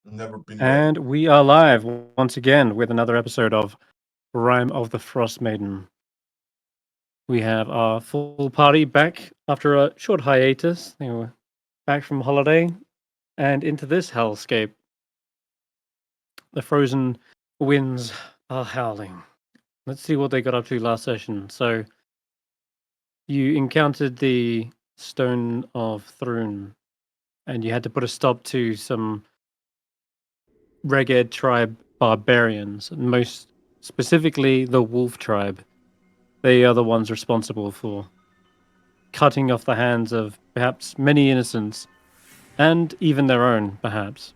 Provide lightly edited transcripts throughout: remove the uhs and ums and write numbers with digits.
Never been And we are live once again with another episode of Rime of the Frostmaiden. We have our full party back after a short hiatus. They were back from holiday and into this hellscape. The frozen winds are howling. Let's see what they got up to last session. So, you encountered the Stone of Thrune, and you had to put a stop to some Reged tribe barbarians, most specifically the Wolf tribe. They are the ones responsible for cutting off the hands of perhaps many innocents, and even their own, perhaps.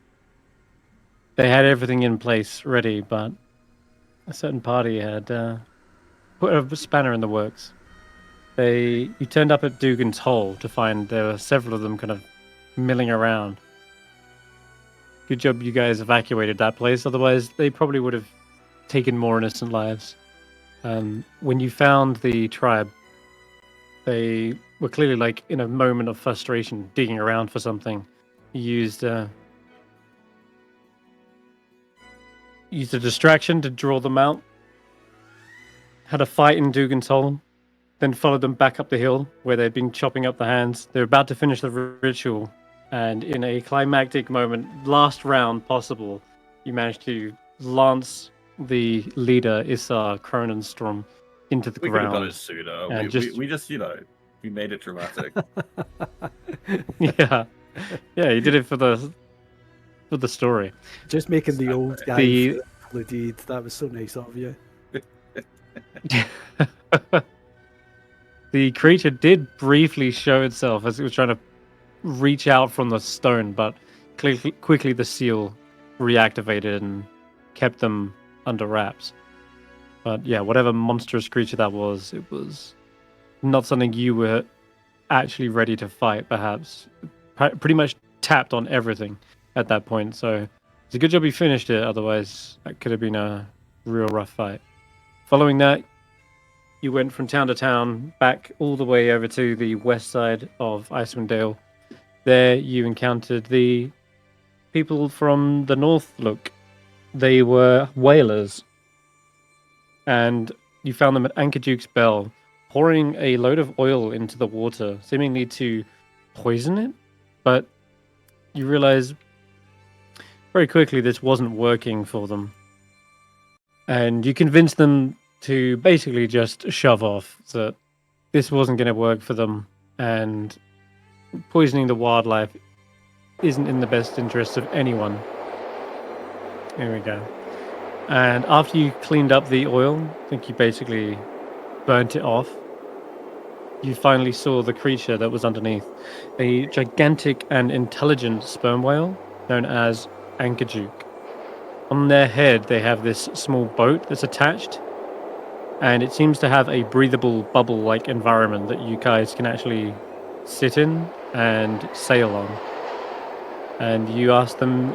They had everything in place ready, but a certain party had put a spanner in the works. You turned up at Dugan's Hole to find there were several of them kind of milling around. Good job you guys evacuated that place, otherwise they probably would have taken more innocent lives. When you found the tribe, they were clearly like in a moment of frustration, digging around for something. You used a distraction to draw them out. Had a fight in Dugan's Hole, then followed them back up the hill where they'd been chopping up the hands. They were about to finish the ritual, and in a climactic moment, last round possible, you managed to lance the leader, Issar Cronenstrom, into the We could have ground. done it sooner. And We just, we made it dramatic. yeah, you did it for the story. Just making the old guy The- feel deed. That was so nice of you. The creature did briefly show itself as it was trying to reach out from the stone, but quickly the seal reactivated and kept them under wraps. But yeah, whatever monstrous creature that was, it was not something you were actually ready to fight, perhaps. Pretty much tapped on everything at that point, so it's a good job you finished it, otherwise that could have been a real rough fight. Following that, you went from town to town, back all the way over to the west side of Icewindale. There you encountered the people from the north look. They were whalers. And you found them at Anchor Duke's Bell, pouring a load of oil into the water, seemingly to poison it. But you realize very quickly this wasn't working for them. And you convinced them to basically just shove off, that this wasn't going to work for them, and poisoning the wildlife isn't in the best interest of anyone. Here we go. And after you cleaned up the oil, I think you basically burnt it off, you finally saw the creature that was underneath. A gigantic and intelligent sperm whale known as Ankajuk. On their head, they have this small boat that's attached, and it seems to have a breathable bubble-like environment that you guys can actually sit in and sail on. And you asked them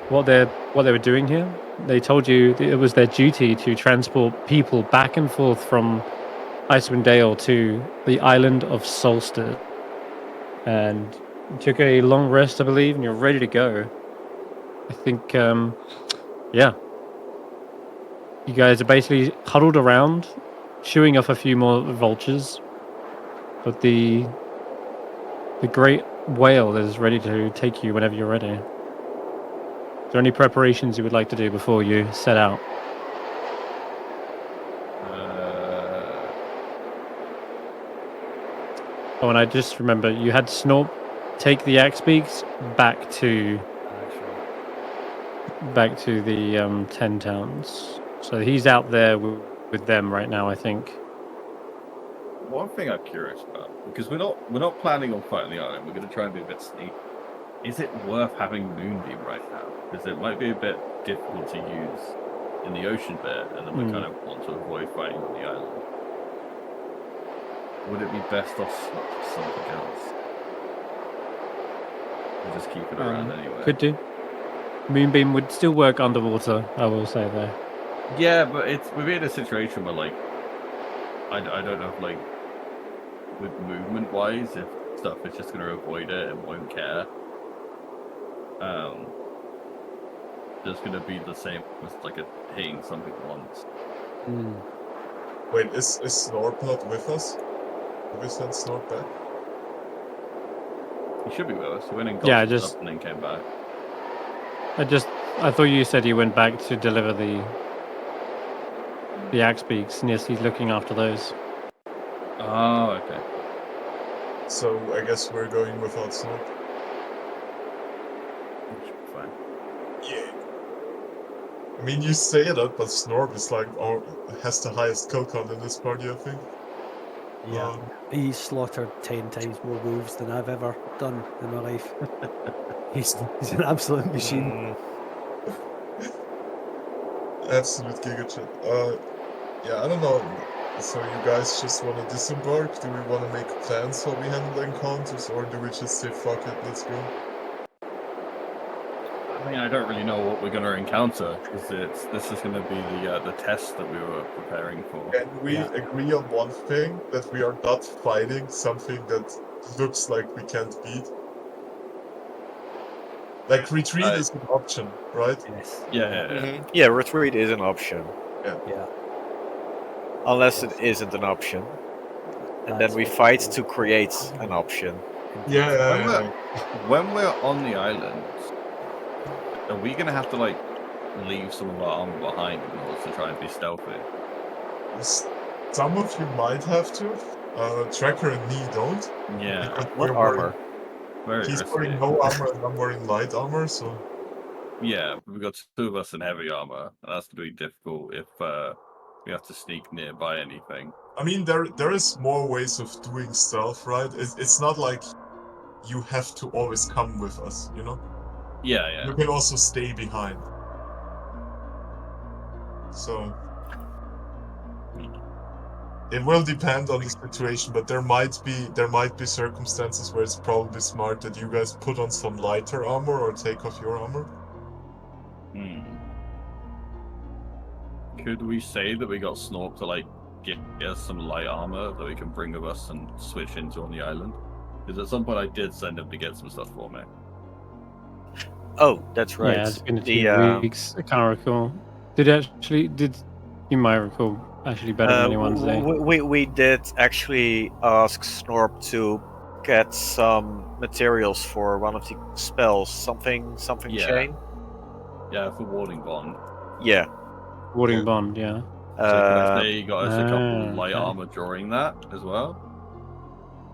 what they were doing here. They told you that it was their duty to transport people back and forth from Icewindale to the island of Solstice. And you took a long rest, I believe, and you're ready to go. I think, yeah. You guys are basically huddled around, shooing off a few more vultures. But the great whale is ready to take you whenever you're ready. Is there any preparations you would like to do before you set out? Oh, and I just remember you had Snorp take the axe beaks back to the 10 towns. So he's out there with them right now, I think. One thing I'm curious about, because we're not planning on fighting the island. We're going to try and be a bit sneaky. Is it worth having Moonbeam right now? Because it might be a bit difficult to use in the ocean bit, and then we kind of want to avoid fighting on the island. Would it be best off something else? Or just keep it around anyway? Could do. Moonbeam would still work underwater, I will say there. Yeah, but we're in a situation where, like, I don't know if, like, with movement-wise, if stuff is just going to avoid it and won't care. just going to be the same as like hitting something once. Wait, is Snorp not with us? Have we sent Snorp back? He should be with us. He went and got Yeah, some just- stuff and then came back. I thought you said he went back to deliver the axe beaks, and yes, he's looking after those. Oh, okay. So I guess we're going without Snorp. That should be fine. Yeah. I mean, you say that, but Snorp is like has the highest kill count in this party, I think. Yeah. He's slaughtered 10 times more wolves than I've ever done in my life. He's an absolute machine. Absolute giga shit. Yeah, I don't know. So you guys just want to disembark? Do we want to make plans how we handle encounters, or do we just say fuck it, let's go? I mean, I don't really know what we're going to encounter because this is going to be the test that we were preparing for. Can we agree on one thing, that we are not fighting something that looks like we can't beat? Like retreat is an option, right? Yes. Yeah. Yeah, retreat is an option. Yeah. Unless it isn't an option. And then we fight to create an option. Yeah. When we're on the island, are we going to have to like leave some of our armor behind in order to try and be stealthy? Some of you might have to. Tracker and me don't. Yeah. Because What we're armor? Very He's risky. wearing no armor and I'm wearing light armor, so... Yeah, we've got two of us in heavy armor, and that's going to be difficult if we have to sneak nearby anything. I mean, there is more ways of doing stealth, right? It's not like you have to always come with us, you know? Yeah. You can also stay behind. So... It will depend on the situation, but there might be circumstances where it's probably smart that you guys put on some lighter armor or take off your armor. Could we say that we got Snorp to like get us some light armor that we can bring with us and switch into on the island? Because at some point I did send him to get some stuff for me. Oh, that's right. Yeah, it's been a few weeks. I can't recall. Did you might recall actually better than anyone's day? We did actually ask Snorp to get some materials for one of the spells, something chain. Yeah, for warding bond. Yeah. Warding bond, yeah. So can I say you got us a couple of light okay. armor during that as well?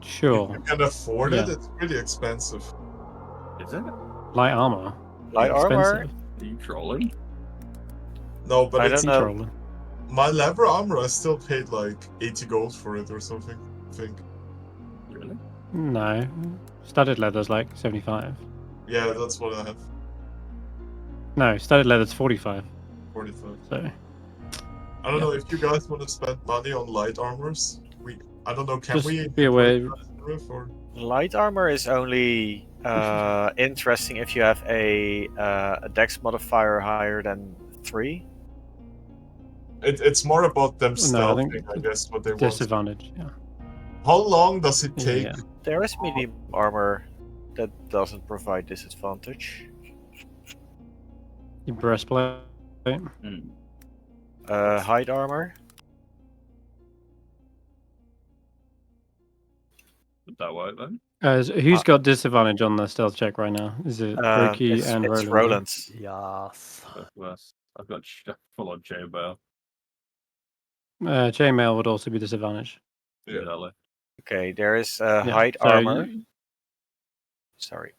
Sure. If you can afford it, it's pretty expensive. Is it? Light armor. Light armor? Expensive. Are you trolling? No, but I it's don't know. Trolling. my leather armor. I still paid like 80 gold for it or something, I think. Really? No. Studded leather's like 75. Yeah, that's what I have. No, studded leather's 45. 45. So I don't know if you guys want to spend money on light armors. I don't know. Can just we be aware. or... Light armor is only interesting if you have a dex modifier higher than 3. It's more about them No, I stealthing, think I guess, what they want. disadvantage. Yeah. How long does it take? Yeah. There is medium armor that doesn't provide disadvantage. Your breastplate. Hide armor. Would that work then? Who's got disadvantage on the stealth check right now? Is it Roki and it's Roland? Roland. Yes. I've got full on chainmail. Chainmail would also be disadvantage. Yeah. Exactly. Okay, there is Yeah, hide so armor. Sorry.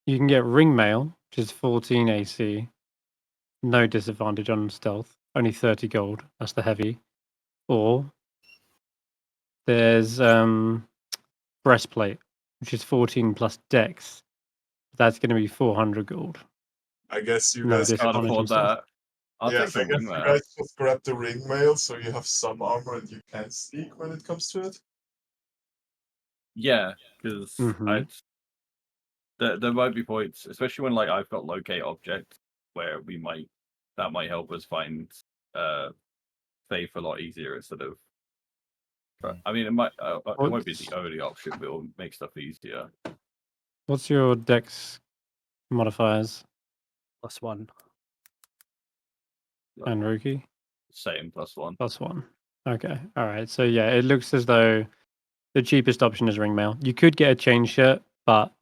You can get ring mail, which is 14 AC. No disadvantage on stealth. Only 30 gold. That's the heavy. Or there's breastplate, which is 14 plus dex. That's going to be 400 gold. I guess you No guys Can't disadvantage on afford stealth. that. I'll yeah, take I the guess ring you mail. guys just grab the ring mail so you have some armor and you can sneak when it comes to it. Yeah, because Mhm. there might be points, especially when like I've got locate object, where that might help us find Faith a lot easier instead of. I mean, it might be the only option, but it'll make stuff easier. What's your dex modifiers? +1. And Roki? Same, +1. +1. Okay. All right. So yeah, it looks as though the cheapest option is ringmail. You could get a chain shirt, but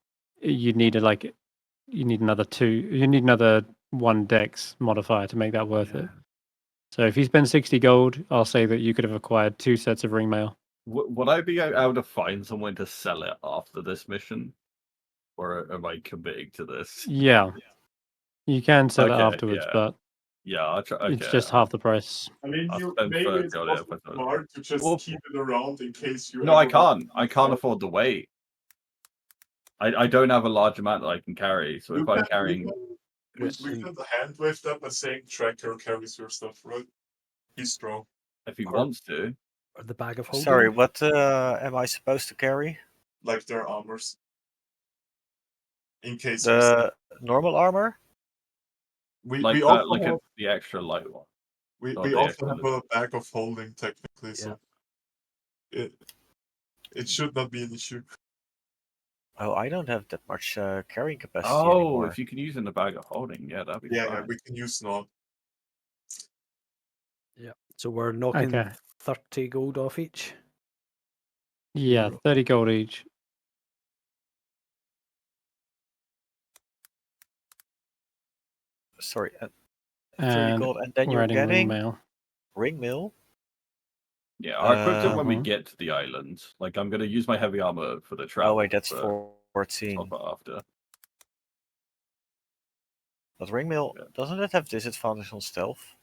you need another 2. You need another 1 dex modifier to make that worth it. So if you spend 60 gold, I'll say that you could have acquired 2 sets of ringmail. Would I be able to find someone to sell it after this mission? Or am I committing to this? Yeah. You can sell it Okay, afterwards, yeah. but Yeah, I'll try. Okay, it's just half the price. I mean, I'll you spend maybe 30 it's on it if also I thought- smart to just Well, keep it around in case you. No, I ever want can't. to I can't sell. afford the weight. I don't have a large amount that I can carry. So You if I'm can- carrying, We can hand wave that by saying Tracker carries your stuff, right? He's strong. if he wants to, Or the bag of holding. Sorry, what am I supposed to carry? Like their armors. In case The normal armor? we like also like have, the extra light one. we the also extra have a bag of holding technically, Yeah. so it should not be an issue. Oh, I don't have that much carrying capacity Oh, anymore. if you can use in the bag of holding, yeah, that'd be Yeah, fine. we can use Snog. So we're knocking Okay. 30 gold off each. Yeah, 30 gold each. Sorry, 30 And gold, and then we're you're adding getting ringmail. ring mill. Yeah, I'll equip it when we Mhm. get to the island. Like I'm gonna use my heavy armor for the travel. Oh wait, that's but 14. top it after. But ring mill, Yeah. doesn't it have disadvantage on stealth?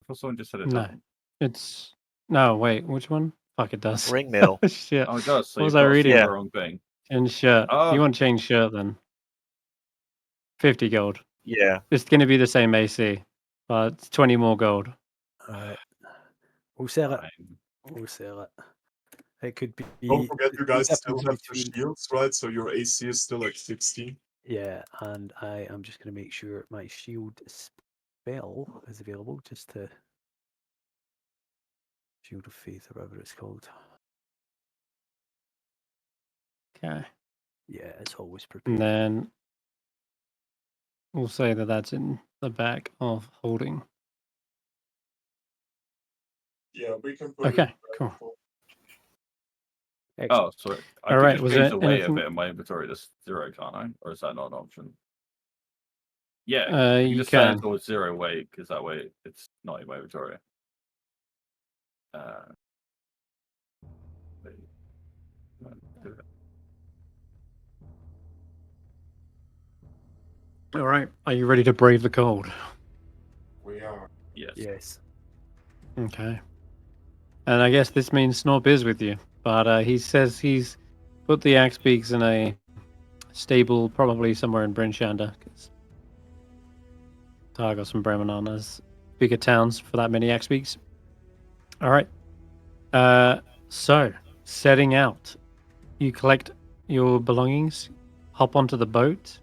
I thought someone just said it No. doesn't. It's no, wait, which one? Fuck, it does. Ring mill. Shit. Oh, it does. So What you've was I got to see reading? the Yeah. wrong thing. Chain shirt. Oh. You want chain shirt then? 50 gold. Yeah. It's going to be the same AC, but it's 20 more gold. Alright. We'll sell it. Fine. We'll sell it. It could be. Don't forget, you the guys difference still have your between- shields, right? So your AC is still like 16. Yeah, and I am just going to make sure my shield spell is available just to. Shield of Faith, or whatever it's called. Okay. Yeah, it's always prepared. And then we'll say that that's in the back of holding. Yeah, we can put Okay, it cool. Oh, sorry. I All could right, just was change there the weight anything- a bit in my inventory to 0, can't I? Or is that not an option? Yeah, you You just turn can. it towards 0 weight because that way it's not in my inventory. Wait. Do it. All right. Are you ready to brave the cold? We are. Yes. Yes. Okay. And I guess this means Snorp is with you, but he says he's put the axe beaks in a stable, probably somewhere in Bryn Shander, because Targos and Bremen aren't as bigger towns for that many axe beaks. All right. So setting out, you collect your belongings, hop onto the boat,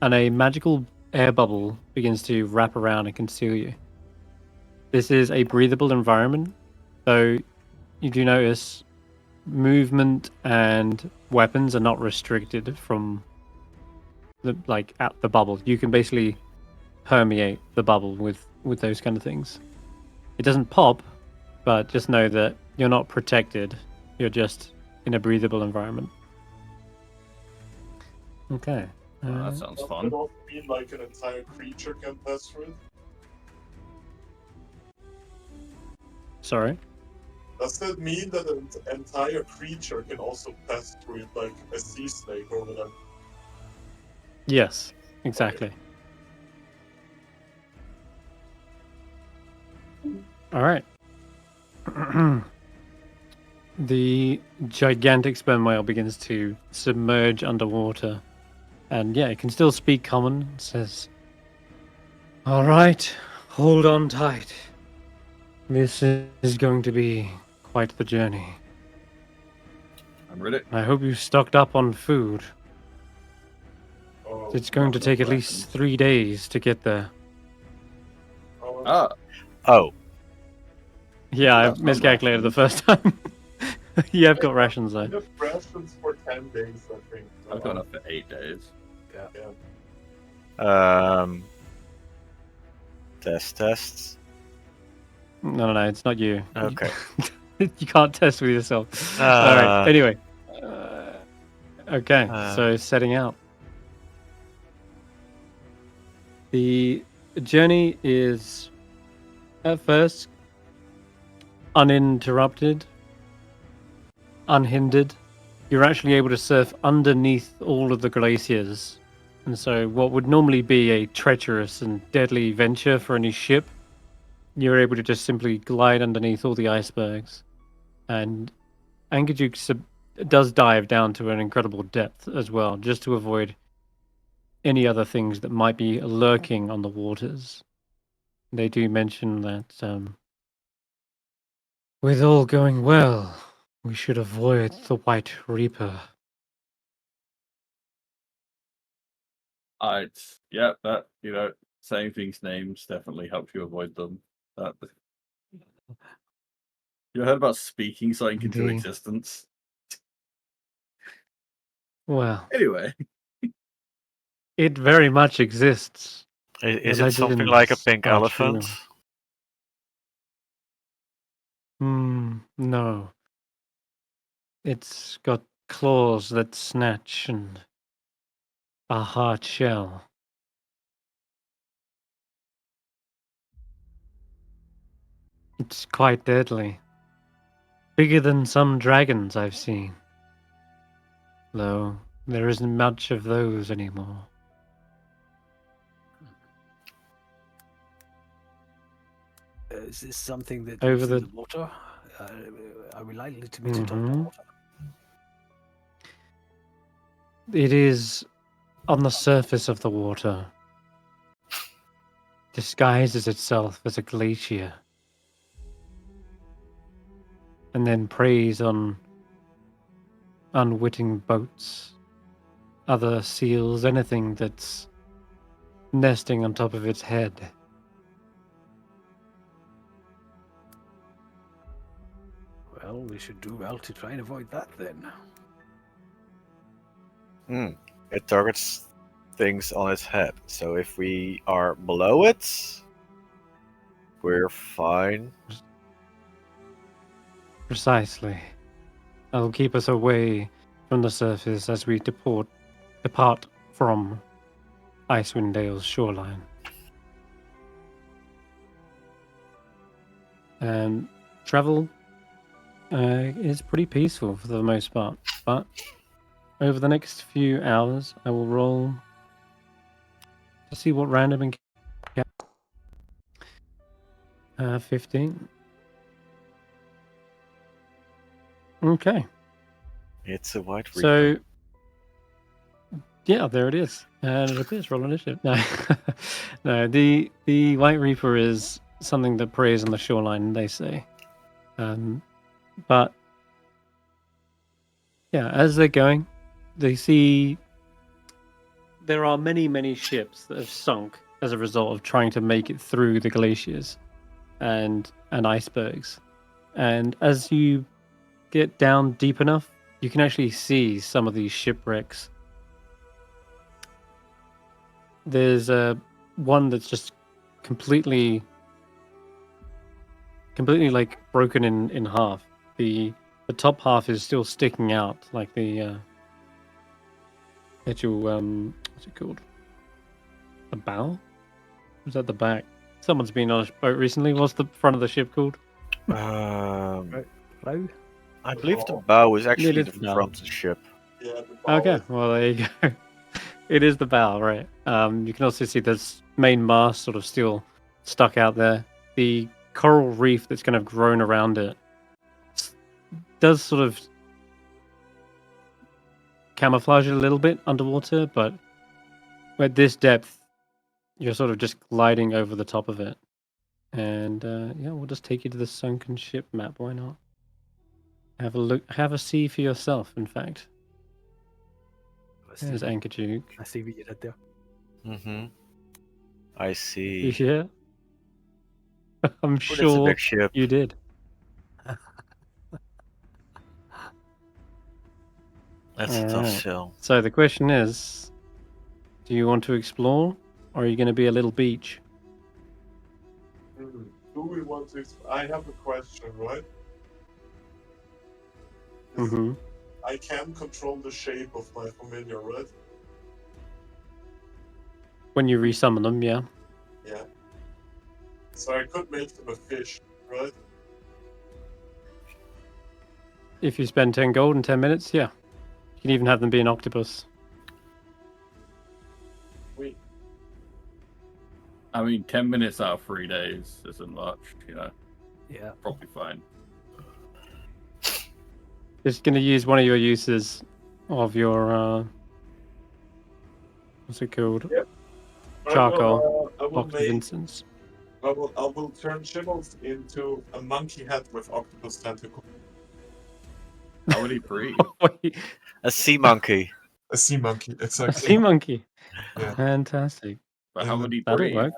and a magical air bubble begins to wrap around and conceal you. This is a breathable environment, though you do notice movement and weapons are not restricted from at the bubble. You can basically permeate the bubble with those kind of things. It doesn't pop, but just know that you're not protected. You're just in a breathable environment. Okay. That sounds Does fun. it also mean like an entire creature can pass through it? Sorry. Does that mean that an entire creature can also pass through it, like a sea snake or whatever? Yes, exactly. All right. The gigantic sperm whale begins to submerge underwater. And yeah, it can still speak common. It says, "All right, hold on tight. This is going to be quite the journey. I'm ready. I hope you stocked up on food. Oh, It's going to take at least 3 days to get there." oh, Ah, Oh, Yeah, I That's not miscalculated the first time. You have got rations I though. have rations for 10 days, I think. I've gone up for 8 days. Yeah. Tests. No, it's not you. Okay. You can't test with yourself. All right. Anyway. Okay. So setting out. The journey is at first uninterrupted, unhindered. You're actually able to surf underneath all of the glaciers. And so, what would normally be a treacherous and deadly venture for any ship, you're able to just simply glide underneath all the icebergs. And Angajuk does dive down to an incredible depth as well, just to avoid any other things that might be lurking on the waters. They do mention that with all going well, we should avoid the White Reaper. Yeah, that saying things names definitely helps you avoid them. That you heard about speaking something into Indeed. existence? Well, Anyway, it very much exists. Is The it something like a legends pink are elephant? true. No. It's got claws that snatch and a hard shell. It's quite deadly. Bigger than some dragons I've seen. Though there isn't much of those anymore. Is this something that Over lives in the- the water? Are we likely to meet it underwater? It is on the surface of the water. Disguises itself as a glacier. And then preys on unwitting boats, other seals, anything that's nesting on top of its head. Well, we should do well to try and avoid that then. It targets things on its head. So if we are below it, we're fine. Precisely. That'll keep us away from the surface as we depart from Icewindale's shoreline. Travel is pretty peaceful for the most part, but over the next few hours, I will roll to see what random encounter. 15. Okay. It's a White Reaper. So, yeah, there it is. And it appears roll initiative. No, no. The White Reaper is something that preys on the shoreline, they say. But yeah, as they're going, they see there are many ships that have sunk as a result of trying to make it through the glaciers and icebergs. And as you get down deep enough, you can actually see some of these shipwrecks. There's one that's just completely like broken in half. The top half is still sticking out, like the actual what's it called? The bow? Was that the back? Someone's been on a boat recently. What's the front of the ship called? Row? I believe the bow is actually It the is the front of the ship. Yeah, the bow Okay, is- well there you go. It is the bow, right? You can also see this main mast sort of still stuck out there. The coral reef that's kind of grown around it does sort of camouflage it a little bit underwater, but at this depth, you're sort of just gliding over the top of it. And yeah, we'll just take you to the sunken ship map. Why not? Have a look. Have a see for yourself. In fact, there's Ankajuk. I see what you did there. Mm-hmm. I see. Yeah, I'm But it's a sure big ship. you did. That's a tough Alright. sell. So the question is, do you want to explore or are you going to be a little beach? Do we want to? I have a question, right? Mm-hmm. I can control the shape of my familiar, right? When you resummon them, yeah. Yeah. So I could make them a fish, right? If you spend 10 gold in 10 minutes, yeah. You can even have them be an octopus. Wait. I mean, 10 minutes out of 3 days isn't much, you know. Yeah. Probably fine. Just going to use one of your uses of your, what's it called? Yep. Charcoal. I will Octave incense. I will turn Chibbles into a monkey head with octopus tentacle. How would he breathe? Wait, A sea monkey. A sea monkey, a exactly. sea monkey. Yeah. Fantastic. But how would he That'll breathe? work.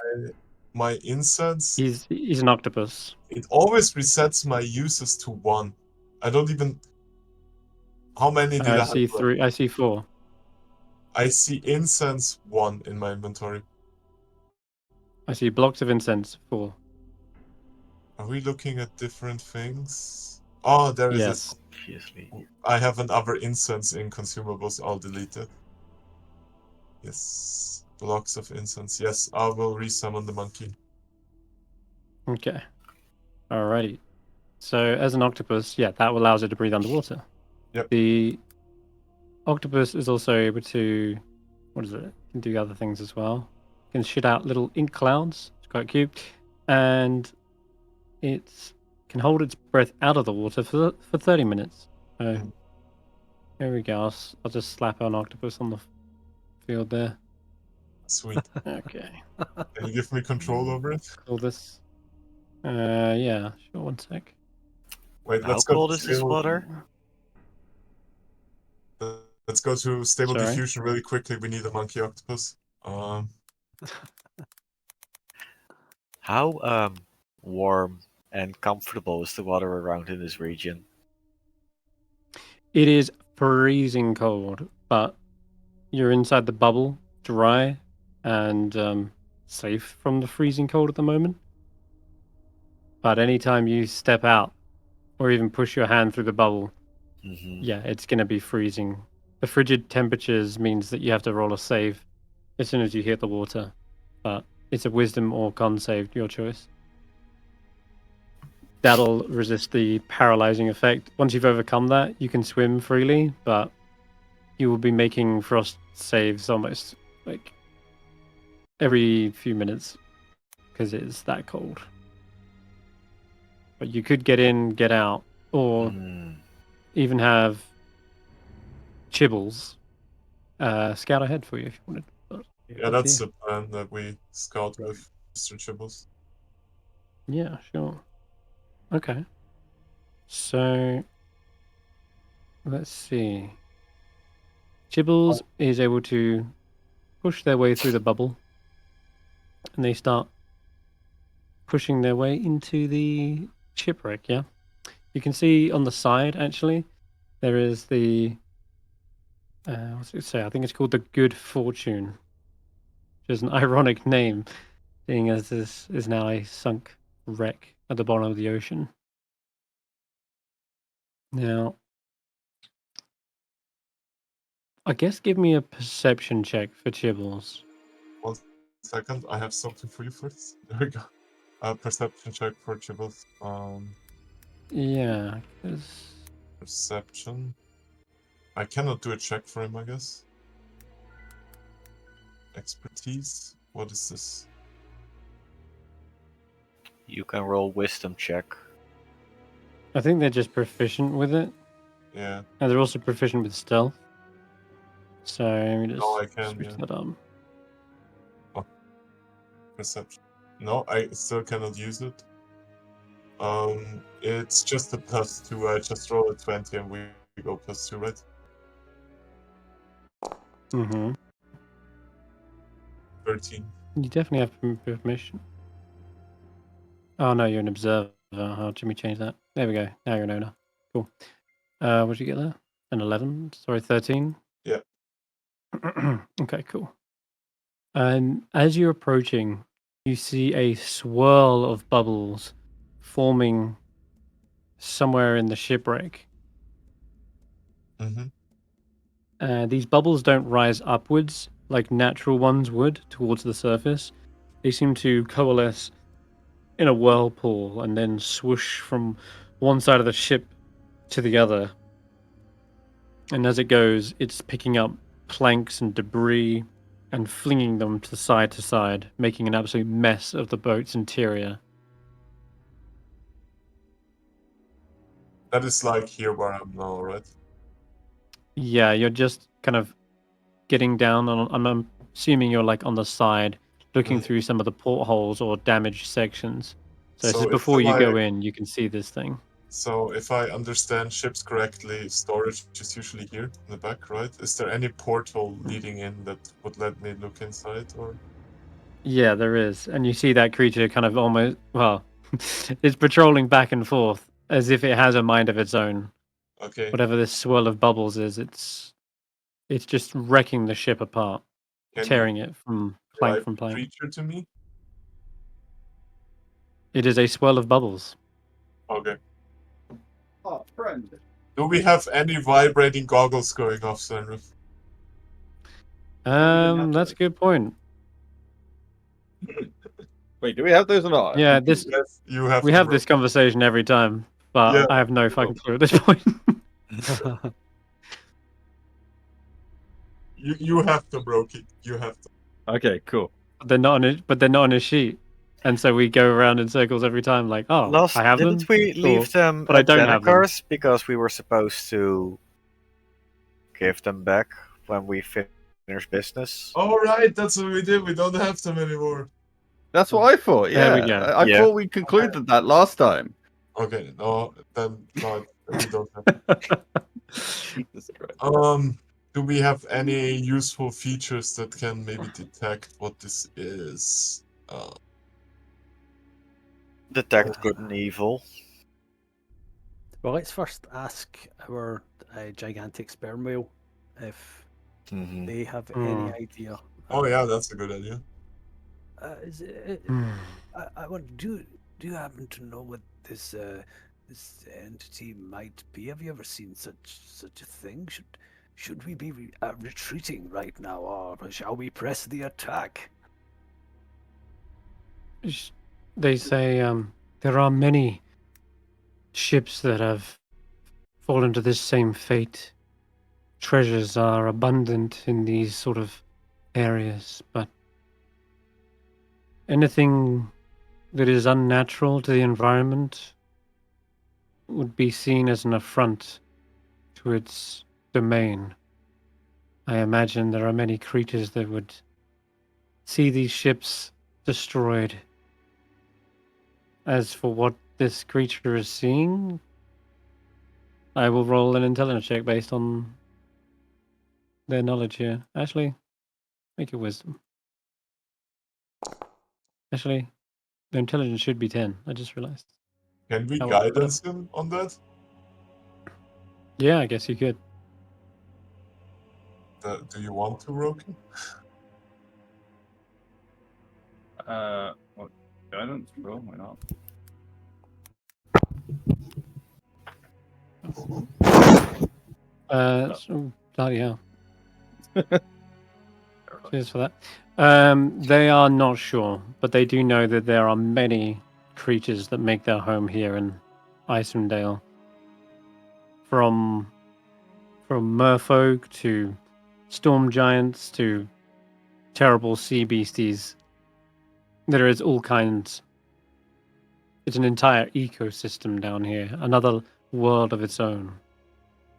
My incense, He's an octopus. it always resets my uses to 1. I don't even. How many did I I have? see left? 3. I see 4. I see incense 1 in my inventory. I see blocks of incense 4. Are we looking at different things? Oh, there is Yes. Obviously. I have another incense in consumables. I'll delete it. Yes. Blocks of incense. Yes, I will resummon the monkey. Okay. Alrighty. So as an octopus, yeah, that allows it to breathe underwater. Yep. The octopus is also able to, what is it? It can do other things as well. It can shit out little ink clouds. It's quite cute. And it can hold its breath out of the water for 30 minutes. So Mm. here we go. I'll just slap an octopus on the field there. Sweet. Okay. Can you give me control over it? Call this. Yeah, sure. 1 sec. Wait, How let's go cold to is this stable. water? Let's go to stable Sorry? diffusion really quickly. We need a monkey octopus. How warm and comfortable is the water around in this region? It is freezing cold, but you're inside the bubble, dry, and safe from the freezing cold at the moment. But anytime you step out or even push your hand through the bubble, Hmm. yeah, it's going to be freezing. The frigid temperatures means that you have to roll a save as soon as you hit the water. But it's a wisdom or con save, your choice. That'll resist the paralyzing effect. Once you've overcome that, you can swim freely, but you will be making frost saves almost like every few minutes because it's that cold. But you could get in, get out, or even have Chibbles scout ahead for you if you wanted. But Yeah, up to that's you. the plan that we scout with Mr. Chibbles. Yeah, sure. Okay. So let's see. Chibbles is able to push their way through the bubble, and they start pushing their way into the shipwreck. Yeah, you can see on the side actually there is the what's it say? I think it's called the Good Fortune, which is an ironic name, seeing as this is now a sunk wreck at the bottom of the ocean. Now, I guess give me a perception check for Chibbles. 1 second, I have something for you first. There we go. Perception check for Chibbles. Yeah, 'cause Perception. I cannot do a check for him, I guess. Expertise. What is this? You can roll wisdom check. I think they're just proficient with it, Yeah. and they're also proficient with stealth. So let me just No, I can, switch yeah. that up. Perception. No, I still cannot use it. It's just a +2. I just roll a 20 and we go +2, right? Mm-hmm. 13. You definitely have permission. Oh no, you're an observer. How Jimmy change that? There we go. Now you're an owner. Cool. What did you get there? An 11? Sorry, 13. Yeah. Okay, cool. As you're approaching, you see a swirl of bubbles forming somewhere in the shipwreck. These bubbles don't rise upwards like natural ones would towards the surface. They seem to coalesce in a whirlpool and then swoosh from one side of the ship to the other. And as it goes, it's picking up planks and debris and flinging them to side, making an absolute mess of the boat's interior. That is like here where I'm now, right? Yeah, you're just kind of getting down on. I'm assuming you're like on the side, looking through some of the portholes or damaged sections. So this is before you go in, you can see this thing. So if I understand ships correctly, storage is usually here in the back, right? Is there any portal leading in that would let me look inside, or? Yeah, there is. And you see that creature kind of almost, well, it's patrolling back and forth as if it has a mind of its own. Okay. Whatever this swirl of bubbles is, it's just wrecking the ship apart, tearing it from plank from plank. Creature to me? It is a swirl of bubbles. Okay. Oh, friend. Do we have any vibrating goggles going off, Senrith? That's a good point. Wait, do we have those or not? Yeah, this Yes, you have. we have this conversation every time, but Yeah. I have no fucking clue at this point. You have to, Roki. You have to. Okay, cool. They're not on his sheet, and so we go around in circles every time. Like, oh, I have them. Didn't we leave them but I at don't have them. Jenniker's because we were supposed to give them back when we finish business? All right, that's what we did. We don't have them anymore. That's what I thought. Yeah, There we go. I Yeah. thought we concluded that last time. Okay, no, then no, we don't have. Do we have any useful features that can maybe detect what this is? Detect good and evil. Well, let's first ask our gigantic sperm whale if they have any idea. Oh yeah, that's a good idea. I wonder, do you happen to know what this this entity might be? Have you ever seen such a thing? Should we be retreating right now, or shall we press the attack? They say there are many ships that have fallen to this same fate. Treasures are abundant in these sort of areas, but anything that is unnatural to the environment would be seen as an affront to its domain. I imagine there are many creatures that would see these ships destroyed. As for what this creature is seeing, I will roll an intelligence check based on their knowledge here. Actually, make it wisdom. Actually, their intelligence should be 10. I just realized. Can we Oh, well, guidance him on that? Yeah, I guess you could. Do you want to, Roki? What guidance? Well, why not? Bloody hell. Cheers for that. They are not sure, but they do know that there are many creatures that make their home here in Icewindale. From merfolk to storm giants to terrible sea beasties. There is all kinds. It's an entire ecosystem down here, another world of its own.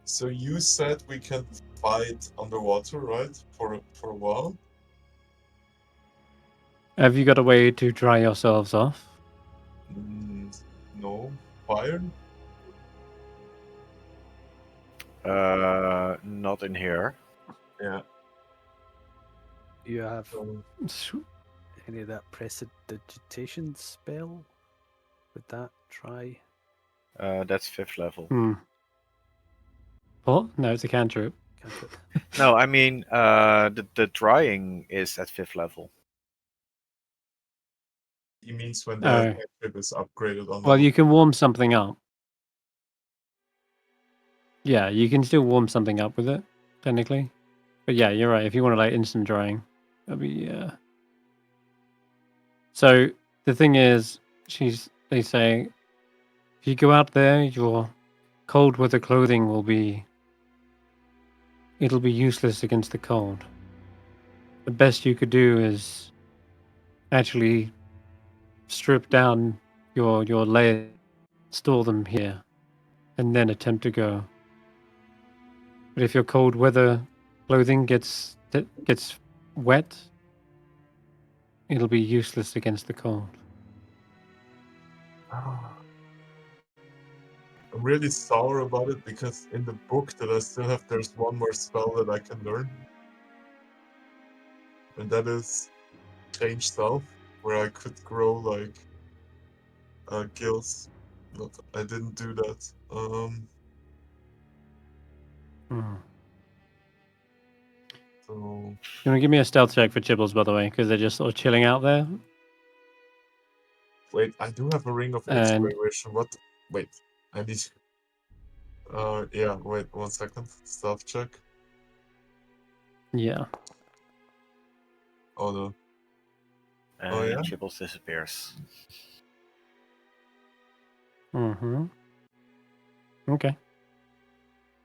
So you said we can fight underwater, right? For a while. Have you got a way to dry yourselves off? No. Fire? Not in here. Yeah. You have S- any of that prestidigitation spell? Would that try? That's 5th level. What? No, it's a cantrip. Can't it? No, I mean the drying is at 5th level. He means when Oh. the cantrip is upgraded on Well, level. you can warm something up. Yeah, you can still warm something up with it, technically. But yeah, you're right. If you want to like instant drying, that'd be So the thing is, they say, if you go out there, your cold weather clothing it'll be useless against the cold. The best you could do is actually strip down your layers, store them here, and then attempt to go. But if your cold weather clothing gets wet, it'll be useless against the cold. I'm really sour about it because in the book that I still have, there's one more spell that I can learn. And that is Change Self, where I could grow like gills. But I didn't do that. Hmm. So You want to give me a stealth check for Chibbles, by the way, because they're just sort of chilling out there. wait, I do have a ring of And- inspiration. What? Wait, I need. Yeah. Wait 1 second. Stealth check. Yeah. Oh no. And Oh, yeah? Chibbles disappears. Mm-hmm. Okay.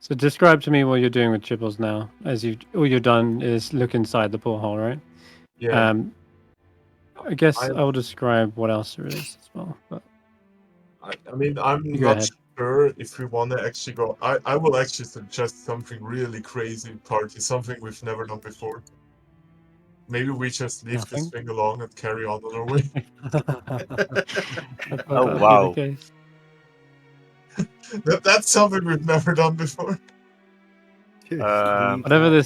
So describe to me what you're doing with Chibbles now. All you've done is look inside the porthole, right? Yeah. I guess I- I'll describe what else there is as well. But I mean, I'm You go not ahead. sure if we want to actually go. I will actually suggest something really crazy party, something we've never done before. Maybe we just leave this Nothing? thing along and carry on our way. Oh, That'd be wow. the case. That's something we've never done before. Whatever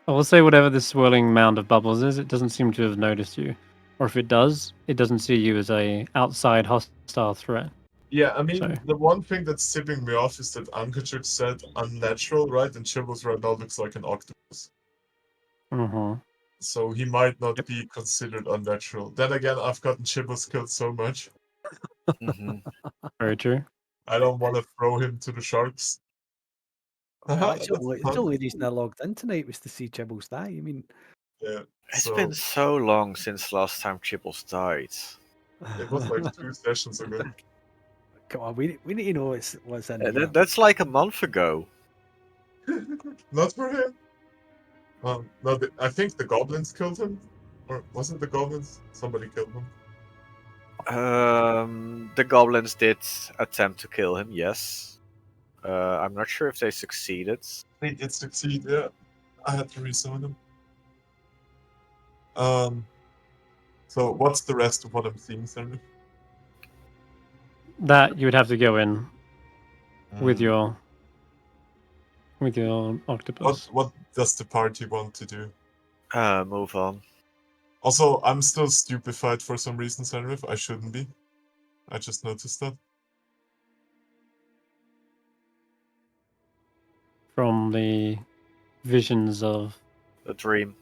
I will say whatever this swirling mound of bubbles is, it doesn't seem to have noticed you. Or if it does, it doesn't see you as a outside hostile threat. Yeah, I mean, So- the one thing that's tipping me off is that Ankachuk said unnatural, right? And Chibbles right now looks like an octopus. Mm-hmm. So he might not be considered unnatural. Then again, I've gotten Chibbles killed so much. hmm Very true. I don't want to throw him to the sharks. That's That's the fun. only reason I logged in tonight was to see Chibbles die. I mean, Yeah, It's so been so long since last time Chibbles died. it was like 2 sessions ago. come on, we need to know what's in here. That's like a month ago. Not for him. No, I think the goblins killed him. Or was it the goblins? Somebody killed him. The goblins did attempt to kill him, yes. I'm not sure if they succeeded. They did succeed, yeah. I had to resummon him. So what's the rest of what I'm seeing, Senrith? That you would have to go in with Mm. your octopus. What does the party want to do? Move on. Also, I'm still stupefied for some reason, Senrith. I shouldn't be. I just noticed that. From the visions of A dream.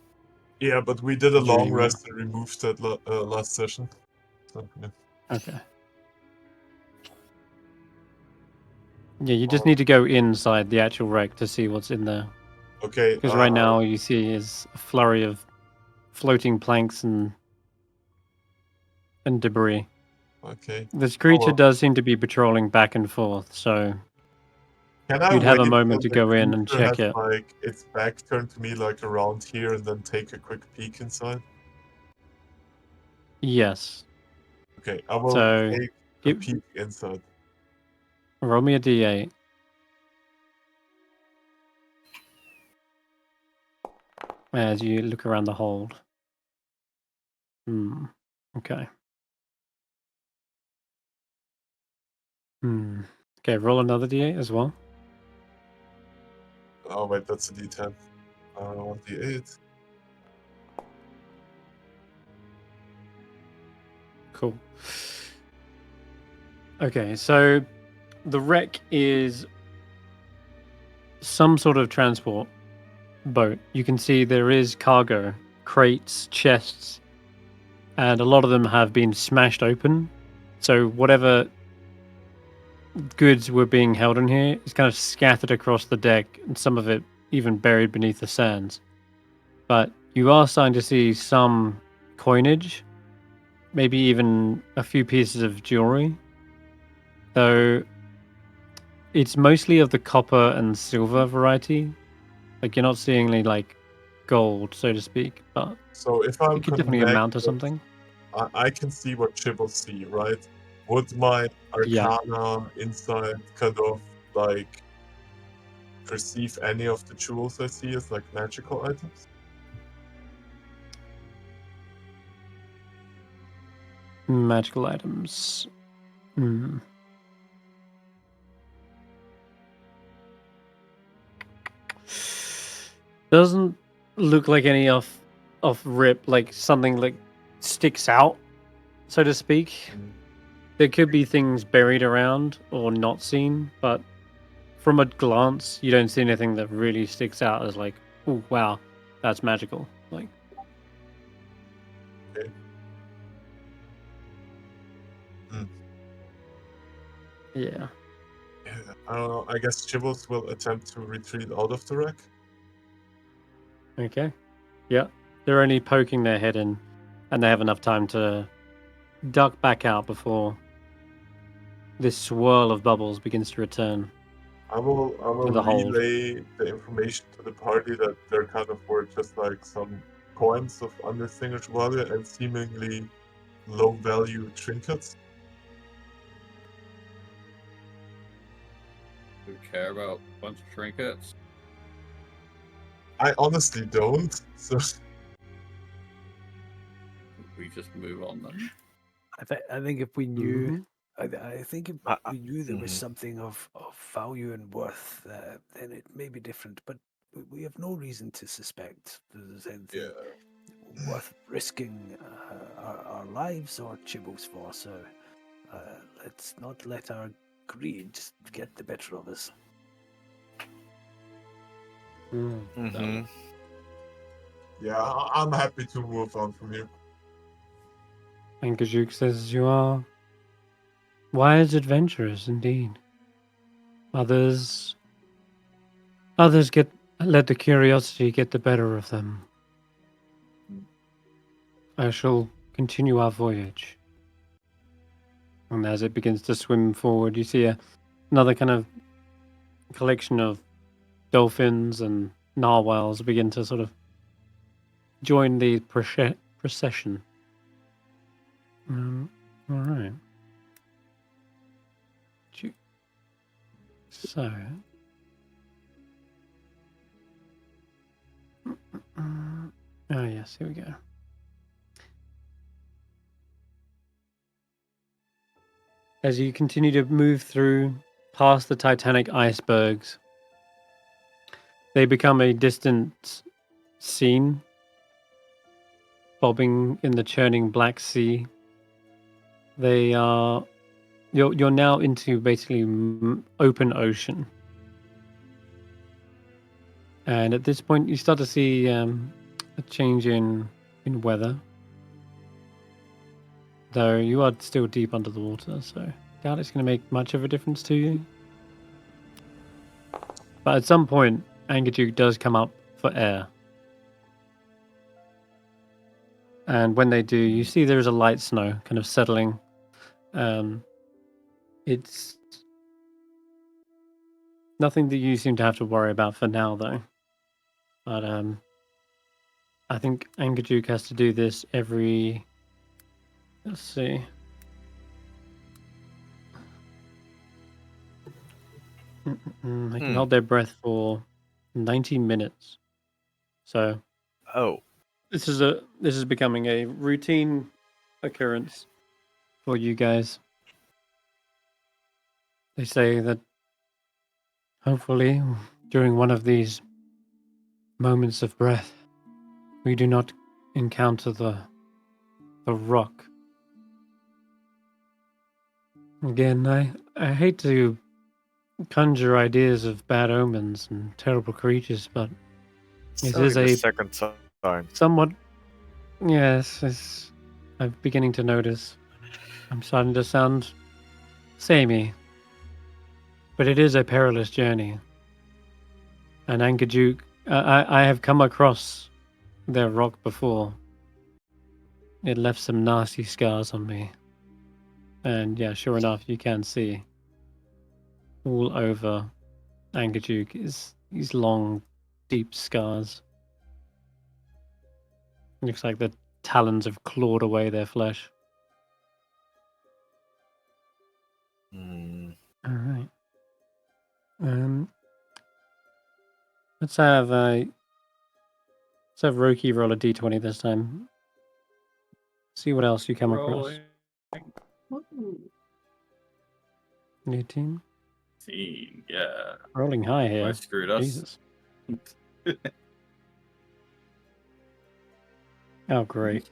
Yeah, but we did a long Dream. rest and removed that last session. So, yeah. Okay. Yeah, you just need to go inside the actual wreck to see what's in there. Okay. Because right now all you see is a flurry of floating planks and debris. Okay. This creature well. does seem to be patrolling back and forth, so Can I you'd have a wait moment till to the go in and creature check has, it. like its back turned to me, like around here, and then take a quick peek inside? Yes. Okay, I will So, take a give- peek inside. Roll me a d8. As you look around the hold. Okay. Okay, roll another d8 as well. Oh wait, that's a D10. 1d8. Cool. Okay, so the wreck is some sort of transport boat. You can see there is cargo, crates, chests, and a lot of them have been smashed open. So whatever goods were being held in here is kind of scattered across the deck, and some of it even buried beneath the sands. But you are starting to see some coinage, maybe even a few pieces of jewelry, though it's mostly of the copper and silver variety. Like, you're not seeing any like gold, so to speak, but So if I'm it could definitely amount to connected, something. I can see what Chibble see, right? Would my Yeah. Arcana insight kind of like perceive any of the jewels I see as like magical items? Magical items. Doesn't look like any off rip, like something like sticks out, so to speak. There could be things buried around or not seen, but from a glance, you don't see anything that really sticks out as like, oh wow, that's magical. Like, Okay. yeah. Yeah, I don't know. I guess Chibbles will attempt to retreat out of the wreck. Okay. Yeah. They're only poking their head in, and they have enough time to duck back out before this swirl of bubbles begins to return I will to the hold. relay the information to the party that there kind of were just like some coins of undistinguishable value and seemingly low value trinkets. Do we care about a bunch of trinkets? I honestly don't. So We just move on then. I think if we knew, Mhm. I think if we knew there was something of value and worth, then it may be different. But we have no reason to suspect there's anything worth risking our lives or Chibbles for. So let's not let our greed get the better of us. Mm-hmm. yeah, I'm happy to move on from here. And Kajuk says, you are wise adventurers indeed. Others let the curiosity get the better of them. I shall continue our voyage. And as it begins to swim forward, you see another kind of collection of dolphins and narwhals begin to sort of join the procession. All right. So, oh yes, here we go. As you continue to move through past the Titanic icebergs, they become a distant scene, bobbing in the churning Black Sea. They are you're now into basically open ocean, and at this point you start to see a change in weather. Though you are still deep under the water, so doubt it's going to make much of a difference to you. But at some point, Angerduke does come up for air. And when they do, you see there is a light snow kind of settling. It's nothing that you seem to have to worry about for now, though. But I think Angerduke has to do this every... Let's see. They can hold their breath for 90 minutes. So this is becoming a routine occurrence for you guys. They say that hopefully during one of these moments of breath, we do not encounter the rock. Again, I hate to conjure ideas of bad omens and terrible creatures, but It's it only is the a second time. somewhat. Yes, I'm beginning to notice. I'm starting to sound samey. But it is a perilous journey. And Ankajuk, I have come across their rock before. It left some nasty scars on me. And yeah, sure enough, you can see all over Ankajuk is these long, deep scars. Looks like the talons have clawed away their flesh. Hmm. All right. Let's have Roki roll a d20 this time. See what else you come across. Rolling. 18. 18, yeah. Rolling high here. I screwed us. Jesus. Oh, great.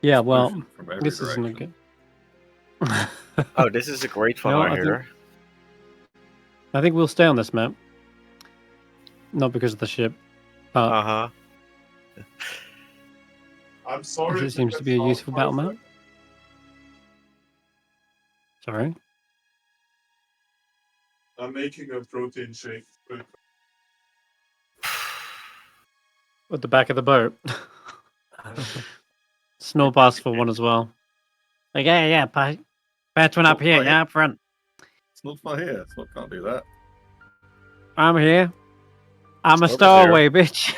Yeah, well, Explosion from every this isn't a direction. good. Oh, this is a great one, No, I I hear. I think we'll stay on this map. Not because of the ship, but Uh-huh. I'm sorry. it seems to be a useful battle map. Sorry. I'm making a protein shake. But At the back of the boat. Snore pass for one as well. Like, yeah, patch one up Oh, here, right. yeah, up front. It's not far here. It's not, can't do that. I'm here. I'm a Storm is stowaway, bitch.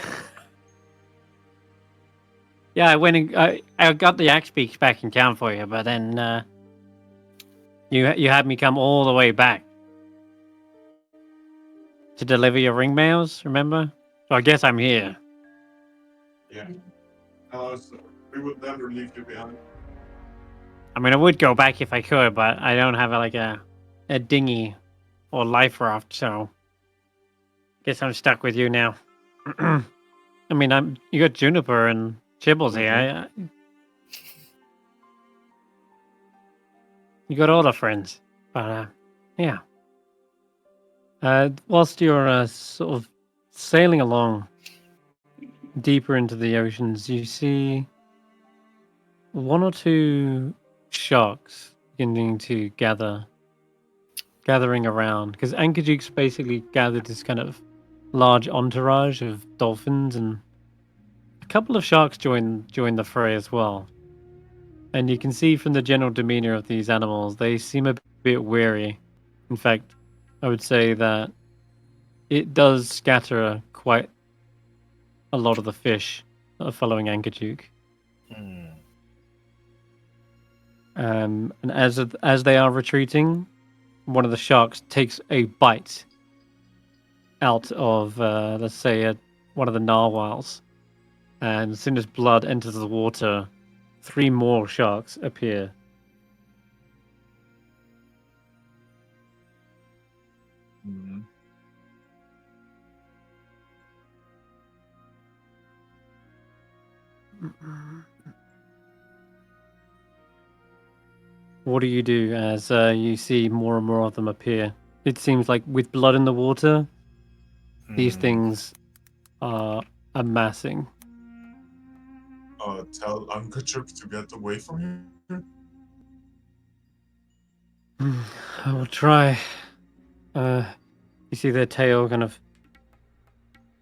Yeah, I went and I got the axe beaks back in town for you, but then you had me come all the way back to deliver your ring mails. Remember? So I guess I'm here. yeah. So we would never leave you behind. I mean, I would go back if I could, but I don't have like a dinghy or life raft, so guess I'm stuck with you now. I mean, you got Juniper and Chibbles here. You got all the friends, but yeah. Whilst you're sort of sailing along deeper into the oceans, you see one or two sharks beginning to gathering around, because Ankajuke's basically gathered this kind of large entourage of dolphins, and a couple of sharks join the fray as well. And you can see from the general demeanor of these animals, they seem a bit wary. In fact, I would say that it does scatter quite a lot of the fish that are following Ankajuk. Hmm. And as they are retreating, one of the sharks takes a bite out of, let's say, one of the narwhals. And as soon as blood enters the water, 3 more sharks appear. Mm. What do you do as you see more and more of them appear? It seems like with blood in the water, these things are amassing. Tell Ankachuk to get away from here. I will try. You see their tail kind of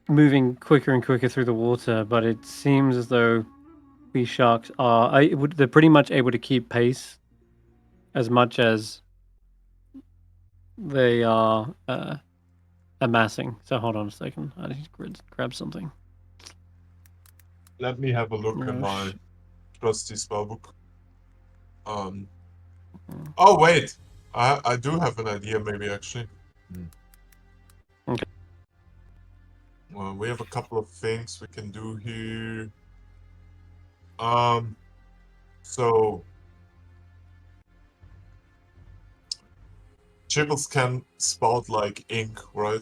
moving quicker and quicker through the water, but it seems as though these sharks they're pretty much able to keep pace as much as they are amassing. So hold on a second. I need to grab something. Let me have a look in Oh, my trusty spellbook. Oh wait, I do have an idea. Maybe actually. Okay. Well, we have a couple of things we can do here. So Chibbles can spout like ink, right?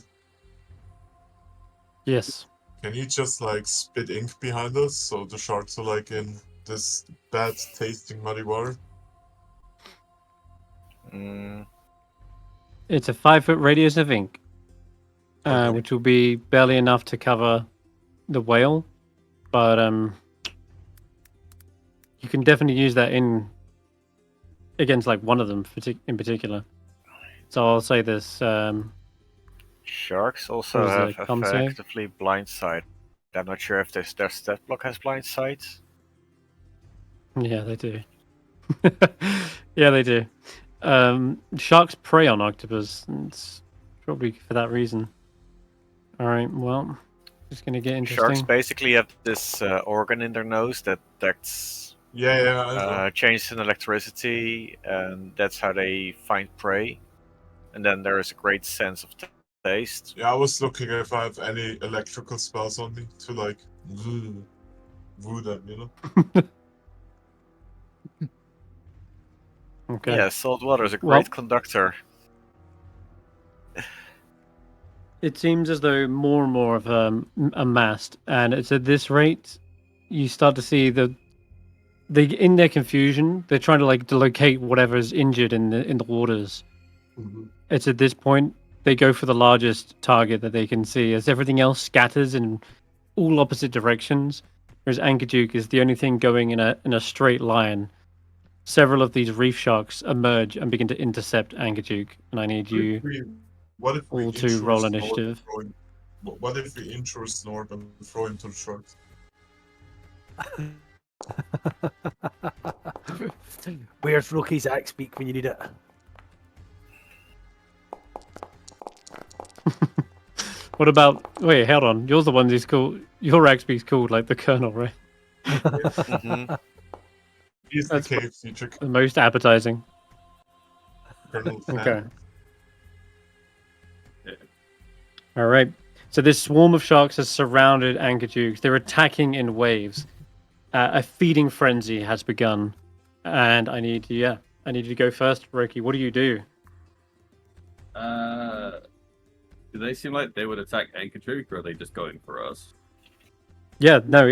Yes. Can you just like spit ink behind us so the sharks are like in this bad tasting muddy water? Mm. It's a 5-foot radius of ink, Okay. which will be barely enough to cover the whale, but you can definitely use that in against like one of them in particular. So I'll say this. Sharks What also is have it, com save? effectively blind sight. I'm not sure if their stat block has blind sight. Yeah, they do. Yeah, they do. Sharks prey on octopus. And it's probably for that reason. All right. Well, just gonna get Sharks interesting. basically have this organ in their nose that detects Yeah, I know. changes in electricity, and that's how they find prey. And then there is a great sense of taste. Yeah, I was looking if I have any electrical spells on me to like woo them, you know? Okay. Yeah, salt water is a Well- great conductor. It seems as though more and more of amassed, and it's at this rate you start to see they in their confusion they're trying to like locate whatever's injured in the waters. It's at this point they go for the largest target that they can see, as everything else scatters in all opposite directions. Whereas Ankajuk is the only thing going in a straight line. Several of these reef sharks emerge and begin to intercept Ankajuk, and I need you What if we all to intro roll Snorb and initiative. throw him- What if we intro Snorb and throw him to the sharks? Where's Roki's axe beak when you need it? What about? Wait, hold on. Yours the one who's called. Your Axby's called like the Colonel, right? Mhm. He's the That's cave teacher. The most appetizing. Colonel Sam. Okay. All right. So this swarm of sharks has surrounded Ankajuk. They're attacking in waves. A feeding frenzy has begun, and I need you to go first, Roki. What do you do? Do they seem like they would attack Ankajuk, or are they just going for us? Yeah, no,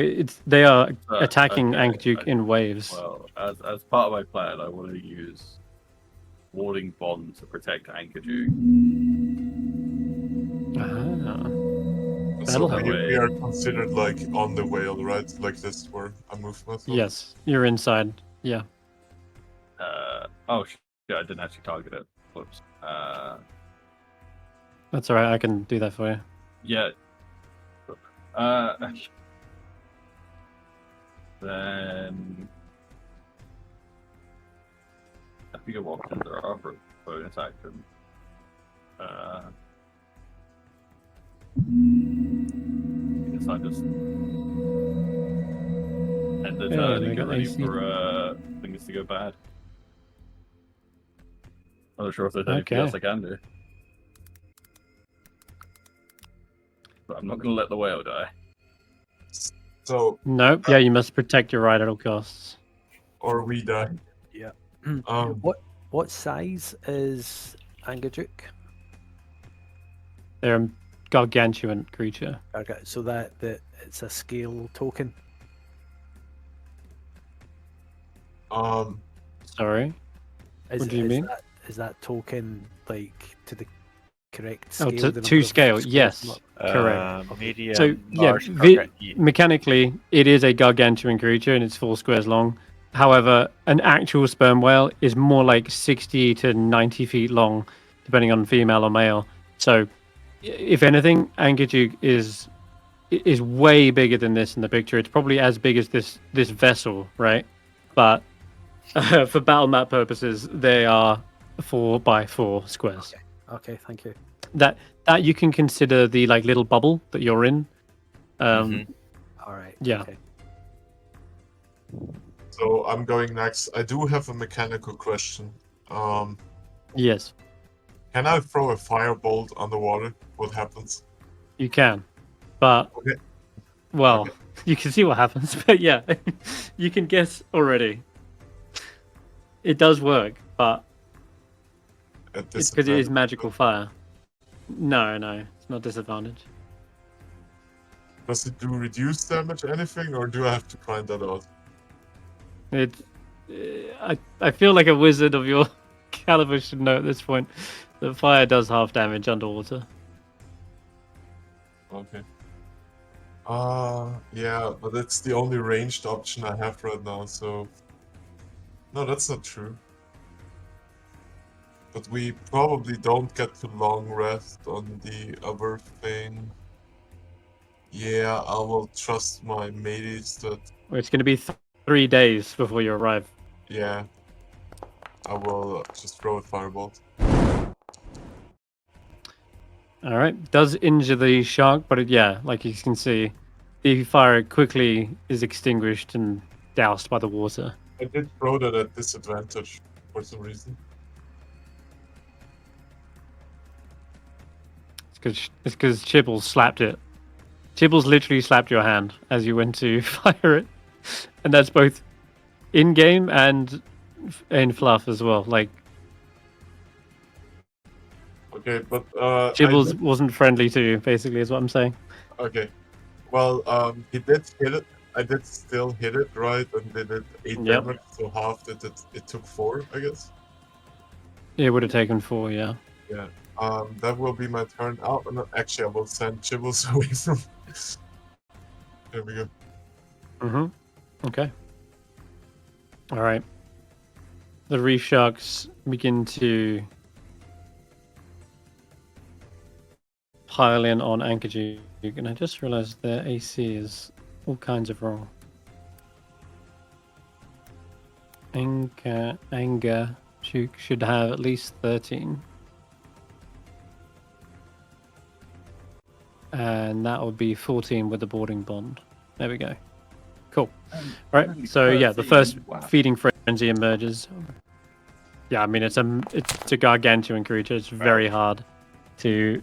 they are attacking Okay, Ankajuk in waves. Well, as part of my plan, I want to use warding bond to protect Ankajuk. Ah. So That'll we, help. we are considered like on the whale, right? Like this for a movement. Yes, you're inside. Yeah. Oh shit! I didn't actually target it. Whoops. That's all right. I can do that for you. Yeah. Then I think of options there are for bonus action. I guess I just end the Yeah, turn they and get got ready AC. for things to go bad. I'm not sure if there's anything Okay. else I can do. But I'm not going to let the whale die. So, Nope. Yeah, you must protect your ride at all costs. or we die. Yeah. Um, What size is Angajuk? They're a gargantuan creature. Okay, so that it's a scale token. Sorry. What do you mean? Is that token like to the correct Oh, scale? the to number of scale. squares Yes. not- Correct. Medium, So yeah, large, okay. mechanically, it is a gargantuan creature and it's 4 squares long. However, an actual sperm whale is more like 60 to 90 feet long, depending on female or male. So, if anything, Angajuk is way bigger than this in the picture. It's probably as big as this vessel, right? But for battle map purposes, they are 4x4 squares. Okay, thank you. That you can consider the like little bubble that you're in. All right. Yeah. Okay. so I'm going next. I do have a mechanical question. Yes, Can I throw a firebolt underwater? What happens? you can, but Okay. well, Okay. you can see what happens. But yeah, you can guess already. It does work, but At it's because it is disadvantage? magical fire. No, it's not disadvantage. Does it do reduced damage, anything, or do I have to find that out? It, I feel like a wizard of your Caliber should know at this point that fire does half damage underwater. Okay. Yeah, but that's the only ranged option I have right now, so... No, that's not true. But we probably don't get to long rest on the other thing. Yeah, I will trust my mateys that... It's going to be 3 days before you arrive. Yeah. I will just throw a firebolt. All right, does injure the shark, but yeah, like you can see, the fire quickly is extinguished and doused by the water. I did throw that at disadvantage for some reason. It's because Chibbles slapped it. Chibbles literally slapped your hand as you went to fire it, and that's both in game and in fluff as well. Like Okay, but Chibbles wasn't friendly to you, basically, is what I'm saying. Okay. Well, he did hit it. I did still hit it, right? And did it 8 Yep. damage, so half it took 4, I guess. It would have taken 4, yeah. Yeah. That will be my turn. Oh, no, actually, I will send Chibbles away from... There we go. Mm-hmm. Okay. All right. The reef sharks begin to pile in on Ankerjuke, and I just realized their AC is all kinds of wrong. Ankerjuke should have at least 13. And that would be 14 with the boarding bond. There we go. Cool. Right. So yeah, the first feeding frenzy emerges. Yeah, I mean it's a gargantuan creature. It's very hard to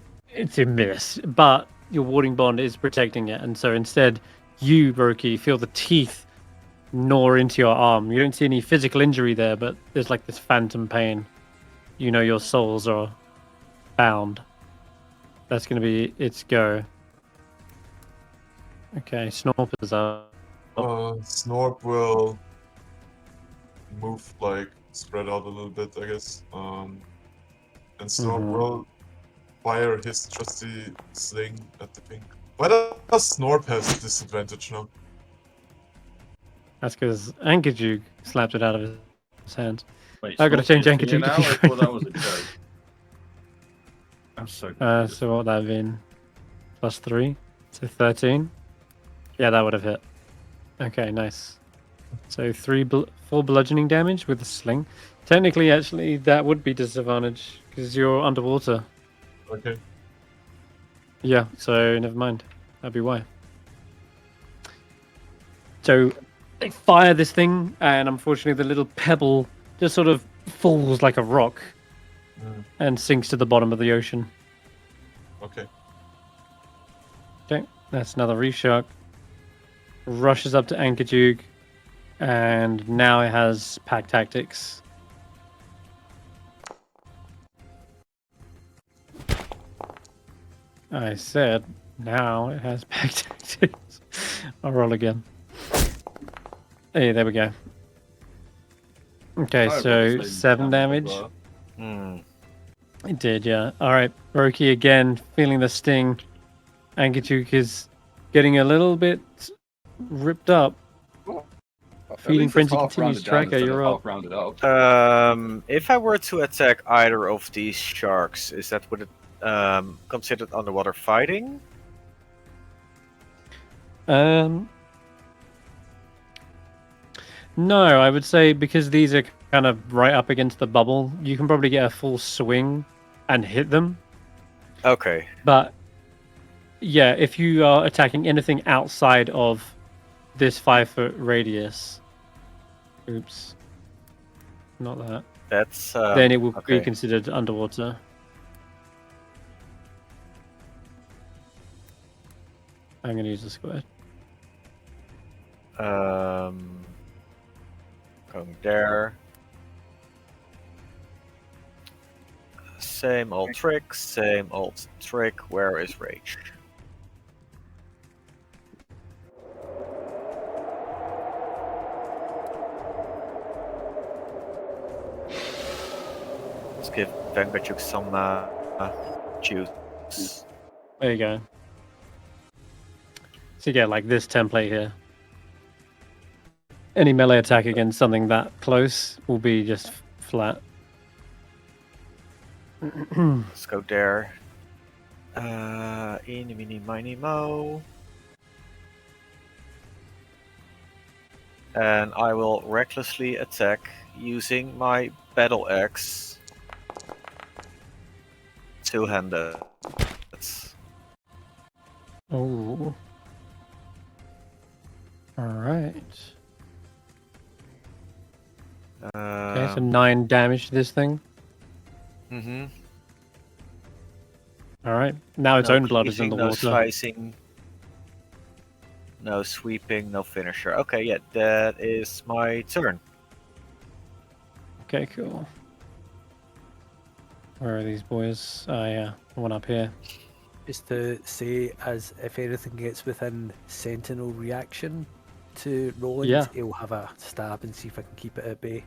miss, but your warding bond is protecting it, and so instead you, Roki, feel the teeth gnaw into your arm. You don't see any physical injury there, but there's like this phantom pain. You know your souls are bound. That's going to be its go. Okay, Snorp is up. Snorp will move, like, spread out a little bit, I guess. And Snorp will fire his trusty sling at the thing. Why does Snorp have disadvantage now? That's because Ankerjuke slapped it out of his hand. Wait, I gotta change Snorp's using it Ankerjuke to now? be I thought that was a joke. I'm so confused. So what would that have been? +3, so 13. Yeah, that would have hit. Okay, nice. So 4 bludgeoning damage with the sling. Technically, actually, that would be disadvantage because you're underwater. Okay. Yeah, so never mind. That'd be why. So they fire this thing, and unfortunately, the little pebble just sort of falls like a rock and sinks to the bottom of the ocean. Okay. Okay, that's another reef shark. Rushes up to Ankerjuke, and now it has pack tactics. I said now it has pack tactics. I'll roll again. Hey, there we go. Okay, so 7 damage. It did, yeah. Alright, Roki again, feeling the sting. Ankerjuke is getting a little bit ripped up. Feeding frenzy continues. Tracker, you're up. If I were to attack either of these sharks, is that would it considered underwater fighting? No, I would say because these are kind of right up against the bubble, you can probably get a full swing and hit them. Okay. But yeah, if you are attacking anything outside of this 5-foot radius, oops, not that. That's then it will okay. be considered underwater. I'm going to use the square. Going there. Same old trick, same old trick. Where is rage? just give Vengachuk some juice. There you go. So you get like this template here. Any melee attack against something that close will be just flat. Let's go there. Eeny, meeny, miny, mo. And I will recklessly attack using my battle axe. Two-handed. Oh. Alright. Okay, so 9 damage to this thing. Mm-hmm. Alright. Now its own blood is in the no water. Slicing, no sweeping, no finisher. Okay, yeah, that is my turn. Okay, cool. Where are these boys? Oh yeah, one up here. Just to say, as if anything gets within Sentinel reaction to Roland, Yeah. he'll have a stab and see if I can keep it at bay.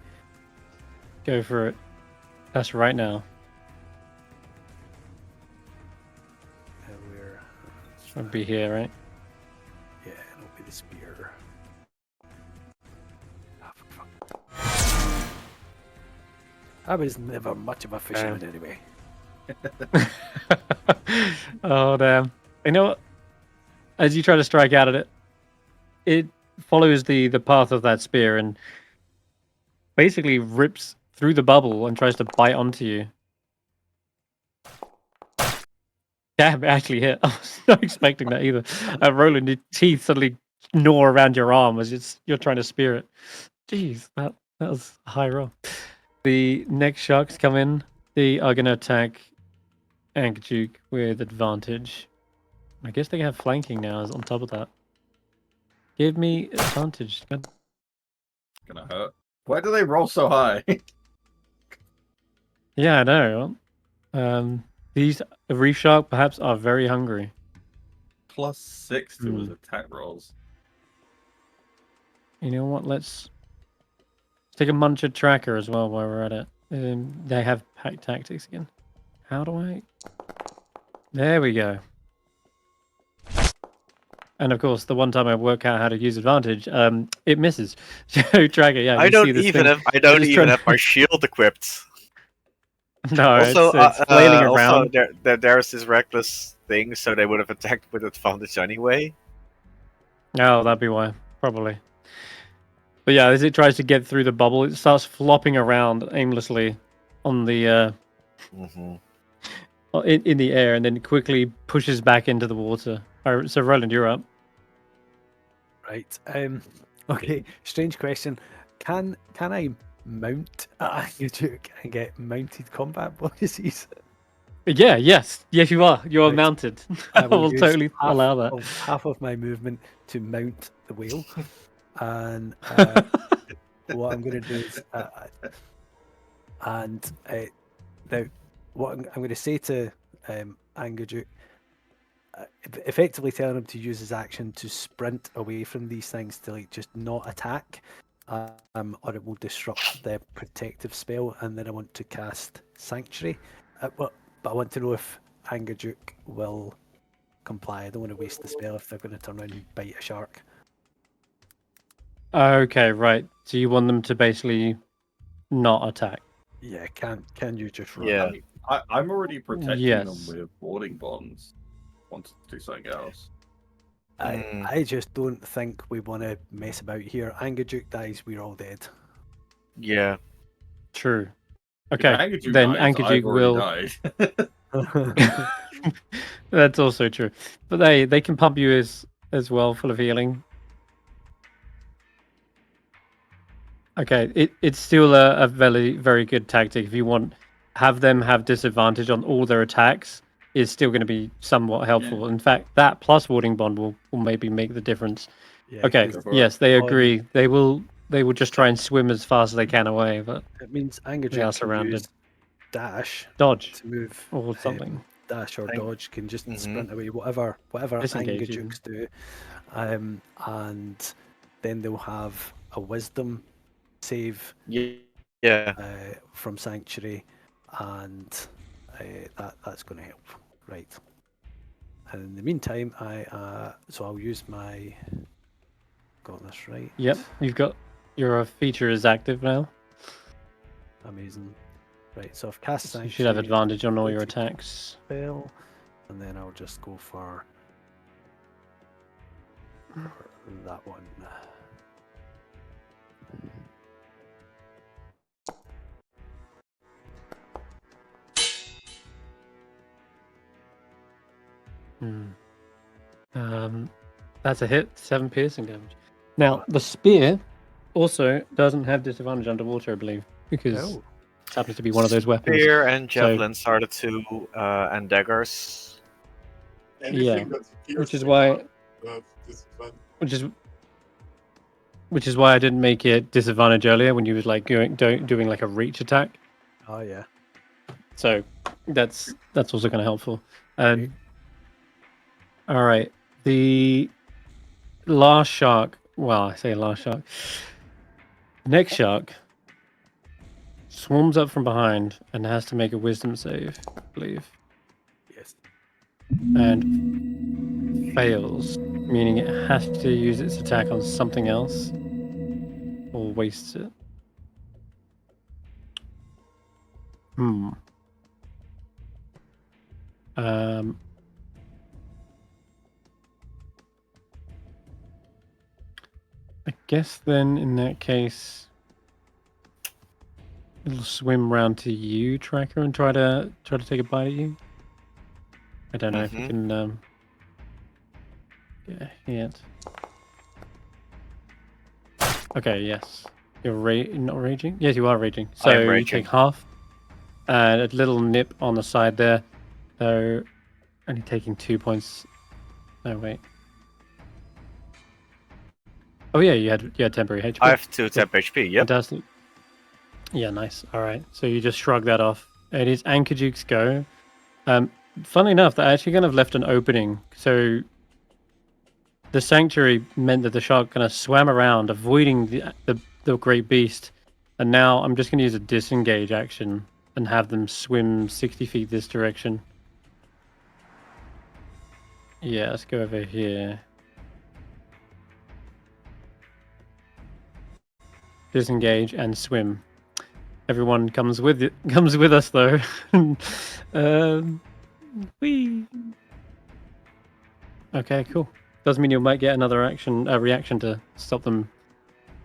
Go for it. That's right now. We're I'll be here, right? yeah, it'll be the spear. Ah, for fuck. I was never much of a fisherman anyway. Oh damn! You know what? As you try to strike out at it, it follows the path of that spear and basically rips through the bubble and tries to bite onto you. Damn, it actually hit. I was not expecting that either. Roland, your teeth suddenly gnaw around your arm as you're trying to spear it. Jeez, that was a high roll. The next sharks come in. They are going to attack Ankh-Duke with advantage. I guess they have flanking now on top of that. Give me advantage. God. Gonna hurt. Why do they roll so high? Yeah, I know. These reef shark perhaps are very hungry. +6 to his attack rolls. You know what? Let's take a muncher tracker as well while we're at it. They have pack tactics again. How do I? There we go. And of course, the one time I work out how to use advantage, it misses. So tracker, yeah. I you don't see this even thing. have. I don't just even trying- have my shield equipped. No, Also, it's flailing also around. there's this reckless thing, so they would have attacked with advantage anyway. Oh, that'd be why, probably. But yeah, as it tries to get through the bubble, it starts flopping around aimlessly on the in the air, and then quickly pushes back into the water. All right, so Roland, you're up. Right. Okay. Strange question. Can I mount Ankh-Duke and get mounted combat bonuses? Yeah, yes, you are. You are Right. mounted. I I will use totally allow that. half of my movement to mount the whale, and what I'm going to do is, now what I'm going to say to Ankh-Duke, effectively telling him to use his action to sprint away from these things to like just not attack, or it will disrupt their protective spell, and then I want to cast Sanctuary. But I want to know if Ankh-Duke will comply. I don't want to waste the spell if they're going to turn around and bite a shark. Okay, right. So you want them to basically not attack? Yeah, can you just run? Yeah. I'm already protecting Yes. them with boarding bonds. Want to do something else? I just don't think we want to mess about here. Ankh-Duke dies, we're all dead. Yeah. True. If Okay, Ankh-Duke then dies, Ankh-Duke I've already will. died. That's also true. But they can pump you as well, full of healing. Okay, it's still a very good tactic. If you want, have them have disadvantage on all their attacks, is still going to be somewhat helpful. Yeah. In fact, that plus warding bond will maybe make the difference. Yeah, Okay, 'cause yes, they on- agree. They will just try and swim as fast as they can away, but It means Ankh-Duke they are can surrounded. use dash Dodge to move or something. dash or Thank- dodge, can just Mhm. sprint away, whatever Disengage even. Ankh-Dukes do. And then they'll have a wisdom save Yeah. from Sanctuary, and that's going to help. Right. And in the meantime, so I'll use my. Got this right. Yep, you've got your feature is active now. Amazing. Right, so I've cast So you should have Sanctuary, advantage on all your ability attacks. spell, and then I'll just go for that one. That's a hit, 7 piercing damage. Now, the spear also doesn't have disadvantage underwater, I believe, because Oh, it happens to be one of those weapons. Spear and So- javelins are the two, and daggers. Anything that's which is piercing why- might have disadvantage. Which is why I didn't make it disadvantage earlier when you was like doing like a reach attack. oh yeah. So that's also kind of helpful. Okay. All right, the last shark. Well, I say last shark. Next shark swarms up from behind and has to make a wisdom save, I believe, Yes. and fails, meaning it has to use its attack on something else or wastes it. I guess then in that case, it'll swim round to you, Tracker, and try to take a bite at you. I don't know if you can get a hit. Okay, yes. You're not raging? Yes, you are raging. So I am you raging. take half and a little nip on the side there. So only taking 2 points. No, wait. Oh yeah, you had temporary HP. I have 2 temp HP, yep. Fantastic. Yeah, nice. All right. So you just shrug that off. It is Ankajuke's go. Funnily enough, that actually kind of left an opening. So the sanctuary meant that the shark kind of swam around, avoiding the great beast. And now I'm just going to use a disengage action and have them swim 60 feet this direction. Yeah, let's go over here. Disengage and swim. Everyone comes with us though. Whee. Okay, cool. Does mean you might get another reaction to stop them.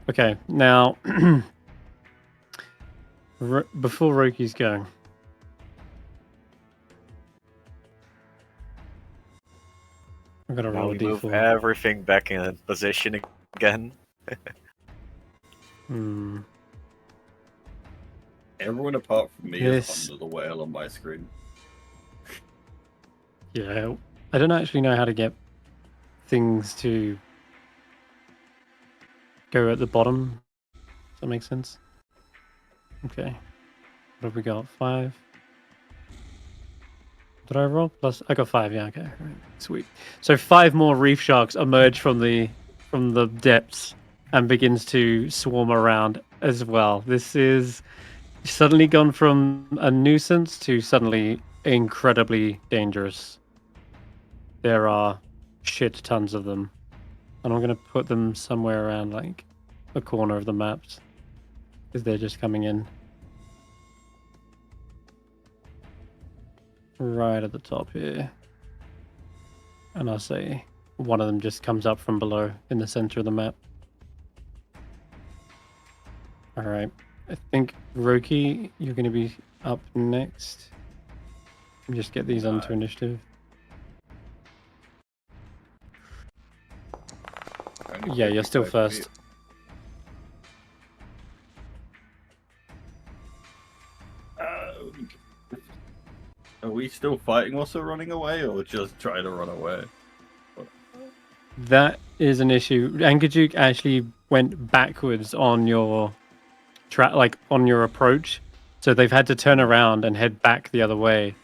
Okay, now before Roki's going. I'm gonna Now roll a we move d4. everything back in position again. Everyone apart from me This- is under the whale on my screen. Yeah, I don't actually know how to get things to go at the bottom. Does that make sense? Okay. What have we got? 5. Did I roll? Plus, I got 5. Yeah. Okay. Right. Sweet. So 5 more reef sharks emerge from the depths and begins to swarm around as well. This is suddenly gone from a nuisance to suddenly incredibly dangerous. There are shit tons of them. And I'm going to put them somewhere around like a corner of the maps because they're just coming in. Right at the top here. And I'll say one of them just comes up from below in the center of the map. Alright. I think Roki, you're going to be up next. Let me just get these onto initiative. Only Yeah, you're still 55 first. feet. Are we still fighting whilst we're running away, or just trying to run away? That is an issue. Ankajuk actually went backwards on your on your approach, so they've had to turn around and head back the other way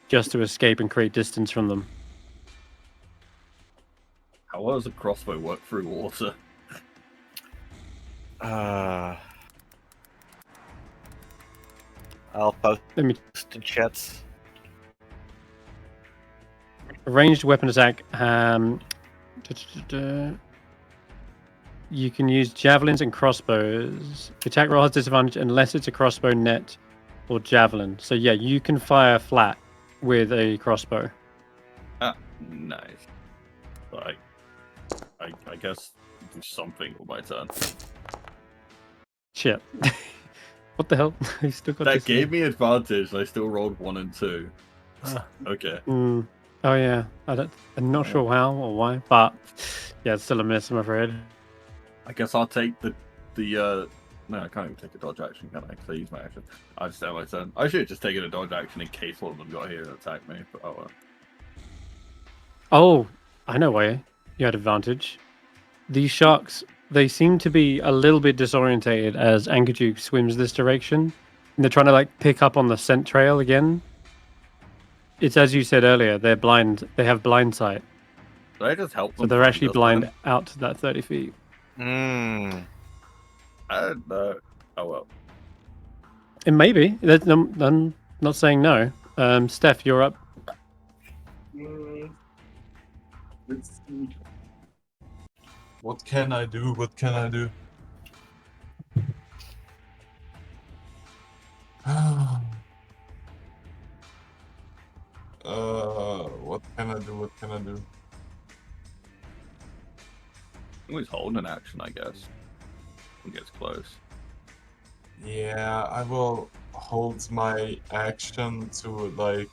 just to escape and create distance from them. How well does a crossbow work through water? I'll post Let me in chats. ranged weapon attack. You can use javelins and crossbows. The attack roll has disadvantage unless it's a crossbow net or javelin. So yeah, you can fire flat with a crossbow. Ah, nice. I guess do something with my turn. Shit. What the hell? You still got That this gave me advantage. I still rolled 1 and 2. Okay. Oh yeah. I'm not sure how or why, but yeah, it's still a miss, I'm afraid. I guess I'll take the no, I can't even take a dodge action, can I? Because I use my action. I just have my turn. I should have just taken a dodge action in case one of them got here and attacked me. But oh well. Oh, I know why you had advantage. These sharks, they seem to be a little bit disorientated as Ankajuk swims this direction. And they're trying to like pick up on the scent trail again. It's as you said earlier, they're blind. They have blind sight. Did I just help them? So they're find actually us blind then? out to that 30 feet. Hmm. I don't know. Oh well. It may be. I'm not saying no. Stef, you're up. Let's see. What can I do? What can I do? What can I do? What can I do? Always hold an action, I guess. It gets close. Yeah, I will hold my action to like.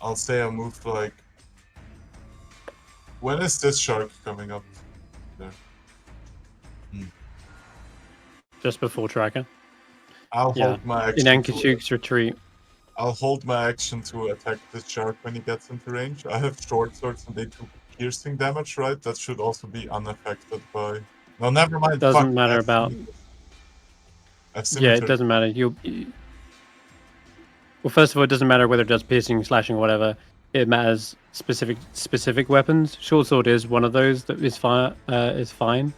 I'll say I move like. When is this shark coming up? There. Just before tracker. I'll Yeah, hold my in action. Ankachuk's retreat. I'll hold my action to attack this shark when he gets into range. I have short swords and they do piercing damage, right? That should also be unaffected by. No, never mind. Doesn't fuck, matter I have about- scimitars. I have Yeah, it scimitars. doesn't matter. Well, first of all, it doesn't matter whether it does piercing, slashing, or whatever. It matters specific weapons. Short sword is one of those that is fine.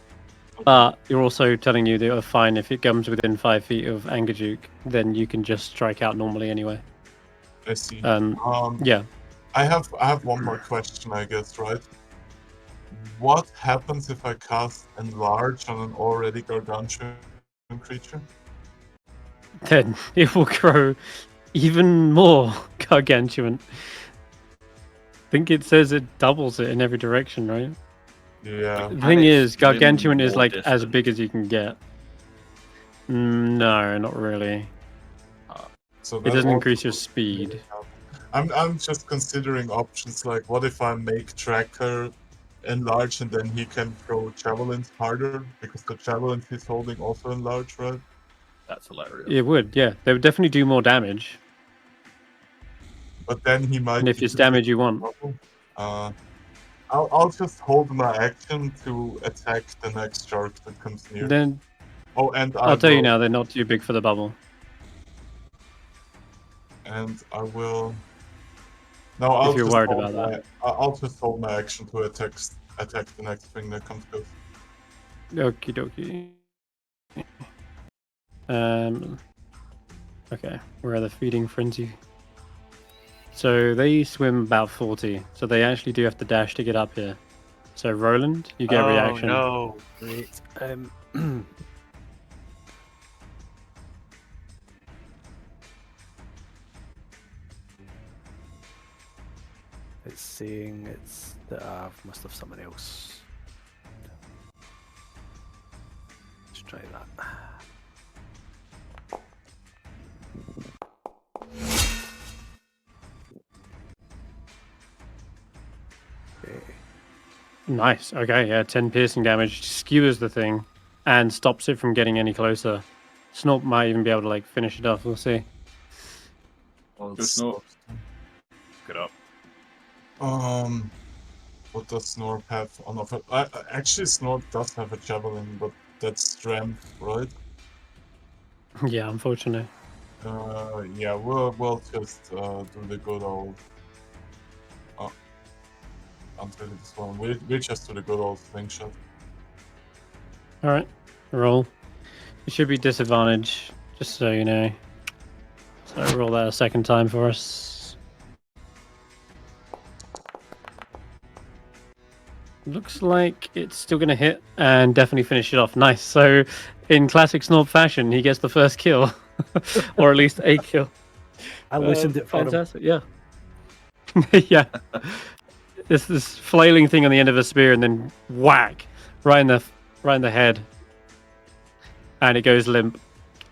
But you're also telling you that you're fine if it comes within 5 feet of Angajuk, then you can just strike out normally anyway. I see. Yeah. I have one more question, I guess, right? What happens if I cast Enlarge on an already gargantuan creature? Then it will grow even more gargantuan. I think it says it doubles it in every direction, right? Yeah. The thing is, swim gargantuan is more like as distance? big as you can get. No, not really. So It that doesn't also increase your would speed. really help. I'm just considering options like what if I make Tracker enlarge and then he can throw javelins harder because the javelins he's holding also enlarge, right? That's hilarious. It would, yeah. They would definitely do more damage. But then he might. And if be it's too big damage you for want. trouble. I'll just hold my action to attack the next shark that comes near. Then Oh, and I'll tell you will- now, they're not too big for the bubble. And I will. No, I'll you're just worried hold about my, I'll just hold my action to attack the next thing that comes close. Okie dokie. Okay, where are the feeding frenzy? So they swim about 40, so they actually do have to dash to get up here. So Roland, you get a reaction. No. Great. It's saying it's that I must have someone else. Let's try that. Okay. Nice. Okay, yeah, 10 piercing damage skewers the thing and stops it from getting any closer. Snorp might even be able to like finish it off. We'll see. Well, Just Snorp. Look it up. What does Snorp have on offer? Actually, Snorp does have a javelin, but that's strength, right? Yeah, unfortunately. Yeah, we'll just do the good old. Until this one, we just do the good old slingshot. All right, roll. It should be disadvantage just so you know. So roll that a second time for us. Looks like it's still going to hit and definitely finish it off. Nice. So, in classic Snorp fashion, he gets the first kill, or at least a kill. I listened it for him. Fantastic. Yeah. Yeah. This flailing thing on the end of a spear, and then whack right in the head, and it goes limp.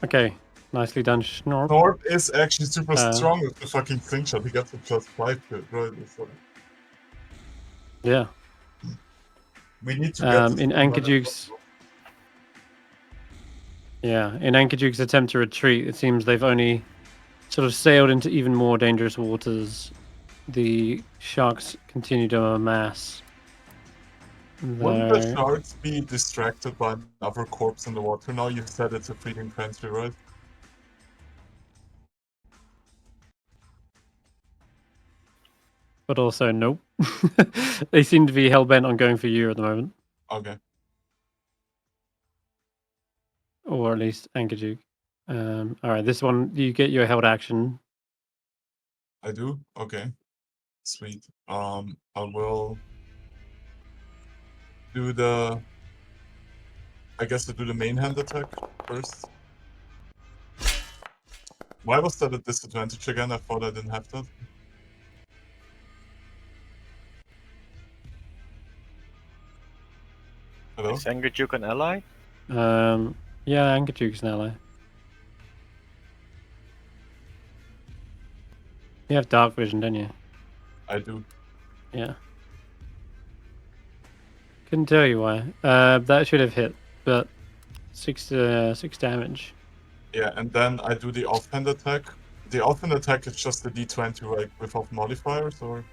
Okay, nicely done, Snorp. Snorp is actually super strong with the fucking slingshot. He got the +5 to it, right? So Yeah. we need to get in Ankajuke's. Yeah, in Ankajuke's attempt to retreat, it seems they've only sort of sailed into even more dangerous waters. The sharks continue to amass. Wouldn't the sharks be distracted by another corpse in the water? Now you said it's a freedom country, right? But also, nope. They seem to be hell-bent on going for you at the moment. Okay. Or at least Ankajuke. Alright, this one, you get your held action. I do? Okay. Sweet. I will do the... I guess I do the main hand attack first. Why was that a disadvantage again? I thought I didn't have that. Hello? Is Angerjuke an ally? Yeah, Ankajuke's an ally. You have dark vision, don't you? I do. Yeah. Couldn't tell you why. That should have hit, but 6 damage. Yeah, and then I do the offhand attack. The offhand attack is just the D20, right? Without modifiers, or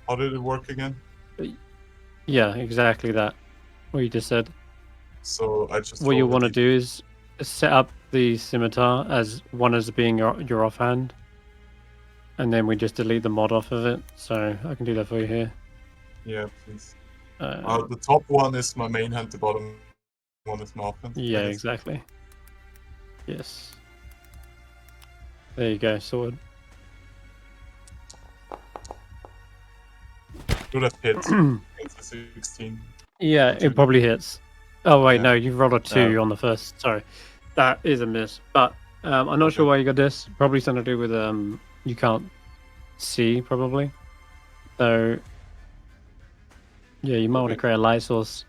how did it work again? Yeah, exactly that. What you just said. So I just. What you roll want to the do is set up the scimitar as one as being your offhand, and then we just delete the mod off of it. So I can do that for you here. Yeah, please. The top one is my main hand, the bottom one is my offhand. Yeah, exactly. Yes. There you go, sword. Do that hit. It's a 16. Yeah, it probably hits. Oh wait, Yeah. no, you rolled a 2 on the first. Sorry, that is a miss. But I'm not sure why you got this. Probably something to do with you can't see probably. So yeah, you might want to create a light source.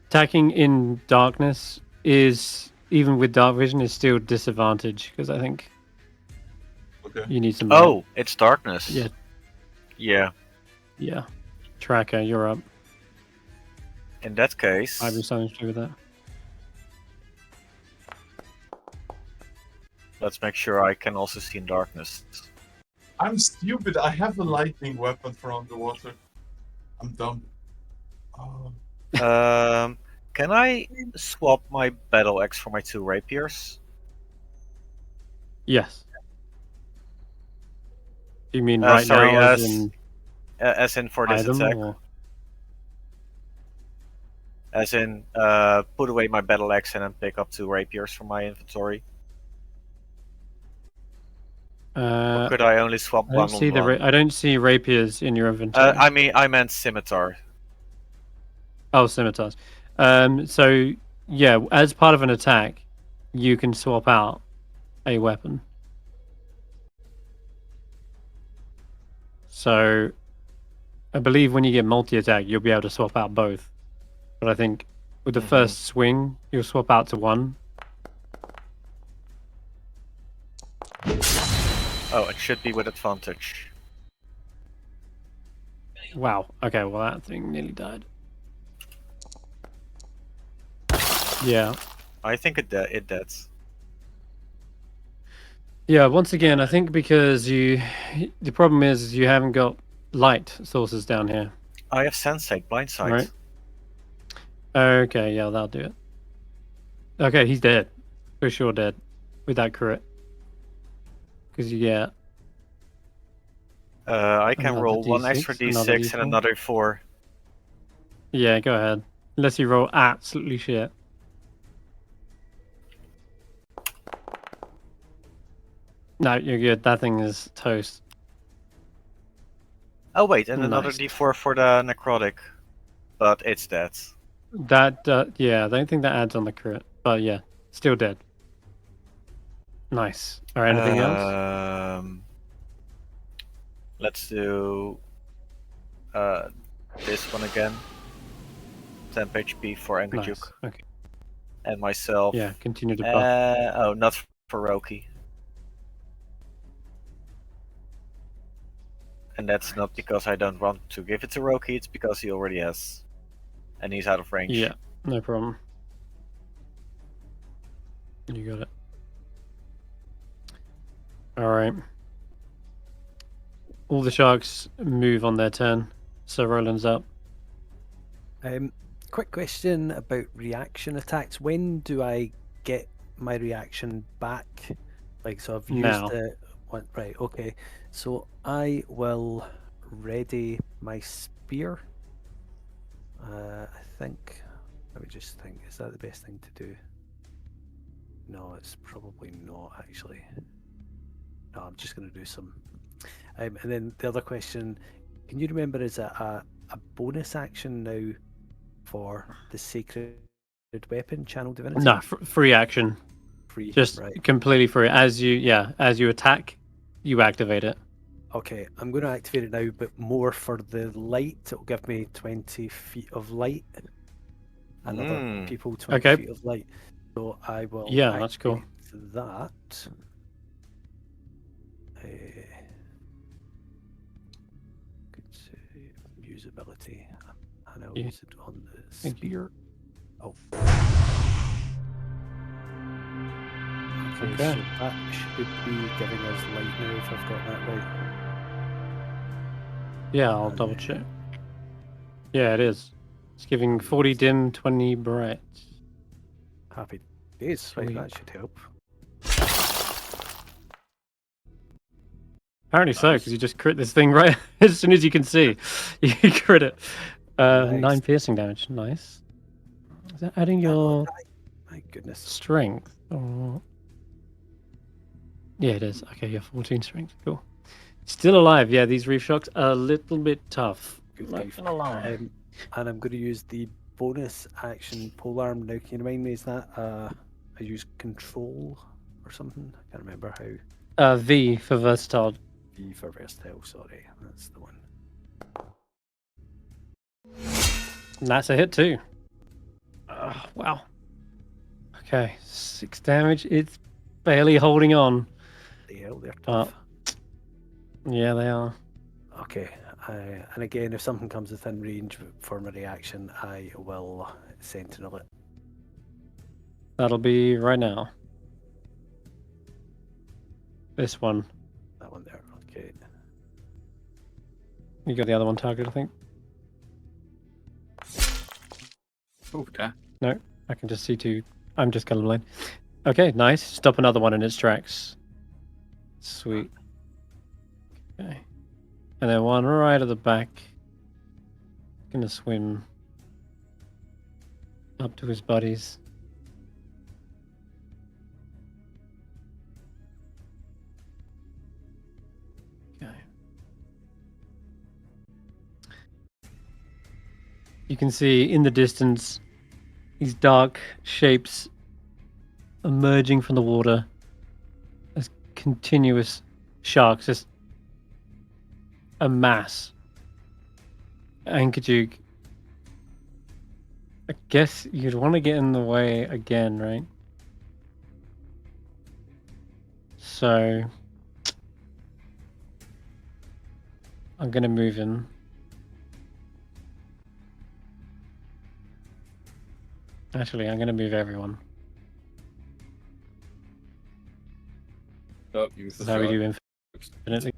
Attacking in darkness is, even with dark vision, is still disadvantage because I think you need some. Oh, it's darkness. Yeah. Yeah. Yeah. Tracker, you're up. In that case, Might be something to do with that. let's make sure I can also see in darkness. I'm stupid. I have a lightning weapon for underwater. I'm dumb. Can I swap my battle axe for my 2 rapiers? Yes. You mean sorry, now, as in for this item, attack? or? As in, put away my battle axe and then pick up 2 rapiers from my inventory? Or could I only swap I don't one see on one? I don't see rapiers in your inventory. I meant scimitar. Oh, scimitars. So yeah, as part of an attack, you can swap out a weapon. So I believe when you get multi-attack, you'll be able to swap out both. But I think with the first swing, you'll swap out to one. Oh, it should be with advantage. Wow. Okay, well that thing nearly died. Yeah. I think it did. Yeah, once again, I think because the problem is you haven't got light sources down here. I have Sensate, Blindsight. Right. Okay, yeah, that'll do it. Okay, he's dead. For sure dead. With that crit. Because you get... I can another roll one D6, extra another D6 and D4. another 4. Yeah, go ahead. Unless you roll absolutely shit. No, you're good. That thing is toast. Oh wait, and another Nice. D4 for the necrotic, but it's dead. That, yeah, I don't think that adds on the crit, but yeah, still dead. Nice. Or anything else? Let's do this one again. 10 HP for Engajuk. Nice. Okay. And myself. Yeah, continue to buff. Oh, not for Roki. And that's not because I don't want to give it to Roki, it's because he already has. And he's out of range. Yeah, no problem. You got it. Alright. All the sharks move on their turn, so Roland's up. Quick question about reaction attacks. When do I get my reaction back? Like, so I've used Now. it. Right, okay. So I will ready my spear. I think. Let me just think. Is that the best thing to do? No, it's probably not actually. No, I'm just going to do some. And then the other question: can you remember is it a bonus action now for the sacred weapon channel divinity? No, free action. Free, Just right. completely free. As you attack, you activate it. Okay, I'm going to activate it now, but more for the light. It'll give me 20 feet of light. And other people 20 feet of light. So I will. Yeah, that's cool. activate that. Could say usability, and I'll use it on the spear. Oh. Okay, so that should be giving us light now if I've got that right. Yeah, I'll double check. Yeah, it is. It's giving 40 dim, 20 bright. Happy days, right? That should help. Apparently so, because you just crit this thing right as soon as you can see. You crit it. Nice. 9 piercing damage. Nice. Is that adding your my goodness strength? Or... yeah, it is. Okay, you're 14 strength. Cool. Still alive. Yeah, these reef shocks are a little bit tough. And I'm going to use the bonus action polearm. Now, can you remind me, is that I use control or something? I can't remember how. V for versatile. V for versatile, sorry. That's the one. And that's a hit too. Wow. Okay, 6 damage. It's barely holding on. Hell, they're tough. Yeah, they are. Okay, and again, if something comes within range for my reaction, I will sentinel it. That'll be right now. This one. That one there, okay. You got the other one target, I think. Oh, damn. No, I can just see two. I'm just colorblind. Okay, nice. Stop another one in its tracks. Sweet. Okay. And then one right at the back. Gonna swim up to his buddies. Okay. You can see in the distance these dark shapes emerging from the water as continuous sharks, just a mass. Ankajuk, I guess you'd want to get in the way again, right? So I'm gonna move in. Actually, I'm gonna move everyone. Oh, use the That's how we shot. do infinitely.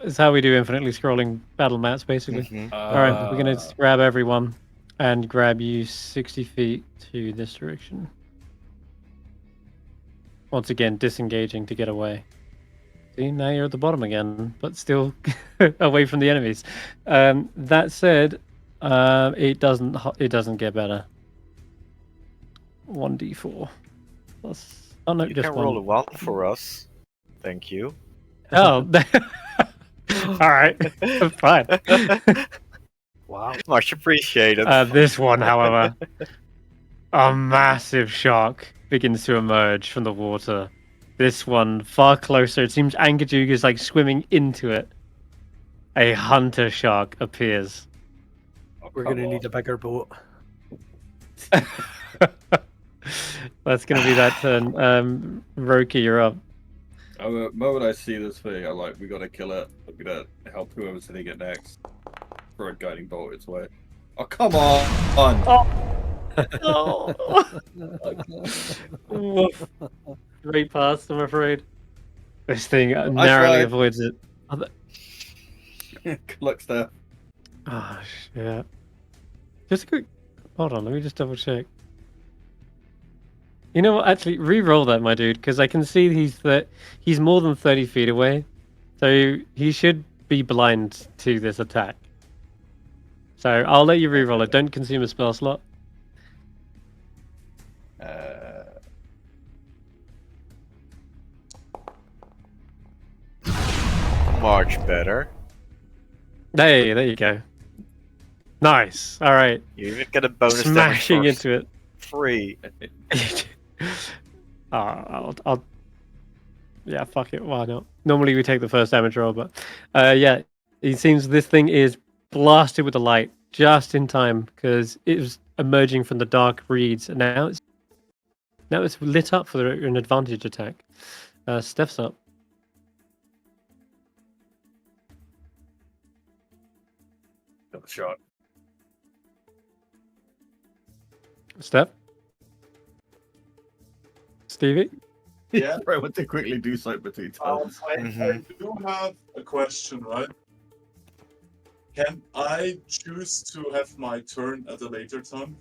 It's how we do infinitely scrolling battle mats, basically. All right, we're gonna grab everyone and grab you 60 feet to this direction. Once again, disengaging to get away. See, now you're at the bottom again, but still away from the enemies. That said, it doesn't get better. 1d4 plus. Oh no, You just can one. roll a 1 for us. Thank you. Oh, all right, fine. Wow. Much appreciated. This one, however, a massive shark begins to emerge from the water. This one far closer. It seems Angajuk is like swimming into it. A hunter shark appears. Oh, We're come gonna on. need a bigger boat. That's gonna be that turn. Roki, you're up. The moment I see this thing, I'm like, we gotta kill it. We're gonna help whoever's hitting it next. Throw a guiding bolt its way. Oh, come on! Woof. Great pass, I'm afraid. This thing narrowly tried. avoids it. Good luck, Steph. Oh shit. Just a quick. Hold on, let me just double check. You know what? Actually, re-roll that, my dude, because I can see he's more than 30 feet away, so he should be blind to this attack. So I'll let you re-roll it. Don't consume a spell slot. Much better. Hey, there you go. Nice. All right. You even get a bonus Smashing damage into it. for free. I'll yeah, fuck it, why not? Normally we take the first damage roll, but yeah, it seems this thing is blasted with the light just in time because it was emerging from the dark reeds, and now it's lit up for an advantage attack. Stef's up. Got the shot. Steph? Stevie? Yeah. I want to quickly do something between turns. I do have a question, right? Can I choose to have my turn at a later time?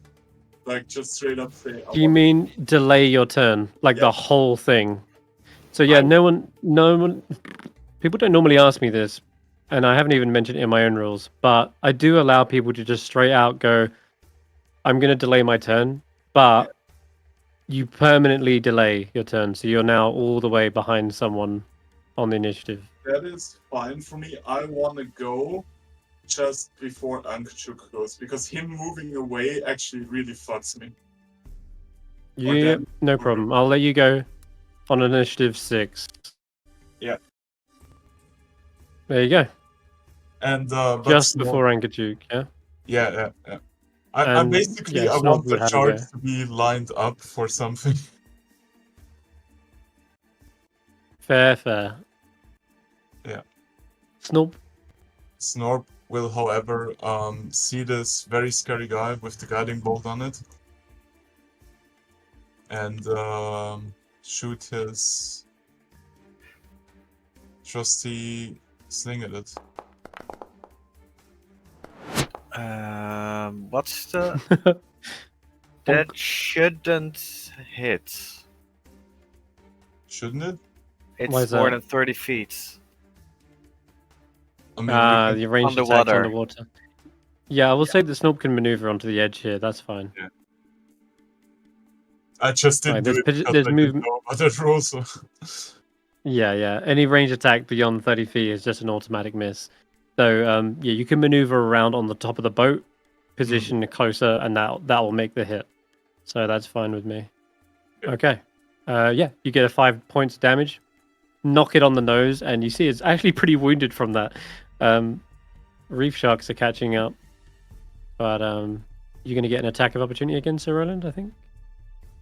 Like, just straight up say... Do you mean delay your turn? Like Yeah. the whole thing? So yeah, no one... People don't normally ask me this, and I haven't even mentioned it in my own rules, but I do allow people to just straight out go, I'm going to delay my turn, but you permanently delay your turn, so you're now all the way behind someone on the initiative. That is fine for me. I want to go just before Ankachuk goes, because him moving away actually really fucks me. Yeah, then- no problem. I'll let you go on initiative 6. Yeah. There you go. And but Just Snort- before Angajuk, yeah? Yeah. I And, basically yeah, I Snort want the would have a shark go. to be lined up for something. Fair. Yeah. Snoop. Snorp will, however, see this very scary guy with the guiding bolt on it, and shoot his trusty sling at it. What's the... That shouldn't hit. Shouldn't it? It's Why is more that? than 30 feet. I mean, we can- The ranged attacks Underwater. underwater. Yeah, I will say that Snoop can maneuver onto the edge here. That's fine. I just didn't Right, do there's it pos- because there's I didn't movement- know about that rule. So Yeah. Any range attack beyond 30 feet is just an automatic miss. So, yeah, you can maneuver around on the top of the boat, position closer, and that will make the hit. So that's fine with me. Yeah. Okay. Yeah, you get a 5 points of damage. Knock it on the nose, and you see it's actually pretty wounded from that. Reef sharks are catching up. But you're going to get an attack of opportunity against Sir Roland, I think?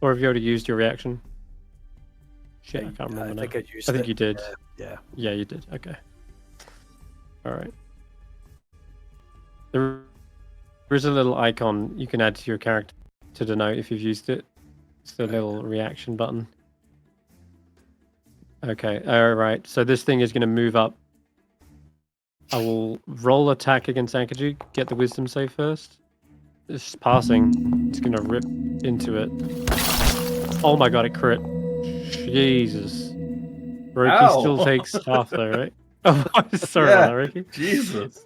Or have you already used your reaction? Shit, I can't remember now. I think I used I think it. you did. Yeah. Yeah, you did. Okay. All right. There is a little icon you can add to your character to denote if you've used it. It's the little reaction button. Okay. All right. So this thing is going to move up. I will roll attack against Ankaji. Get the wisdom save first. It's passing. It's going to rip into it. Oh my god, it crit. Jesus. Roki Ow. still takes half though, right? Oh, sorry Yeah. about that, Roki. Jesus.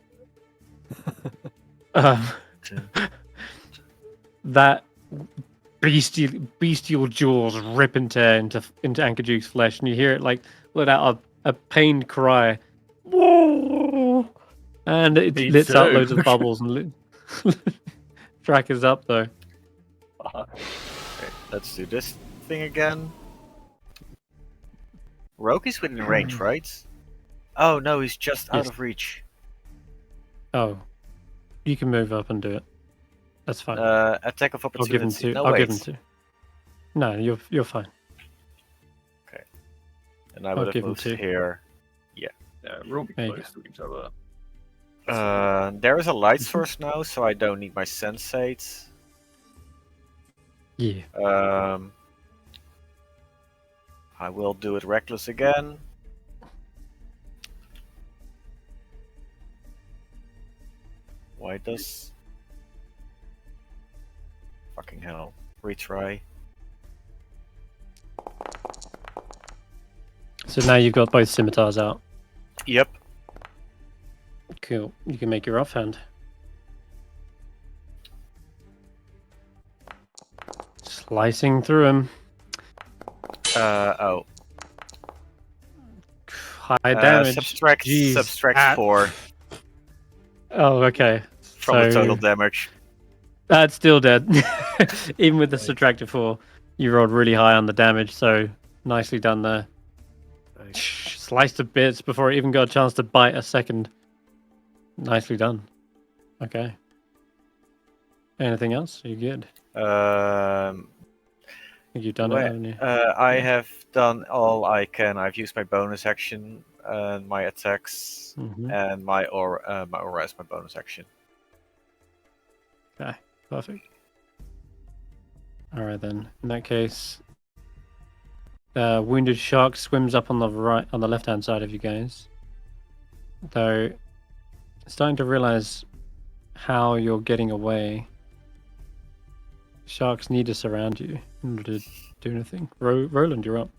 That bestial jaws rip and tear into Ankajuke's flesh, and you hear it like let out a pained cry. And it Me lets out too. loads of bubbles and track is up though. Fuck. Okay, let's do this thing again. Roki's within range, right? Oh no, he's just out Yes. of reach. Oh, you can move up and do it. That's fine. Attack of I'll opportunity. give him two. No, I'll wait. give him two. No, you're fine. And I I'll would have give him moved two. here. Yeah, we're all There you close to each other. There is a light source now, so I don't need my sensate. Yeah. I will do it reckless again. Why does... Fucking hell. Retry. So now you've got both scimitars out. Yep. Cool. You can make your offhand. Slicing through him. Oh. High damage. Subtract Jeez. 4 Oh, okay. from the total damage. That's still dead. Even with the subtracted 4, you rolled really high on the damage, so nicely done there. Sliced to bits before it even got a chance to bite a second. Nicely done. Okay. Anything else? Are you good? I think you've done it, haven't you? I have done all I can. I've used my bonus action and my attacks, and my aura as my bonus action. Okay, perfect. All right then. In that case, wounded shark swims up on the left-hand side of you guys. Though, starting to realize how you're getting away. Sharks need to surround you in order to do anything. Roland, you're up.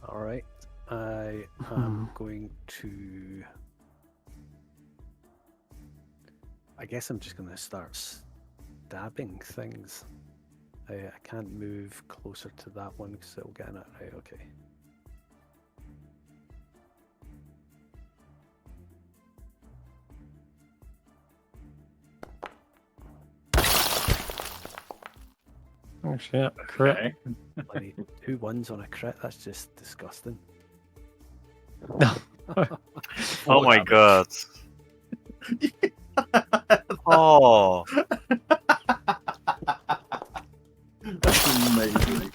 All right. I am going to... I guess I'm just going to start stabbing things. I can't move closer to that one because it'll get in it. Right, okay. Actually, yeah, correct. Okay. Bloody 2 1s on a crit. That's just disgusting. Oh my god. Oh. That's amazing.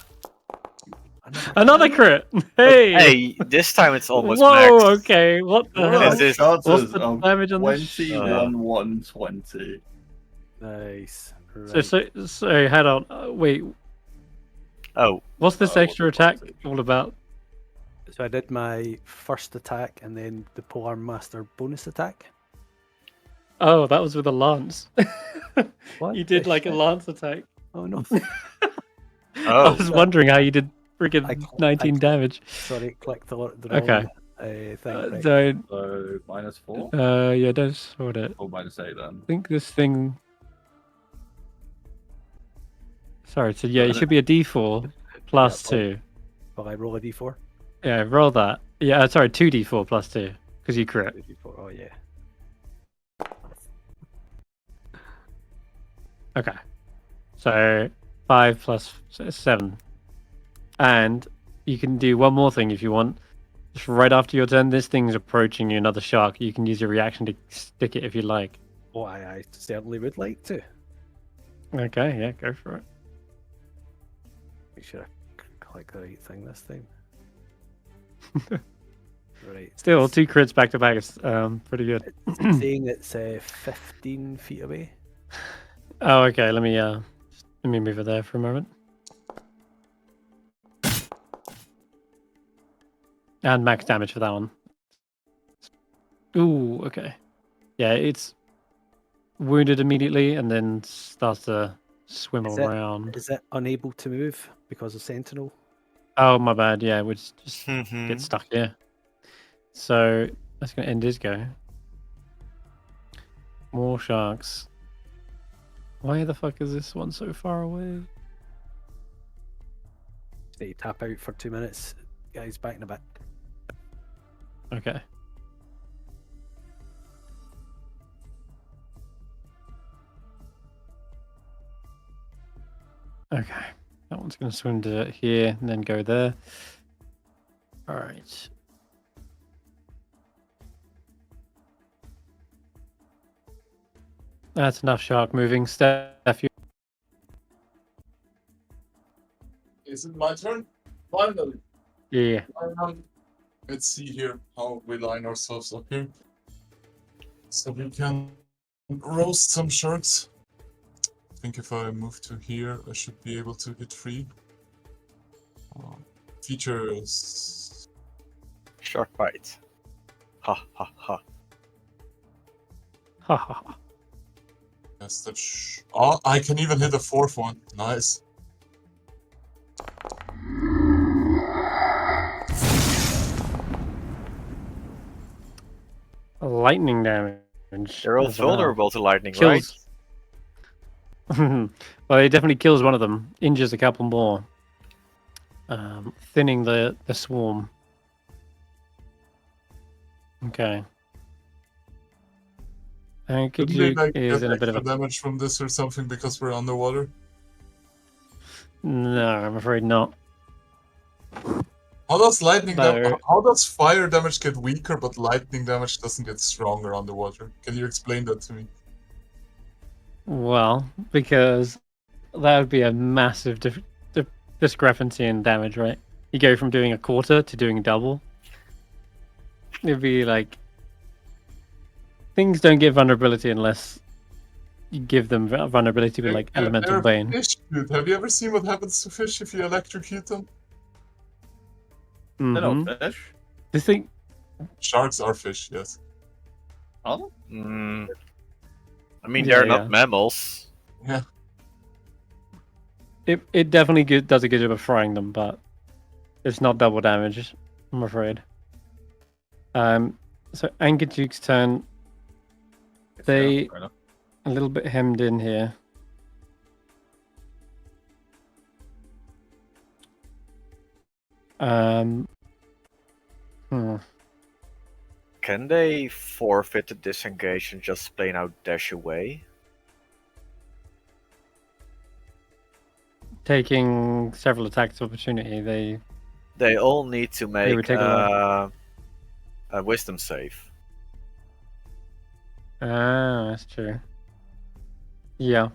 Another crit! Hey! Hey, this time it's almost Whoa, maxed. okay, what the What hell? are Is the this- chances What's the of damage on this? 21, 120? Nice. So head on. Wait, Oh, what's this extra what's attack the all about? So I did my first attack and then the Polearm Master bonus attack. Oh, that was with a lance. What You did the like a shit? lance attack. Oh no. I oh. was wondering how you did freaking I 19 damage. Sorry, clicked the wrong Okay. thing. Right. So, So -4 yeah, don't sort it. or -8 then? I think this thing. Sorry, so yeah, it should be a d4 plus Yeah, 2. Will I roll a d4? Yeah, roll that. Yeah, sorry, 2d4 plus 2. Because you crit. D4. Oh yeah. Okay. So 5 plus 7. And you can do one more thing if you want. Just right after your turn, this thing's approaching you, another shark. You can use your reaction to stick it if you like. Oh, I certainly would like to. Okay, yeah, go for it. Make sure I click the right thing this time. Right. Still, 2 crits back to back is pretty good. It's saying it's 15 feet away. Oh, okay. Let me move it there for a moment. And max damage for that one. Ooh, okay. Yeah, it's wounded immediately and then starts to swim around. Is it unable to move because of Sentinel? Oh, my bad. Yeah, we just Mhm. get stuck here. So that's going to end his go. More sharks. Why the fuck is this one so far away? they tap out for 2 minutes. Guys, back in a bit. Okay. Okay. That one's going to swim to here and then go there. All right. That's enough shark moving. Stef, you... Is it my turn? Finally. Yeah. Let's see here how we line ourselves up here. So we can roast some sharks. I think if I move to here, I should be able to hit free. Features. Shark bite. Ha ha ha. Ha ha ha. Yes, that's. Oh, I can even hit a fourth one. Nice. Lightning damage. They're all as well. vulnerable to lightning, Kills. Well, it definitely kills one of them. Injures a couple more. Thinning the swarm. Okay. And Couldn't we Kajik is get in a bit of extra a... damage from this or something because we're underwater? No, I'm afraid not. How does lightning No. how does fire damage get weaker but lightning damage doesn't get stronger underwater? Can you explain that to me? Well, because that would be a massive discrepancy in damage, right? You go from doing a quarter to doing double. It'd be like... Things don't get vulnerability unless you give them vulnerability with like elemental They're bane. fish, dude. Have you ever seen what happens to fish if you electrocute them? They're Mhm. not fish. This thing... Sharks are fish, yes. Are they? I mean, Yeah, they're yeah. not mammals. Yeah. It definitely does a good job of frying them, but it's not double damage, I'm afraid. So Ankajuke's turn. They Fair enough. a little bit hemmed in here. Can they forfeit the disengage and just plain out dash away? Taking several attacks of opportunity, They all need to would make take a a wisdom save. that's true. Yeah.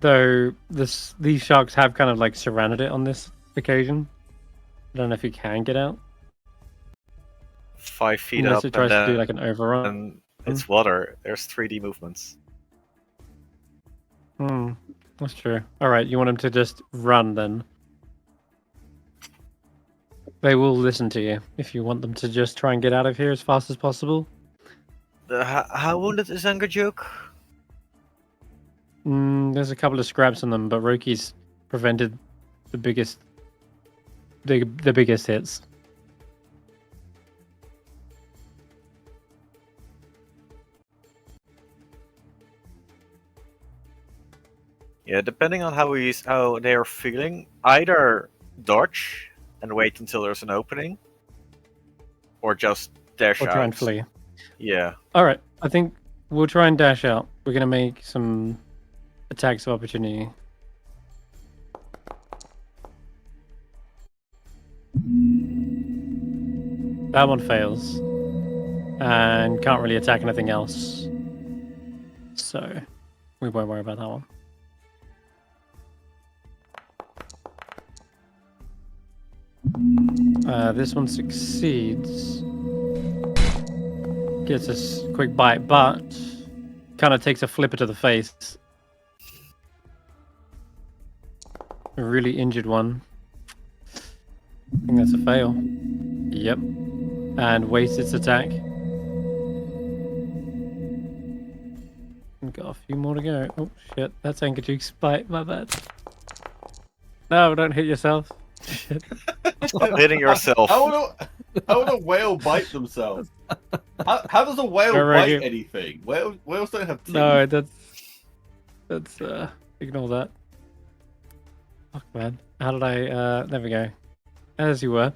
Though these sharks have kind of like surrounded it on this occasion. I don't know if you can get out. 5 feet Unless up it tries and to do like an overrun. then it's water. There's 3D movements. That's true. Alright, you want them to just run then? They will listen to you if you want them to just try and get out of here as fast as possible. How wounded is Angajuk? There's a couple of scraps on them, but Roki's prevented the biggest hits. Yeah, depending on how they are feeling, either dodge and wait until there's an opening, or just dash Or out. try and flee. Yeah. Alright, I think we'll try and dash out. We're gonna make some attacks of opportunity. That one fails. And can't really attack anything else. So we won't worry about that one. This one succeeds. Gets a quick bite, but kind of takes a flipper to the face. A really injured one. I think that's a fail. Yep. And wastes its attack. We've got a few more to go. Oh shit, that's Ankajuke's bite, my bad. No, don't hit yourself. Shit. Stop hitting yourself. How would a whale bite themselves? How does a whale Go right bite here. anything? Whales don't have teeth. No, that's ignore that. Fuck, man. How did I... there we go. As you were.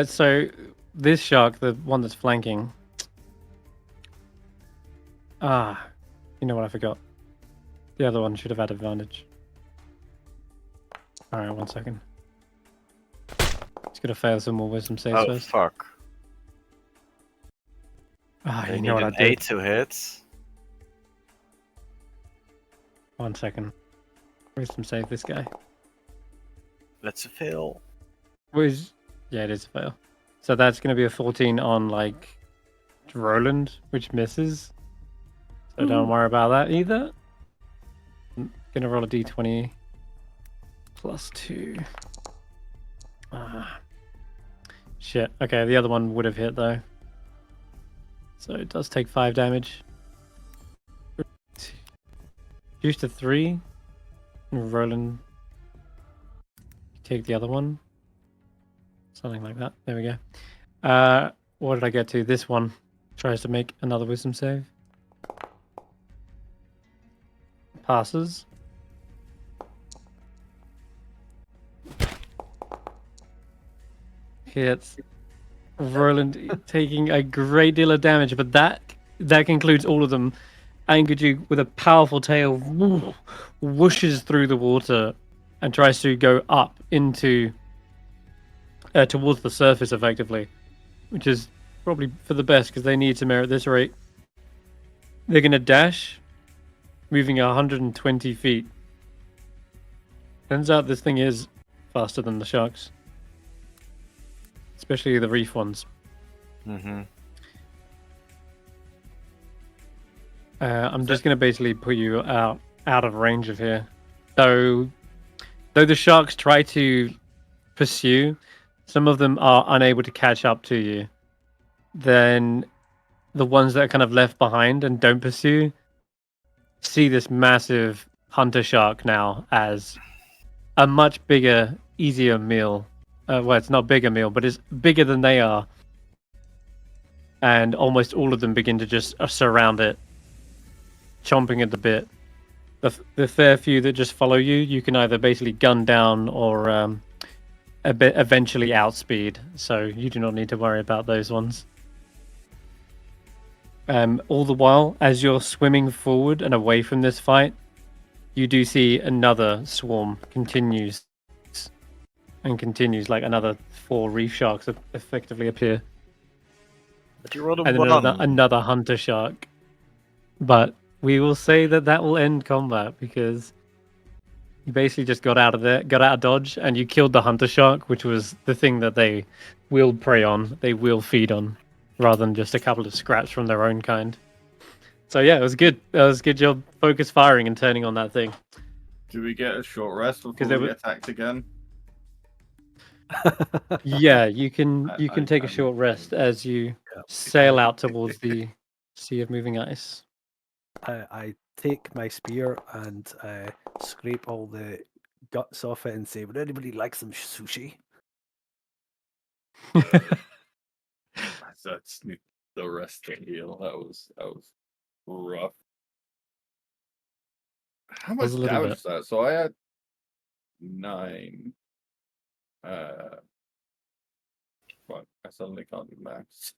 So, this shark, the one that's flanking... Ah, you know what I forgot. The other one should have had advantage. Alright, 1 second. Just gonna fail some more wisdom saves Oh, first. fuck. Ah, They you need know what I an did. 8 to hit. 1 second. Wisdom save this guy. That's a fail. Yeah, it is a fail. So that's gonna be a 14 on, like, Roland, which misses. So don't worry about that either. I'm gonna roll a d20 plus 2. Ah. Shit. Okay, the other one would have hit though. So it does take 5 damage. Reduced to 3. Roland, take the other one. Something like that. There we go. What did I get to? This one tries to make another wisdom save. Passes. Hits. Roland taking a great deal of damage, but that concludes all of them. Angerju, with a powerful tail, whooshes through the water and tries to go up into towards the surface effectively, which is probably for the best because they need to merit this rate. They're going to dash, moving 120 feet. Turns out this thing is faster than the sharks, especially the reef ones. Mm-hmm. I'm just going to basically put you out of range of here. Though the sharks try to pursue, some of them are unable to catch up to you. Then the ones that are kind of left behind and don't pursue see this massive hunter shark now as a much bigger, easier meal. Well, it's not bigger meal, but it's bigger than they are. And almost all of them begin to just surround it, chomping at the bit. The fair few that just follow you, you can either basically gun down or eventually outspeed. So you do not need to worry about those ones. All the while, as you're swimming forward and away from this fight, you do see another swarm continues, like another 4 reef sharks effectively appear. But you rolled a And then 1. another hunter shark. But we will say that will end combat because you basically just got out of dodge, and you killed the hunter shark, which was the thing that they will prey on, they will feed on, rather than just a couple of scraps from their own kind. So yeah, it was good. It was a good job focus firing and turning on that thing. Do we get a short rest before they we were- get attacked again? Yeah, you can take a I'm- short rest as you sail out towards the sea of moving ice. I take my spear and scrape all the guts off it and say, "Would anybody like some sushi?" That's the rest of the heal. That was rough. How much Was a little damage bit. is that? So I had 9. Fuck, I suddenly can't do maths.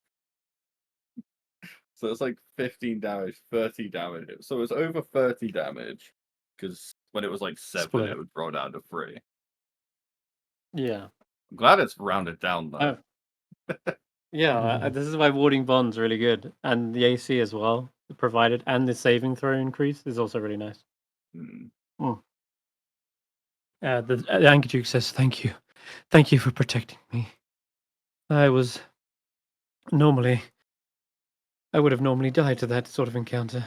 So it's like 15 damage, 30 damage. So it's over 30 damage because when it was like 7, Split. it would roll down to 3. Yeah. I'm glad it's rounded down though. Yeah, this is why warding bond's really good, and the AC as well provided, and the saving throw increase is also really nice. Hmm. The Anchor Duke says, "Thank you for protecting me. I would have normally died to that sort of encounter.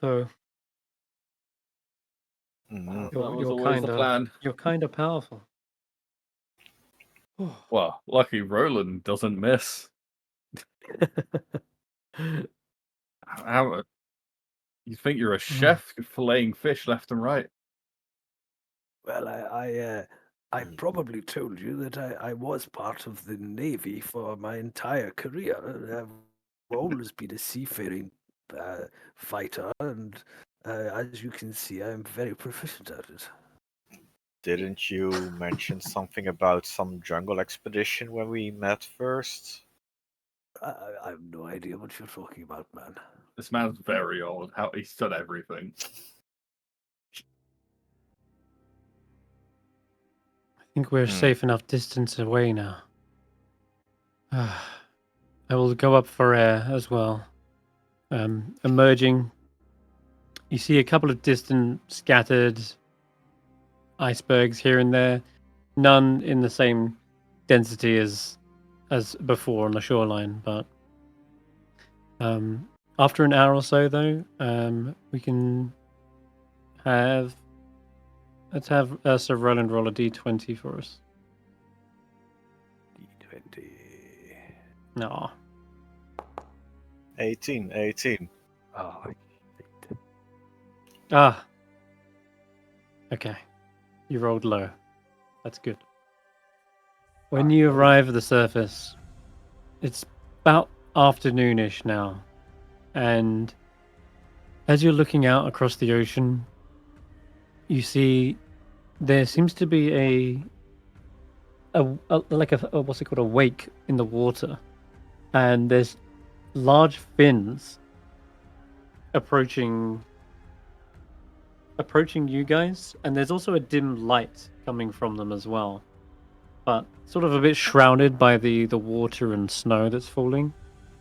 So Mhm. That was always the plan. You're kind of powerful." Well, lucky Roland doesn't miss. How you think you're a chef filleting fish left and right? Well, I probably told you that I was part of the Navy for my entire career. I've always been a seafaring fighter, and As you can see, I am very proficient at it. Didn't you mention something about some jungle expedition when we met first? I have no idea what you're talking about, man. This man's very old. How he's done everything. I think we're Hmm. safe enough distance away now. I will go up for air as well. Emerging, you see a couple of distant, scattered icebergs here and there. None in the same density as before on the shoreline, but after an hour or so, though, we can have. Let's have Sir Roland roll a d20 for us. D20. No. 18. Oh, Ah. Okay. You rolled low. That's good. When you arrive at the surface, it's about afternoonish now. And as you're looking out across the ocean, you see there seems to be a what's it called, a wake in the water, and there's large fins approaching you guys, and there's also a dim light coming from them as well, but sort of a bit shrouded by the water and snow that's falling.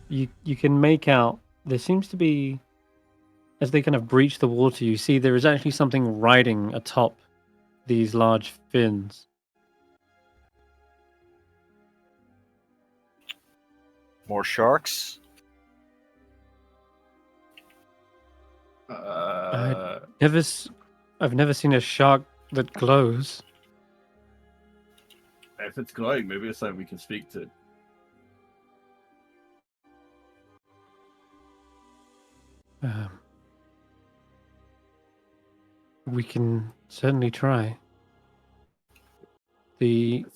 You can make out there seems to be, as they kind of breach the water, you see there is actually something riding atop these large fins. More sharks? I've never seen a shark that glows. If it's glowing, maybe it's something we can speak to. We can certainly try. The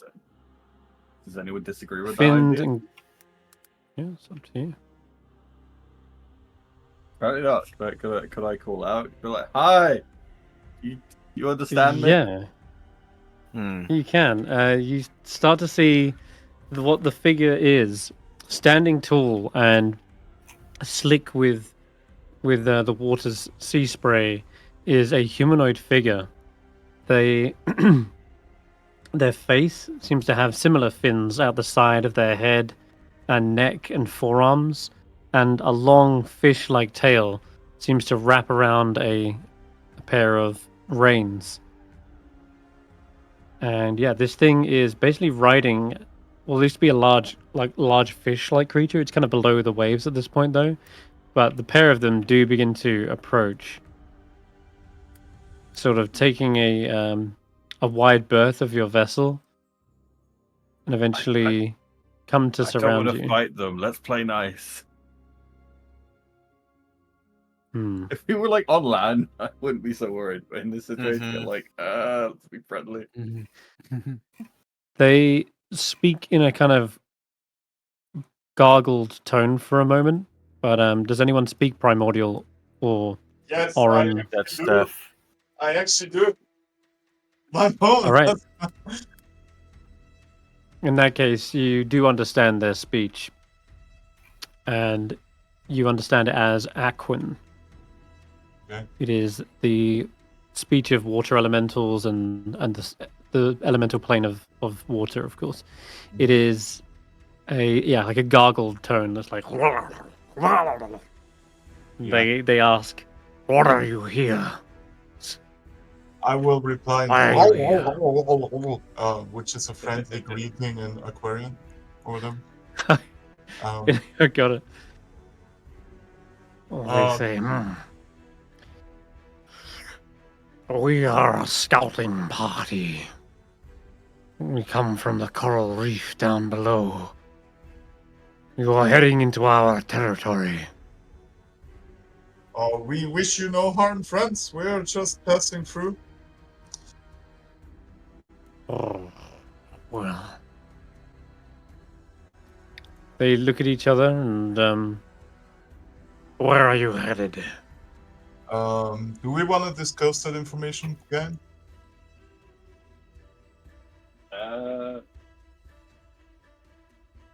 Does anyone disagree with fins that idea? and yeah, it's up to you. Apparently not. But could I call out? Be like, hi! You understand me? Yeah, you can. You start to see what the figure is, standing tall and slick with the water's sea spray, is a humanoid figure. They their face seems to have similar fins out the side of their head and neck and forearms, and a long fish-like tail seems to wrap around a pair of reins. And yeah, this thing is basically riding. Well, there used to be a large fish-like creature. It's kind of below the waves at this point, though. But the pair of them do begin to approach, sort of taking a wide berth of your vessel, and eventually come to I don't surround want you. to fight them. Let's play nice. If we were like on land, I wouldn't be so worried. But in this situation, you're like, let's be friendly. They speak in a kind of gargled tone for a moment, but does anyone speak Primordial or Yes, Oran? That's do. Stef. I actually do. My phone. All right. In that case, you do understand their speech, and you understand it as Aquin. Okay. It is the speech of water elementals and the elemental plane of water, of course. It is like a gargled tone that's like they ask, "What are you here?" I will reply in which is a friendly greeting in Aquarian for them. I got it. Well, they say, "We are a scouting party. We come from the coral reef down below. You are heading into our territory." We wish you no harm, friends. We are just passing through. Oh, well. They look at each other and, where are you headed? Do we want to discuss that information again?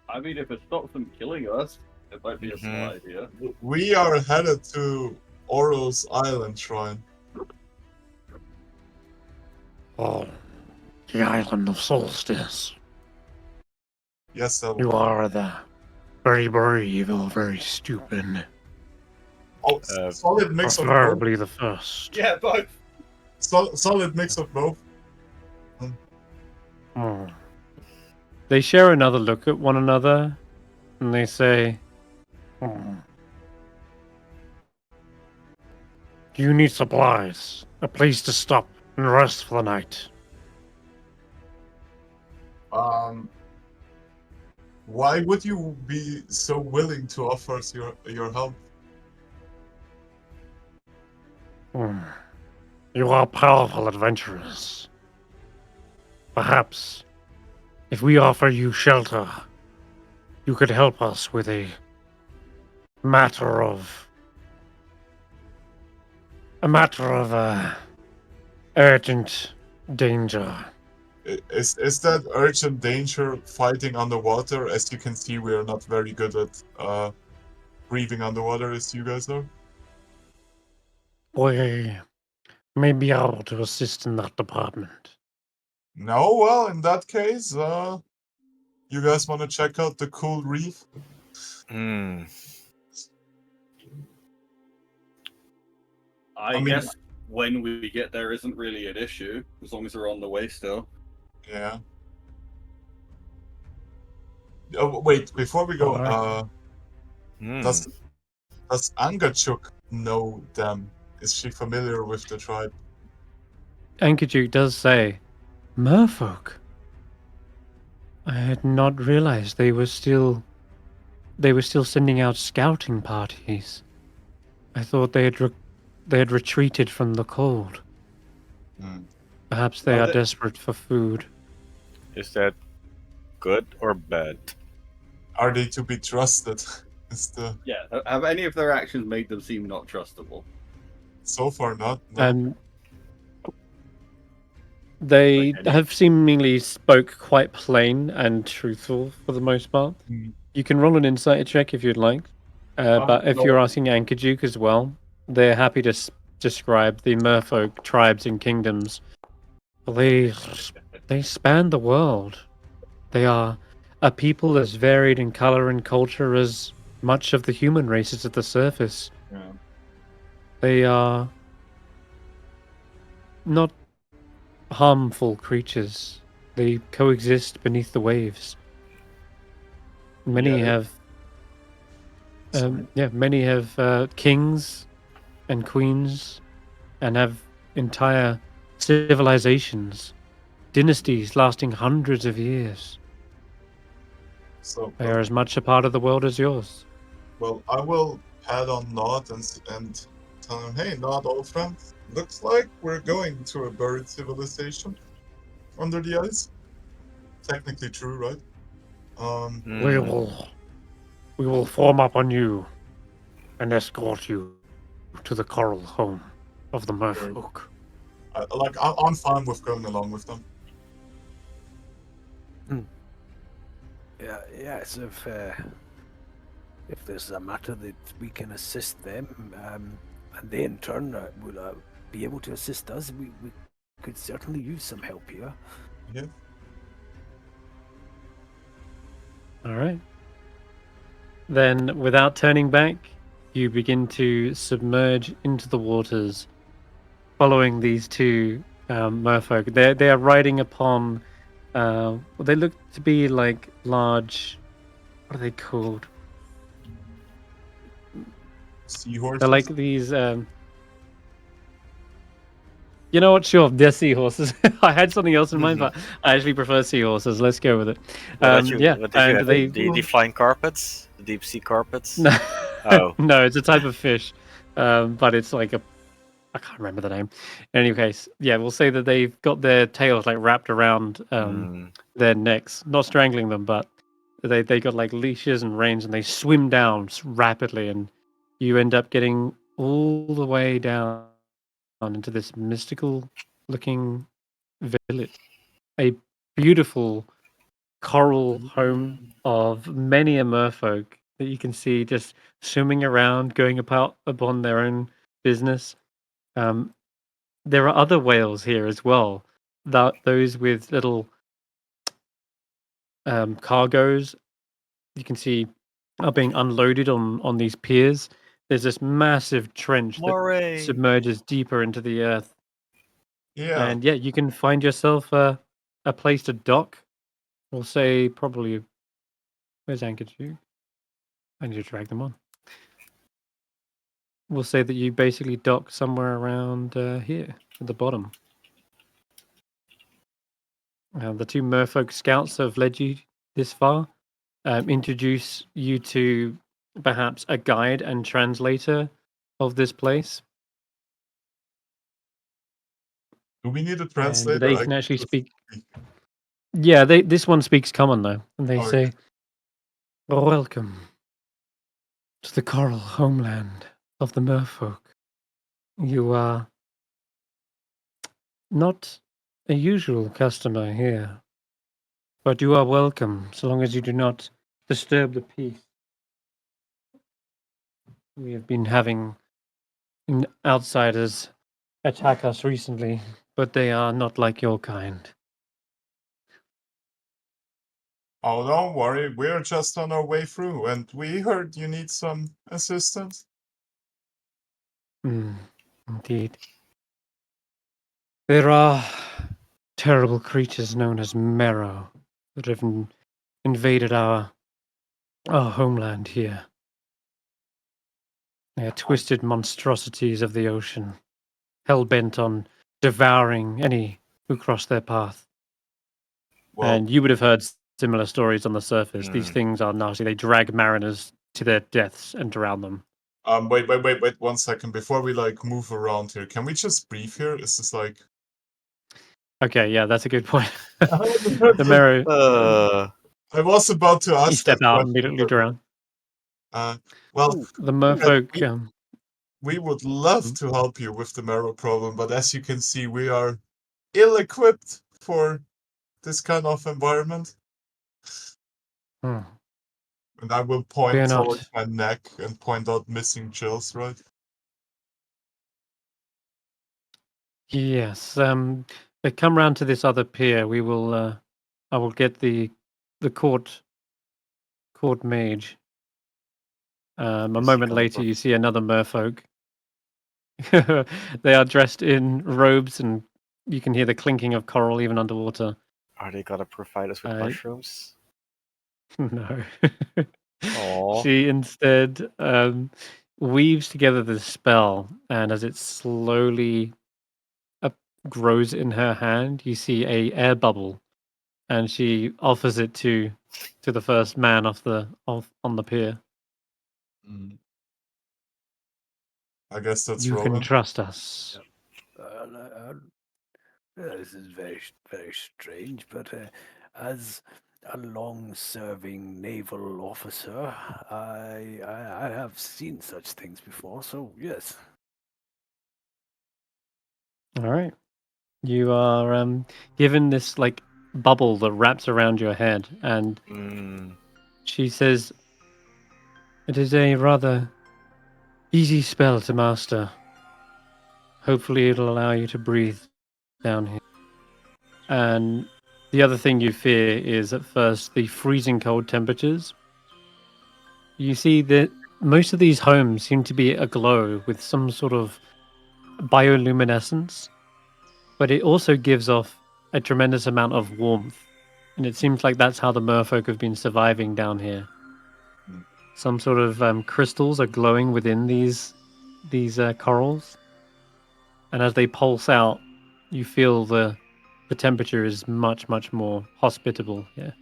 I mean, if it stops them killing us, it might be a small idea. We are headed to Oro's Island Shrine. Oh, the island of Solstice. Yes, that You are the very brave or very stupid. Oh, solid mix of both. Preferably the first. Yeah, both. Solid mix of both. Oh. They share another look at one another, and they say, "Hmm. You need supplies, a place to stop and rest for the night." Why would you be so willing to offer us your help? Hmm. You are powerful adventurers. Perhaps, if we offer you shelter, you could help us with a matter of urgent danger. Is that urgent danger fighting underwater? As you can see, we are not very good at breathing underwater as you guys are. We may be able to assist in that department. No, well, in that case, you guys want to check out the cool reef? I mean- guess when we get there isn't really an issue, as long as we're on the way still. Yeah. Oh, wait, before we go, Alright. does Angachuk know them? Is she familiar with the tribe? Ankaju does say, Merfolk. I had not realized they were still sending out scouting parties. I thought they had retreated from the cold. Perhaps they Are are they- desperate for food. Is that good or bad? Are they to be trusted? Is the Yeah, have any of their actions made them seem not trustable? so far not. No. They Like any- have seemingly spoke quite plain and truthful for the most part. You can roll an insight check if you'd like. But if no. you're asking Ankajuk as well, they're happy to describe the merfolk tribes and kingdoms. They span the world. They are a people as varied in color and culture as much of the human race is at the surface. Yeah. They are not harmful creatures. They coexist beneath the waves. Many Yeah. many have kings and queens, and have entire civilizations, dynasties lasting hundreds of years. So They are as much a part of the world as yours. well, I will head on Nod and tell him, hey, Nod, old friend, looks like we're going to a buried civilization under the ice. Technically true, right? We will form up on you and escort you to the coral home of the merfolk. I'm fine with going along with them. Yes, if there's a matter that we can assist them, and they in turn will be able to assist us, we could certainly use some help here. Yeah. All right. Then, without turning back, you begin to submerge into the waters, following these two merfolk. They are riding upon. They look to be like large. What are they called? Seahorses. They're like these. You know what? Sure, they're seahorses. I had something else in mind, but I actually prefer seahorses. Let's go with it. What did you and have? they The flying carpets? The deep sea carpets? no, Oh. no, it's a type of fish, but it's like I can't remember the name. In any case, yeah, we'll say that they've got their tails like wrapped around their necks, not strangling them, but they got like leashes and reins, and they swim down rapidly, and you end up getting all the way down into this mystical-looking village. A beautiful coral home of many a merfolk that you can see just swimming around, going about upon their own business. There are other whales here as well. Those with little cargoes you can see are being unloaded on these piers. There's this massive trench that Moray. submerges deeper into the earth. Yeah. And yeah, you can find yourself a place to dock. We'll say probably. Where's anchored you? I need to drag them on. We'll say that you basically dock somewhere around here at the bottom. The two merfolk scouts have led you this far. Introduce you to perhaps a guide and translator of this place. Do we need a And translator? they I can actually just speak. Yeah, this one speaks common though, and they Oh, say, "Welcome to the coral homeland of the merfolk. You are not a usual customer here, but you are welcome so long as you do not disturb the peace. We have been having outsiders attack us recently, but they are not like your kind." Oh, don't worry. We're just on our way through, and we heard you need some assistance. Indeed. There are terrible creatures known as Marrow that have invaded our homeland here. They are twisted monstrosities of the ocean, hell-bent on devouring any who cross their path. Well, And you would have heard similar stories on the surface. These things are nasty. They drag mariners to their deaths and drown them. wait 1 second before we like move around here. Can we just brief here? Is this like Okay, yeah, that's a good point. the The Marrow, I was about to you ask step that out question, and immediately but, drown. well, The merfolk, we would love to help you with the marrow problem, but as you can see, we are ill-equipped for this kind of environment. hmm, And I will Fear point not. towards my neck and point out missing chills, right? Yes, but come round to this other pier. We will. I will get the court mage. A moment later, you see another merfolk. They are dressed in robes, and you can hear the clinking of coral even underwater. Are they gonna provide us with mushrooms? No. Aw. She instead weaves together the spell, and as it slowly grows in her hand, you see a air bubble, and she offers it to the first man on the pier. I guess that's You can Roland. trust us. This is very, very strange, but as a long-serving naval officer, I have seen such things before. So yes. All right. You are given this like bubble that wraps around your head, and she says, "It is a rather easy spell to master. Hopefully, it'll allow you to breathe down here." And the other thing you fear is at first the freezing cold temperatures. You see that most of these homes seem to be aglow with some sort of bioluminescence, but it also gives off a tremendous amount of warmth. And it seems like that's how the merfolk have been surviving down here. Some sort of crystals are glowing within these corals, and as they pulse out, you feel the temperature is much more hospitable here.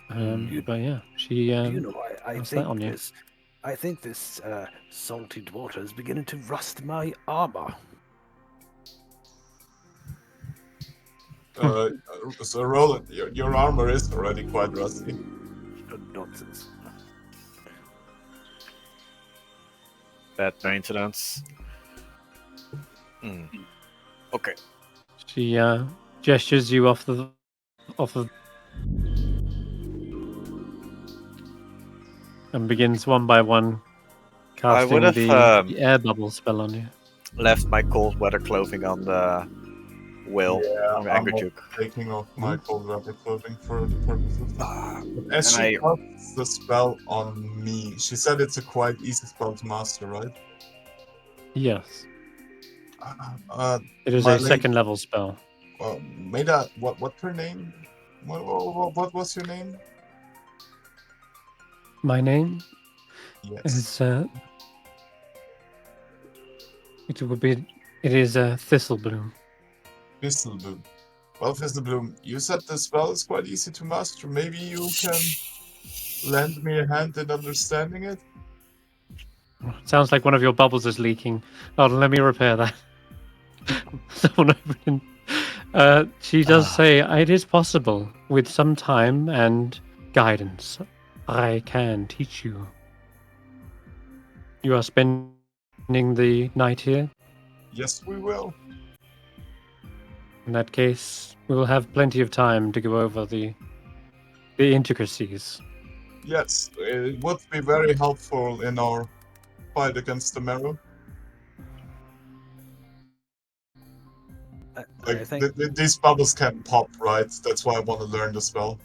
But yeah, she Do you know? I that's that on think you. this. I think this salty water is beginning to rust my armor. So Roland, your armor is already quite rusty. Nonsense. bad maintenance. Okay. She gestures you off of and begins one by one I would casting have the air bubble spell on you. left my cold weather clothing on the Will. on I'm Angry not Duke. taking off my cold weather clothing for the purpose of this. As And she casts the spell on me, she said it's a quite easy spell to master, right? Yes, Uh, it is my a lady- second level spell. Maida, what's her name? What was your name? My name Yes. is it is Thistlebloom. Thistlebloom. Well, Thistlebloom, you said the spell is quite easy to master. Maybe you can lend me a hand in understanding it? Sounds like one of your bubbles is leaking. Oh, let me repair that. Someone open. She does say it is possible with some time and guidance. I can teach you. You are spending the night here. Yes, we will. In that case, we will have plenty of time to go over the intricacies. Yes, it would be very helpful in our fight against the Marrow. I think These bubbles can pop, right? That's why I want to learn the spell.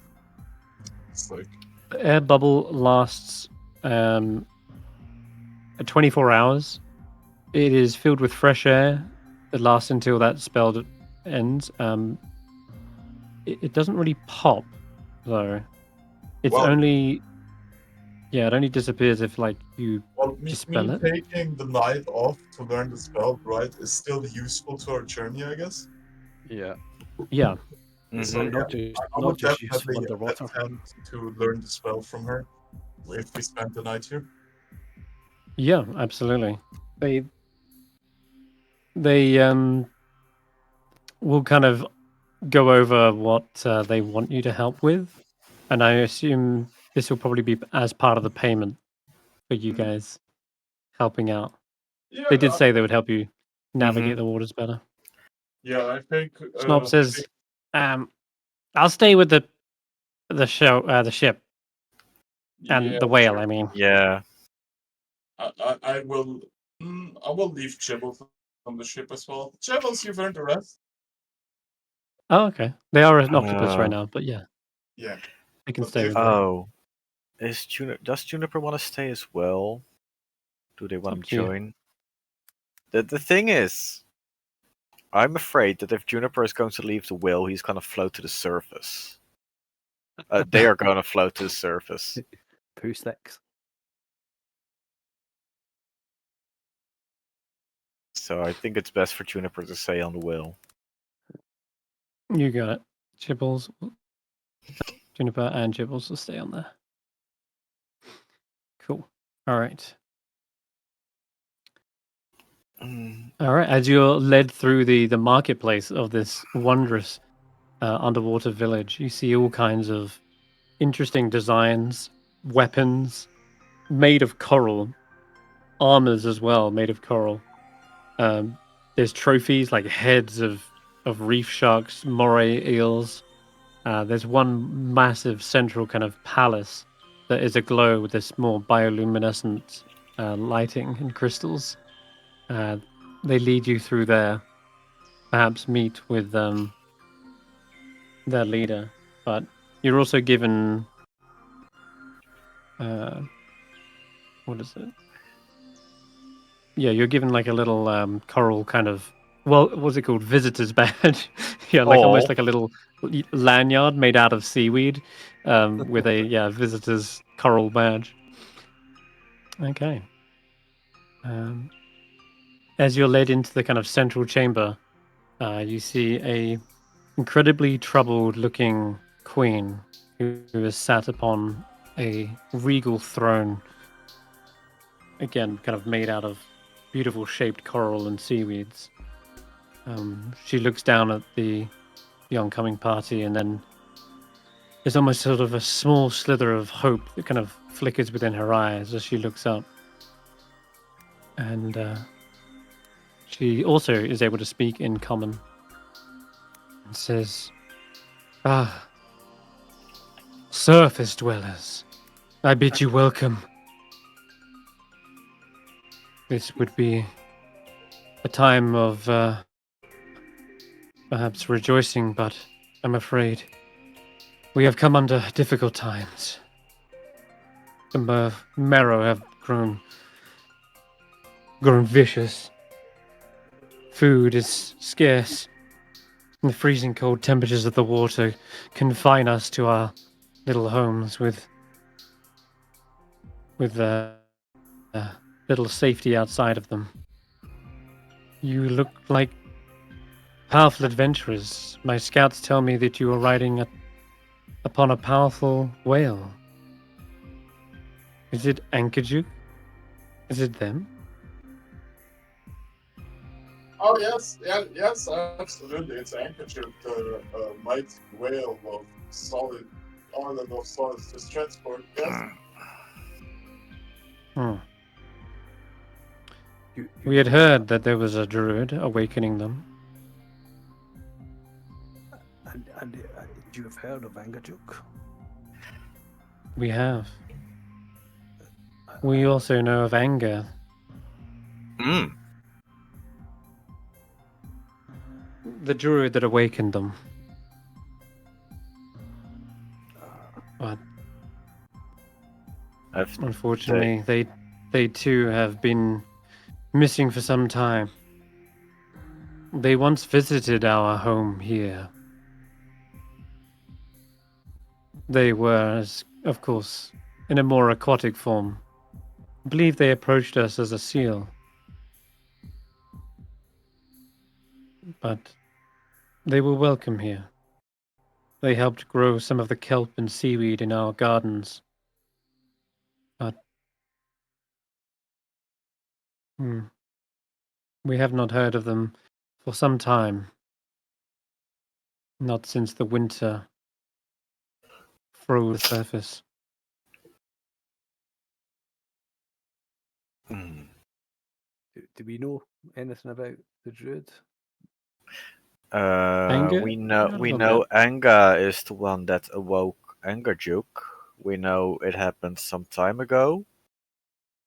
It's like, The air bubble lasts 24 hours. It is filled with fresh air. It lasts until that spell ends. It doesn't really pop, though. It's Well- only... Yeah, it only disappears if, like, you well, me dispel it. taking the night off to learn the spell, right, is still useful to our journey, I guess. Yeah. Yeah. So, yeah, not just I not would just use definitely underwater. attempt to learn the spell from her if we spend the night here. Yeah, absolutely. They will kind of go over what they want you to help with, and I assume this will probably be as part of the payment for you guys helping out. Yeah, They did say they would help you navigate the waters better. Yeah, I think. Snob says, "I'll stay with the ship and the whale. sure. I mean, Yeah. I will. I will leave Chibbles on the ship as well. Chibbles, you've earned the rest. oh okay, they are an octopus Uh, right now, but yeah, Yeah. they can But stay if- with you. Oh. Does Juniper want to stay as well? Do they want Up to to you. join? The thing is, I'm afraid that if Juniper is going to leave the will, he's going to float to the surface. They are going to float to the surface. Poo sticks. So I think it's best for Juniper to stay on the will. You got it. Chibbles, Juniper, and Chibbles will stay on there. Cool. All right. All right. As you're led through the marketplace of this wondrous underwater village, you see all kinds of interesting designs, weapons made of coral, armors as well made of coral. There's trophies like heads of reef sharks, moray eels. There's one massive central kind of palace that is aglow with this more bioluminescent lighting and crystals. They lead you through there, perhaps meet with their leader, but you're also given what is it? Yeah, you're given like a little coral kind of, well, what's it called? Visitor's badge. Yeah, like almost Oh. like a little lanyard made out of seaweed with a visitor's coral badge. Okay. As you're led into the kind of central chamber, you see a incredibly troubled-looking queen who is sat upon a regal throne. Again, kind of made out of beautiful shaped coral and seaweeds. She looks down at the oncoming party, and then there's almost sort of a small slither of hope that kind of flickers within her eyes as she looks up. And she also is able to speak in common. And says, "Ah, surface dwellers, I bid you welcome. This would be a time of perhaps rejoicing, but I'm afraid we have come under difficult times. The marrow have grown vicious. Food is scarce. And the freezing cold temperatures of the water confine us to our little homes with little safety outside of them. You look like powerful adventurers. My scouts tell me that you are riding upon a powerful whale. Is it Ankajuk? Is it them? Oh yes, yes, absolutely. It's Anchorship, the mighty whale of solid island of solid transport. Yes. Hmm. You We had know, heard that there was a druid awakening them. and you have heard of Angajuk? We have. We also know of anger. Mm. The druid that awakened them. But unfortunately, they too have been missing for some time. They once visited our home here. They were, of course, in a more aquatic form. I believe they approached us as a seal. But they were welcome here. They helped grow some of the kelp and seaweed in our gardens. But we have not heard of them for some time. Not since the winter froze the surface. Mm. Do we know anything about the druid? Anger? We Not on know Anga is the one that awoke Angarjuk. We know it happened some time ago.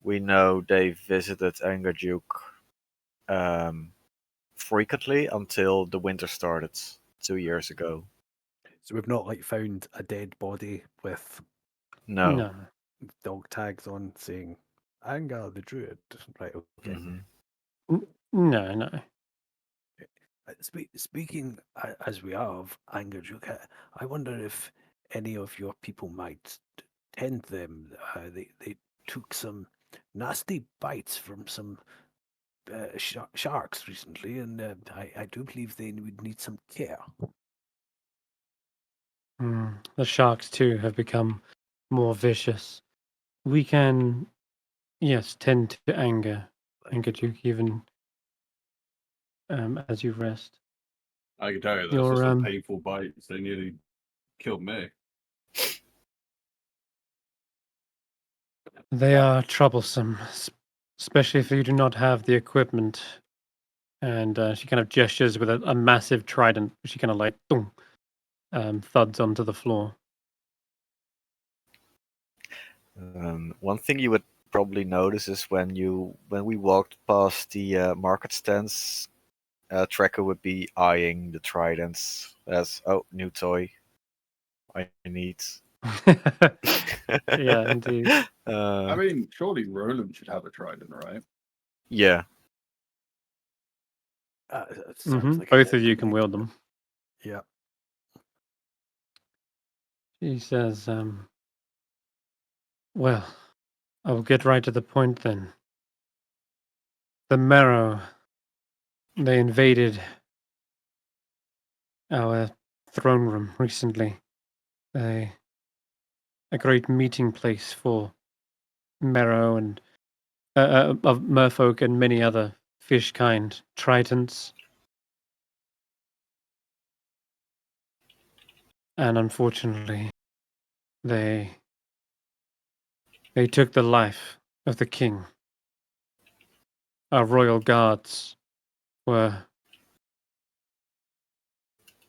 We know they visited Angarjuk frequently until the winter started 2 years ago. So we've not like found a dead body with No. No. dog tags on saying Anga the druid. Right, okay. Mhm. No, no. Speaking as we are of Angajuk, I wonder if any of your people might tend them. They took some nasty bites from some sharks recently, and I do believe they would need some care. The sharks too have become more vicious. We can, yes, tend to anger Duke even as you rest. I can tell you, those Your, are some painful bites. They nearly killed me. They are troublesome, especially if you do not have the equipment. And she kind of gestures with a massive trident. She kind of like boom, thuds onto the floor. One thing you would probably notice is when we walked past the market stands, Tracker would be eyeing the tridents as, oh, new toy. I need. Yeah, indeed. I mean, surely Roland should have a trident, right? Yeah. It sounds like Both it of you to can me. wield them. Yeah. She says, well, I will get right to the point then. The Marrow, they invaded our throne room recently. A great meeting place for Marrow and of merfolk and many other fish kind tritons. And unfortunately, they took the life of the king. our royal guards were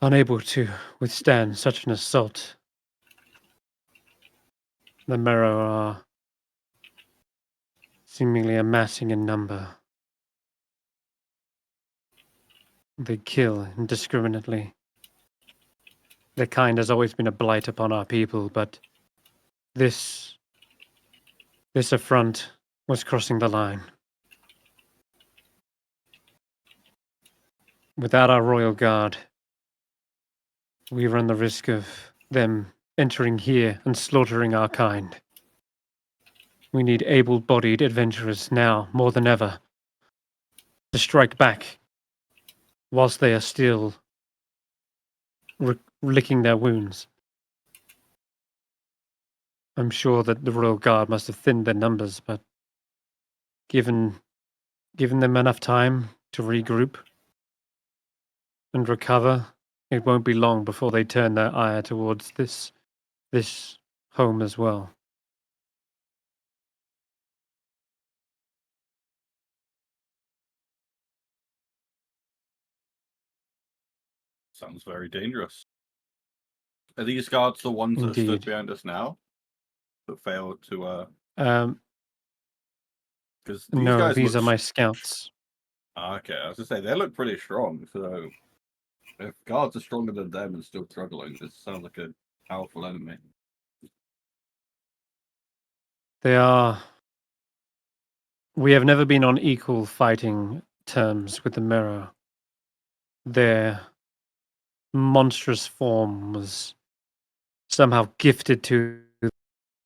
unable to withstand such an assault. The Merrow are seemingly amassing in number. They kill indiscriminately. Their kind has always been a blight upon our people, but this affront was crossing the line. Without our royal guard, we run the risk of them entering here and slaughtering our kind. We need able-bodied adventurers now, more than ever, to strike back whilst they are still licking their wounds. I'm sure that the Royal Guard must have thinned their numbers, but given them enough time to regroup and recover, it won't be long before they turn their ire towards this home as well. Sounds very dangerous. Are these guards the ones that stood Indeed. behind us now? That failed to because these No, guys these look are my scouts. okay, I was gonna say they look pretty strong, so if guards are stronger than them and still struggling, this sounds like a powerful enemy. They are. We have never been on equal fighting terms with the Mirror. Their monstrous form was somehow gifted to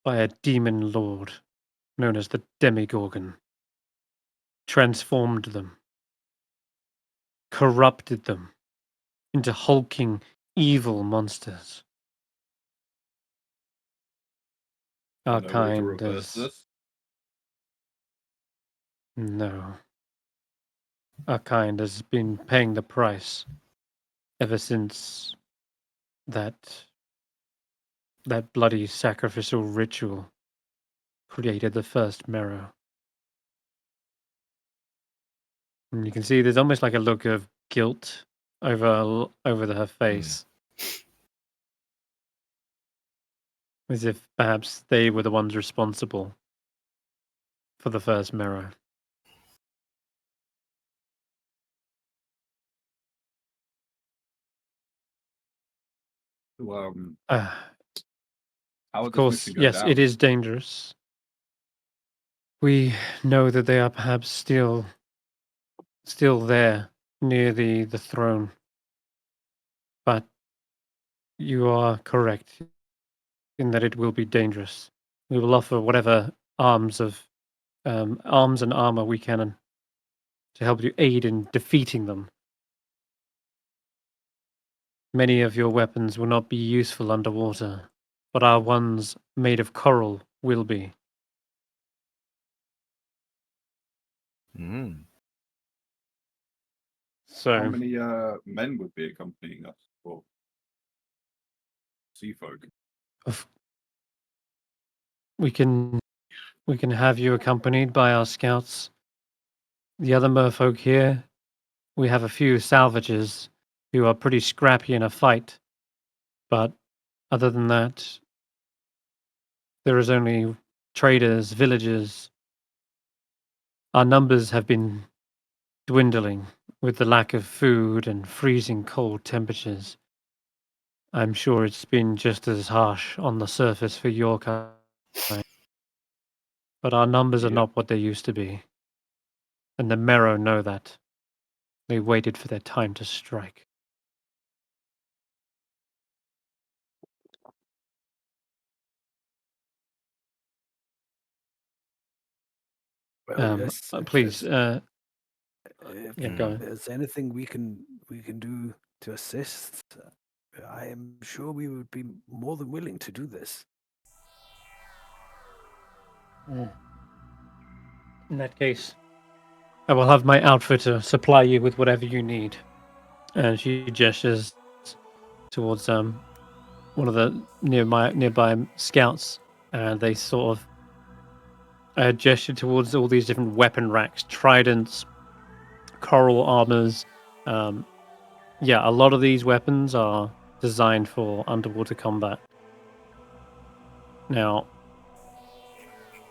by a demon lord known as the Demigorgon. Transformed them, corrupted them into hulking, evil monsters. Our No way to kind reverse is this. no. Our kind has been paying the price ever since that bloody sacrificial ritual created the first mirror. And you can see there's almost like a look of guilt over her face. As if perhaps they were the ones responsible for the first mirror. So, Of how would this course, mission go yes, down? it is dangerous. We know that they are perhaps still there near the throne. But you are correct in that it will be dangerous. We will offer whatever arms and armor we can to help you aid in defeating them. Many of your weapons will not be useful underwater, but our ones made of coral will be. Mm. So How many men would be accompanying us for sea folk? we can have you accompanied by our scouts. The other merfolk here, we have a few salvages who are pretty scrappy in a fight. But other than that, there is only traders, villagers. Our numbers have been dwindling with the lack of food and freezing cold temperatures. I'm sure it's been just as harsh on the surface for your kind. But our numbers are Yeah. not what they used to be. And the Merrow know that. They waited for their time to strike. Well, yes. If Please, there's, yeah, go on. there's anything we can do to assist, I am sure we would be more than willing to do this. In that case, I will have my outfitter supply you with whatever you need. And she gestures towards one of the nearby scouts, and they sort of gesture towards all these different weapon racks, tridents, coral armors. Yeah, a lot of these weapons are designed for underwater combat. Now,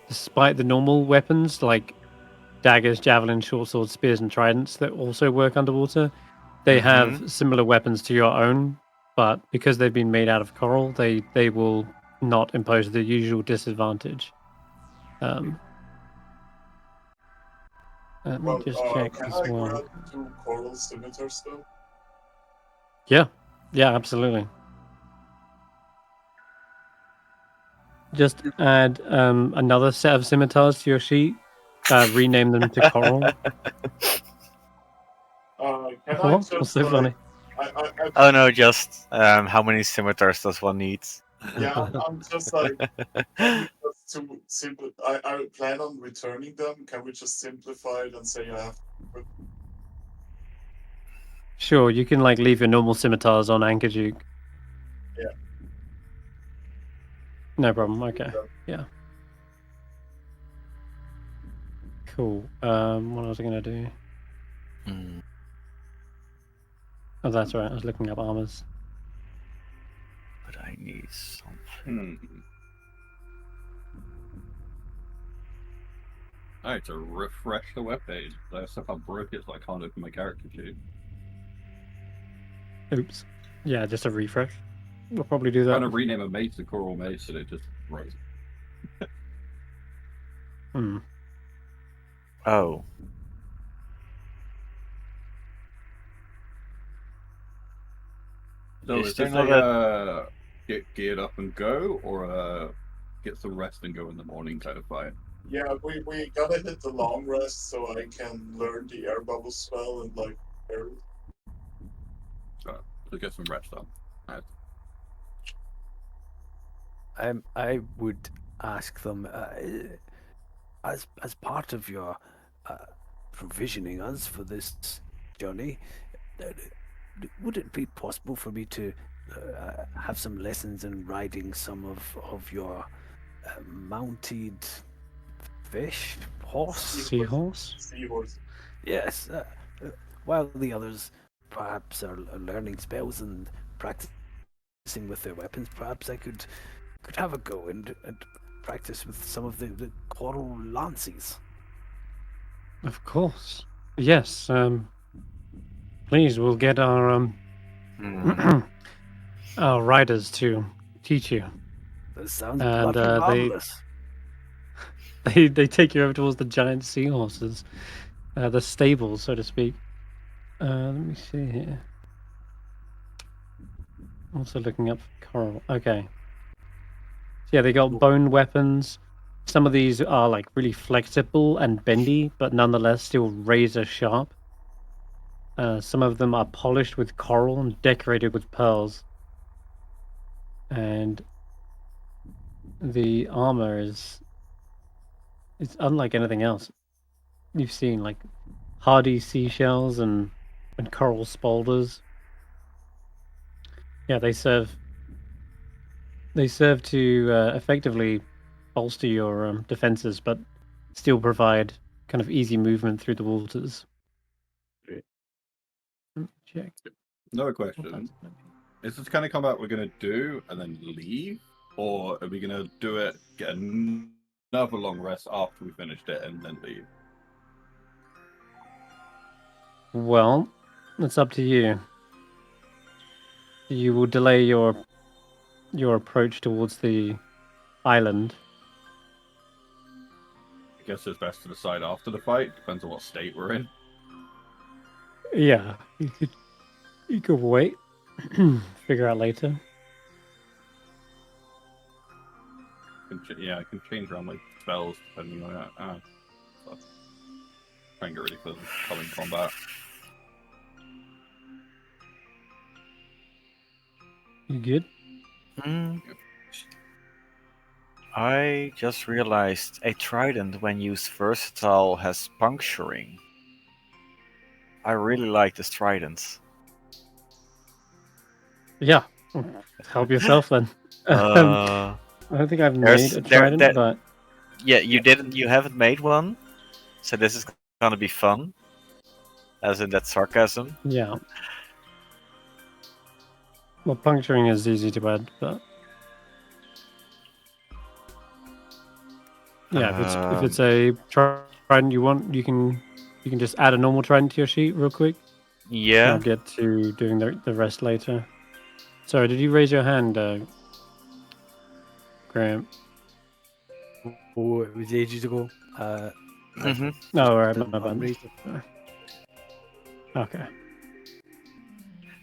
despite the normal weapons like daggers, javelins, short swords, spears, and tridents that also work underwater, they have similar weapons to your own, but because they've been made out of coral, they will not impose the usual disadvantage. Let me just check can as I well. grab 2 coral scimitars though? Yeah, absolutely. Just add another set of scimitars to your sheet. Rename them to coral. Can I What? just What's so funny? Oh no, just how many scimitars does one need? Yeah, I'm just like, can we just I plan on returning them. Can we just simplify it and say I have to put Sure, you can like leave your normal scimitars on Ankajuk. Yeah. No problem. Okay. Yeah. Cool. What was I gonna do? Oh, that's right. I was looking up armors. But I need something. I need to refresh the webpage. I somehow broke it, so I can't open my character sheet. Oops. Yeah, just a refresh. We'll probably do that. Trying to rename a mace to Coral Mace, and it just froze. Oh. So is this a get geared up and go, or get some rest and go in the morning kind of fight? Yeah, we gotta hit the long rest so I can learn the air bubble spell and like air. So get some rest on. I would ask them, as part of your provisioning us for this journey, would it be possible for me to have some lessons in riding some of your mounted seahorse? Seahorse. Yes, while the others perhaps are learning spells and practicing with their weapons, perhaps I could have a go and practice with some of the coral lances. Of course. Yes. Please, we'll get our our riders to teach you. That sounds And bloody marvelous. they take you over towards the giant seahorses, the stables, so to speak. Let me see here. Also looking up coral. Okay. Yeah, they got bone weapons. Some of these are like really flexible and bendy, but nonetheless still razor sharp. Some of them are polished with coral and decorated with pearls. And the armor is unlike anything else you've seen, like hardy seashells and coral spaulders. Yeah, they serve to effectively bolster your defenses, but still provide kind of easy movement through the waters. Check. Another question. Is this kind of combat we're going to do and then leave? Or are we going to do it, get another long rest after we finished it, and then leave? Well, it's up to you. You will delay your approach towards the island. I guess it's best to decide after the fight. Depends on what state we're in. Yeah, you could wait. Figure out later. I can change around my spells depending on that. So try and get ready for the coming combat. You good? I just realized a trident, when used versatile, has puncturing. I really like this trident. Yeah. Help yourself then. I don't think I've made a trident, but Yeah, you didn't. You haven't made one, so this is gonna be fun. As in that sarcasm. Yeah. Well, puncturing is easy to add, but yeah, if it's a trident you want, you can just add a normal trident to your sheet real quick. And Yeah. I'll get to doing the rest later. Sorry, did you raise your hand, Graham? Oh, it was ages ago. Mm-hmm. No, all right, didn't my bad. unraise Okay.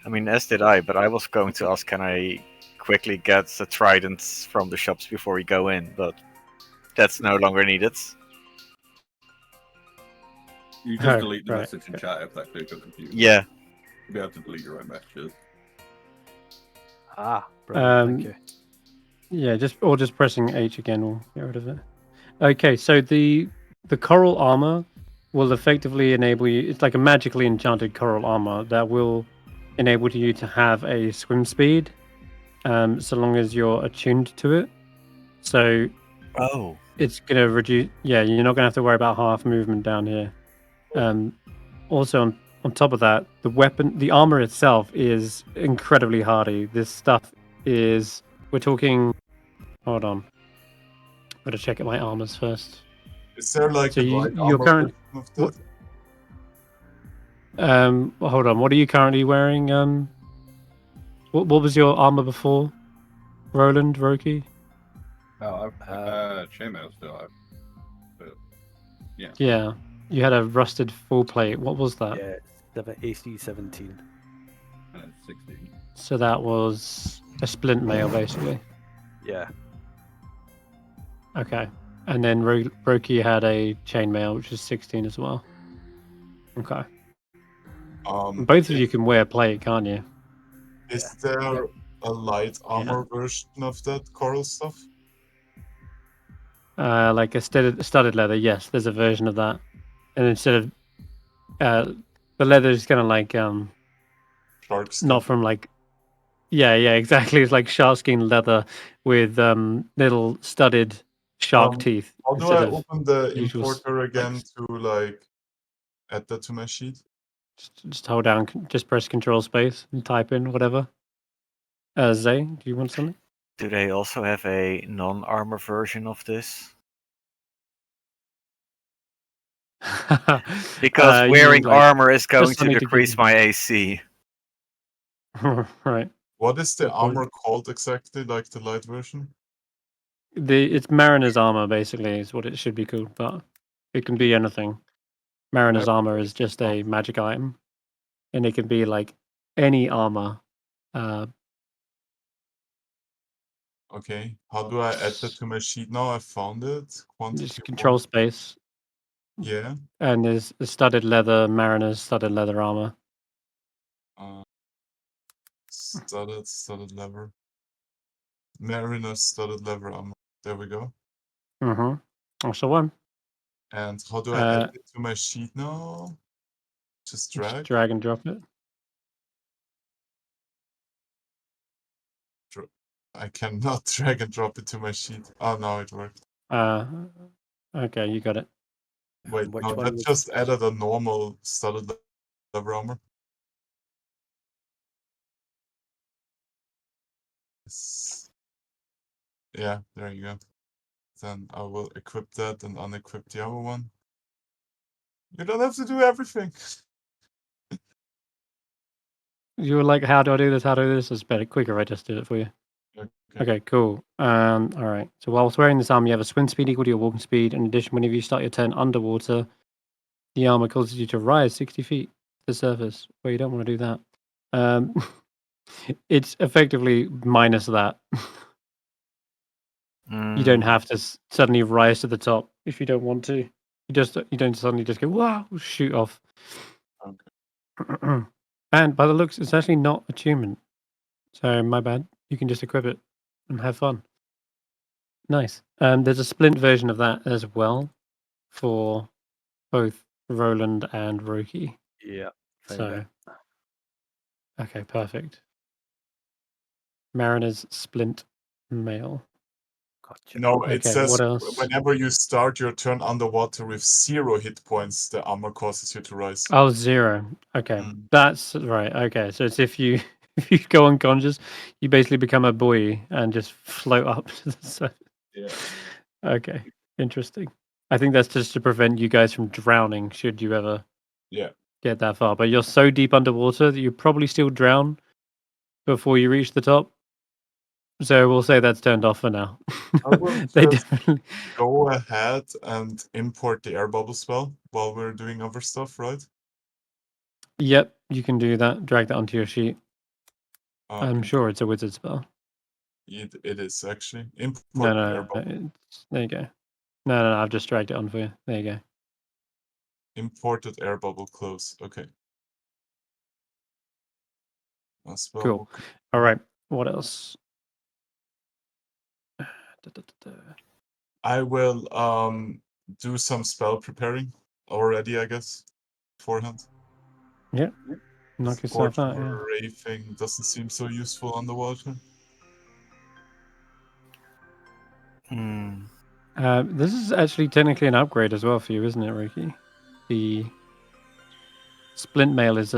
I mean, as did I, but I was going to ask, can I quickly get the tridents from the shops before we go in? But that's no longer needed. You just Oh, delete the right, message in okay. chat if that clears your computer. Yeah. You'll be able to delete your own messages. Ah, brilliant. Thank you. Yeah, just pressing H again will get rid of it. Okay, so the coral armor will effectively enable you. It's like a magically enchanted coral armor that will enable you to have a swim speed, so long as you're attuned to it. So Oh. it's gonna reduce. Yeah, you're not gonna have to worry about half movement down here. Also on top of that, the armor itself is incredibly hardy. This stuff is. We're talking. Hold on. Gotta check out my armors first. Is there like So a light armor current. version of that? Hold on. What are you currently wearing? What was your armor before? Roland, Roki? Oh, chainmail still. Yeah. Yeah. You had a rusted full plate. What was that? Yeah, AC 17. 16. So that was a splint mail, basically. Yeah. Okay. And then Roki had a chainmail, which is 16 as well. Okay. Both of you can wear plate, can't you? Is there a light armor version of that coral stuff? Like a studded leather. Yes, there's a version of that. And instead of the leather is kind of like Shark skin. not from like yeah, exactly. It's like shark skin leather with little studded shark teeth. How do instead I of open the usual importer again to like add that to my sheet? Just hold down, just press Control Space and type in whatever. Zay, do you want something? Do they also have a non-armor version of this? Because You wearing mean, like, armor is going just to something to decrease give my AC. right. What is the Good point. armor called exactly, like the light version? It's Mariner's armor, basically, is what it should be called, but it can be anything. Mariner's armor is just a magic item, and it can be like any armor. Okay, how do I add that to my sheet now? I found it. Quantity Just Control Space. Yeah. And there's a studded leather, Mariner's studded leather armor. Studded leather. Mariner's studded leather armor. There we go. Mm-hmm. Also one. And how do I add it to my sheet now? Just drag? Just drag and drop it. I cannot drag and drop it to my sheet. Oh, no, it worked. Okay, you got it. Wait, no, that just added a normal studded leather armor. Yeah, there you go. Then I will equip that and unequip the other one. You don't have to do everything. You were like, how do I do this? How do I do this? It's better, quicker. I just did it for you. Okay, cool. All right. So whilst wearing this armor, you have a swim speed equal to your walking speed. In addition, whenever you start your turn underwater, the armor causes you to rise 60 feet to the surface. Well, you don't want to do that. It's effectively minus that. You don't have to suddenly rise to the top if you don't want to. You don't suddenly just go wow, shoot off. Okay. And by the looks, it's actually not attunement. So my bad. You can just equip it and have fun. Nice. There's a splint version of that as well for both Roland and Roki. Yeah. So okay, perfect. Mariner's splint mail. Gotcha. No, it Okay, says what else? whenever you start your turn underwater with 0 hit points, the armor causes you to rise. Oh, 0. Okay, Mm. that's right. Okay, so it's if you if you go unconscious, you basically become a buoy and just float up to the surface. Yeah. Okay, interesting. I think that's just to prevent you guys from drowning should you ever Yeah. get that far. But you're so deep underwater that you probably still drown before you reach the top. So we'll say that's turned off for now. I will They just definitely. go ahead and import the air bubble spell while we're doing other stuff, right? Yep, you can do that. Drag that onto your sheet. I'm Okay. sure it's a wizard spell. It is actually. Import No, air no, bubble. there you go. No, I've just dragged it on for you. There you go. Imported air bubble close. Okay. Spell Cool. will All right. What else? I will do some spell preparing already, I guess. Beforehand. Yeah. Knock yourself out. Yeah. Raving doesn't seem so useful underwater. Hmm. This is actually technically an upgrade as well for you, isn't it, Roki? The splint mail is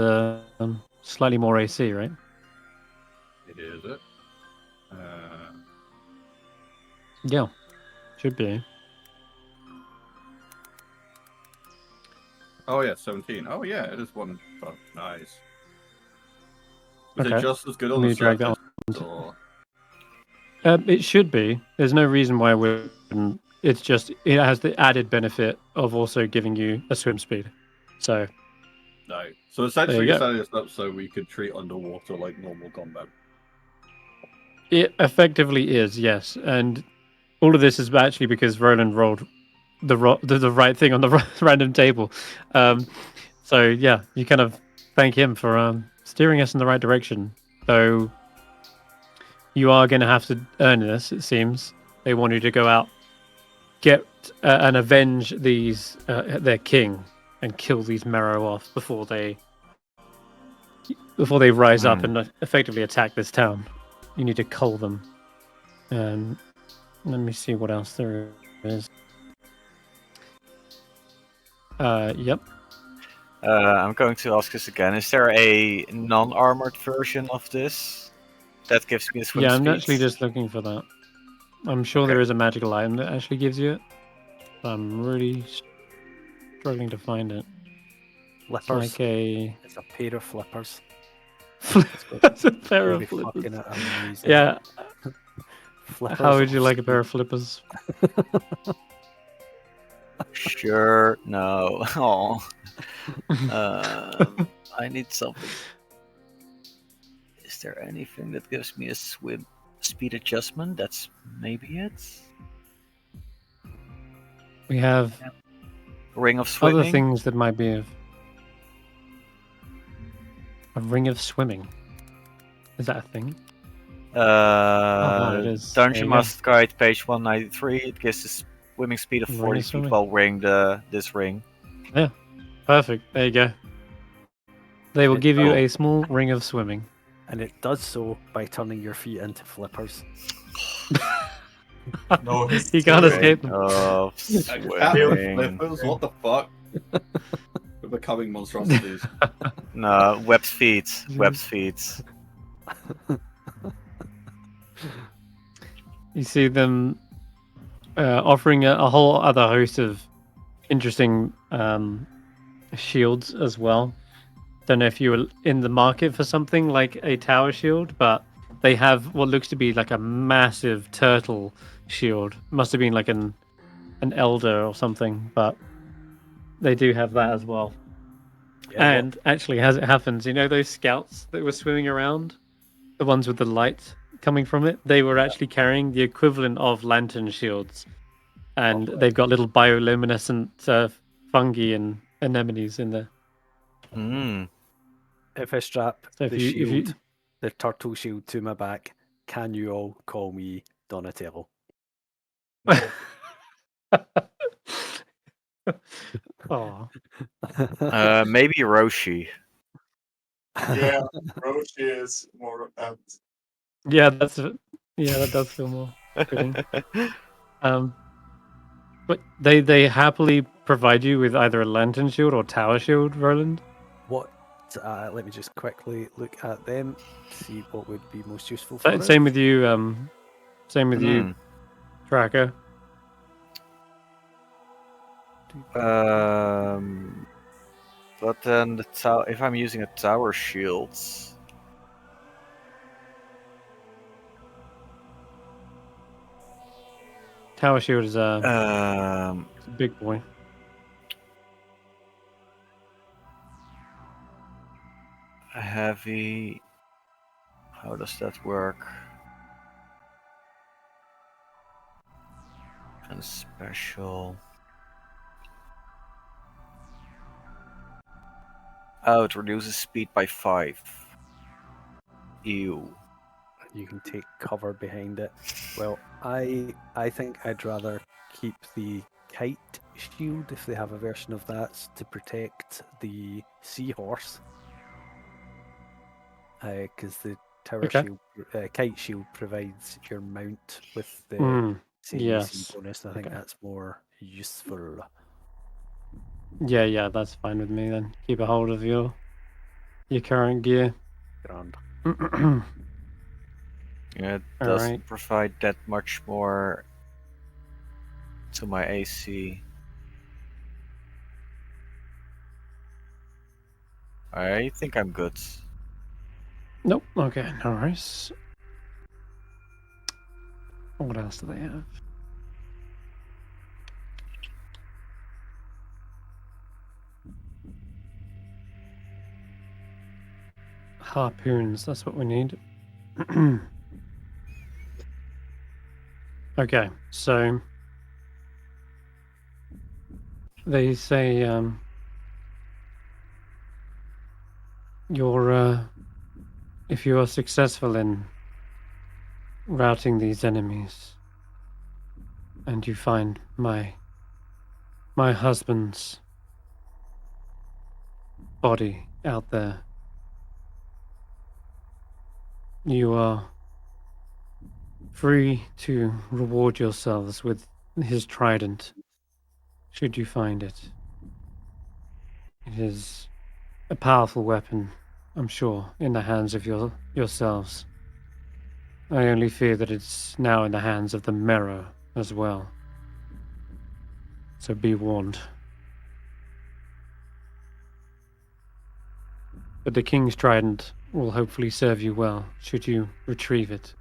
slightly more AC, right? It is it. Yeah, should be. Oh yeah, 17. Oh yeah, it is one. Oh, nice. Is it Okay. just as good Let on me the drag that surface? Or... It should be. There's no reason why it wouldn't. It's just it has the added benefit of also giving you a swim speed. So No. So there essentially, you you're go. setting us up so we could treat underwater like normal combat. It effectively is, yes. And all of this is actually because Roland rolled the right thing on the random table. So yeah, you kind of thank him for steering us in the right direction. Though you are going to have to earn this, it seems. They want you to go out, get and avenge these their king, and kill these Marrow off before they rise up and effectively attack this town. You need to cull them. Let me see what else there is. Yep. I'm going to ask this again. Is there a non-armored version of this that gives me a swim Yeah, I'm speed? actually just looking for that. I'm sure there is a magical item that actually gives you it. But I'm really struggling to find it. It's Flippers. like a It's a pair of flippers. That's a pair You'll of be flippers. fucking amazing. Yeah. Flippers. How would you of like a pair of speed. flippers? Sure. No. Oh. I need something. Is there anything that gives me a swim speed adjustment? That's maybe it. We have Ring of swimming. other things that might be of a ring of swimming. Is that a thing? It is. There Dungeon you go. Master Guide, page 193. It gives a swimming speed of Ring of 40 feet swimming. while wearing this ring. Yeah. Perfect. There you go. They will It give you does. a small ring of swimming. And it does so by turning your feet into flippers. No, You can't escape them. Of swimming. Flippers, what the fuck? We're becoming monstrosities. No, webbed feet. Webbed feet. You see them offering a whole other host of interesting shields as well. Don't know if you were in the market for something like a tower shield, but they have what looks to be like a massive turtle shield. Must have been like an elder or something, but they do have that as well. Yeah, And actually, as it happens, you know those scouts that were swimming around, the ones with the light coming from it, they were actually carrying the equivalent of lantern shields, and they've got little bioluminescent fungi and anemones in there. Hmm. if I strap So if the you- if you- shield, the turtle shield to my back, can you all call me Donatello? Oh, Maybe Roshi. Yeah, Roshi is more apt. yeah, that does feel more fitting. But they happily provide you with either a lantern shield or tower shield, Roland. What? Let me just quickly look at them, see what would be most useful for it. Same with you. Same with you, Tracker. But then if I'm using a tower shield, Tower shield is a big boy. a heavy. How does that work? And special. Oh, it reduces speed by 5. Ew. You can take cover behind it. Well, I think I'd rather keep the kite shield if they have a version of that to protect the seahorse. Because the tower shield, kite shield provides your mount with the yes. bonus. I think that's more useful. Yeah, that's fine with me then. Keep a hold of your current gear. Grand. Yeah, it doesn't provide that much more to my AC. I think I'm good. Nope. Okay, no worries. What else do they have? Harpoons, that's what we need. Okay, so they say if you are successful in routing these enemies and you find my husband's body out there, you are free to reward yourselves with his trident, should you find it. It is a powerful weapon, I'm sure, in the hands of yourselves. I only fear that it's now in the hands of the Merrow as well. So be warned. But the King's Trident will hopefully serve you well, should you retrieve it.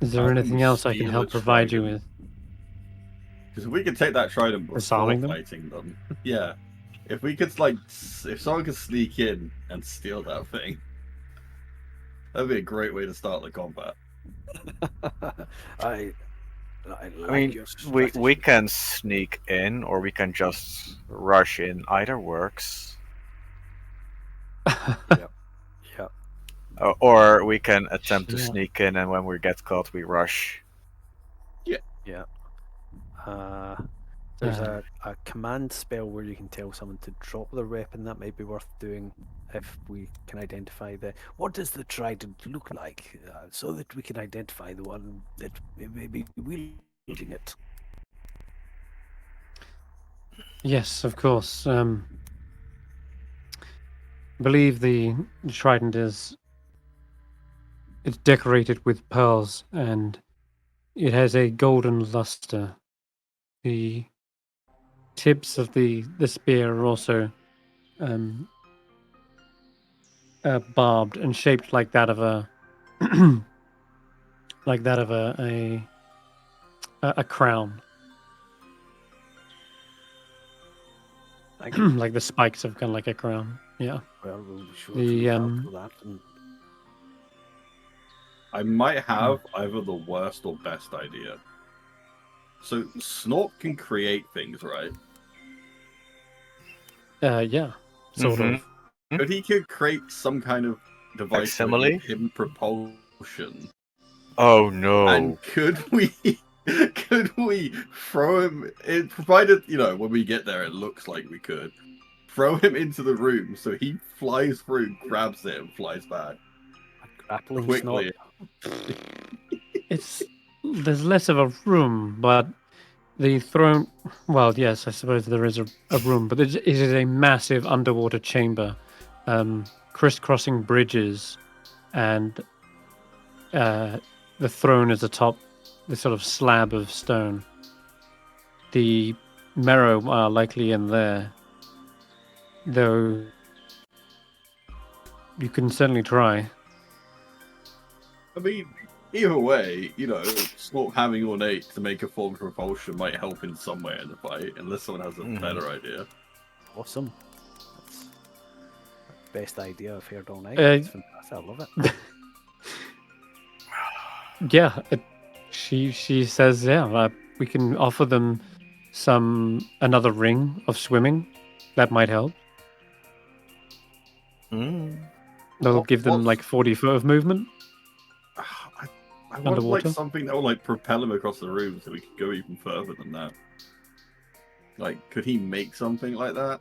Is there anything else I can help provide you with? Because if we could take that trident before Disarming them? fighting them, yeah. If we could, like, if someone could sneak in and steal that thing, that'd be a great way to start the combat. I I mean, we can sneak in, or we can just rush in. Either works. Yep. Or we can attempt to sneak in, and when we get caught, we rush. Yeah. There's a command spell where you can tell someone to drop their weapon. That might be worth doing if we can identify what does the trident look like, so that we can identify the one that may be wielding it. Yes, of course. I believe the trident it's decorated with pearls, and it has a golden luster. The tips of the spear are also barbed and shaped like that of a a crown. Like the spikes of kind of like a crown. Yeah. Well, we'll be sure to look out for that. I might have either the worst or best idea. So Snorp can create things, right? Yeah. Sort of. But he could create some kind of device that would give him propulsion. Oh no! And could we throw him? Provided when we get there, it looks like we could throw him into the room so he flies through, grabs it, and flies back. grappling quickly. There's less of a room, but the throne. Well, yes, I suppose there is a room, but it is a massive underwater chamber, crisscrossing bridges, and the throne is atop this sort of slab of stone. The marrow are likely in there, though you can certainly try. I mean, either way, Snorp having ornate to make a form of repulsion might help in some way in the fight, unless someone has a better idea. Awesome. That's the best idea I've heard all night. Uh, It's fantastic. I love it. Yeah, she says, yeah, we can offer them another ring of swimming. That might help. That'll give them like 40 foot of movement. I want Underwater? something that will propel him across the room so we could go even further than that. Could he make something like that?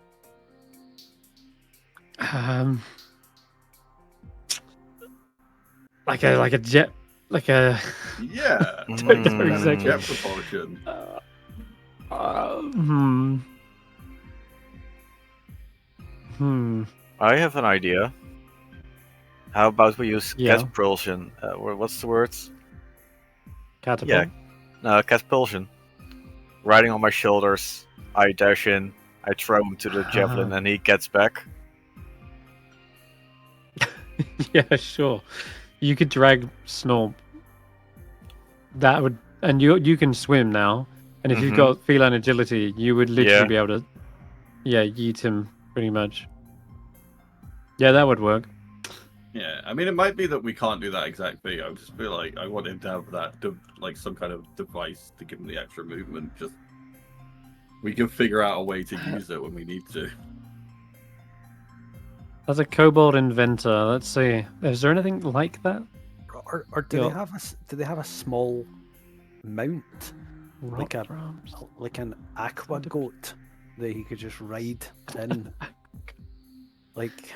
Like a jet, like a Yeah, Don't know exactly. jet propulsion. I have an idea. How about we use Yeah. catapulsion? What's the word? catapult. Yeah. No, catapulsion. Riding on my shoulders, I dash in, I throw him to the javelin, and he gets back. Yeah, sure. You could drag Snorp. That would, and you can swim now. And if you've got feline agility, you would literally Yeah. be able to, yeet him pretty much. Yeah, that would work. Yeah, I mean, it might be that we can't do that exact thing. I just feel like I want him to have that, some kind of device to give him the extra movement. Just we can figure out a way to use it when we need to. As a kobold inventor, let's see. Is there anything like that? Or do they have a small mount, like an aqua goat that he could just ride in? Like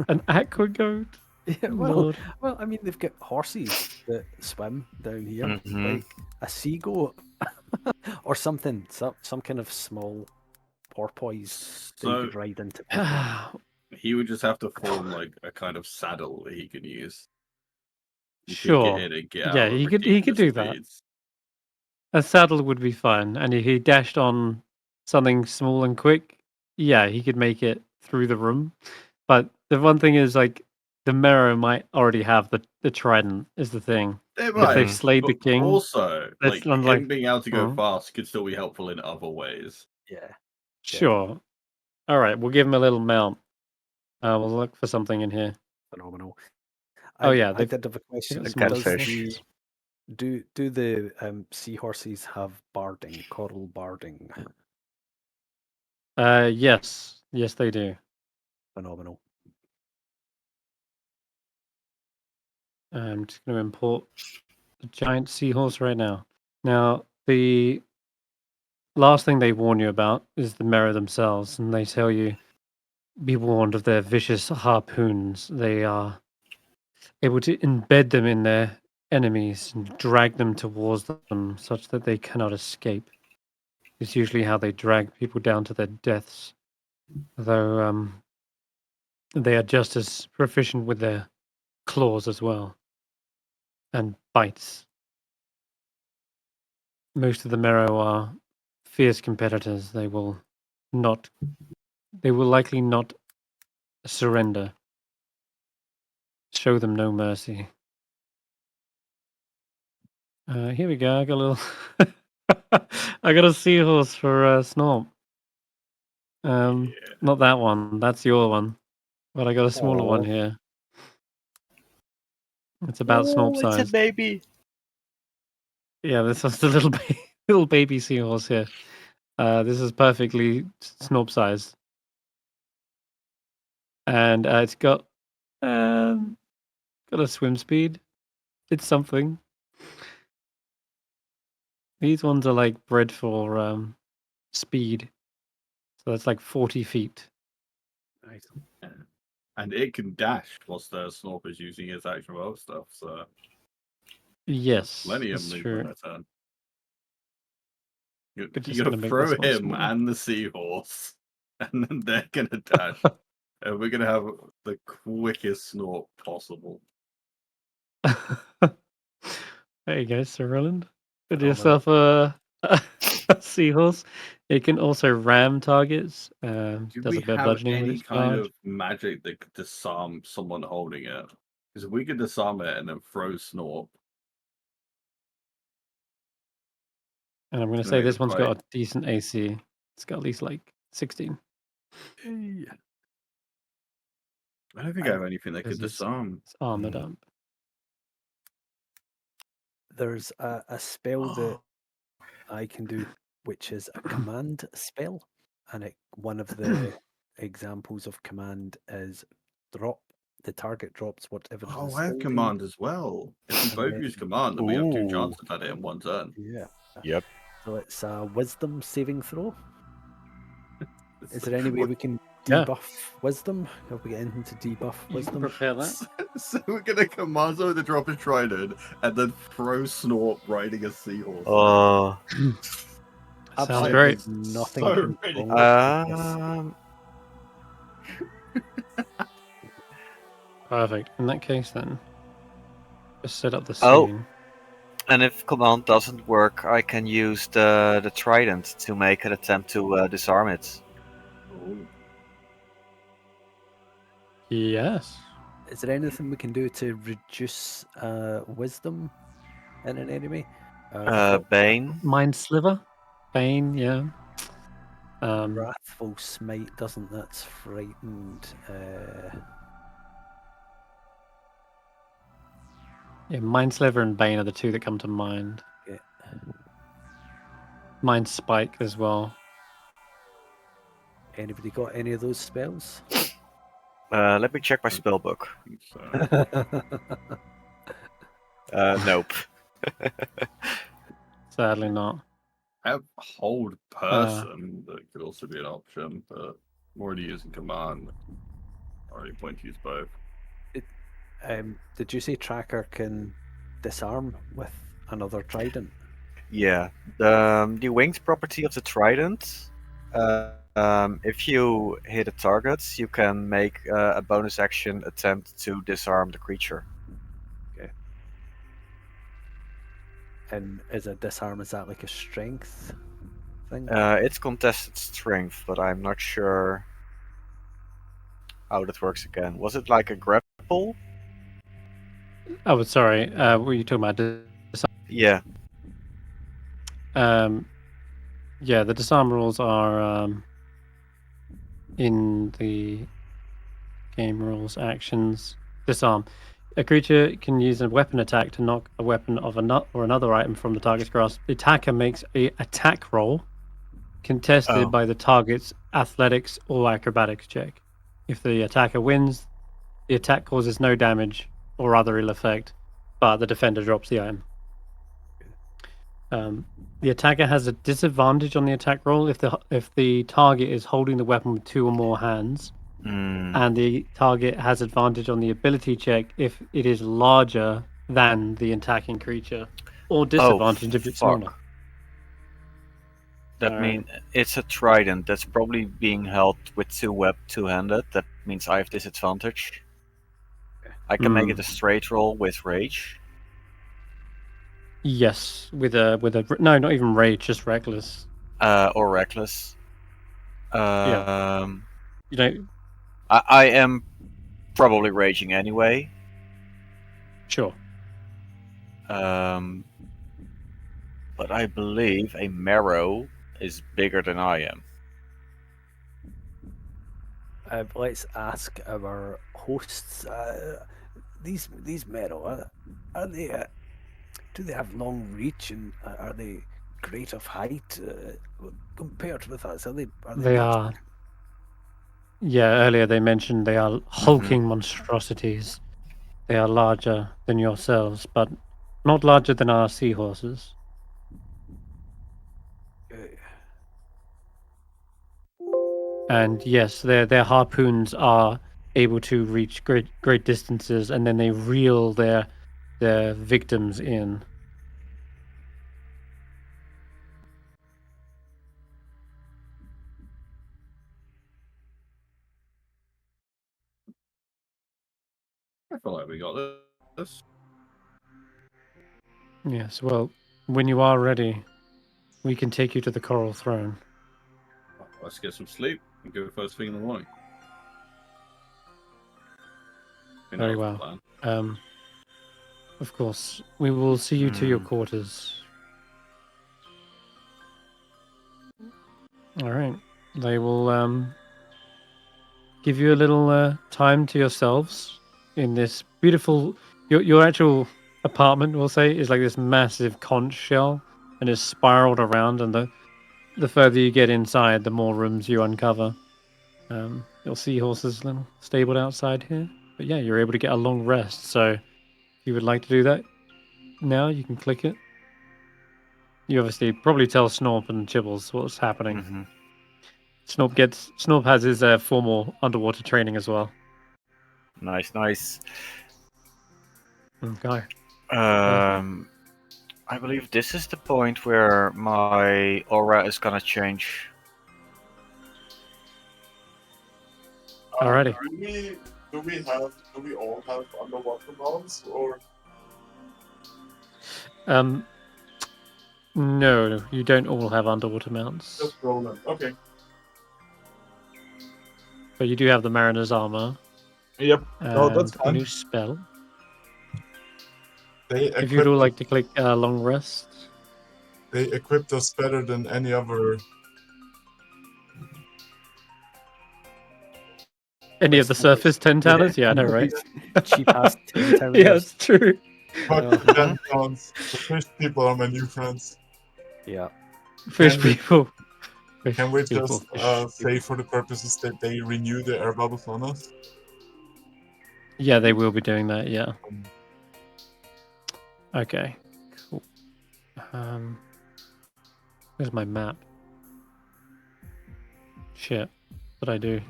An aqua goat? Yeah, well, I mean, they've got horses that swim down here, like a sea goat or something, some kind of small porpoise that you could ride into. He would just have to form a kind of saddle that he can use. Sure. Get in and get out Yeah, at he could do ridiculous that. A saddle would be fine, and if he dashed on something small and quick, yeah, he could make it through the room. But the one thing is, like, the Marrow might already have the trident. Is the thing. They If might, they've slayed the but king, also, that's him being able to go Mhm. fast could still be helpful in other ways. Yeah. Sure. All right, we'll give him a little mount. We'll look for something in here. Phenomenal. Oh yeah, I did have a question. got some Does catfish. do the seahorses have barding, coral barding? Yes, they do. Phenomenal. I'm just going to import the giant seahorse right now. Now, the last thing they warn you about is the Marrow themselves, and they tell you, be warned of their vicious harpoons. They are able to embed them in their enemies and drag them towards them such that they cannot escape. It's usually how they drag people down to their deaths. Though they are just as proficient with their claws as well. And bites. Most of the Marrow are fierce competitors. They will likely not surrender. Show them no mercy. Here we go. I got a little. I got a seahorse for Snorp. Not that one. That's your one. But I got a smaller one here. It's about Snorp size. It's a baby. Yeah, this is the little baby seahorse here. This is perfectly Snorp size, and it's got a swim speed. It's something. These ones are like bred for speed, so that's like 40 feet. Nice. And it can dash whilst the Snorp is using his action roll stuff, so Yes, plenty of that's movement true. that turn. You're We're just gonna gonna make throw this one him smaller. and the seahorse, and then they're gonna dash. And we're gonna have the quickest Snorp possible. There you go, Sir Roland. Put Phenomenal. yourself a seahorse. It can also ram targets. Do Does we a bit of have bludgeoning with any its kind charge. of magic that could disarm someone holding it? Because if we could disarm it and then throw Snorp, And I'm going to gonna say make this it one's quite- got a decent AC. It's got at least like 16. Yeah. I don't think I have anything that could Because it's disarm. armored up. There's a spell that I can do, which is a command spell, and one of the examples of command is drop. The target drops whatever. it Oh, is I have holding. command as well. If we And both then- use command, then we have two Ooh. chances at it in one turn. Yeah. Yep. So it's a wisdom saving throw. Is there any way What- we can Yeah. debuff wisdom? Have we got anything to debuff You can wisdom? prepare that. So we're gonna command someone to drop a trident and then throw Snorp riding a seahorse. Oh. Sounds Absolutely great. nothing So can ready. wrong with this. Perfect. In that case, then, just set up the Oh. scene. And if command doesn't work, I can use the trident to make an attempt to disarm it. Yes. Is there anything we can do to reduce wisdom in an enemy? Bane. Mind Sliver. Bane, yeah. Wrathful Smite doesn't. That's frightened. Yeah, Mind Sliver and Bane are the two that come to mind. Yeah. Mind Spike as well. Anybody got any of those spells? Let me check my spell book. Nope. Sadly not. I have hold person that could also be an option, but I'm already using command. I already point to use both. Did you say Tracker can disarm with another trident? Yeah. The winged property of the trident. If you hit a target, you can make a bonus action attempt to disarm the creature. And is a disarm, is that like a strength thing? It's contested strength, but I'm not sure how that works again. Was it like a grapple? Oh, sorry. Were you talking about Yeah. yeah, the disarm rules are in the game rules actions. Disarm. A creature can use a weapon attack to knock a weapon of another item from the target's grasp. The attacker makes a attack roll contested by the target's athletics or acrobatics check. If the attacker wins, the attack causes no damage or other ill effect, but the defender drops the item. The attacker has a disadvantage on the attack roll if the target is holding the weapon with two or more hands, and the target has advantage on the ability check if it is larger than the attacking creature, or disadvantage if it's smaller. That means it's a trident that's probably being held with two-handed. That means I have disadvantage. I can make it a straight roll with rage. Yes, with a no, not even rage, just reckless. Or reckless. Yeah. You know. I am probably raging anyway. Sure. But I believe a marrow is bigger than I am. Let's ask our hosts. These marrow, are they? Do they have long reach, and are they great of height compared with us? Are they? They are. Yeah, earlier they mentioned they are hulking monstrosities. They are larger than yourselves, but not larger than our seahorses. And yes, their harpoons are able to reach great distances, and then they reel their victims in. I feel like we got this. Yes, well, when you are ready, we can take you to the Coral Throne. Let's get some sleep and go first thing in the morning. Very that's the well. plan. Of course, we will see you to your quarters. All right. They will give you a little time to yourselves in this beautiful. Your actual apartment, we'll say, is like this massive conch shell and is spiraled around. And the further you get inside, the more rooms you uncover. Your seahorses little stabled outside here. But yeah, you're able to get a long rest. So if you would like to do that now, you can click it. You obviously probably tell Snorp and Chibbles what's happening. Mm-hmm. Snorp has his formal underwater training as well. Nice. Okay. I believe this is the point where my aura is gonna change. Alrighty. Do we all have underwater mounts, or No, you don't all have underwater mounts. just Roland? Okay. But you do have the mariner's armor. Yep. And No, that's a fine. new spell. If you'd all like to click long rest. They equipped us better than any other. Any of the surface 10 towners? Yeah, I know, right? Cheap ass 10 towners. Yeah, it's true. Fuck them towns. The fish people are my new friends. Yeah. Fish people. Can we people, just fish say people. for the purposes that they renew the air bubbles on us? Yeah, they will be doing that, yeah. Okay, cool. Where's my map? Shit, what'd I do?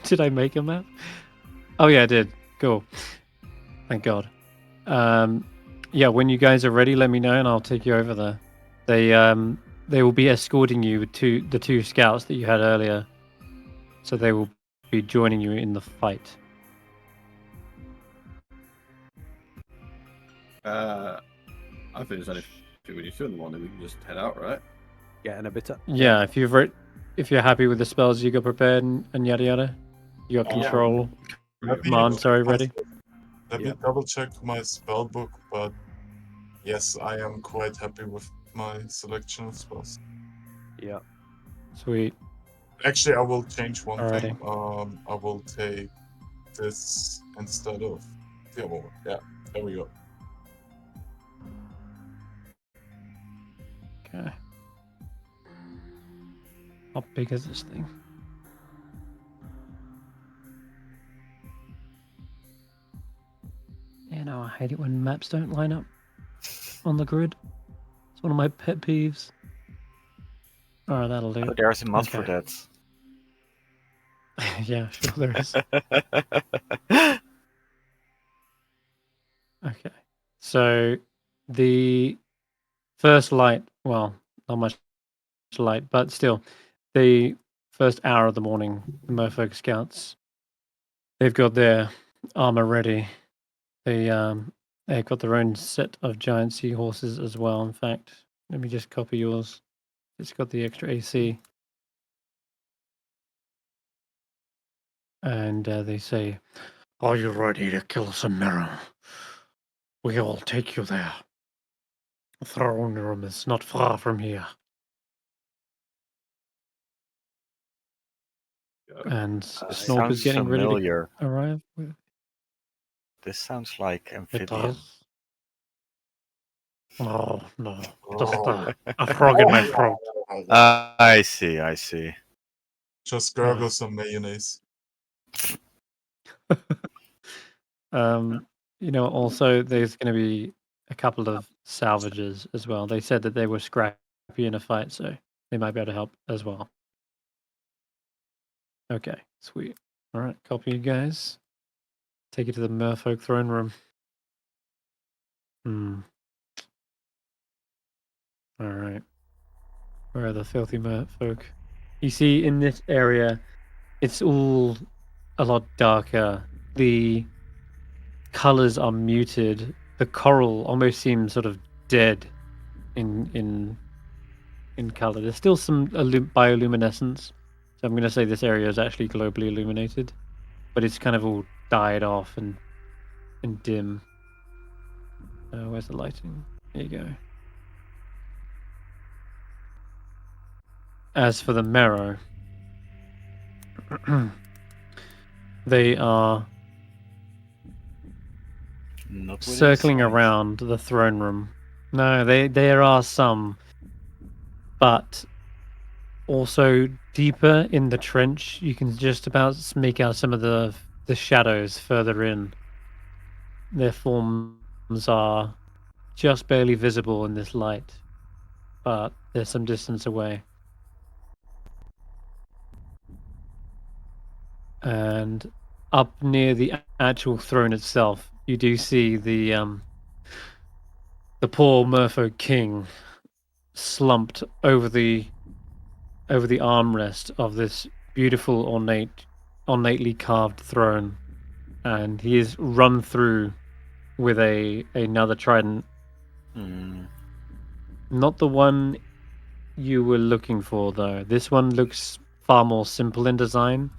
Did I make a map? Oh yeah, I did. Cool. Thank God. Yeah, when you guys are ready, let me know and I'll take you over there. They will be escorting you to the two scouts that you had earlier. So they will be joining you in the fight. I think there's only we need to in the morning. We can just head out, right? Get in a bit. Yeah, if you're happy with the spells you got prepared and yada yada, you got control. Command, sorry, ready. Let me double check my spell book, but yes, I am quite happy with my selection of spells. Yeah. Sweet. Actually, I will change one Alrighty. thing. I will take this instead of the other one. Yeah, there we go. Okay. How big is this thing? You know, I hate it when maps don't line up on the grid. It's one of my pet peeves. Alright, that'll do. Oh, there's a mod for Okay. that. Yeah, sure there is. Okay. So the first light, well, not much light, but still, the first hour of the morning, the Merfolk Scouts, they've got their armor ready. They've got their own set of giant seahorses as well. In fact, let me just copy yours. It's got the extra AC. And they say, "Are you ready to kill some marrow? We'll take you there. The throne room is not far from here." And Snorp is sounds getting familiar. ready to arrive. This sounds like It amphibian. does. Oh no, just a frog in my throat. I see. Just gargle some mayonnaise. Also, there's going to be a couple of salvages as well. They said that they were scrappy in a fight, so they might be able to help as well. Okay, sweet. All right, copy you guys. Take it to the Merfolk throne room. All right. Where are the filthy Merfolk? You see, in this area, it's all a lot darker. The colors are muted. The coral almost seems sort of dead in color. There's still some bioluminescence, so I'm going to say this area is actually globally illuminated, but it's kind of all died off and dim. Where's the lighting? There you go. As for the marrow, they are Not within circling sight. around the throne room. No, there are some, but also deeper in the trench, you can just about make out some of the shadows further in. Their forms are just barely visible in this light, but they're some distance away. And up near the actual throne itself, you do see the poor Merfolk king slumped over the armrest of this beautiful ornately carved throne, and he is run through with another trident. Not the one you were looking for, though. This one looks far more simple in design.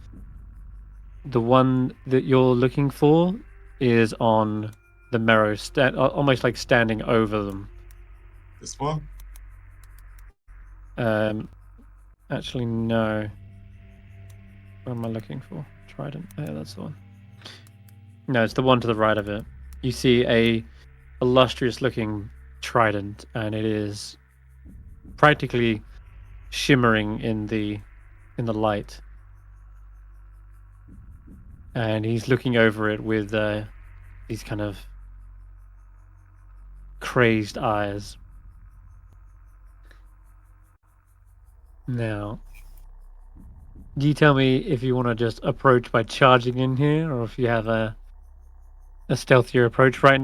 The one that you're looking for is on the marrow, almost like standing over them. This one? Actually, no. What am I looking for? Trident. Yeah, that's the one. No, it's the one to the right of it. You see a illustrious-looking trident, and it is practically shimmering in the light. And he's looking over it with these kind of crazed eyes. Now, you tell me if you want to just approach by charging in here, or if you have a stealthier approach. Right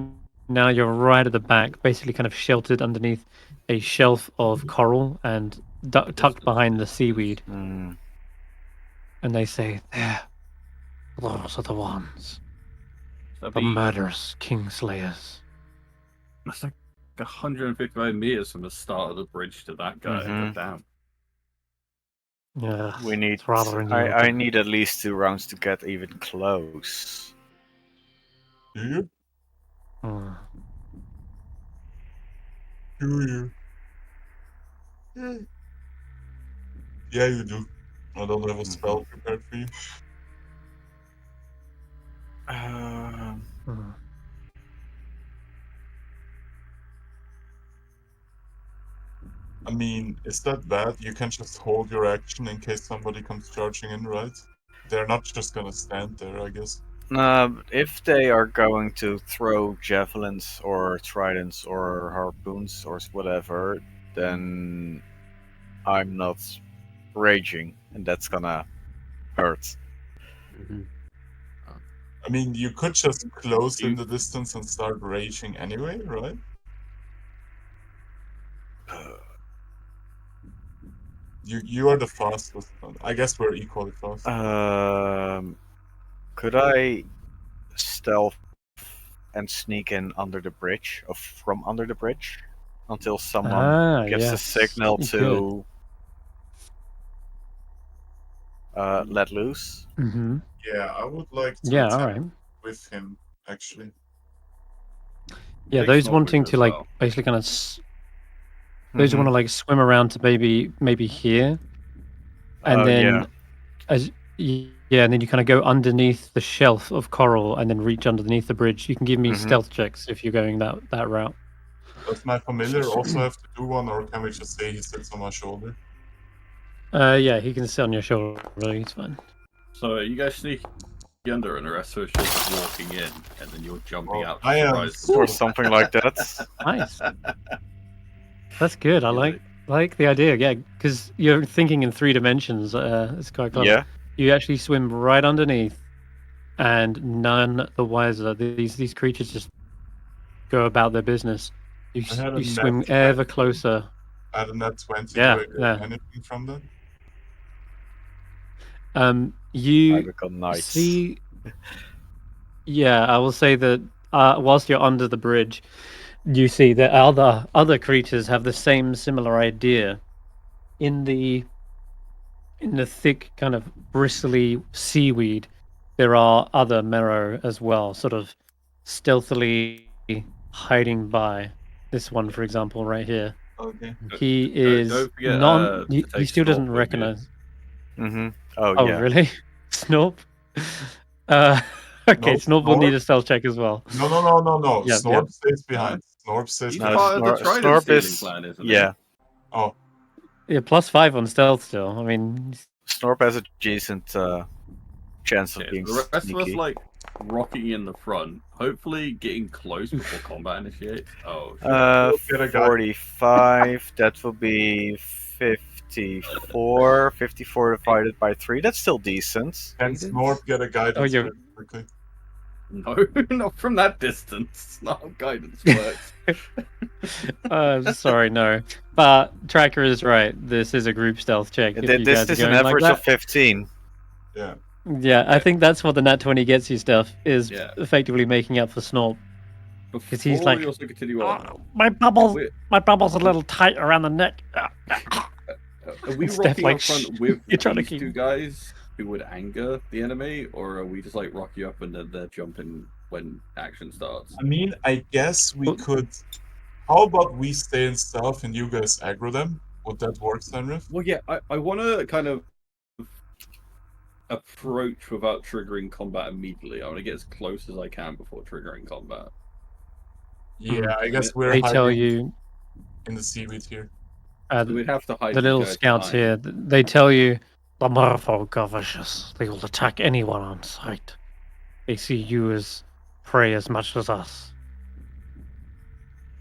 now, you're right at the back, basically kind of sheltered underneath a shelf of coral and tucked behind the seaweed. And they say, there, those are the ones. The murderous kingslayers. That's like 155 meters from the start of the bridge to that guy. God damn. Yeah, We need. it's rather in the I open. need at least 2 rounds to get even close. Do you? Hmm. Do you? Yeah, you do. I don't have a spell prepared for you. I mean, is that bad? You can just hold your action in case somebody comes charging in, right? They're not just gonna stand there, I guess. If they are going to throw javelins or tridents or harpoons or whatever, then I'm not raging, and that's gonna hurt. I mean, you could just close in the distance and start raging anyway, right? You are the fastest. I guess we're equally fast. Could I stealth and sneak in under the bridge, or from under the bridge, until someone gives a Yes. signal You to let loose? Mm-hmm. Yeah, I would like to Yeah, all attempt right. with him, actually. Yeah, Take those Snog wanting with to you as like well. basically kind of those who want to like swim around to maybe here, and then and then you kind of go underneath the shelf of coral and then reach underneath the bridge. You can give me stealth checks if you're going that route. Does my familiar also have to do one, or can we just say he sits on my shoulder? Yeah, he can sit on your shoulder. Really, it's fine. So you guys sneak under, and the rest of us are just walking in, and then you're jumping out to I am surprise them. Or something like that. Nice. That's good. I like the idea. Yeah, because you're thinking in 3 dimensions. It's quite clever. Yeah. You actually swim right underneath, and none the wiser. These creatures just go about their business. I had a You net swim 20. ever closer. I had a net 20. Yeah, Do I get yeah. anything from that? I You become knights. see. Yeah, I will say that whilst you're under the bridge, you see that other creatures have the same similar idea. In the thick kind of bristly seaweed, there are other marrow as well, sort of stealthily hiding by. This one, for example, right here. Okay. He is Don't forget, non. to He take still doesn't Snorp with you. recognize. Mm-hmm. Oh, Oh, yeah. really? Snorp. Uh, okay, No, Snorp will need Snorp? a stealth check as well. No. Yeah, Snorp stays behind. Snorp stays He's No, behind. part of the Snor- Trident Snorp stealing is. plan, isn't Yeah. Oh, Yeah, +5 on stealth still. I mean, Snorp has a decent chance he? of Okay, being so the rest sneaky. of us like rocking in the front, hopefully getting close before combat initiates. Oh, shit. Get a guy. 45. That will be 54. 54 divided by 3. That's still decent. Can Snorp get a guidance you're- really quickly? No, not from that distance. It's not how guidance works. sorry, no. But Tracker is right. This is a group stealth check. If you This guys are is an going like average that. of 15. Yeah. Yeah, I think that's what the nat 20 gets you, Steph, is Yeah. effectively making up for Snorp. Before he's like, we also continue on, My bubble's We're- a little tight around the neck. are we Steph, rocking like, up front "Shh, with you're trying to these keep-" two guys who would anger the enemy, or are we just like rock you up and then they're jumping when action starts? I mean, I guess we Well- could. How about we stay in stealth and you guys aggro them? Would that work, Senrith? Well, yeah, I want to kind of approach without triggering combat immediately. I want to get as close as I can before triggering combat. Yeah, I guess we're They tell hiding you, in the seaweed here. So we'd have to hide the these little guys scouts behind. here, they tell you, the merfolk are vicious. They will attack anyone on sight. They see you as prey as much as us.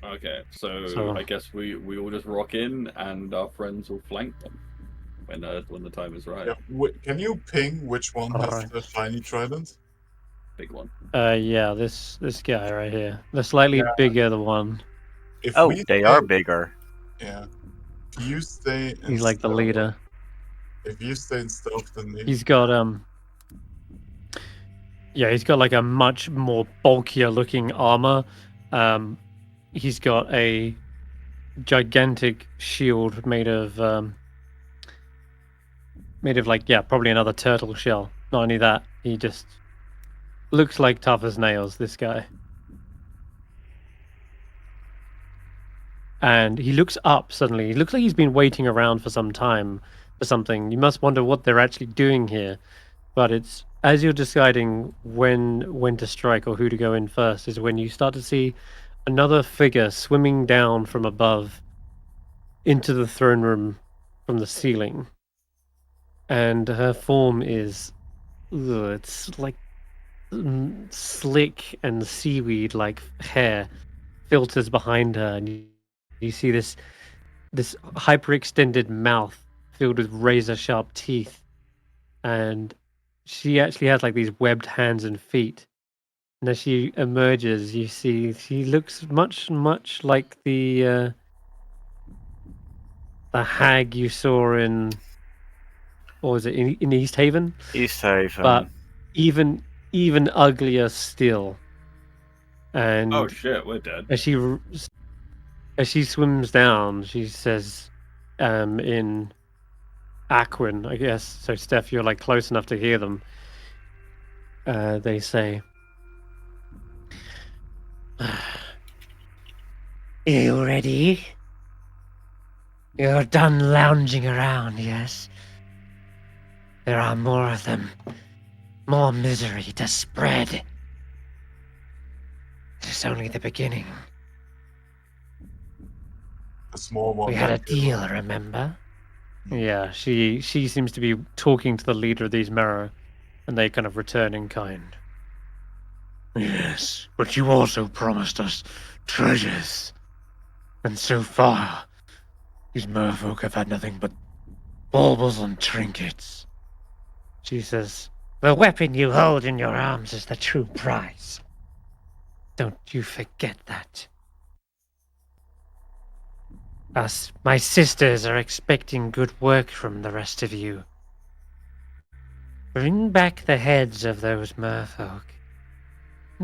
Okay, so So- I guess we will just rock in and our friends will flank them when the time is right. Yeah. Can you ping which one has Alright. the shiny trident? Big one. Yeah, this guy right here. The slightly bigger the one. If Oh, we they stay- are bigger. Yeah. If you stay in He's like the stealth- leader. If you stay in stealth, then me. He's got yeah, he's got like a much more bulkier looking armor. He's got a gigantic shield made of like, yeah, probably another turtle shell. Not only that, he just looks like tough as nails, this guy. And he looks up suddenly. He looks like he's been waiting around for some time for something. You must wonder what they're actually doing here. But it's as you're deciding when to strike or who to go in first is when you start to see another figure swimming down from above into the throne room from the ceiling. And her form is it's like slick and seaweed like hair filters behind her, and you see this hyperextended mouth filled with razor sharp teeth, and she actually has like these webbed hands and feet. And as she emerges, you see she looks much like the hag you saw in, what was it, in East Haven? East Haven. But even uglier still. And Oh shit, we're dead. as she swims down, she says, in Aquin, I guess. So Steph, you're like close enough to hear them. They say, "You ready? You're done lounging around, yes? There are more of them. More misery to spread. It's only the beginning. The small one. We had a right here. deal, remember?" Yeah, she seems to be talking to the leader of these Marrow, and they kind of return in kind. "Yes, but you also promised us treasures. And so far, these merfolk have had nothing but baubles and trinkets. She says, "The weapon you hold in your arms is the true prize. Don't you forget that. My sisters are expecting good work from the rest of you. Bring back the heads of those merfolk.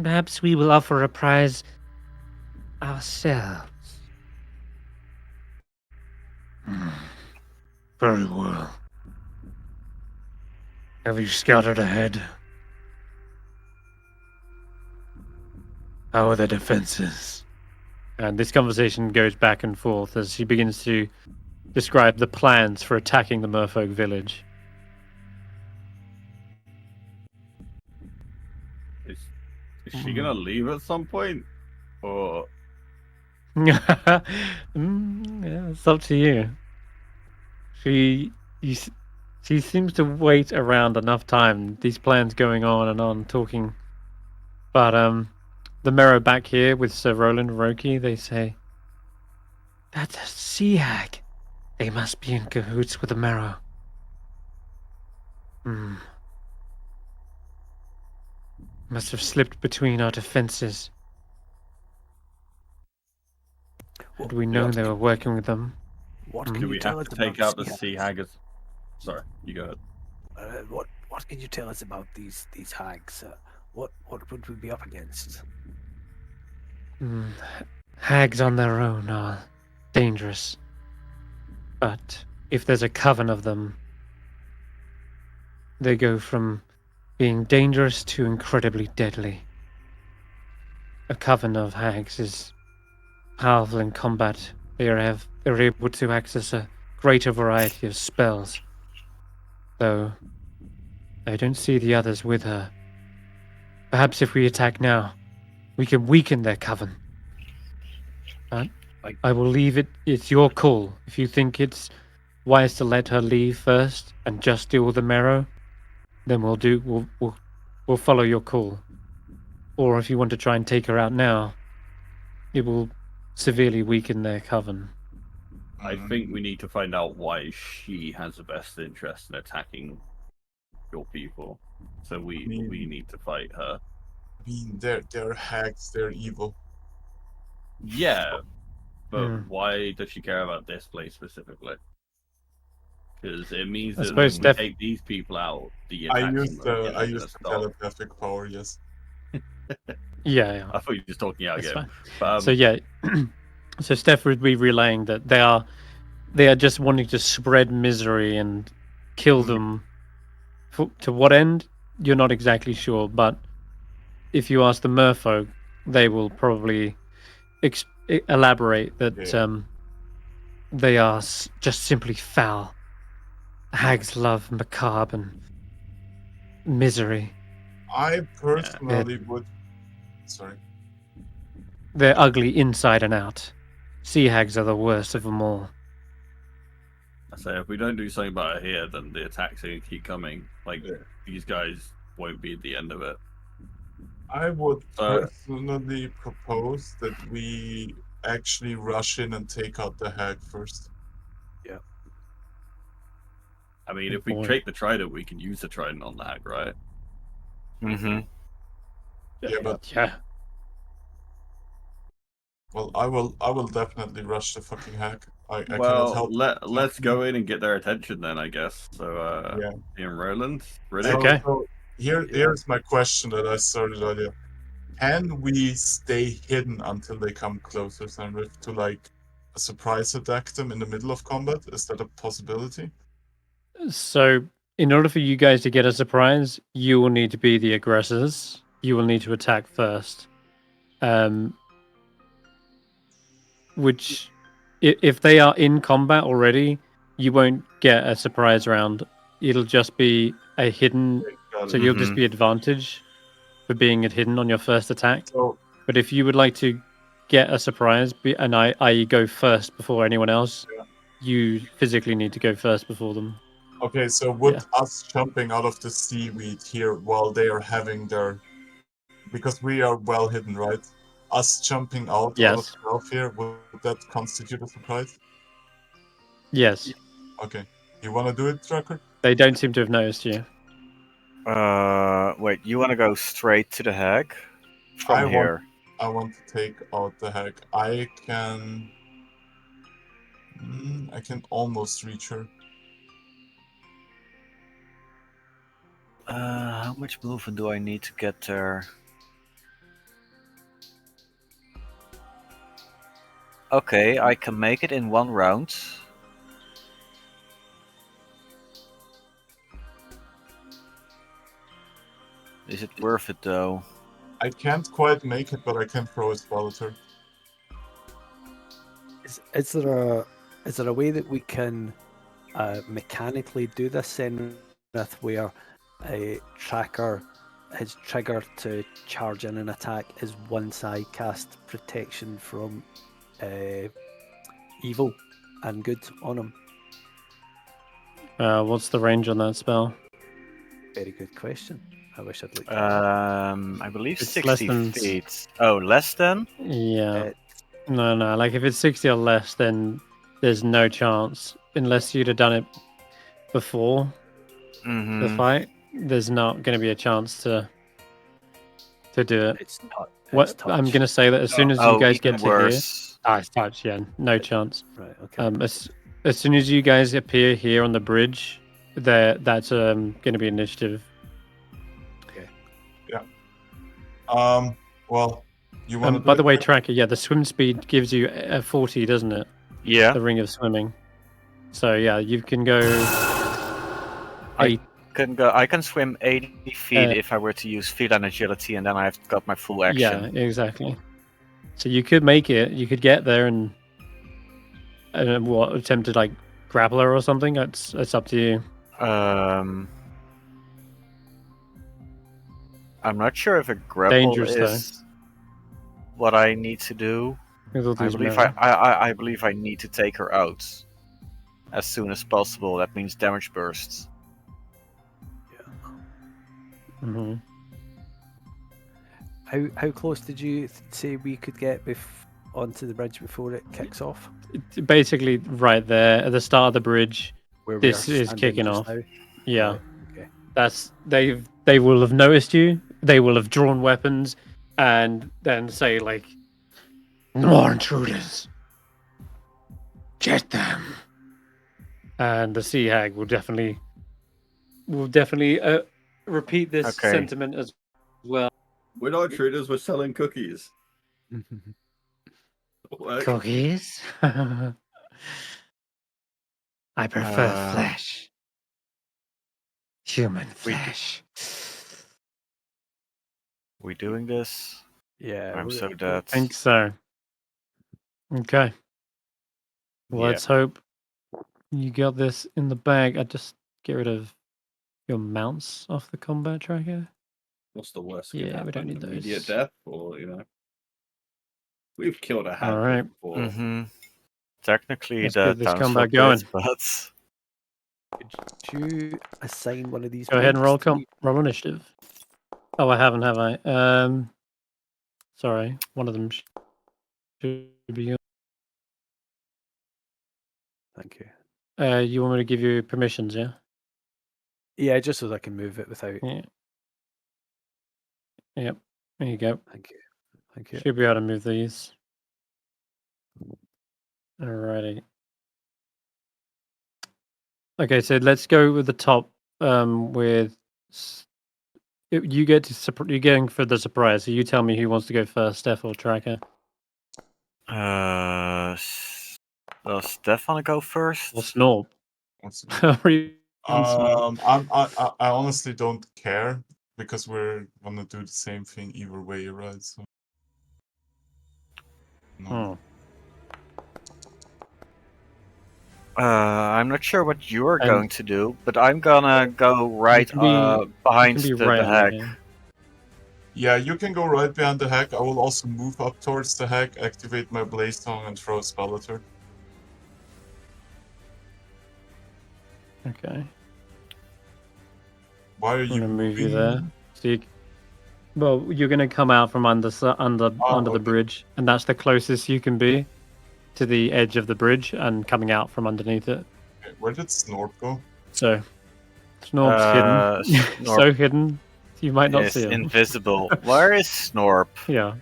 Perhaps we will offer a prize ourselves." Very well. Have you scouted ahead? How are the defenses? And this conversation goes back and forth as she begins to describe the plans for attacking the merfolk village. Is she gonna leave at some point? Or Yeah, it's up to you. She seems to wait around enough time. These plans going on and on, talking. But the Merrow back here with Sir Roland and Roki, they say, That's a sea hag. They must be in cahoots with the Marrow. Must have slipped between our defenses. Had we known they were working with them. What can do you we tell have us to take about out the sea haggers? Sorry, you go ahead. What can you tell us about these hags? What would we be up against? Hags on their own are dangerous. But if there's a coven of them, they go from being dangerous to incredibly deadly. A coven of hags is powerful in combat. They're able to access a greater variety of spells. Though I don't see the others with her. Perhaps if we attack now, we can weaken their coven. But I will leave it. It's your call. If you think it's wise to let her leave first and just deal with the Marrow, then we'll follow your call. Or if you want to try and take her out now, it will severely weaken their coven. I think we need to find out why she has the best interest in attacking your people. So we need to fight her. I mean, they're hags, they're evil. Yeah, but why does she care about this place specifically? Because it means I that suppose if we take these people out, the I attacks used on them the are gonna the stop. telepathic power, yes. Yeah. I thought you were just talking out That's again. fine. So yeah, so Stef would be relaying that they are just wanting to spread misery and kill them. To what end? You're not exactly sure, but if you ask the merfolk, they will probably elaborate that they are just simply foul. Hags love macabre and misery. I personally would. Sorry. They're ugly inside and out. Sea hags are the worst of them all. I say if we don't do something about it here, then the attacks are gonna keep coming. Like these guys won't be at the end of it. I would personally propose that we actually rush in and take out the hag first. Yeah. I mean, if we take the trident, we can use the trident on the hag, right? Mm-hmm. Yeah, but yeah. Well, I will definitely rush the fucking hag. I cannot Well, help. let's go in and get their attention then, I guess. So, Yeah. Ian Roland, ready? Okay. So here's my question that I started earlier. Can we stay hidden until they come closer, Senrith, to like a surprise attack them in the middle of combat? Is that a possibility? So, in order for you guys to get a surprise, you will need to be the aggressors. You will need to attack first. Which, if they are in combat already, you won't get a surprise round. It'll just be a hidden. So you'll just be advantage for being hidden on your first attack. So, but if you would like to get a surprise, and I go first before anyone else, you physically need to go first before them. Okay, so would us jumping out of the seaweed here while they are having their... Because we are well hidden, right? Us jumping out of stealth here, would that constitute a surprise? Yes. Okay. You want to do it, Tracker? They don't seem to have noticed you. Wait, you want to go straight to the hag from I want- here? I want to take out the hag. I can almost reach her. How much movement do I need to get there? Okay, I can make it in 1 round. Is it worth it though? I can't quite make it, but I can throw a spell at her. Is there a way that we can mechanically do this, Senrith, where a tracker, his trigger to charge in an attack is once I cast protection from evil and good on him? What's the range on that spell? Very good question. I wish I'd looked at I believe It's 60 less than- feet. Oh, less than? Yeah. it. No. Like if it's 60 or less, then there's no chance unless you'd have done it before the Mm-hmm. fight. There's not going to be a chance to do it. It's not. What It's I'm touch. going to say that as soon as you guys get to here, worse. it's touch. Yeah, no chance. Right. Okay. As soon as you guys appear here on the bridge, that's going to be initiative. Well, you want to By the way, Tracker, yeah, the swim speed gives you a 40, doesn't it? Yeah. The ring of swimming. So yeah, you can go. I can swim 80 feet Uh, if I were to use feet and agility, and then I've got my full action. Yeah, exactly. So you could make it. You could get there and attempt to like grapple her or something. It's up to you. I'm not sure if a grapple Dangerous, though. is what I need to do. With all I these believe melee. I believe I need to take her out as soon as possible. That means damage bursts. Mhm. How close did you say we could get onto the bridge before it kicks off? Basically, right there at the start of the bridge. Where we This are is standing kicking just off. now? Yeah, Right, okay. that's they will have noticed you. They will have drawn weapons, and then say like, "More intruders, get them." And the sea hag will definitely repeat this Okay. sentiment as well. We're not intruders, we're selling cookies. What? Cookies? I prefer flesh. Human flesh. We doing this? Yeah. I'm we- so we- dead. I think so. Okay. Let's hope you got this in the bag. I just get rid of your mounts off the combat tracker. What's the worst? Could Yeah, we happen? don't need Immediate those. death, or we've killed a handful Alright. before. Mm-hmm. Technically, Let's the get this townsfolk combat going. did, but Could you assign one of these? Go ahead and roll bridges to me? roll initiative. Oh, I haven't, have I? Sorry, one of them should be yours. Thank you. You want me to give you permissions, yeah? Yeah, just so that I can move it without. Yeah. Yep. There you go. Thank you. Thank you. Should be able to move these. Alrighty. Okay, so let's go with the top. With you get to you're going for the surprise. So you tell me who wants to go first, Stef or Tracker. does Stef want to go first? Or Snorp. Or even Snorp. I honestly don't care because we're gonna do the same thing either way, right? So. No. I'm not sure what you're And- going to do, but I'm gonna go right can be- behind You can be the right on hag. there. Yeah, you can go right behind the hack. I will also move up towards the hack, activate my blaze tongue, and throw a spell at her. Okay. Why are I'm you gonna move you moving? there. So well, you're gonna come out from under the okay. bridge, and that's the closest you can be to the edge of the bridge, and coming out from underneath it. Okay, where did Snorp go? So Snorp's hidden. Snorp So hidden, you might not is see him. invisible. Where is Snorp? Yeah.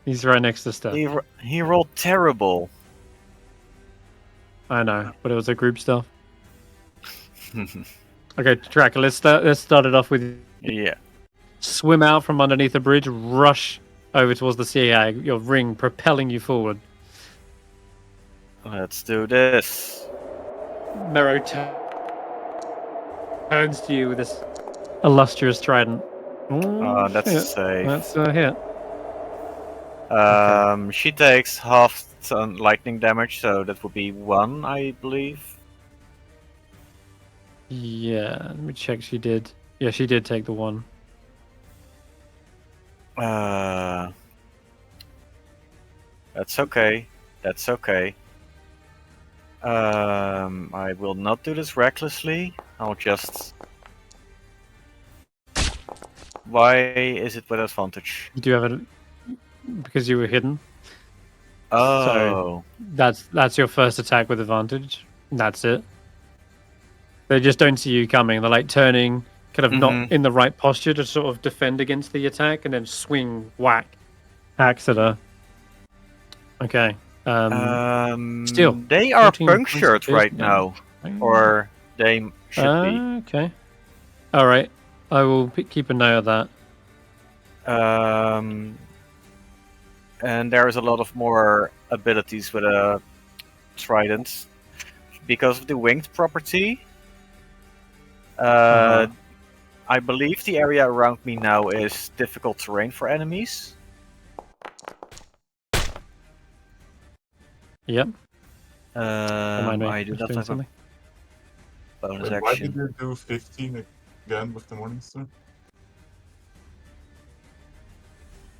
He's right next to Stef. He rolled terrible. I know, but it was a group stuff. Okay, Tracker, let's start it off with Yeah. swim out from underneath the bridge, rush over towards the sea hag, your ring propelling you forward. Let's do this. Mero turns to you with this illustrious trident. That's hit. safe. That's a hit. She takes half lightning damage, so that would be 1, I believe. Yeah, let me check. She did. Yeah, she did take the 1. That's okay. That's okay. I will not do this recklessly. I'll just. Why is it with advantage? You do have it because you were hidden. Oh. That's your first attack with advantage. That's it. They just don't see you coming. They're like turning, kind of not in the right posture to sort of defend against the attack, and then swing, whack, axe at her. Okay. Still, they are 14 points punctured of right damage. now, or they should be. Okay. All right. I will keep a note of that. And there is a lot of more abilities with a trident because of the winged property. I believe the area around me now is difficult terrain for enemies. Yep. I do not have something. a bonus Wait, why action. did you do 15 again with the Morningstar?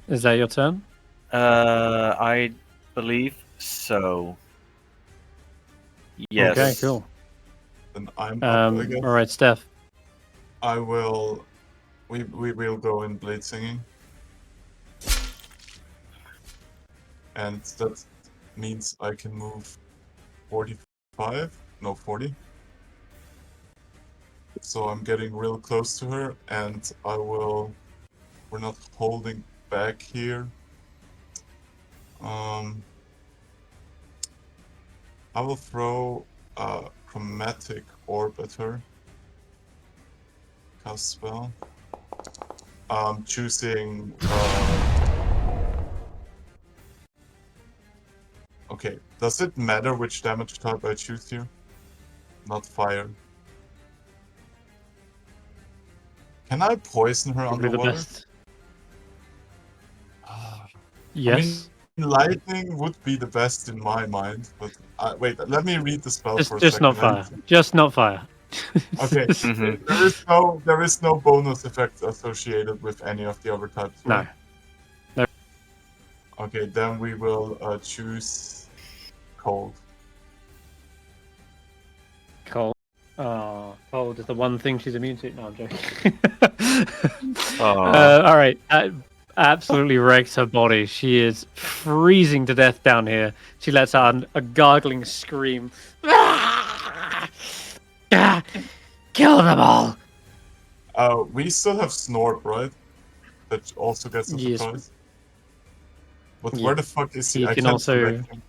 Is that your turn? I believe so. Yes. Okay, cool. Then I'm up, I guess. All right, Steph. I will. We will go in blade singing, and that means I can move 45. No, 40. So I'm getting real close to her, and I will. We're not holding back here. I will throw a chromatic orb at her. Cast spell. Choosing. Okay. Does it matter which damage type I choose here? Not fire. Can I poison her Probably the underwater? best. Yes. Lightning would be the best in my mind, but wait. Let me read the spell for a Just second. not fire. Just not fire. Okay. There is no bonus effect associated with any of the other types. No. Right? Okay, then we will choose cold. Cold. Oh, cold is the one thing she's immune to. No, I'm joking. All right. Absolutely wrecks her body. She is freezing to death down here. She lets out a gargling scream. Kill them all! We still have Snorp, right? That also gets a Yes. surprise. But Yeah. where the fuck is he? He I can can't also- select him.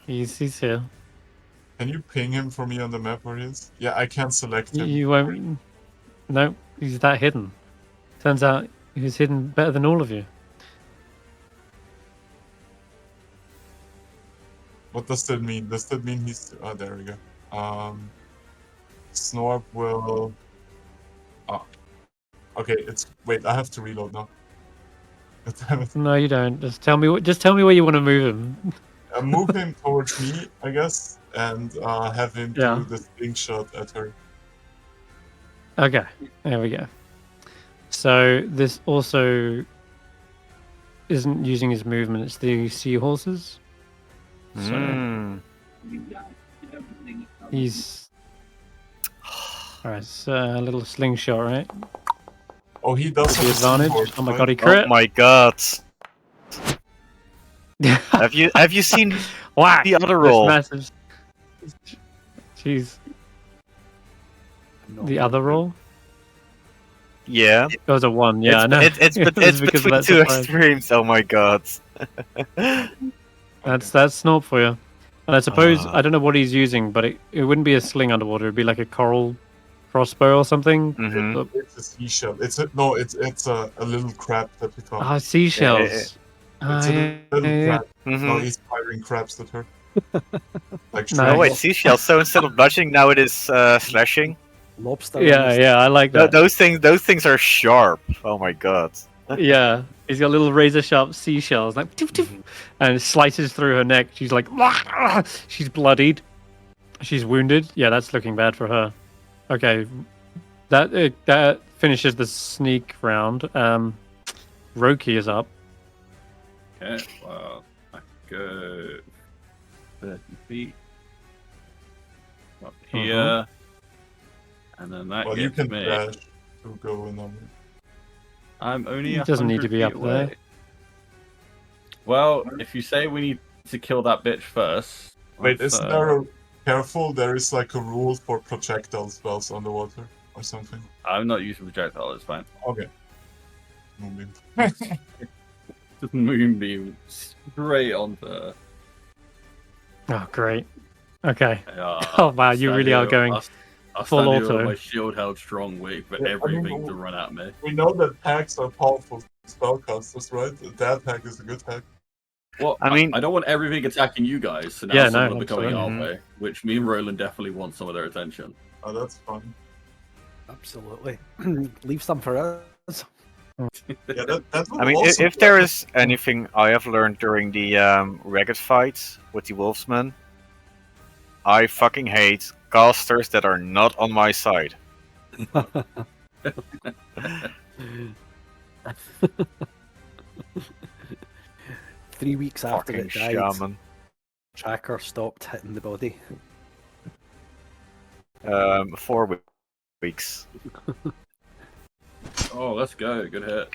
He's here. Can you ping him for me on the map where he is? Yeah, I can't select him. You won't. No, he's that hidden. Turns out he was hidden better than all of you. What does that mean? Does that mean he's... Oh, there we go. Snorp will... Oh. Okay, it's... Wait, I have to reload now. Damn it. No, you don't. Just tell me. Just tell me where you want to move him. Move him towards me, I guess, and have him Yeah. do the slingshot at her. Okay, there we go. So this also isn't using his movement. It's the seahorses. So he's. All right, so a little slingshot, right? Oh, he does The have a advantage. seahorse, Oh my right? god, he crit! Oh my god! Have you seen Whack! the other This roll? massive. Jeez. the other roll? Yeah. It was a 1, yeah, I know. It's because of between that two surprise. extremes. Oh my god. That's Snorp for you. And I suppose, I don't know what he's using, but it wouldn't be a sling underwater, it'd be like a coral crossbow or something. Mhm. It's a seashell. It's a little crab that we found. Ah, seashells. It's a little crab. No, Mhm. he's firing crabs at her. Like Nice. Oh wait, shrimp. seashells. So instead of bludgeoning, now it is slashing. Lobster. Yeah, I like that. Those things are sharp. Oh my god. Yeah, he's got little razor sharp seashells, like, toof, toof, and it slices through her neck. She's like, she's bloodied. She's wounded. Yeah, that's looking bad for her. Okay, that finishes the sneak round. Roki is up. Okay, well, I go 30 feet up here, and then that Well, you gets can me. dash to go in on me. I'm only It doesn't need to 100 be feet up there. away. Well, if you say we need to kill that bitch first. Wait, let's, isn't there a... Careful, there is like a rule for projectile spells underwater or something. I'm not using projectile, it's fine. Okay. Moonbeam. Just moonbeam straight onto her. Oh, great. Okay. Yeah, Oh, wow, you really are going I'll full stand here with auto. my shield held strong, wait for Yeah, I everything mean, to run at me. We know that hacks are powerful spellcasters, right? That hack is a good hack. Well, I mean- I don't want everything attacking you guys, so now Yeah, some no, of them are coming our absolutely. way, which me and Roland definitely want some of their attention. Oh, that's fun. Absolutely. Leave some for us. Yeah, that would I mean, also if be there like a- is anything I have learned during the ragged fights with the Wolfsmen, I fucking hate casters that are not on my side. 3 weeks after Fucking it died, shaman. Tracker stopped hitting the body. 4 weeks. Oh, let's go. Good hit.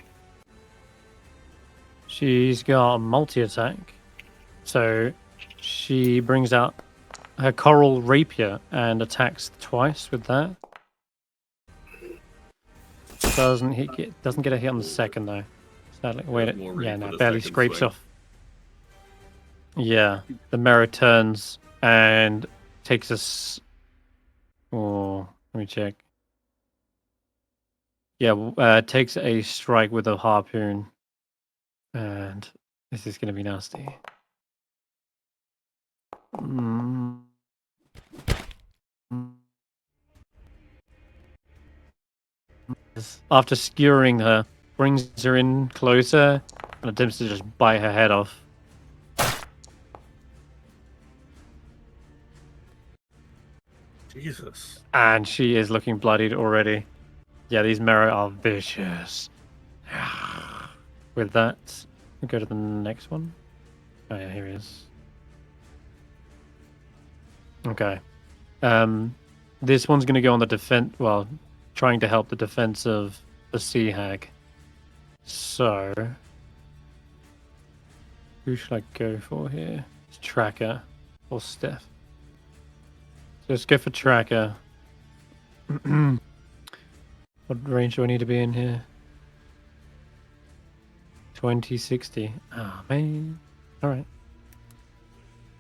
She's got a multi-attack. So she brings out her coral rapier and attacks twice with that. Doesn't get a hit on the second though. Sadly. Wait, more ready yeah, for no, the barely second scrapes swing. off. Yeah, the mirror turns and takes us. Oh, let me check. Yeah, takes a strike with a harpoon, and this is going to be nasty. Mm. After skewering her, brings her in closer and attempts to just bite her head off. Jesus. And she is looking bloodied already. Yeah, these mirror are vicious. With that, we'll go to the next one. Oh yeah, here he is. Okay. This one's going to go on the defense. Well, trying to help the defense of the sea hag. So, who should I go for here? It's Tracker or Stef. So let's go for Tracker. What range do I need to be in here? 2060. Ah, man. Alright.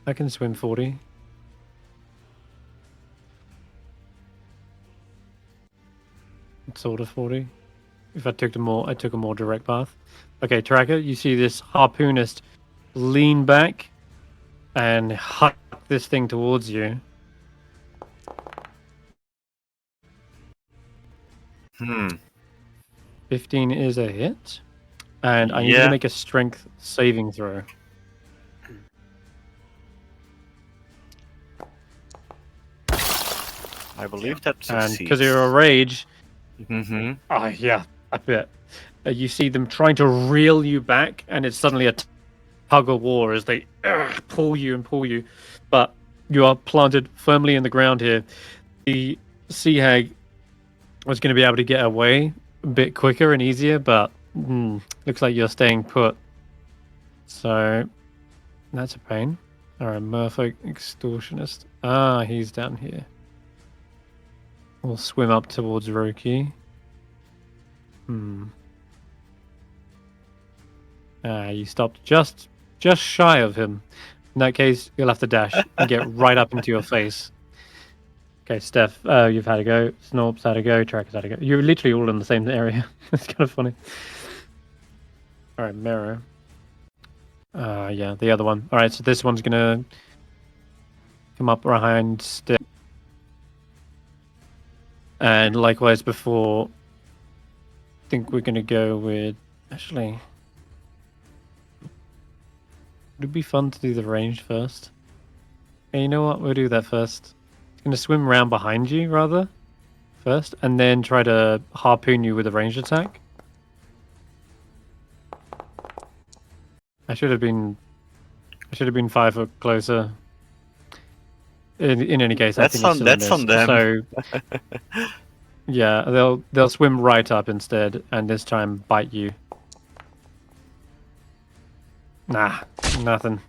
I can swim 40. Sort of 40. If I took a more direct path. Okay, Tracker, you see this harpoonist lean back and huck this thing towards you. Hmm. 15 is a hit. And I need you Yeah. to make a strength saving throw. I believe that And succeeds. because you're a rage, Mm-hmm. yeah, I bet. You see them trying to reel you back, and it's suddenly a tug of war as they pull you and pull you. But you are planted firmly in the ground here. The sea hag was going to be able to get away a bit quicker and easier, but looks like you're staying put. So that's a pain. All right, Merfolk Extortionist. Ah, he's down here. will swim up towards Roki. You stopped just shy of him. In that case, you'll have to dash and get right up into your face. Okay, Stef, you've had a go. Snorp's had a go. Tracker's had a go. You're literally all in the same area. It's kind of funny. All right, Mero. Yeah, the other one. All right, so this one's gonna come up behind Stef. And likewise before, I think we're gonna go with actually. Would it be fun to do the range first? Okay, you know what? We'll do that first. It's gonna swim around behind you rather first, and then try to harpoon you with a ranged attack. I should have been 5 foot closer. In any case, I think it's still a miss. On them. So yeah, they'll swim right up instead, and this time bite you. Nah, nothing.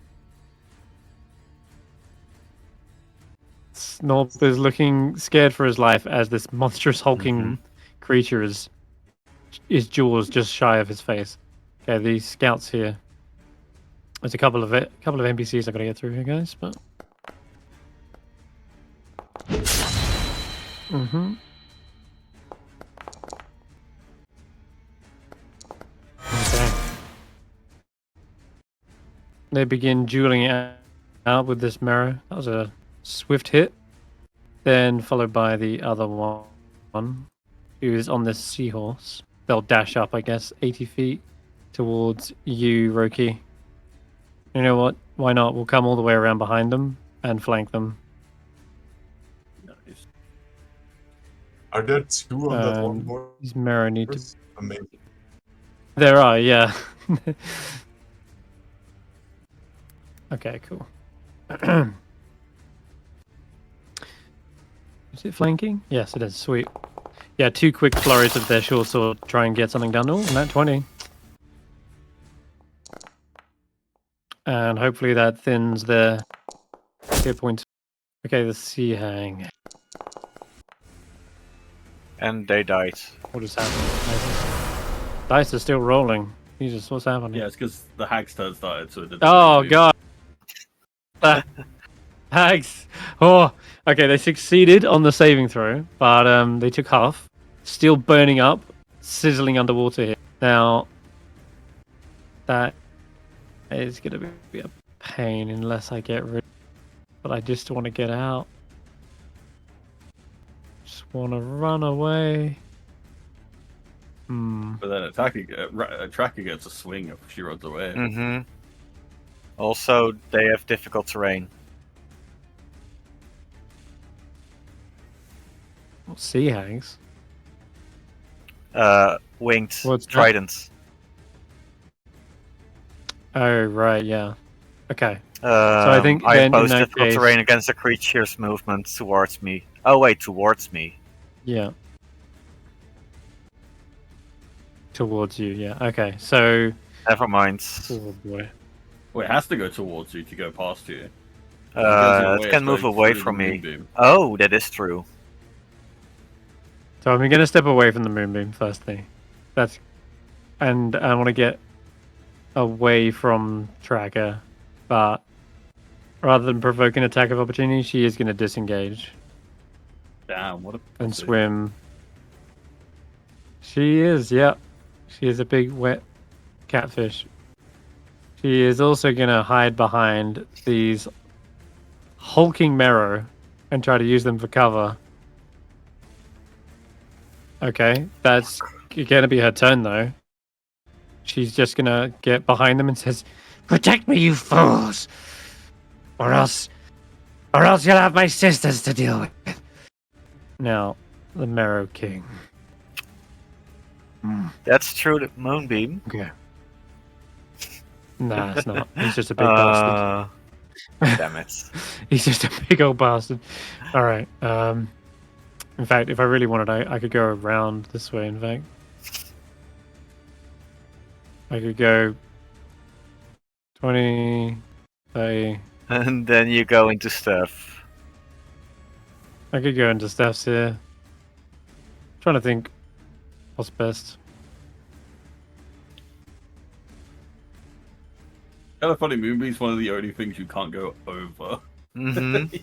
Snorp is looking scared for his life as this monstrous hulking creature is jaws just shy of his face. Okay, these scouts here. There's a couple of NPCs I gotta get through here, guys, but. Okay. They begin dueling it out with this Mero. That was a swift hit. Then followed by the other one, who is on this seahorse. They'll dash up, I guess, 80 feet towards you, Roki. You know what? Why not? We'll come all the way around behind them and flank them. Nice. Are there two on that one horse? These Mero need to. Amazing. There are, yeah. Okay, cool. Is it flanking? Yes, it is. Sweet. Yeah, 2 quick flurries of their short sword. Try and get something done. Oh, nat 20. And hopefully that thins their hit points. Okay, the sea hang. And they died. What is happening? Dice are still rolling. Jesus, what's happening? Yeah, it's because the hag's turn started, so it didn't. Oh, God. Hags. Oh, okay. They succeeded on the saving throw, but they took half. Still burning up, sizzling underwater here. Now, that is going to be a pain unless I get rid. But I just want to get out. Just want to run away. But then Tracker gets a swing if she runs away. Also, they have difficult terrain. Sea hags. Winged What's that? tridents. Oh right, yeah. Okay. So I think I then in oppose that difficult case- terrain against a creature's movement towards me. Oh wait, towards me. Yeah. Towards you, yeah. Okay, so. Never mind. Oh boy. Well, it has to go towards you to go past you. It can move away from me. Oh, that is true. So I'm going to step away from the moonbeam firstly. And I want to get away from Tracker, but rather than provoke an attack of opportunity, she is going to disengage Damn, what a and pussy. swim. She is, yeah. She is a big wet catfish. She is also going to hide behind these hulking Mero and try to use them for cover. Okay, that's going to be her turn though. She's just going to get behind them and says, "Protect me, you fools! Or else you'll have my sisters to deal with." Now, the Mero King. That's true. The moonbeam. Okay. Nah, it's not. He's just a big bastard. Damn it. He's just a big old bastard. All right. In fact, if I really wanted, I could go around this way. In fact, I could go 20, 30. And then you go into stuff. I could go into Stef's here. Trying to think what's best. Kind of funny, Moonbeam's one of the only things you can't go over. Mm-hmm.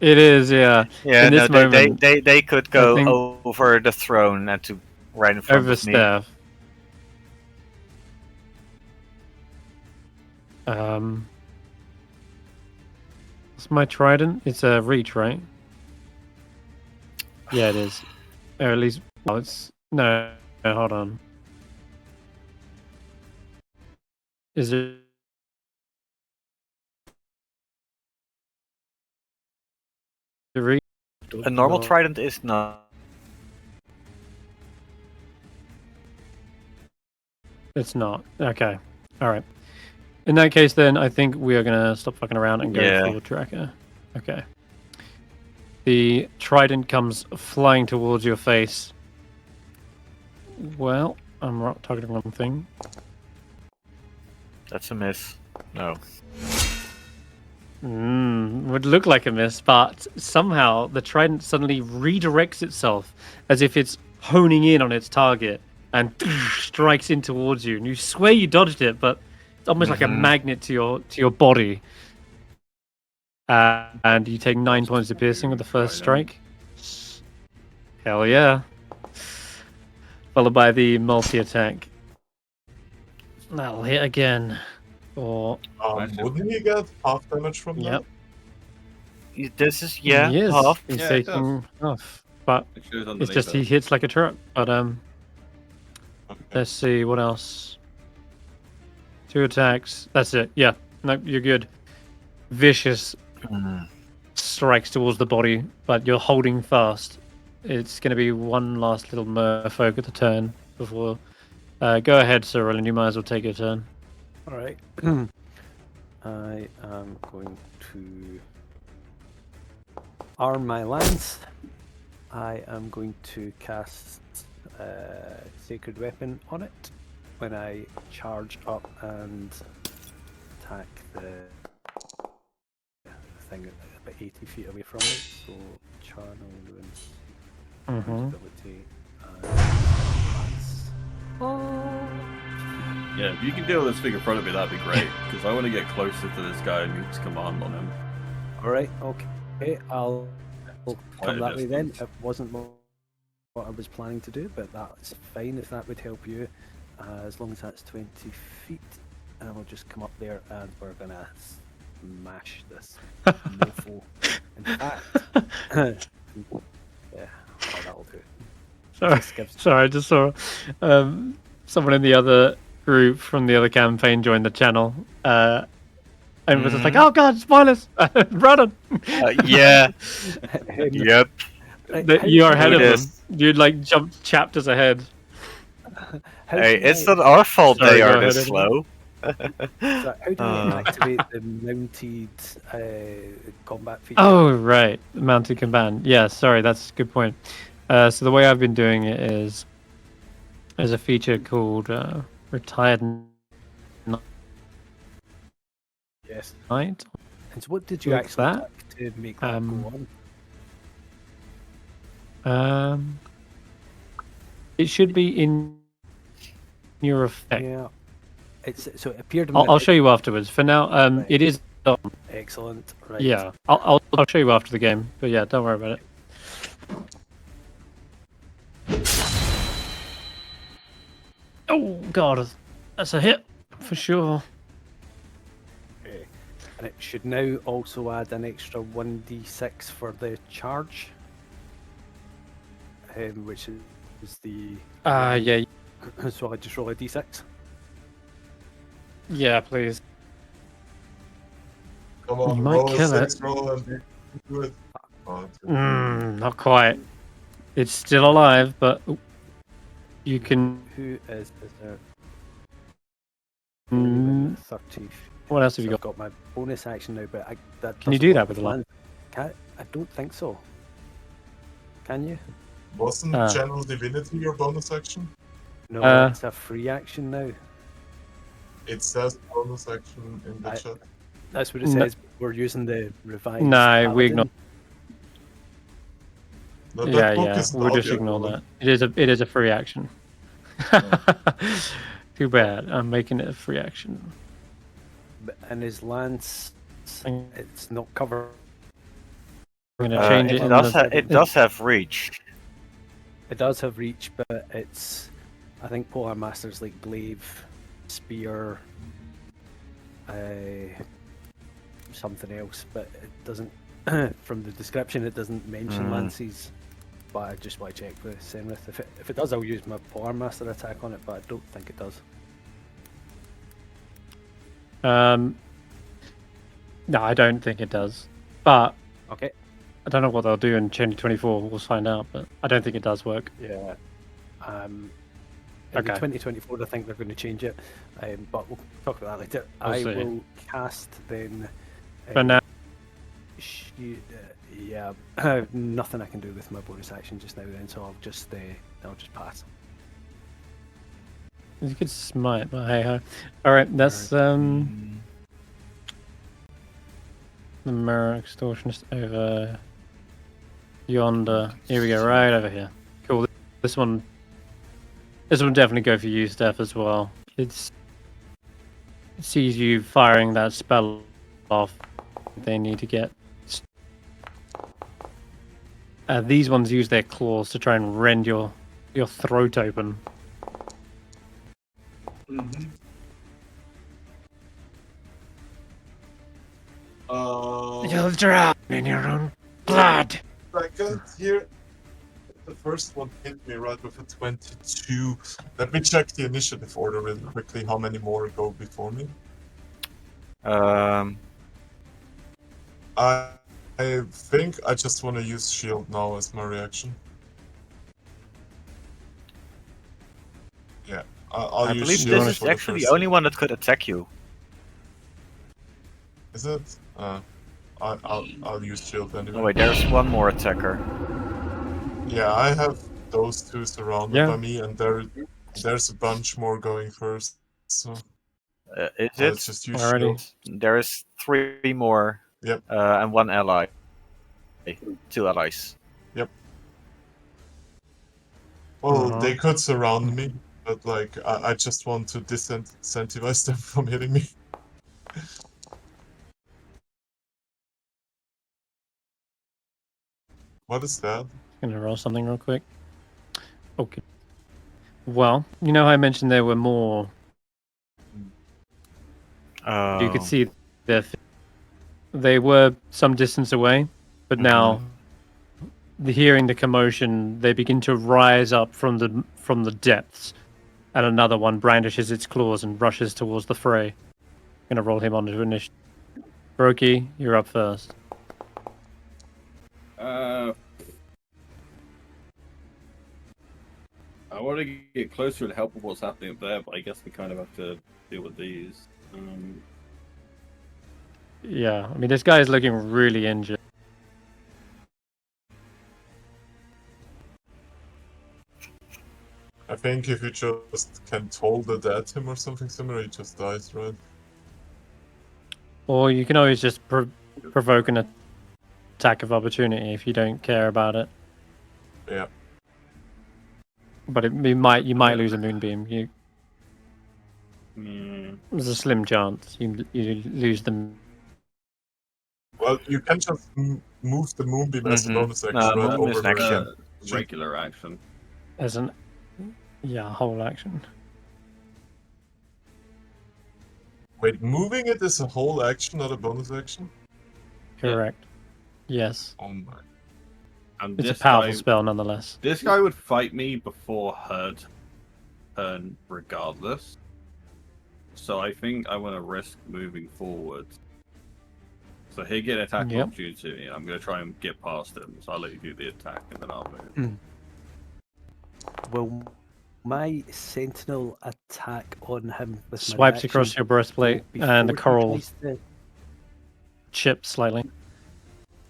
It is, yeah. Yeah, In this no, moment, they could I go think- over the throne and to right in front over of me. Stef. What's my trident? It's a reach, right? Yeah, it is. Or at least, well, it's no. Hold on. Is it? The reach? A normal No. trident is not. It's not. Okay. All right. In that case, then I think we are gonna stop fucking around and go Yeah. for tracker. Okay. The trident comes flying towards your face. Well, I'm targeting one thing. That's a miss. No. Would look like a miss, but somehow the trident suddenly redirects itself as if it's honing in on its target and strikes in towards you. And you swear you dodged it, but it's almost like a magnet to your body. And you take 9 points of piercing with the first strike. Hell yeah. Followed by the multi-attack. That'll hit again. Or Wouldn't he get half damage from yep. This is He is. half. He's Yeah, it taking half. But It shows it's underneath just it. he hits like a truck. But Okay. let's see what else. 2 attacks. That's it. Yeah. No, you're good. Vicious strikes towards the body, but you're holding fast. It's going to be one last little merfolk at the turn before. Go ahead, Sir Roland. You might as well take your turn. All right. I am going to arm my lance. I am going to cast Sacred Weapon on it when I charge up and attack the thing about 80 feet away from it. So channel ruins, ability, and lance. Yeah, if you can deal with this thing in front of me, that'd be great. Because I want to get closer to this guy and use command on him. All right. Okay. I'll Quite come a that way then. distance. It wasn't what I was planning to do, but that's fine if that would help you. As long as that's 20 feet, and we'll just come up there and we're gonna smash this mofo. In fact, yeah, that'll do. Sorry, This gives- sorry. I just saw someone in the other group from the other campaign joined the channel. And was just like, "Oh God, spoilers! Run on!" Yeah. Yep. Right, You are how- ahead of do them. this. You'd like jumped chapters ahead. how Hey, do it's I- not our fault Sorry, they go are ahead, this Edwin. slow. So how do I activate the mounted combat feature? Oh right, mounted command. Yeah, sorry, that's a good point. So the way I've been doing it is there's a feature called Retired Yes. Night. And so what did you Like actually that? click to make that go on? It should be in your effect. Yeah. So it appeared in I'll show you afterwards. For now, Right. it is. Excellent. Right. Yeah, I'll show you after the game. But yeah, don't worry about it. Oh God, that's a hit for sure. Okay. And it should now also add an extra 1d6 for the charge, which is the. Yeah, So I just roll a d6. yeah, please. Come on, You might roll a kill 6, it. roll and you can do it. Oh, it's good. Not quite. It's still alive, but you can. Who is there? Mm, 30. what else have you So got? I've got my bonus action now, but that Can you doesn't do that work with the lance? I don't think so. Can you? Wasn't Ah. Channel Divinity your bonus action? No, it's a free action now. It says bonus action in the chat. That's what it No. says. We're using the revised. No, we Paladin. That book is We'll just ignore that. It is a free action. Too bad. I'm making it a free action. And his lance, it's not covered. I'm gonna change it. It does have reach. It does have reach, but it's, I think Polar Master's like glaive, spear, something else, but it doesn't. From the description, it doesn't mention lances. But I just want to check with Senrith. If it does, I'll use my Polar Master attack on it, but I don't think it does. No, I don't think it does. But Okay. I don't know what they'll do in 2024. We'll find out, but I don't think it does work. Yeah. In Okay. 2024, I think they're going to change it, but we'll talk about that later. We'll I see. will cast then. For now, Yeah, nothing I can do with my bonus action just now. Then, so I'll just pass. you could smite, but hey ho. All right, that's the mirror extortionist over yonder. Here we go, right over here. Cool. This one definitely go for you, Stef, as well. It sees you firing that spell off. They need to get. These ones use their claws to try and rend your throat open. You'll drown in your own blood. I can't hear. The first one hit me right with a 22. Let me check the initiative order really quickly. How many more go before me? I think I just want to use shield now as my reaction. Yeah, I'll I use believe shield. this is for actually first the only one. one that could attack you. Is it? I'll use shield anyway. Oh wait, there's one more attacker. Yeah, I have those two surrounded Yeah. by me, and there's a bunch more going first. So Is let's it? just use Alrighty. shield. There is 3 more. Yep. And 1 ally. 2 allies. Well, they could surround me, but like I just want to disincentivize them from hitting me. What is that? Gonna roll something real quick. Okay. Well, you know how I mentioned there were more. You could see they were some distance away, but now, hearing the commotion, they begin to rise up from the depths, and another one brandishes its claws and rushes towards the fray. Gonna roll him onto initiative. Roki, you're up first. I want to get closer and help with what's happening up there, but I guess we kind of have to deal with these. Yeah, I mean this guy is looking really injured. I think if you just can hold it at him or something similar, he just dies, right? Or you can always just provoke an attack of opportunity if you don't care about it. Yeah. But you might lose a moonbeam. There's a slim chance you lose them. Well, you can just move the moonbeam as a bonus action, No, right? moonbeam is Over an action. Regular action. As an whole action. Wait, moving it is a whole action, not a bonus action? Correct. Yes. Oh my. And It's a this powerful guy, spell nonetheless. This guy would fight me before her turn, regardless. So I think I want to risk moving forward. So he'll get attack Yep. opportunity. I'm going to try and get past him. So I'll let you do the attack and then I'll move. Will my sentinel attack on him with my Swipes across reaction your breastplate go and the before he coral tries to- chips slightly.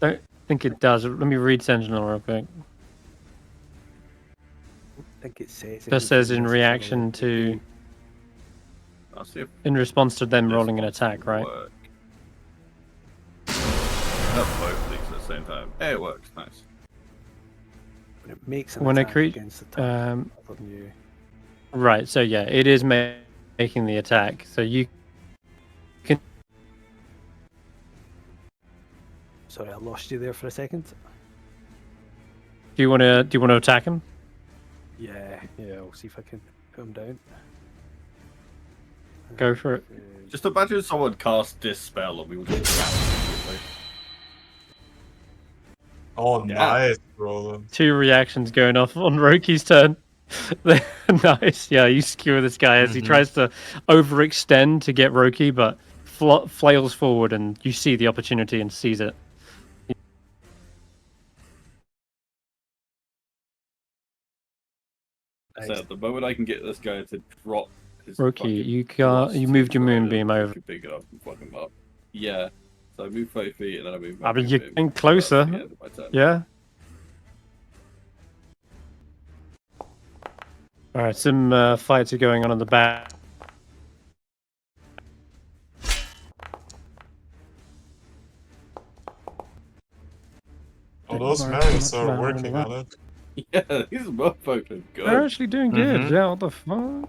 Don't think it does. Let me read Sentinel real quick. I think it says. Just says in anything reaction necessarily. to, I'll see if in response to them this rolling an one attack, will right? work. Not both of these at the same time. Hey, it works. Nice. makes an When a attack creature, against the target other than you. right? So yeah, it is making the attack. So you can. Sorry, I lost you there for a second. Do you want to attack him? Yeah, I'll see if I can put him down. Go for it. Just imagine someone cast Dispel and we would just. Oh, Yeah. nice, Roland. 2 reactions going off on Roki's turn. Nice. Yeah, you skewer this guy as he tries to overextend to get Roki, but flails forward, and you see the opportunity and seize it. So at the moment I can get this guy to drop his Roki, fucking you plus moved your 2 moonbeam trident, over. Big enough and fuck him up. Yeah. So I move 5 feet and then I move. I my mean, you're moonbeam. getting That's closer. the end of my turn. Yeah. All right, some fights are going on in the back. Oh, those Right, Marys much are better working than on it. Yeah, these motherfuckers are They're good. actually doing good. Mhm. Yeah, what the fuck?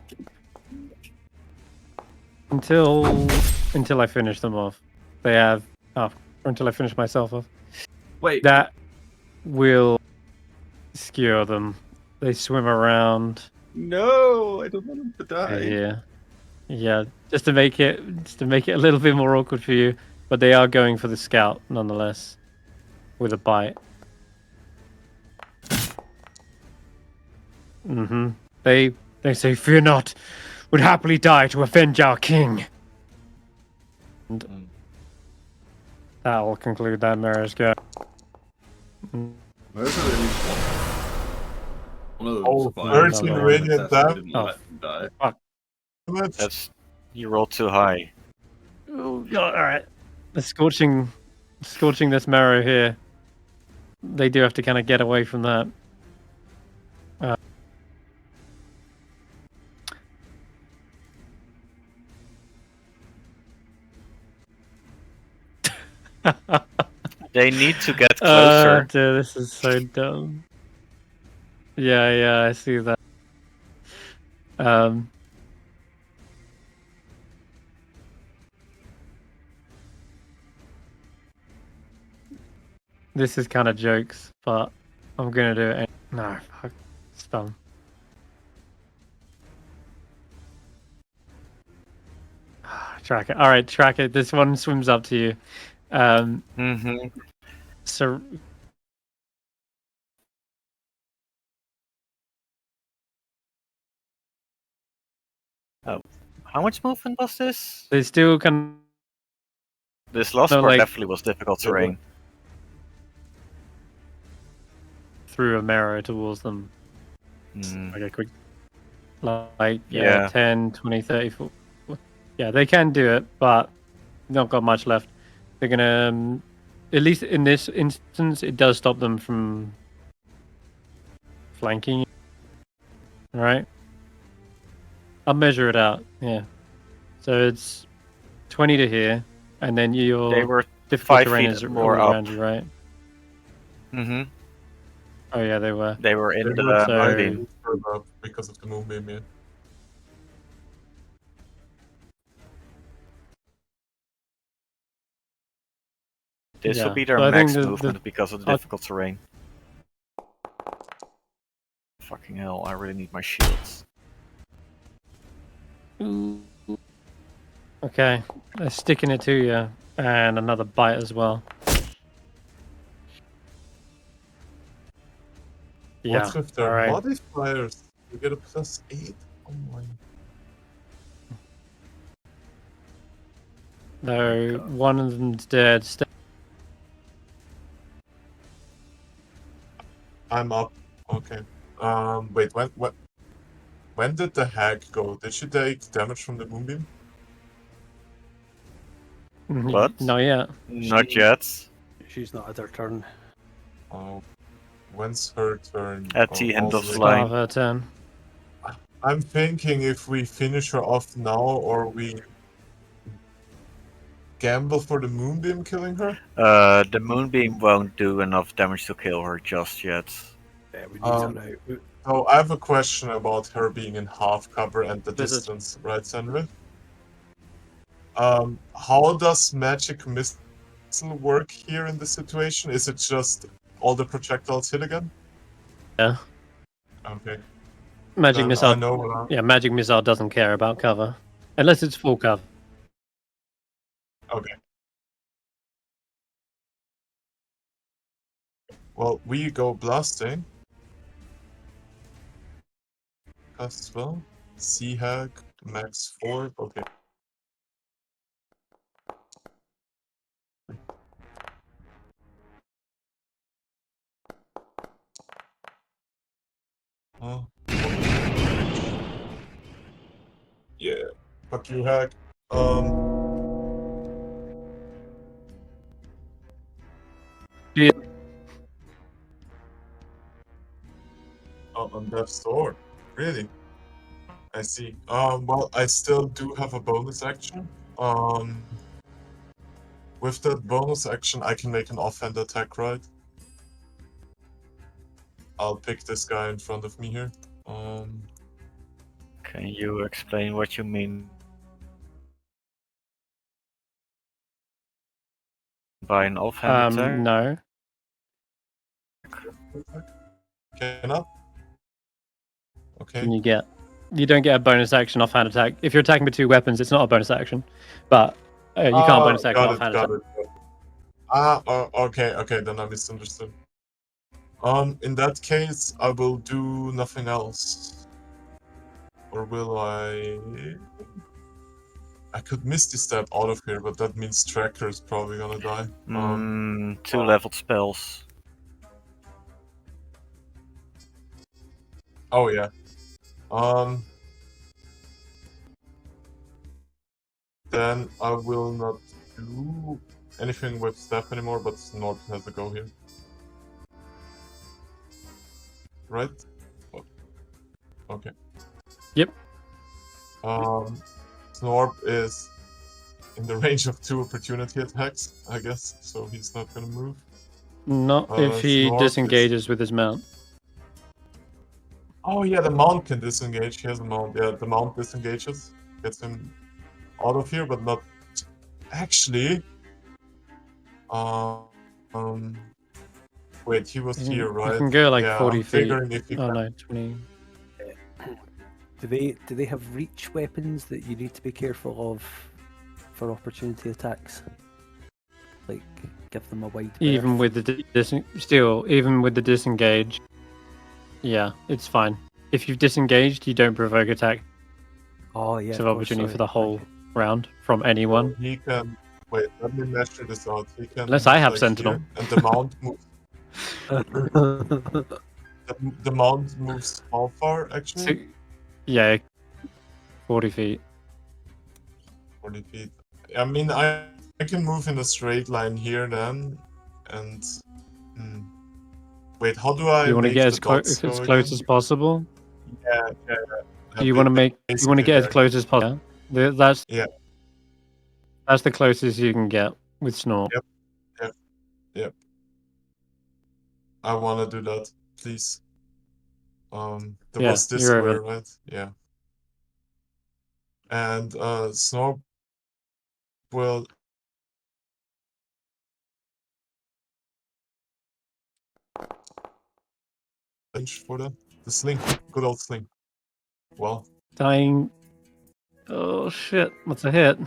Until I finish them off. They have or until I finish myself off. Wait, That will skewer them. They swim around. no, I don't want him to die. Yeah. Just to make it a little bit more awkward for you. But they are going for the scout nonetheless. With a bite. They say, "Fear not, would happily die to avenge our king." And that will conclude that Mara's go. Where's the really one of them Oh, survived. 13 so I radiant successfully damage. didn't let him die. Damage. That's you rolled too high. Oh god! All right, the scorching this marrow here. They do have to kind of get away from that. They need to get closer. Dude, this is so dumb. Yeah, I see that. This is kind of jokes, but I'm gonna do it. No, fuck, it's dumb. Track it. All right, track it. This one swims up to you. So How much movement was this? they still can. This last No, part like- definitely was difficult terrain. Through a marrow towards them. Mm. Like a quick, like Yeah. 10, 20, 30, 40. Yeah, they can do it, but not got much left. They're gonna, at least in this instance, it does stop them from flanking you. All right. I'll measure it out. Yeah. So it's 20 to here, and then your They were difficult 5 terrain feet is more all up. around you, right? Mm-hmm. Oh yeah, they were. They were in They the were so- moonbeam. further up because of the moonbeam, yeah. This Yeah. will be their So I think max the- movement because of the I'll- difficult terrain. Fucking hell, I really need my shields. Okay, they're sticking it to you, and another bite as well. Yeah, What's with their alright. modifiers? You get a +8? Oh my. No, one of them's dead. I'm up. Okay. Wait, when did the hag go? Did she take damage from the moonbeam? What? No, yeah. Not yet. She's not at her turn. Oh, when's her turn? At Oh, the end of also- the Start line. of her turn. I'm thinking if we finish her off now or we gamble for the moonbeam killing her. The moonbeam won't do enough damage to kill her just yet. Yeah, we need to Um, know. So I have a question about her being in half cover and the Visit. distance, right, Senrith? How does magic missile work here in this situation? Is it just all the projectiles hit again? Yeah. Okay. Magic Then missile. I know what I'm... Yeah, magic missile doesn't care about cover unless it's full cover. Okay. Well, we go blasting. Cast spell. Sea Hag, max 4. Okay. Oh. Yeah. Fuck you, Hag. Yeah. Oh, on Death's Sword. Really? I see. Well, I still do have a bonus action. With that bonus action, I can make an offhand attack, right? I'll pick this guy in front of me here. Can you explain what you mean by an offhand attack? No. Cannot? Okay. Can you get? You don't get a bonus action offhand attack. If you're attacking with 2 weapons, it's not a bonus action. But you can't bonus action offhand attack. Okay, then I misunderstood. In that case, I will do nothing else. Or will I... I could Misty Step out of here, but that means Tracker is probably gonna die. 2 leveled spells. Oh yeah. Then I will not do anything with Stef anymore, but Snort has a go here. Right? Oh. Okay. Yep. Snorp is in the range of 2 opportunity attacks, I guess, so he's not gonna move. Not if he Snorp disengages with his mount. Oh yeah, the mount can disengage. He has a mount. Yeah, the mount disengages. Gets him out of here, but not... Actually... Wait, he was here, right? You can go like yeah, 40 I'm feet. figuring if he Oh can... no, 20. Do they have reach weapons that you need to be careful of for opportunity attacks? Like give them a wide Even berth? with the even with the disengage, yeah, it's fine. If you've disengaged, you don't provoke attack Oh yeah, of of course, opportunity for sorry. the whole Okay. round from anyone. He can... Wait, let me measure this out. He can... Unless I have like, Sentinel. here, and the mount moves... the mount moves how far, actually? So, yeah, 40 feet. 40 feet. I mean, I can move in a straight line here then, and... Wait, how do I You want to make get the as close dots as go close again? as possible. Yeah. Do you want to make? You want to get as close as possible. That's Yeah. That's the closest you can get with Snort. Yep. I want to do that, please. There Yeah, was this you're over square, right? Yeah. And Snort will... for that. The sling. Good old sling. Well, Dying. Oh shit! What's a hit?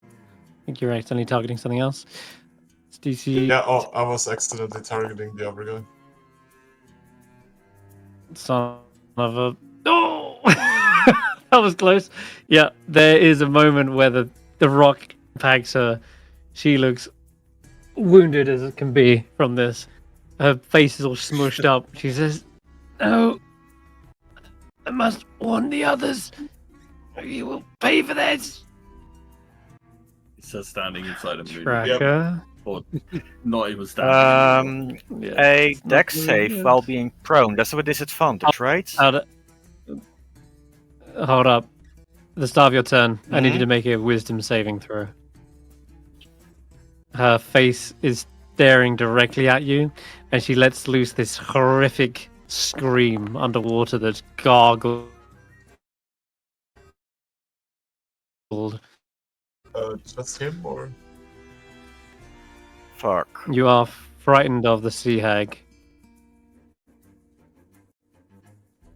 I think you're accidentally targeting something else. It's DC. yeah, oh, I was accidentally targeting the other guy. Son of a. Oh! That was close. Yeah, there is a moment where the rock impacts her. She looks wounded as it can be from this. Her face is all smushed up. She says, "No, I must warn the others. You will pay for this." It's her standing inside a moon. Tracker. Or not even standing. Yeah, A it's not dex really save good. while being prone. That's a disadvantage, right? Hold up. At the start of your turn, I need you Mhm. to make a wisdom saving throw. her face is staring directly at you, and she lets loose this horrific scream underwater that's gargled. Just him or? Fuck. You are frightened of the sea hag.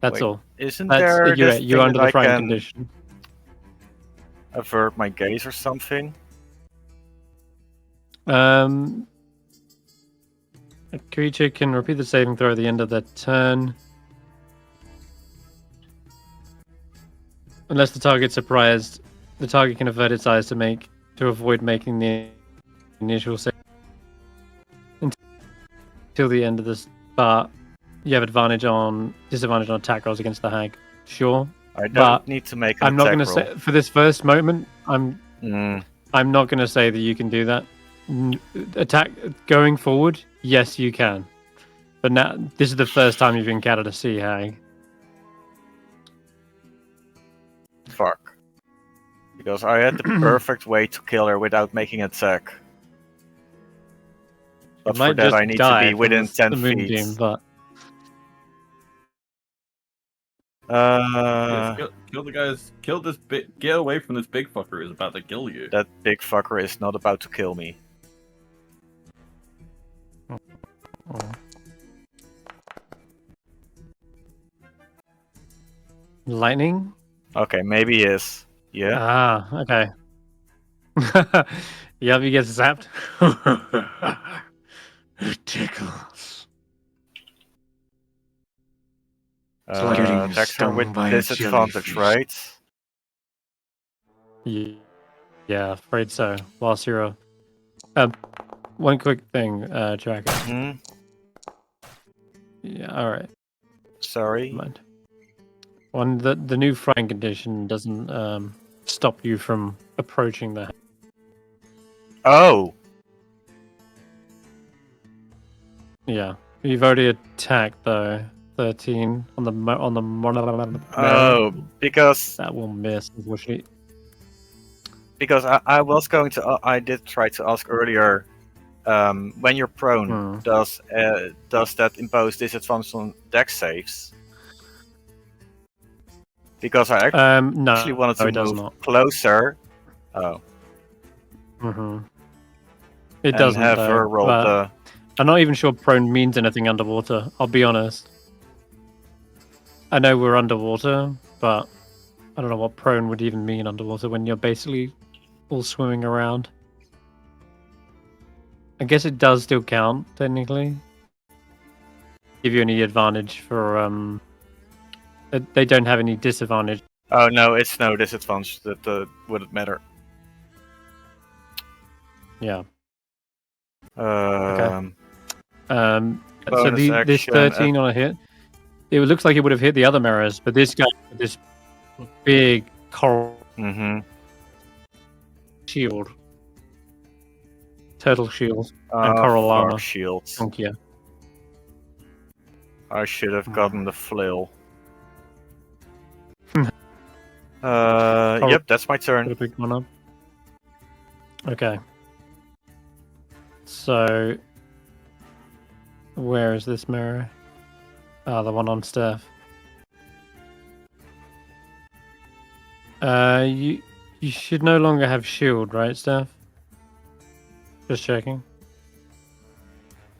That's Wait, all. Isn't That's there you're, this you're thing under that the I frightened can condition. avert my gaze or something? A creature can repeat the saving throw at the end of their turn. Unless the target's surprised, the target can avert its eyes to avoid making the initial save until the end of this. But you have disadvantage on attack rolls against the hag. Sure, I don't but need to make an I'm not attack going to roll. say for this first moment. I'm Mm, not going to say that you can do that. Attack going forward, yes, you can. But now this is the first time you've encountered a sea hag. fuck. Because I had the perfect way to kill her without making an attack. But You for might that just I need to die be from within 10 the feet. moonbeam, but Yes, kill the guys. Kill this big. Get away from this big fucker who's about to kill you. That big fucker is not about to kill me. lightning. Okay, maybe he is. Yeah? Ah, okay. Yep, you get zapped. It tickles. It's like getting Attacks her stung with by a disadvantage, jellyfish. right? Yeah, afraid so. Whilst you're one quick thing, Tracker. Hmm? Yeah, all right. Sorry. Never mind. One, the new frying condition doesn't stop you from approaching the. Oh! Yeah, you've already attacked though. 13 on the Oh, because that will miss, unfortunately. I was going to I did try to ask earlier. When you're prone, does that impose disadvantage on dex saves? Because I No, actually wanted to it does move not. closer. Oh. It And doesn't have though, her roll but the. I'm not even sure prone means anything underwater. I'll be honest. I know we're underwater, but I don't know what prone would even mean underwater when you're basically all swimming around. I guess it does still count technically. Give you any advantage for they don't have any disadvantage. Oh no, it's no disadvantage. That wouldn't matter. Yeah. So This 13 on a hit, it looks like it would have hit the other mirrors, but this guy with this big coral shield, turtle shield, and coral armor. Shields. Yeah. I should have gotten the flail. Oh. Yep, that's my Put a turn. big one up. Okay. So, where is this mirror? Ah, the one on Stef. You should no longer have shield, right, Stef? Just checking.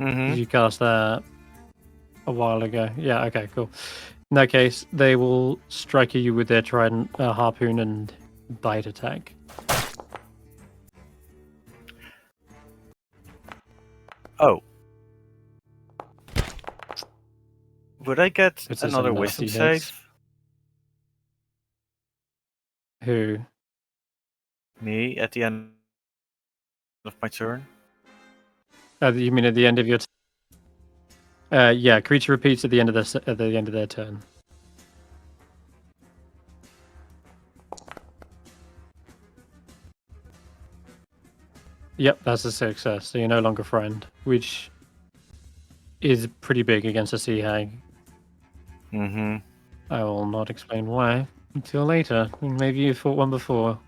Mm-hmm. Did you cast that a while ago? Yeah. Okay. Cool. In that case, they will strike you with their trident, harpoon, and bite attack. Oh. Would I get This is a another nasty wisdom hit. save? Who? Me at the end of my turn? You mean at the end of your? Yeah. Creature repeats at the end of their turn. Yep, that's a success. So you're no longer friend, which is pretty big against a sea hag. Mm-hmm. I will not explain why until later. Maybe you fought one before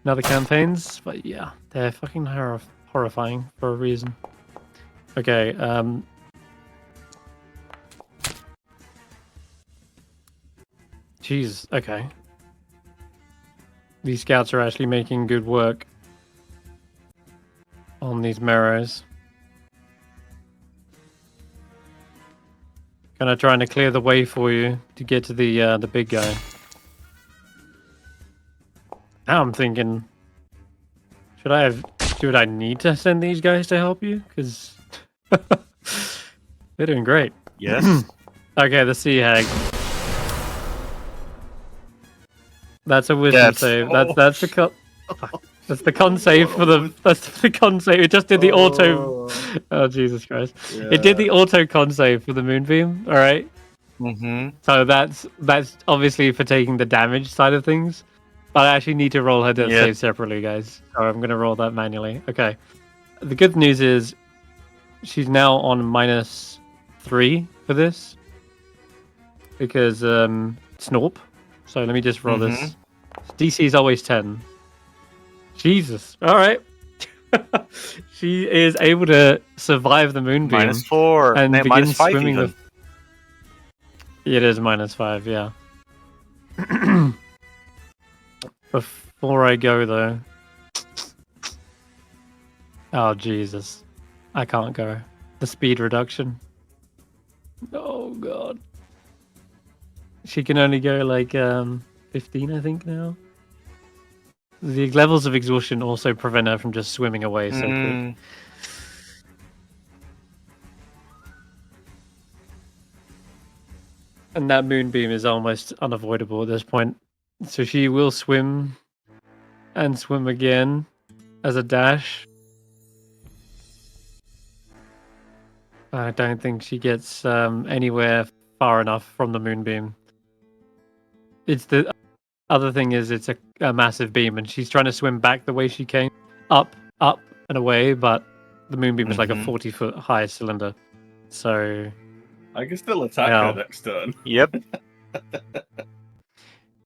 in other campaigns, but yeah, they're fucking horrifying. horrifying for a reason. Okay, Jeez, okay. These scouts are actually making good work on these marrows. Kind of trying to clear the way for you to get to the big guy. Now I'm thinking, should I need to send these guys to help you? Because they're doing great. Yes. Okay, the sea hag. That's a wisdom save. That's the con. That's the con save for the. That's the con save. It just did the auto. Oh Jesus Christ! Yeah. It did the auto con save for the moonbeam. All right. Mm-hmm. So that's obviously for taking the damage side of things. But I actually need to roll her death save separately, guys. So I'm gonna roll that manually. Okay. The good news is she's now on -3 for this because Snorp. So let me just roll this. DC is always 10. Jesus. All right. She is able to survive the moonbeam. -4 and no, begin -5 swimming even. It is -5, yeah. Before I go though. Oh Jesus. I can't go. The speed reduction. Oh god. She can only go like 15, I think now. The levels of exhaustion also prevent her from just swimming away so quick. And that moonbeam is almost unavoidable at this point. So she will swim and swim again as a dash. I don't think she gets anywhere far enough from the moonbeam. It's the other thing is it's a massive beam, and she's trying to swim back the way she came, up, and away, but the moonbeam is like a 40-foot high cylinder. So I can still attack her next turn. Yep.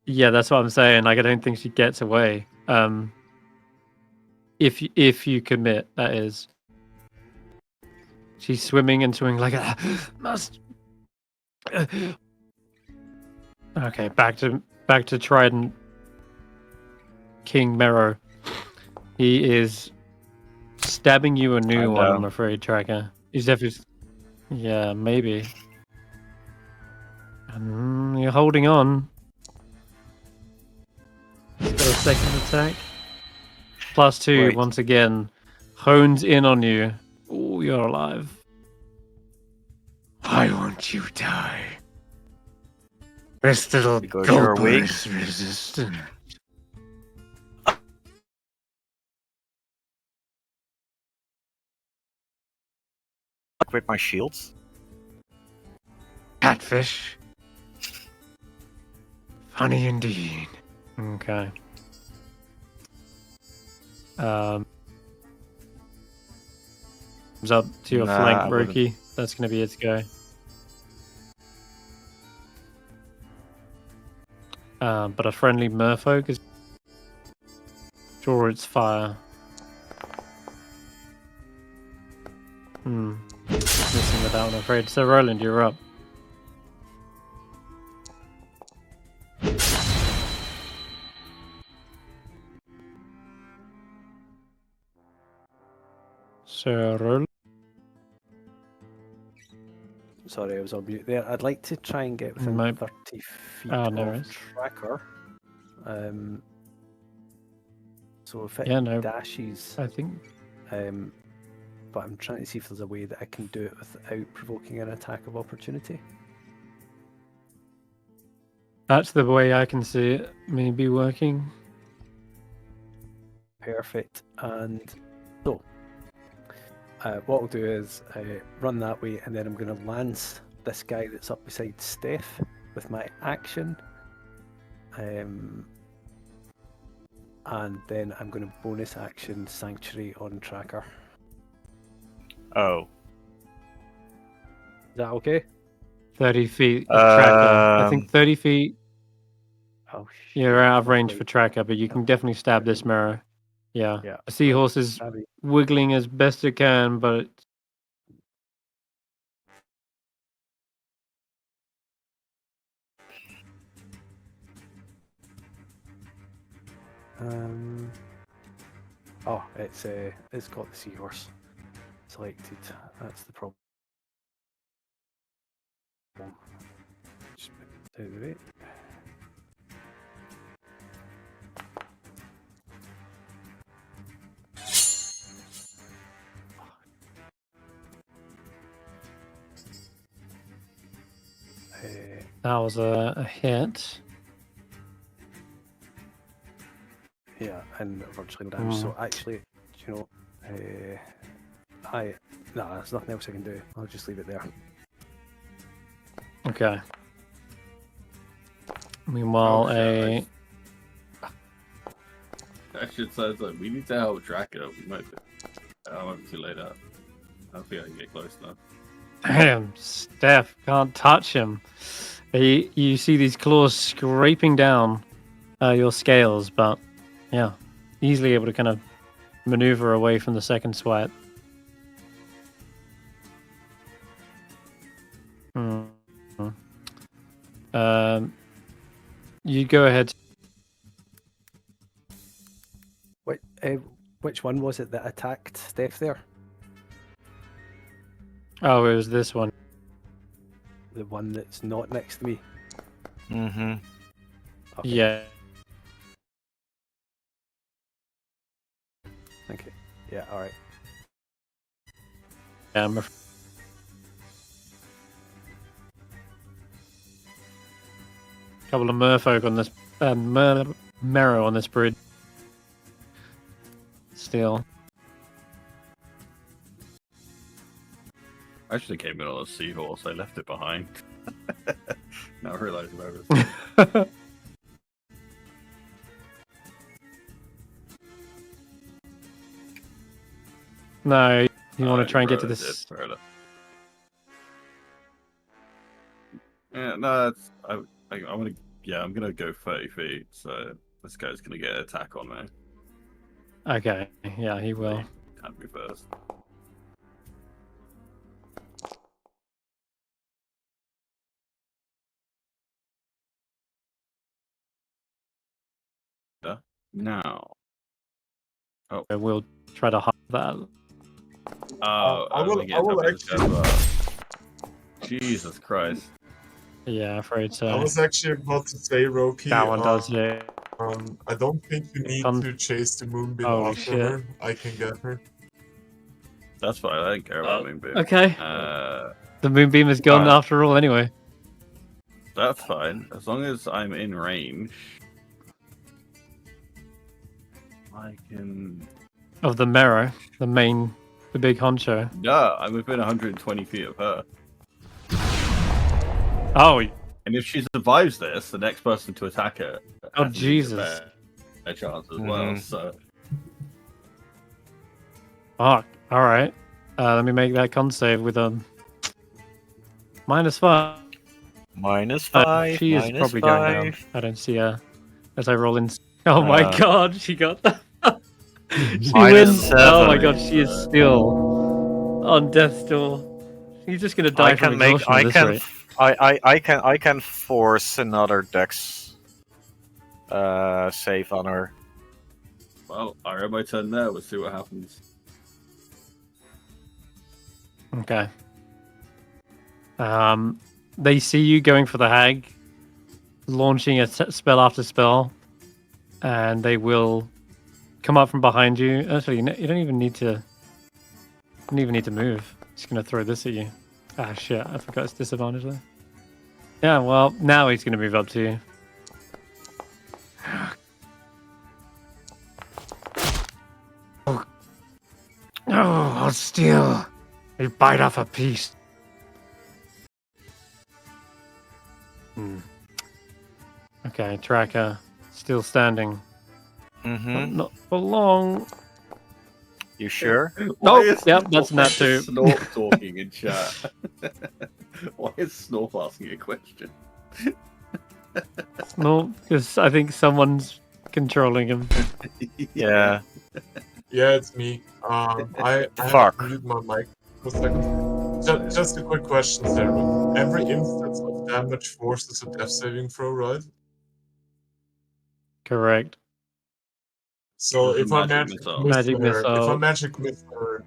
Yeah, that's what I'm saying. Like, I don't think she gets away. If you commit, that is. She's swimming and swimming like a must. Okay, back to Trident King Mero. He is stabbing you a new one, I'm afraid, Tracker. He's definitely... Yeah, maybe. You're holding on. He's got a second attack. +2, Wait. once again. Hones in on you. Oh, you're alive. I want you to die. This little Because you're gulper weak. is resistant. With my shields. Catfish. Funny indeed. Okay. Comes up to your Nah, I flank, wouldn't. Roki. That's going to be its go. But a friendly merfolk is... Draw its fire. Missing with that one, I'm afraid. So, Roland, you're up. So, Roland. Sorry, I was on mute there. I'd like to try and get within Might- 30 feet Oh, no of worries. Tracker. So if it Yeah, no. dashes, I think... but I'm trying to see if there's a way that I can do it without provoking an attack of opportunity. That's the way I can see it maybe working. Perfect. And so, what we'll do is run that way, and then I'm going to lance this guy that's up beside Stef with my action. And then I'm going to bonus action Sanctuary on Tracker. Oh. Is that okay? 30 feet of Tracker. I think Um, 30 feet... Oh, You're out of range for Tracker, but you can definitely stab this mirror. Yeah. Yeah. The seahorse is Abby. wiggling as best it can, but Oh, it's got the seahorse selected. That's the problem. Just out of the way. that was a hit. Yeah, and virtually no damage. So actually, you know, there's nothing else I can do. I'll just leave it there. Okay. Meanwhile, Oh, That shit sounds like we need to help track it up. We might be. I might be too late out. I don't think I can get close enough. damn, Steph can't touch him. You see these claws scraping down your scales, but yeah, easily able to kind of maneuver away from the second swipe. You go ahead. Which one was it that attacked Steph there? Oh, it was this one. The one that's not next to me. Mm-hmm. Okay. Yeah. Okay. Yeah. All right. Couple of merfolk on this marrow on this bridge. Still. I actually came in on a seahorse. I left it behind. Now I realise about it. No, you want to try and get to this. Yeah, no, it's, I want to. Yeah, I'm gonna go 30 feet. So this guy's gonna get an attack on me. Okay, yeah, he will. Can't be first. Now. Oh. We'll try to hide that. I will actually. Jesus Christ. Yeah, afraid so. I was actually about to say, Roki. That one does, yeah. I don't think you need to chase the moonbeam Holy after shit. her. I can get her. That's fine. I don't care about Moonbeam. Okay. The moonbeam is gone after all, anyway. That's fine. As long as I'm in range, I can. Of the marrow, the big honcho. Yeah, I'm within 120 feet of her. Oh. And if she survives this, the next person to attack her. Oh, Jesus. A chance as well, so. Fuck. Alright. Let me make that con save with a -5. -5. She is probably going down. I don't see her as I roll in. Oh my god, she got that. She wins. -7. Oh my god, she is still on death's door. She's just gonna die from exhaustion at this rate. I can force another dex save on her. Well, I have my turn there. We'll see what happens. Okay. They see you going for the hag, launching a spell after spell, and they will come up from behind you. Actually, you don't even need to. You don't even need to move. He's gonna throw this at you. Ah shit! I forgot it's disadvantage there. Yeah, well now he's gonna move up to you. Oh, hold still. You bite off a piece. Okay, tracker still standing. Mm-hmm. Not for long. You sure? Yep, that's not too. Snorp talking in chat. Why is Snorp asking a question? No, because I think someone's controlling him. Yeah. Yeah, it's me. I had to Fuck. mute my mic for a second. Just a quick question, Sarah. Every instance of damage forces a death saving throw, right? Correct. So With if a I magic magic missile. missile her, if I Magic missile. magic missile her,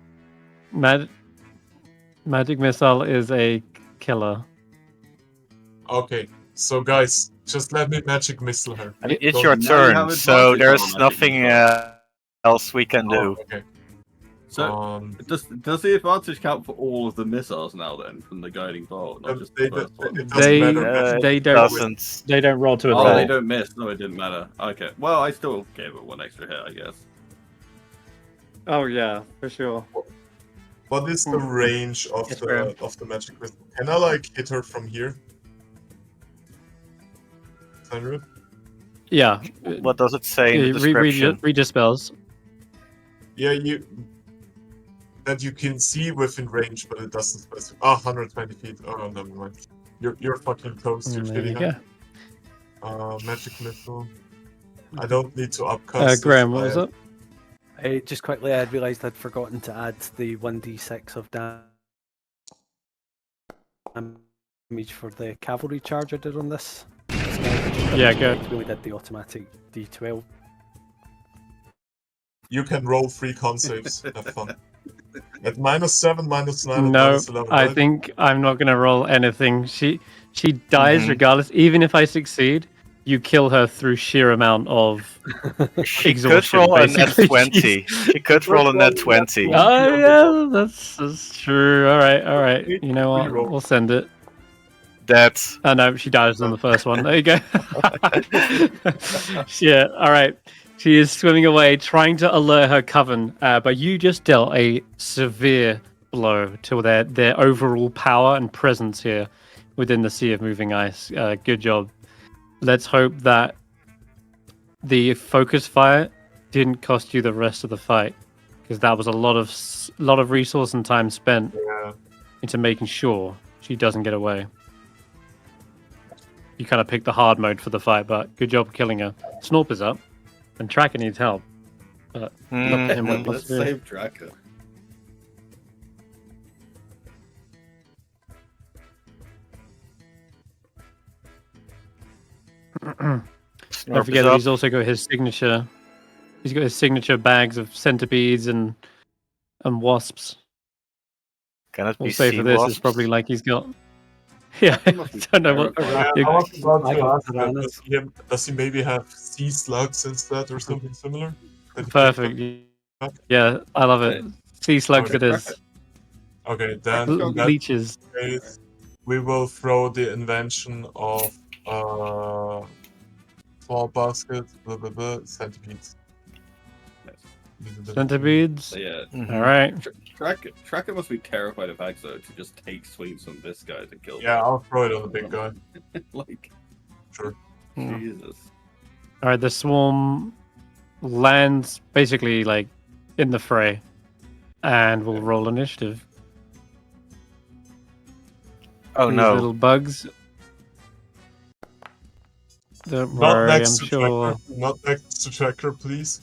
Magic missile is a killer. okay. So guys, just let me magic missile her. I mean, it's Don't- your Now you turn, have so advantage on there's magic nothing missile. else we can do. Oh, okay. So does the advantage count for all of the missiles now then from the guiding bolt, not just the first one? It doesn't matter. They It don't. doesn't. They don't roll to Oh, advantage. they don't miss. No, it didn't matter. Okay. Well, I still gave it one extra hit, I guess. Oh yeah, for sure. What is the range of Yes, Graham. the magic missile? Can I like hit her from here? Senrith? Yeah. What does it say in the description? Read your spells. Yeah, that you can see within range, but it doesn't specify. Ah, 120 feet. Oh, never mind. You're fucking toast. You're There you shitty. go. Magic missile. I don't need to upcast. Graham, what was it? Just quickly, I realised I'd forgotten to add the 1d6 of damage for the cavalry charge I did on this. Yeah, go. We only did the automatic d12. You can roll 3 con saves. Have fun. At -7, -9, and No, -11. I right? think I'm not gonna roll anything. She dies Mhm. regardless. Even if I succeed, you kill her through sheer amount of She could exhaustion. roll a net basically. 20. She could roll a net 20. Oh yeah, that's true. All right. You know what? Reroll. We'll send it. That's Oh no, she dies on the first one. There you go. Yeah, all right. She is swimming away, trying to alert her coven, but you just dealt a severe blow to their overall power and presence here within the Sea of Moving Ice. Good job. Let's hope that the focus fire didn't cost you the rest of the fight, because that was a lot of resource and time spent Yeah. into making sure she doesn't get away. You kind of picked the hard mode for the fight, but good job killing her. Snorp is up, and Tracker needs help. But Mm, him what Let's to do. save Tracker. Don't Snorp forget is that up. he's also got his signature. He's got his signature bags of centipedes and wasps. Can it We'll be say sea for this, it's wasps? probably like he's got. Yeah, I don't know what. I you- was about I to got ask that. Does he maybe have sea slugs instead or something similar? That he Perfect. picked Yeah, I love it. Sea slugs Okay. it is. up? Okay, then L- in that leeches. case, we will throw the invention of small basket, blah blah blah, centipedes. Centipedes. So yeah, Mhm. All right. Tracker must be terrified of hags though to just take sweeps on this guy to kill. Yeah, I'll throw it on the big guy. Like Sure. Hmm. Jesus. All right. The swarm lands basically like in the fray, and we'll roll initiative. Oh These no. little bugs. Don't Not worry, next I'm to sure. Tracker. Not next to Tracker, please.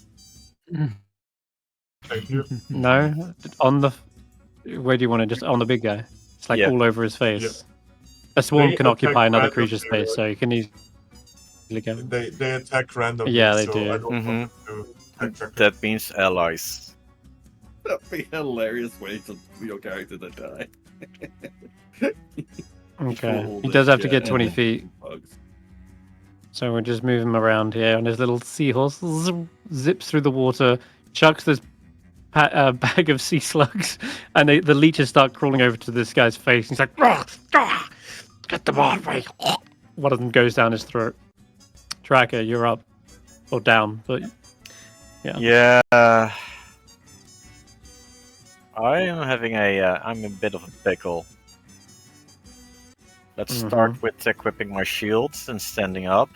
Thank you. No, on the. Where do you want it? Just on the big guy. It's like Yeah. all over his face. A swarm They can occupy attack another randomly, creature's space, so you can easily go. They attack randomly. Yeah, they so do. I don't Mhm. want them to attack Tracker. That means allies. That'd be a hilarious way for your character to die. Okay. All He this does have to shit get and 20 then feet, bugs. so we'll just move him around here on his little seahorse. Zips through the water, chucks this bag of sea slugs, and the leeches start crawling over to this guy's face. He's like, get them off me. One of them goes down his throat. Tracker, you're up. Or down, but Yeah. I'm having I'm a bit of a pickle. Let's start with equipping my shields and standing up.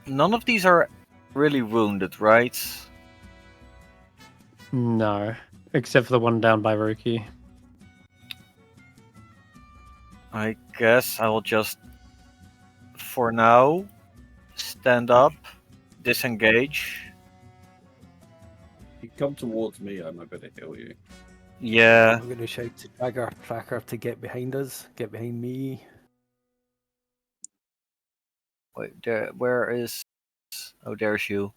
None of these are really wounded, right? no. Except for the one down by Roki. I guess I will just, for now, stand up, disengage. If you come towards me, I might better heal you. Yeah. I'm going to shout to Tracker to get behind us, get behind me. Wait, there. Where is? Oh, there's you.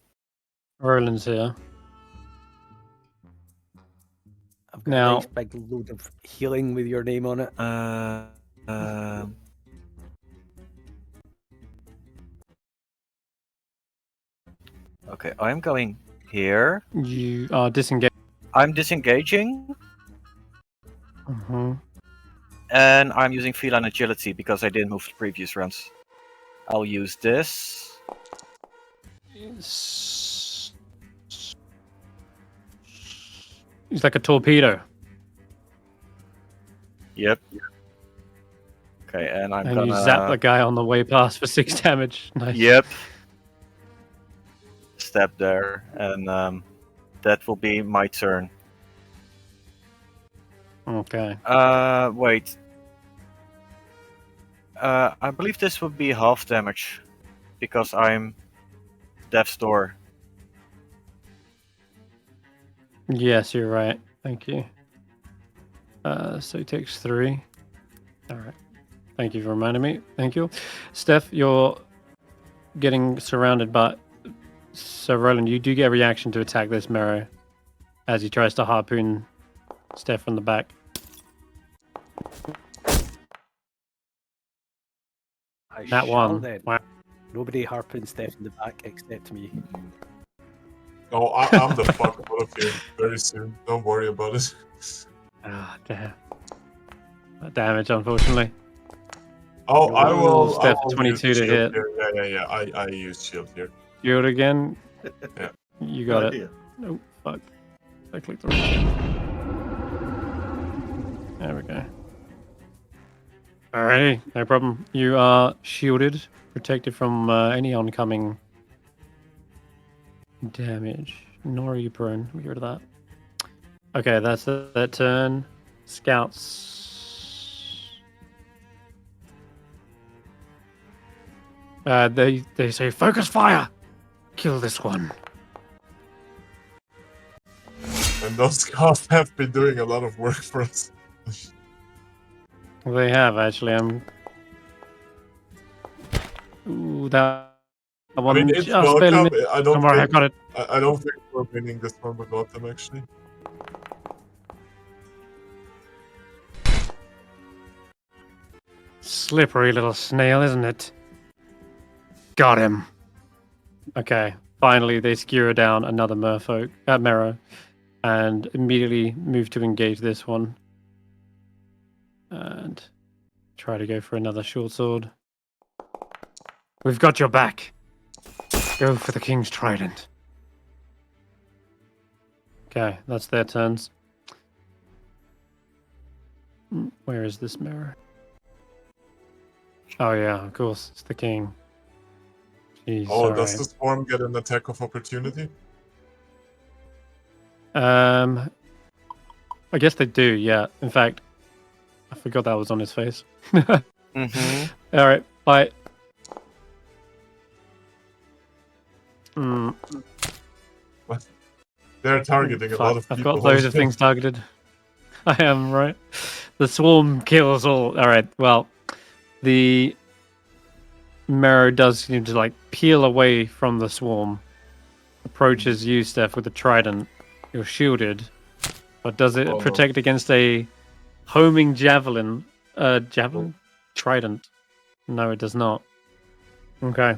Roland's here. I've got Now- a nice big load of healing with your name on it. Okay, I'm going here. You are disengaged. I'm disengaging, Mm-hmm. and I'm using feline agility because I didn't move the previous rounds. I'll use this. It's like a torpedo. Yep. Okay, and I'm And gonna. you zap the guy on the way past for 6 damage. Nice. Yep. Step there, and that will be my turn. Okay. Wait. I believe this would be half damage because I'm Death's Door. Yes, you're right. Thank you. So he takes 3. All right. Thank you for reminding me. Thank you. Stef, you're getting surrounded by... So, Roland, you do get a reaction to attack this mirror as he tries to harpoon Stef from the back. I That shall one. then. Wow. Nobody harpoons Steph in the back except me. No, I'm the fuck out of here very soon. Don't worry about it. Ah, damn. That damage, unfortunately. Oh, I will. Steph, I will 22 use to shield hit. Here. Yeah. I use shield here. Shield again. Yeah. You got it. idea. Oh, fuck. I clicked the wrong. There we go. Alrighty, no problem. You are shielded, protected from any oncoming damage. Nor are you prone. We get rid of that. Okay, that's that turn. Scouts. They say focus fire. Kill this one. And those scouts have been doing a lot of work for us. They have actually. Ooh, that one I mean, it's just barely welcome. missed. I Don't don't worry, I think. got it. I don't think we're winning this one without them actually. Slippery little snail, isn't it? Got him. Okay, finally they skewer down another merfolk, Mero, and immediately move to engage this one. And try to go for another short sword. We've got your back. Go for the King's Trident. Okay, that's their turns. Where is this mirror? Oh yeah, of course, it's the king. Jeez, Oh, does alright. the swarm get an attack of opportunity? I guess they do, yeah. In fact, I forgot that was on his face. Mm-hmm. Alright, bye. Mm, They're targeting a fuck, lot of I've people. got loads of things targeted. I am, right? The swarm kills all. Alright, well, the Mero does seem to like peel away from the swarm. Approaches you, Steph, with the trident. You're shielded. But does it Oh, no. protect against a homing javelin? Javelin? Trident. No, it does not. Okay.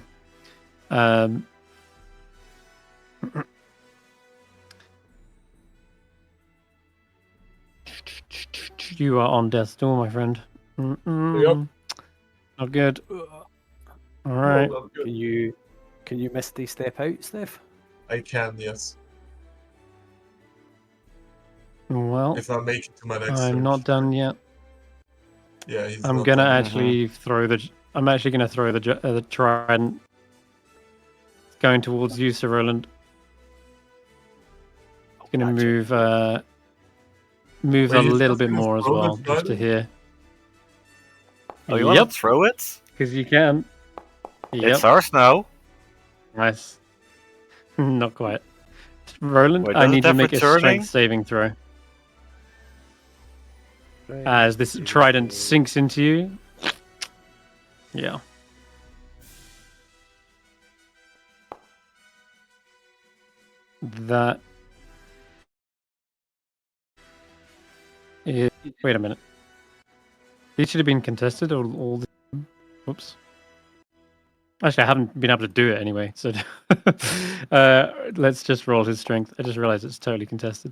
You are on death's door, my friend. Yep. Not good. All right. Oh, that's good. Can you misty step out, Steph? I can, yes. Well, If I make it to my next I'm turn. not done yet. Yeah, he's I'm not gonna done. actually throw the. I'm actually gonna throw the trident. It's going towards you, Sir Roland. It's gonna Gotcha. move Wait, a he's little just bit gonna more as throw the well, just to trident? here. Oh, you want Yep, to throw it? because you can. Yep, It's ours now. nice. Not quite. Roland, Wait, I does it need you to have make a returning? strength saving throw. Right, As this see. trident sinks into you. Yeah. That is... Wait a minute. These should have been contested all the... Whoops. Actually, I haven't been able to do it anyway, so let's just roll his strength. I just realized it's totally contested.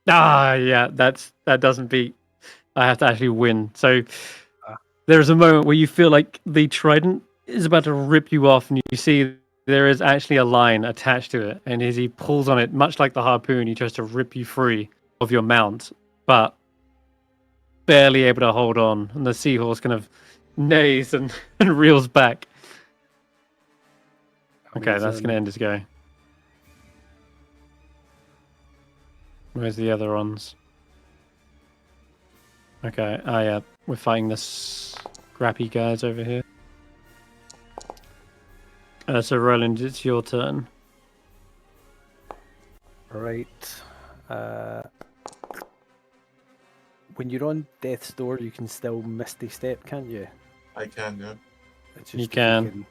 Ah, yeah, that doesn't beat. I have to actually win. So there's a moment where you feel like the trident is about to rip you off, and you see there is actually a line attached to it. And as he pulls on it, much like the harpoon, he tries to rip you free of your mount, but barely able to hold on. And the seahorse kind of neighs and reels back. Okay, that's going to end his go. Where's the other ones? Okay, yeah, we're fighting this scrappy guys over here. So Roland, it's your turn. Right. When you're on death's door, you can still misty step, can't you? I can, yeah. It's You if can.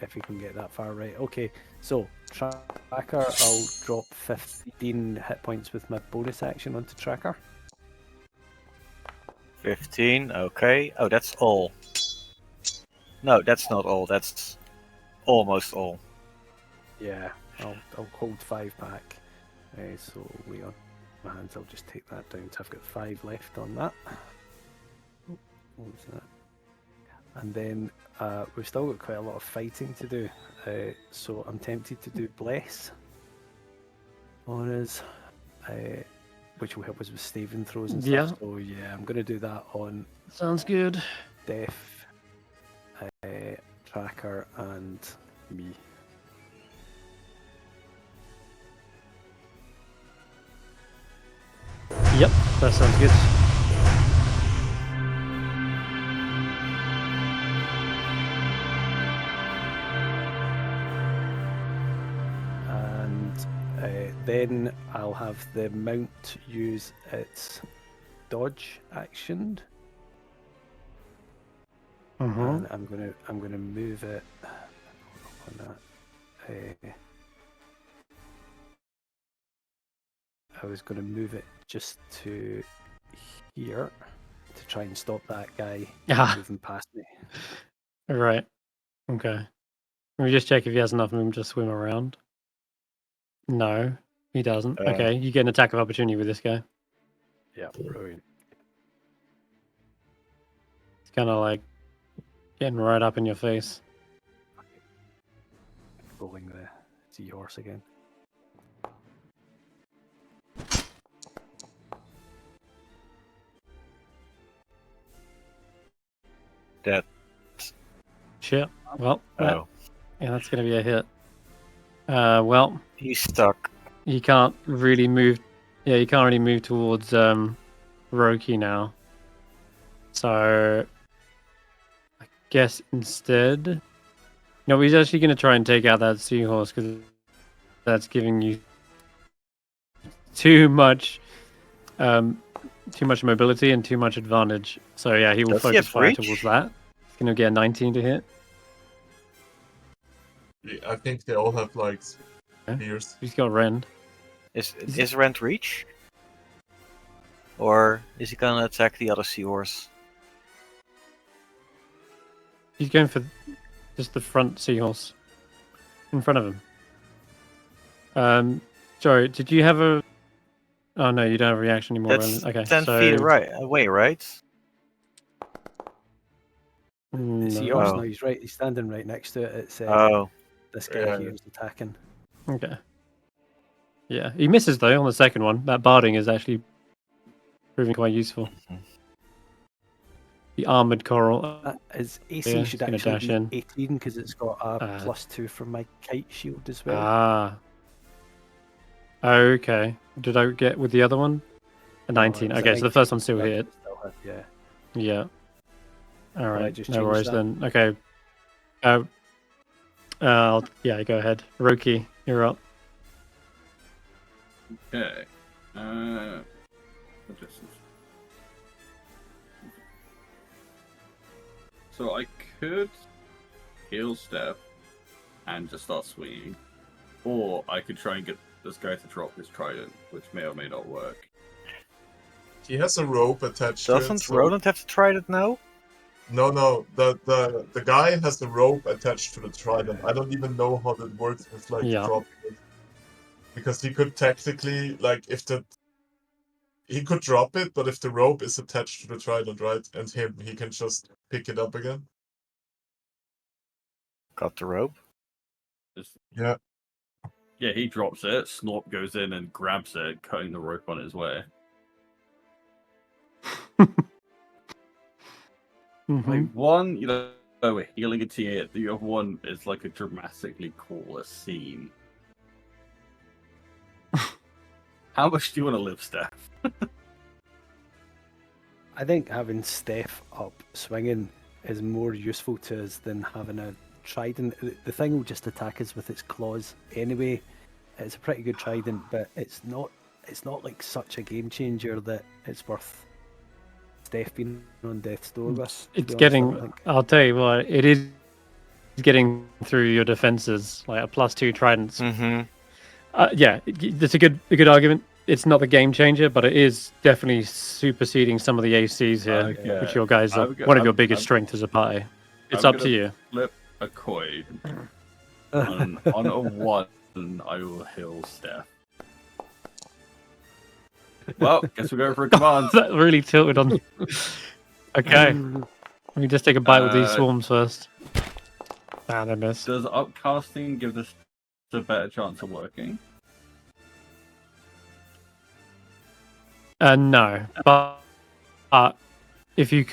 if you can get that far right. Okay, so tracker, I'll drop 15 hit points with my bonus action onto tracker. 15, okay. Oh, that's all. No, that's not all. That's almost all. Yeah, I'll hold 5 back. So we on my hands, I'll just take that down. So I've got 5 left on that. What was that? And then we've still got quite a lot of fighting to do. So I'm tempted to do Bless on us, which will help us with staving throws and stuff. Yeah. So yeah, I'm going to do that on Sounds good. Stef, Tracker, and me. Yep, that sounds good. And then I'll have the mount use its dodge action, and I'm gonna move it on that. I was gonna move it just to here to try and stop that guy moving past me. Right. Okay. Let me just check if he has enough room to swim around. No, he doesn't. Okay, you get an attack of opportunity with this guy. Yeah, brilliant. It's kind of like getting right up in your face. Rolling the seahorse again. That. Shit. Well, Oh. yeah, that's going to be a hit. Well, He's stuck. he can't really move. Yeah, he can't really move towards Roki now. So, I guess instead, no, he's actually going to try and take out that seahorse because that's giving you too much mobility and too much advantage. So yeah, he will Does he focus have fire reach? towards that. He's going to get a 19 to hit. Yeah, I think they all have like Yeah. spears. He's got rend. Is Rent reach? Or is he gonna attack the other seahorse? He's going for just the front seahorse in front of him. Sorry, did you have a? Oh no, you don't have a reaction anymore. That's Roland. Okay, 10 so feet away, right? No. Seahorse, Oh. no, he's right. He's standing right next to it. It's Oh, this guy Yeah. here is attacking. Okay. Yeah, he misses though on the second one. That barding is actually proving quite useful. The armored coral. His AC Yeah, should it's gonna actually dash be in. 18 because it's got a +2 from my kite shield as well. Ah. Okay. Did I get with the other one? A 19. it's a Okay, so the first one still 19, hit. but still Yeah. Yeah. All I right. just No change worries that? then. Okay. Yeah, go ahead. Roki, you're up. Okay. What distance? So I could heal Stef and just start swinging, or I could try and get this guy to drop his trident, which may or may not work. He has a rope attached to it. Doesn't So... Roland have to try it now? No. The guy has a rope attached to the trident. I don't even know how that works with like Yeah. dropping it. Because he could technically, like, he could drop it, but if the rope is attached to the trident, right, and he can just pick it up again. Got the rope. Just, Yeah. yeah, he drops it. Snorp goes in and grabs it, cutting the rope on his way. Like one, we're healing a TA. The other one is like a dramatically cooler scene. How much do you want to live, Stef? I think having Stef up swinging is more useful to us than having a trident. The thing will just attack us with its claws anyway. It's a pretty good trident, but it's not like such a game changer that it's worth Stef being on death's door with. It's getting. I'll tell you what. It is getting through your defenses, like a +2 tridents. Mm-hmm. Yeah, that's a good argument. It's not the game changer, but it is definitely superseding some of the ACs here, Okay. which your guys are one of your biggest strengths as a party. It's up to you. Flip a coin. on a 1, I will heal Stef. Well, guess we're going for a command. That really tilted on. Okay, let me just take a bite with these swarms first. Ah, they missed. Does upcasting give this a better chance of working? No, but if you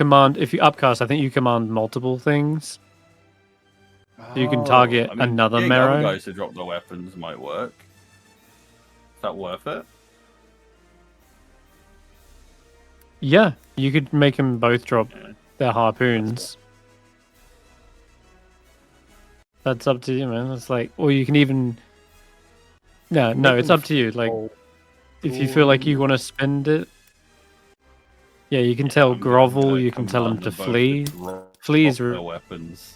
upcast, I think you command multiple things. You can target another getting marrow. Other guys to drop their weapons might work. Is that worth it? Yeah, you could make them both drop their harpoons. That's up to you, man. It's like, or you can even. No, it's up to you. Like, if you feel like you want to spend it, yeah, you can tell Grovel. You can tell him to flee. Flee is their weapons.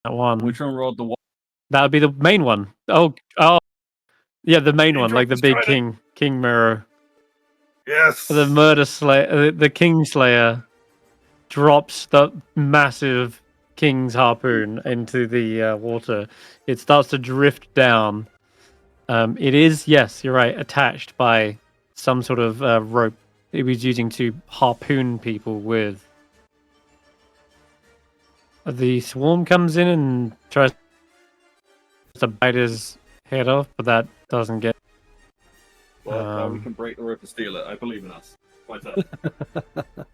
That one. Which one rolled the one? That would be the main one. Oh, yeah, the main one, like the big king mirror. Yes. The murder slayer, the king slayer, drops the massive king's harpoon into the water. It starts to drift down. It is, yes, you're right, attached by some sort of rope it was using to harpoon people with. The swarm comes in and tries to bite his head off, but that doesn't get. Well, we can break the rope and steal it. I believe in us. Why is that?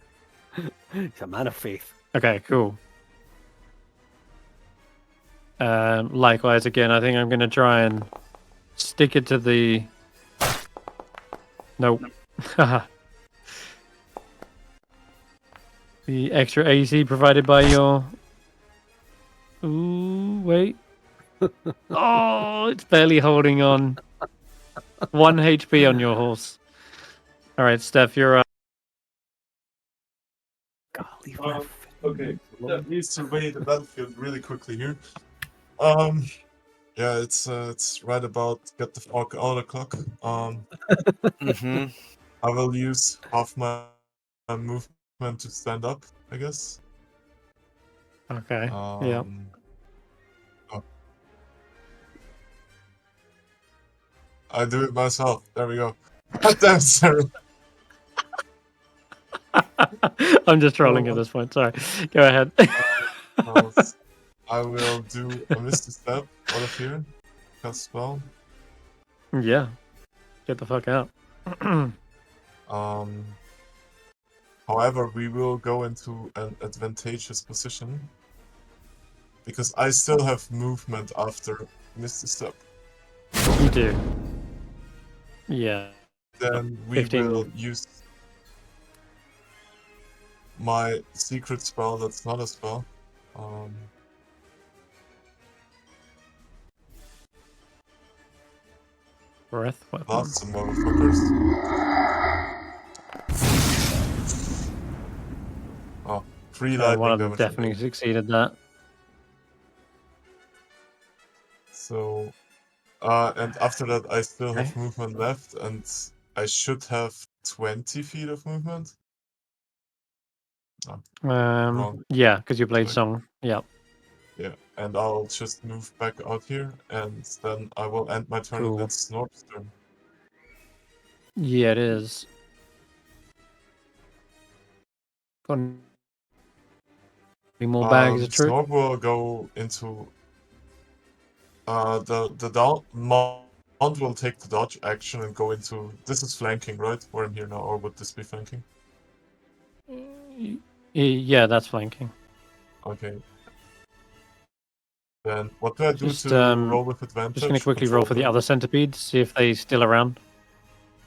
He's a man of faith. Okay, cool. Likewise, again, I think I'm going to try and stick it to the. Nope. The extra AC provided by your. Ooh, wait. Oh, it's barely holding on. 1 HP on your horse. All right, Steph, you're up. Golly, Okay, that needs to survey the battlefield really quickly here. Yeah, it's right about get the fuck out of clock. Mm-hmm. I will use half my movement to stand up, I guess. Okay. Yeah. Oh. I do it myself. There we go. God damn, Sarah. I'm just trolling at this point. Sorry. Go ahead. I will do a Misty Step out of here. Cast spell. Yeah. Get the fuck out. However, we will go into an advantageous position. Because I still have movement after Misty Step. You do. Yeah. then we 15. will use my secret spell that's not a spell. Breath weapon. Blast some motherfuckers. Oh, 3 One lightning of them damage. definitely succeeded that. So, and after that, I still have Okay. movement left, and I should have 20 feet of movement. Wrong. Yeah, because you played Sorry. song. Yeah. Yeah, and I'll just move back out here, and then I will end my turn, Cool. and it's Snorp's turn. Yeah, it is. Got any more bags of truth? Snorp will go into the down mount will take the dodge action and go into. This is flanking, right? Where I'm here now, or would this be flanking? Yeah, that's flanking. Okay. Then what do I do Just, to roll with advantage? Just going to quickly roll for the Control other centipedes, see if they're still around.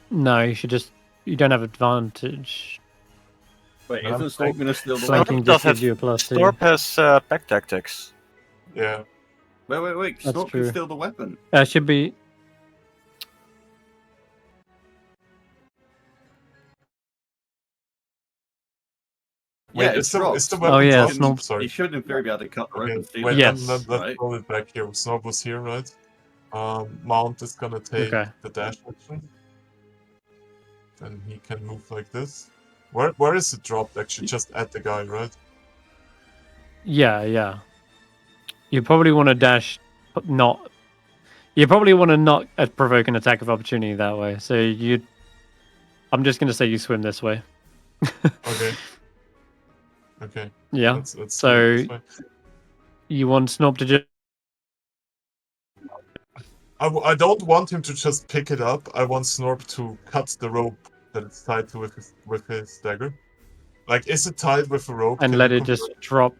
No, you should just. You don't have advantage. Wait, No, isn't Snorp going to steal the Flanking weapon? just gives you a +2. Snorp has pack tactics. Yeah. Wait. That's Snorp true. can steal the weapon. Should be. Wait, Yeah, is it's the dropped. weapon Oh, yeah, dropped? Snorp. Sorry. He should in theory be able to cut the rope Okay, and steal wait, it. Yes. let's Right. roll it back here. Snorp was here, right? Mount is gonna take Okay. the dash action. Then he can move like this. Where is it dropped actually? Just at the guy, right? Yeah. You probably want to dash, not. You probably want to not provoke an attack of opportunity that way. So you. I'm just going to say you swim this way. Okay. Okay. Yeah. Let's So swim this way. you want Snorp to just. I don't want him to just pick it up. I want Snorp to cut the rope that it's tied to with his dagger. Like, is it tied with a rope? And Can let you it just drop.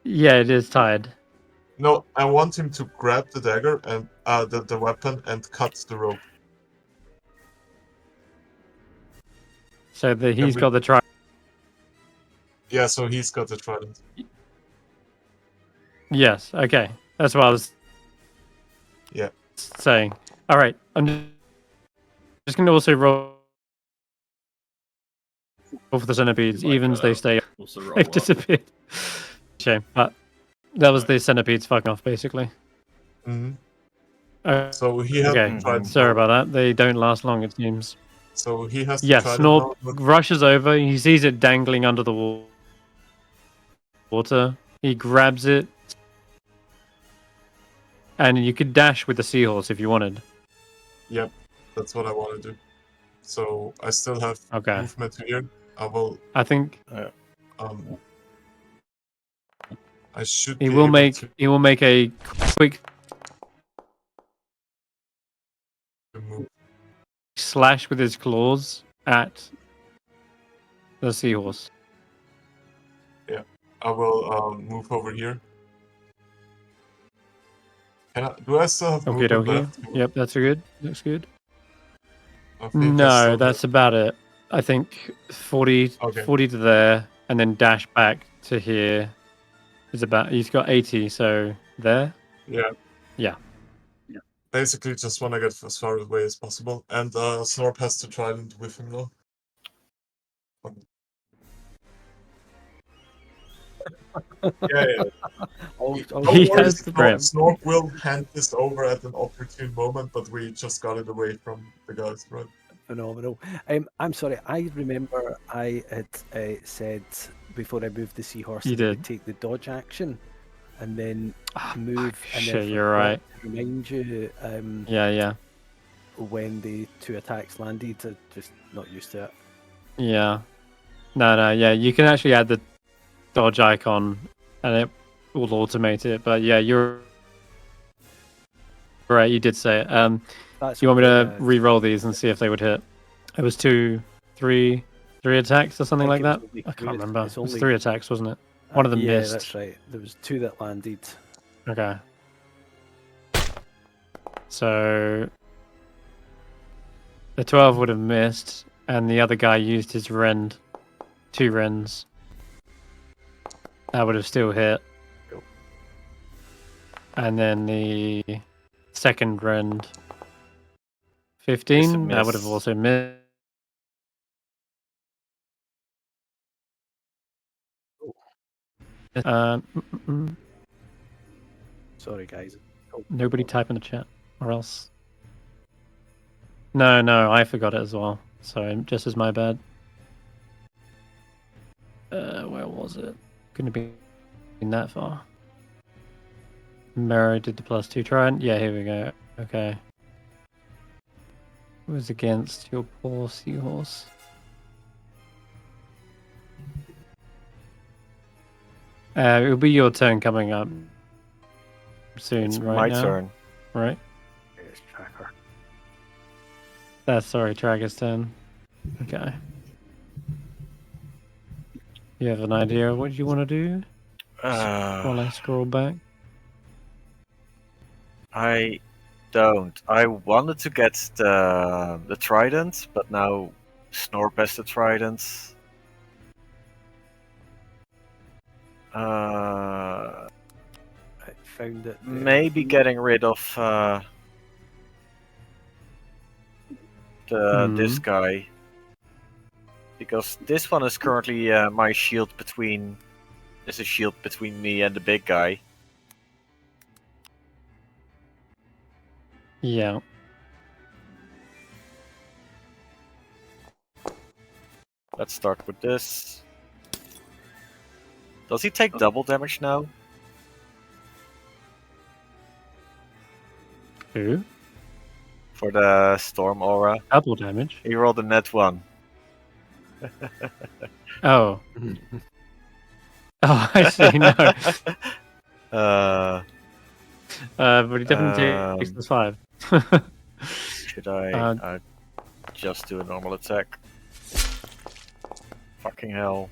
Yeah, it is tied. No, I want him to grab the dagger and the weapon and cut the rope. So he's got the try. Yeah, so he's got the trident. Yes. Okay. That's what I was. Yeah. Saying. All right. I'm just going to also roll for the centipedes. Like, Evens, they stay. Also roll They've up. disappeared. Shame. But that was the centipedes fucking off, basically. Mm-hmm. Uh, So he has okay. the trident. Sorry about that. They don't last long, it seems. So he has to Yeah, try to Snorp rushes over. He sees it dangling under the water. He grabs it. And you could dash with the seahorse if you wanted. Yep, that's what I want to do. So I still have Okay. movement here. I will. I think I should. he be will able make to he will make a quick move. slash with his claws at the seahorse. Yeah, I will move over here. Do I still have Okay, movement dokie. left? Yep, that's good. Looks good. I think I No, still that's about it. I think 40, Okay. 40 to there, and then dash back to here is about. He's got 80, so there. Yeah. Yeah. Basically, just want to get as far away as possible. And Snorp has to trident with him now. Yeah. Oh, Don't He worry, has the brim. Snorp will hand this over at an opportune moment, but we just got it away from the guys, right? phenomenal. I'm sorry, I remember I had said before I moved the seahorse You that I did. would take the dodge action and then move. And shit, then you're forgot right. to remind you Yeah. when the 2 attacks landed, just not used to it. Yeah. No, yeah. You can actually add the dodge icon and it will automate it. But yeah, you're right. You did say it. That's You want me to okay, re-roll these and see if they would hit? It was three attacks or something like that. I can't remember. It was 3 attacks, wasn't it? One of them yeah, missed. that's right. There was 2 that landed. Okay. So The 12 would have missed, and the other guy used his rend. 2 rends. That would have still hit. Cool. And then the second rend. It's a 15, that would have miss. also missed. Mm, mm, mm. Sorry, guys. Oh, Nobody type in the chat, or else. No, I forgot it as well. So just as my bad. Where was it? Couldn't have been that far. Mero did the +2 trident. Yeah, here we go. Okay. It was against your poor seahorse. It'll be your turn coming up soon, It's right my now, turn. right? there's Tracker. That's sorry, Tragger's turn. Okay. You have an idea of what you want to do? While I scroll back. I don't. I wanted to get the trident, but now Snorp has the trident. I found it. Maybe getting rid of this guy, because this one is currently my shield between. There's a shield between me and the big guy. Yeah. Let's start with this. Does he take double damage now? Who? For the storm aura? Double damage. He rolled a net 1. Oh. Oh, I see. No. But he definitely takes the 5. Should I just do a normal attack? Fucking hell.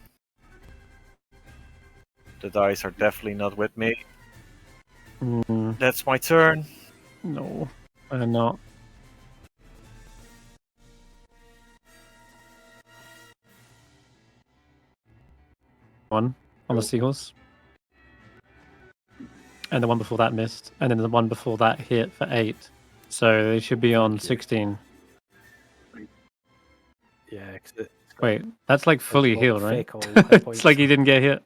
The dice are definitely not with me. That's my turn. No, I'm not. One on the seahorse. And the one before that missed. And then the one before that hit for 8. So they should be on 16. Yeah, 'cause it, Wait, that's like fully got healed, right? fake all hit It's points. like he didn't get hit.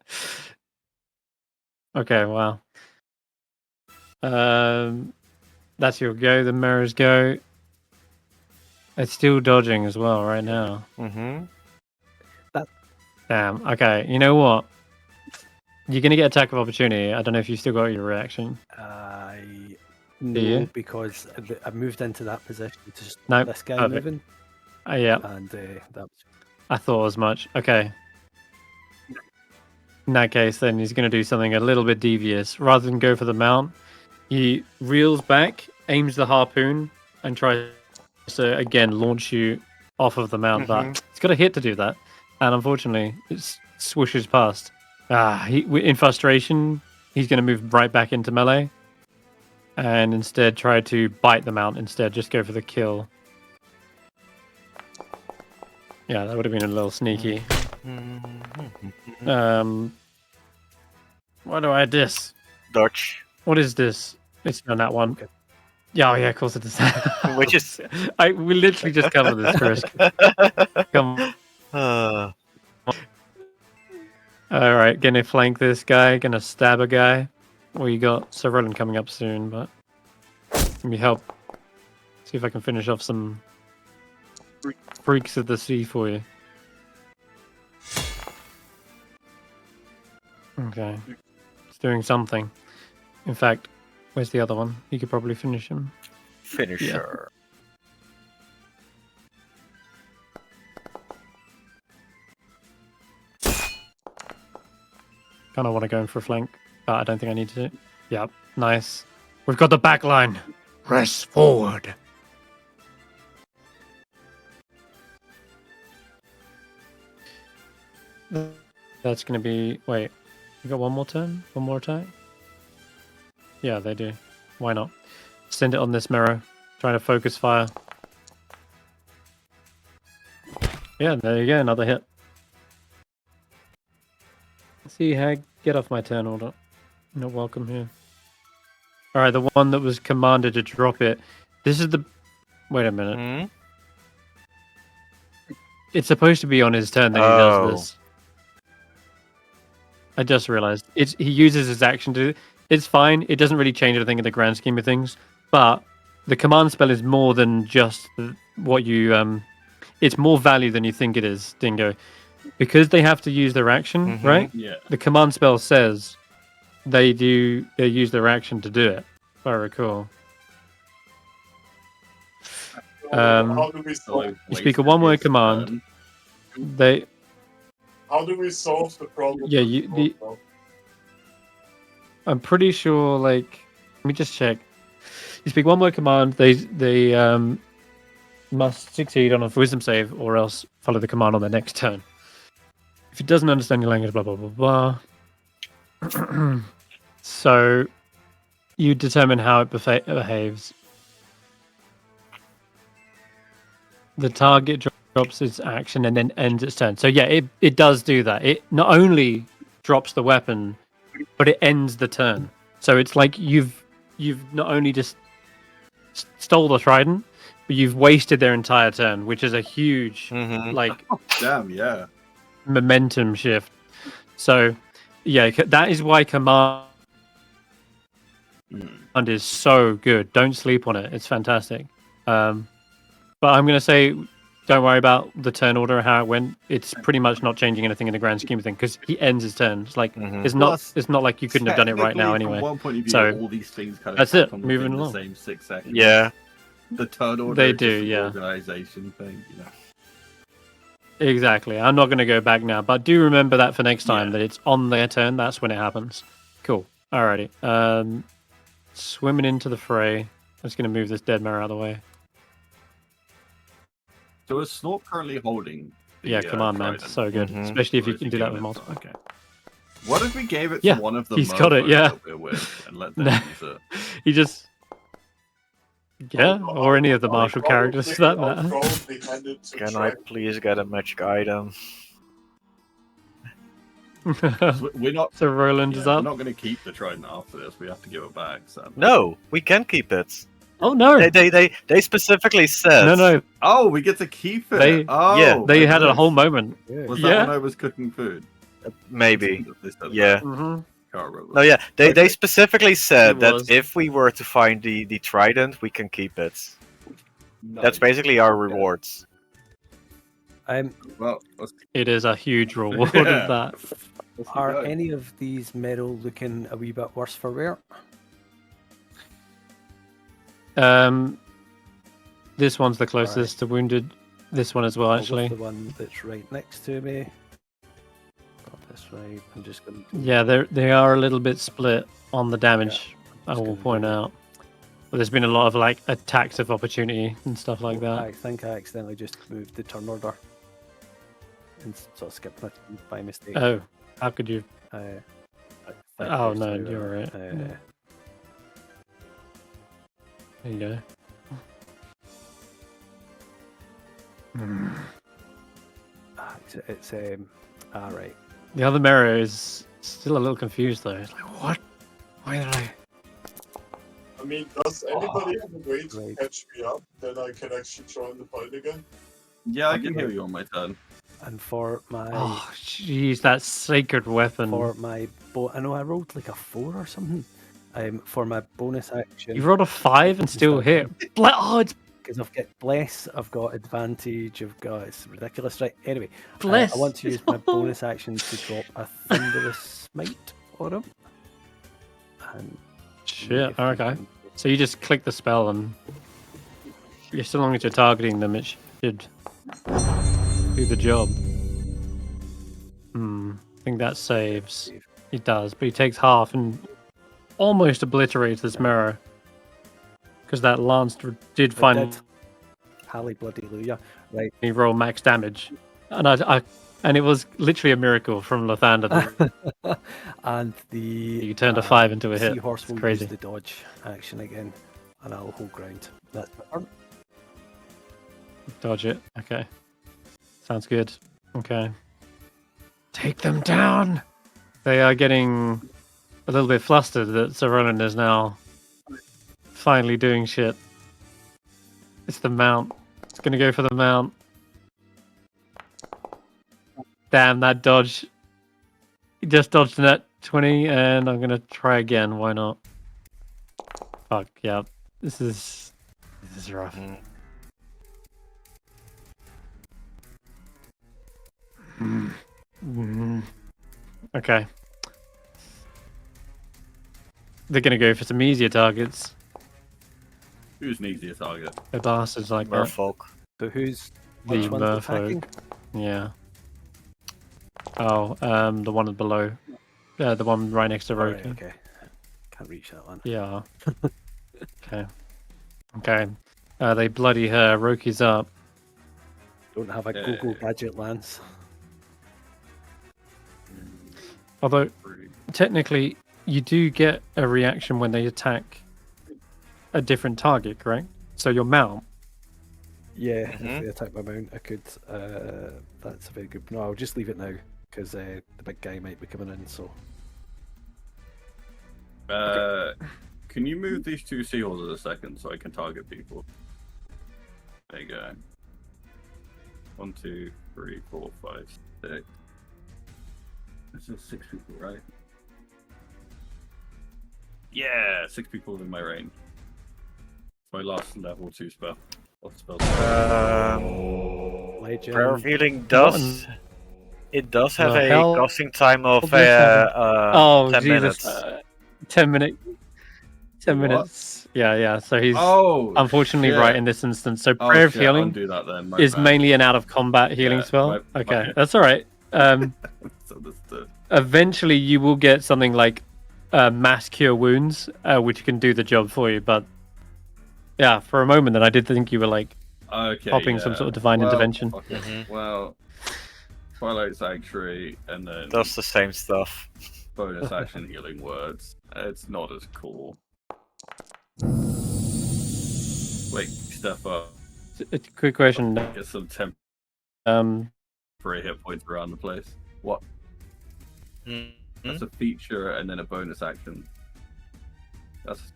Okay, wow. That's your go. The mirrors go. It's still dodging as well right now. Mm-hmm. Damn. Okay, you know what? You're gonna get attack of opportunity. I don't know if you still got your reaction. No, you? because I moved into that position to stop Nope, this guy perfect. moving, Yeah, and that was I thought as much. Okay. In that case, then he's gonna do something a little bit devious. Rather than go for the mount, he reels back, aims the harpoon, and tries to again launch you off of the mount. But it's got a hit to do that, and unfortunately, it swooshes past. In frustration, he's going to move right back into melee, and instead try to bite the mount. Instead, just go for the kill. Yeah, that would have been a little sneaky. Why do I add this? Dodge. What is this? It's on that one. Okay. Yeah, of course it is. Which is... we literally just covered this, Chris. Come on. Alright, gonna flank this guy, gonna stab a guy. Well, you got Sir Roland coming up soon, but let me help. See if I can finish off some freaks of the sea for you. Okay. It's doing something. In fact, where's the other one? You could probably finish him. Finisher. Kind of want to go in for a flank, but I don't think I need to. Yeah, nice. We've got the back line. Press forward. That's going to be... Wait, you got one more turn? One more attack? Yeah, they do. Why not? Send it on this mirror. Trying to focus fire. Yeah, there you go, another hit. See, Hag, get off my turn order. Not welcome here. Alright, the one that was commanded to drop it. This is the... Wait a minute. Hmm? It's supposed to be on his turn that he does this. I just realized. He uses his action to... It's fine. It doesn't really change anything in the grand scheme of things. But the command spell is more than just what you... It's more value than you think it is, Dingo. Because they have to use their action, right? Yeah. The command spell says they use their action to do it, if I recall. How do we So solve? I've You speak a wasted one-word his command. turn. How do we solve the problem? Yeah, with Roland? I'm pretty sure. Like, let me just check. You speak one-word command. They must succeed on a wisdom save, or else follow the command on their next turn. If it doesn't understand your language, blah blah blah blah. So, you determine how it behaves. The target drops its action and then ends its turn. So yeah, it does do that. It not only drops the weapon, but it ends the turn. So it's like you've not only just stole the trident, but you've wasted their entire turn, which is a huge like Damn, yeah. momentum shift. So yeah, that is why command is so good. Don't sleep on it. It's fantastic. But I'm going to say, don't worry about the turn order and how it went. It's pretty much not changing anything in the grand scheme of things because he ends his turn. It's like it's not like you couldn't have done it right now Technically, anyway. From one point of view, So, all these things kind of that's it, happen moving within along. the same 6 seconds. Yeah. The turn order They is do, just an yeah. organization thing. You know. Exactly. I'm not going to go back now, but do remember that for next time Yeah. that it's on their turn. That's when it happens. Cool. Alrighty. Swimming into the fray. I'm just going to move this dead mare out of the way. So is Snorp currently holding? The, Yeah, command man. trident? So good, especially if you Or is can he do that giving with it- multiple. Okay. What if we gave it Yeah, to one of the he's got it, mofos yeah. that we're with and let them No. use it? He just yeah, or any of the I'll martial characters for that I'll matter. probably hand it to Can I Trek. please get a magic item? So we're not. So Roland is We're up. not going to keep the trident after this. We have to give it back. So. No, we can keep it. Oh no! They specifically said. No, Oh, we get to keep it. They- oh, they my had a goodness. whole moment. Was Yeah. that when I was cooking food? Maybe. They said Yeah. that. Mm-hmm. Can't remember. No, yeah. They Okay. specifically said It that was. if we were to find the trident, we can keep it. That's Nice. basically our Okay. rewards. Well, let's It is a huge reward Yeah. of that. keep Are going. any of these medal looking a wee bit worse for wear? This one's the closest to wounded. This one as well, I'll go actually. for the one that's right next to me. Got this right. I'm just going to. Yeah, they are a little bit split on the damage. I just will gonna point do- out. But there's been a lot of like attacks of opportunity and stuff like that. I think I accidentally just moved the turn order. And so I skipped it by mistake. Oh, how could you? I Oh, think no, there's, you're right. Yeah. There you go. It's right. The other mirror is still a little confused though. It's like, what? Why did I? I mean, does anybody have a way to Right. catch me up? Then I can actually join the fight again. Yeah, I can hear you on my turn. And for my Oh, jeez, that sacred weapon. for my I know I rolled like a 4 or something. For my bonus action. You rolled a 5 and still hit. Oh, it's Because I've got bless, I've got advantage, I've got it's ridiculous, right? Anyway, bless. I want to use my bonus action to drop a thunderous smite on him. And Shit. if you Okay. can- So you just click the spell and, so long as you're targeting them, it should do the job. I think that saves. It does, but he takes half and almost obliterates this mirror. Because that lance did It finally did. Halle bloody Luya. Right. roll max damage, and and it was literally a miracle from Lathander that And the you turned a 5 into a hit. Seahorse It's will crazy. use the dodge action again, and I'll hold ground. That's my turn. Dodge it. Okay. Sounds good. Okay. Take them down! They are getting a little bit flustered that Sir Roland is now finally doing shit. It's the mount. It's gonna go for the mount. Damn, that dodge. He just dodged a net 20, and I'm gonna try again. Why not? Fuck, yeah. This is rough. Okay. They're gonna go for some easier targets. Who's an easier target? The bastards like that. Merfolk. So who's The which one's attacking? merfolk. Yeah. Oh, the one below. Yeah, the one right next to Roki. Right, okay. Can't reach that one. Yeah. Okay. Okay. They bloody her. Roki's up. Don't have a Google gadget lance. Although, technically, you do get a reaction when they attack a different target, correct? So your mount. Yeah, if they attack my mount, I could. That's a very good. No, I'll just leave it now because the big guy might be coming in. So. Can you move these two seals a second so I can target people? There you go. 1, 2, 3, 4, 5, 6. This is 6 people, right? Yeah, 6 people in my range. My last level 2 spell. Legend. Prayer of Healing does. It does have The a hell? casting time of What does Oh, 10 Jesus. minutes. 10 minutes. 10 What? minutes. Yeah. So he's unfortunately shit. right in this instance. So Oh, Prayer of shit, Healing undo that then. My is bad. mainly an out of combat healing Yeah, spell. my Okay, bad. that's all right. Understood. Eventually, you will get something like Mass Cure Wounds, which can do the job for you. But yeah, for a moment, then I did think you were like Okay, popping some sort of divine intervention. Okay. Well, Twilight Sanctuary and then Does the same stuff. bonus action healing words. It's not as cool. Wait, Stef up. A quick question. Get some temporary hit points around the place. What? That's a feature and then a bonus action. That's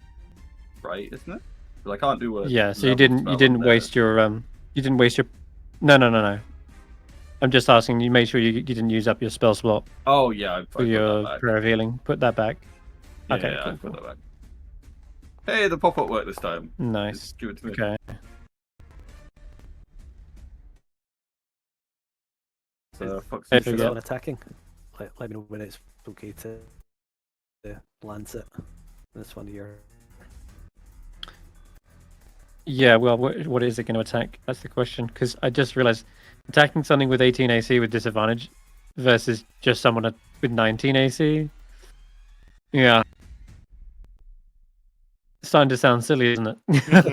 right, isn't it? Because I can't do a Yeah, so you level spell didn't on waste your No. I'm just asking you. Make sure you didn't use up your spell slot there. Oh yeah, I for put your that back. prayer of healing. Put that back. Yeah, Okay, yeah, I cool. put that back. Hey, the pop-up worked this time. Nice. Just give it to me. Okay. So, fuck Hey, some shit forget. Someone up. attacking. Let me know when it's okay to lance it. This one here. Yeah, well, what is it going to attack? That's the question. Because I just realized attacking something with 18 AC with disadvantage versus just someone with 19 AC. Yeah. It's starting to sound silly, isn't it?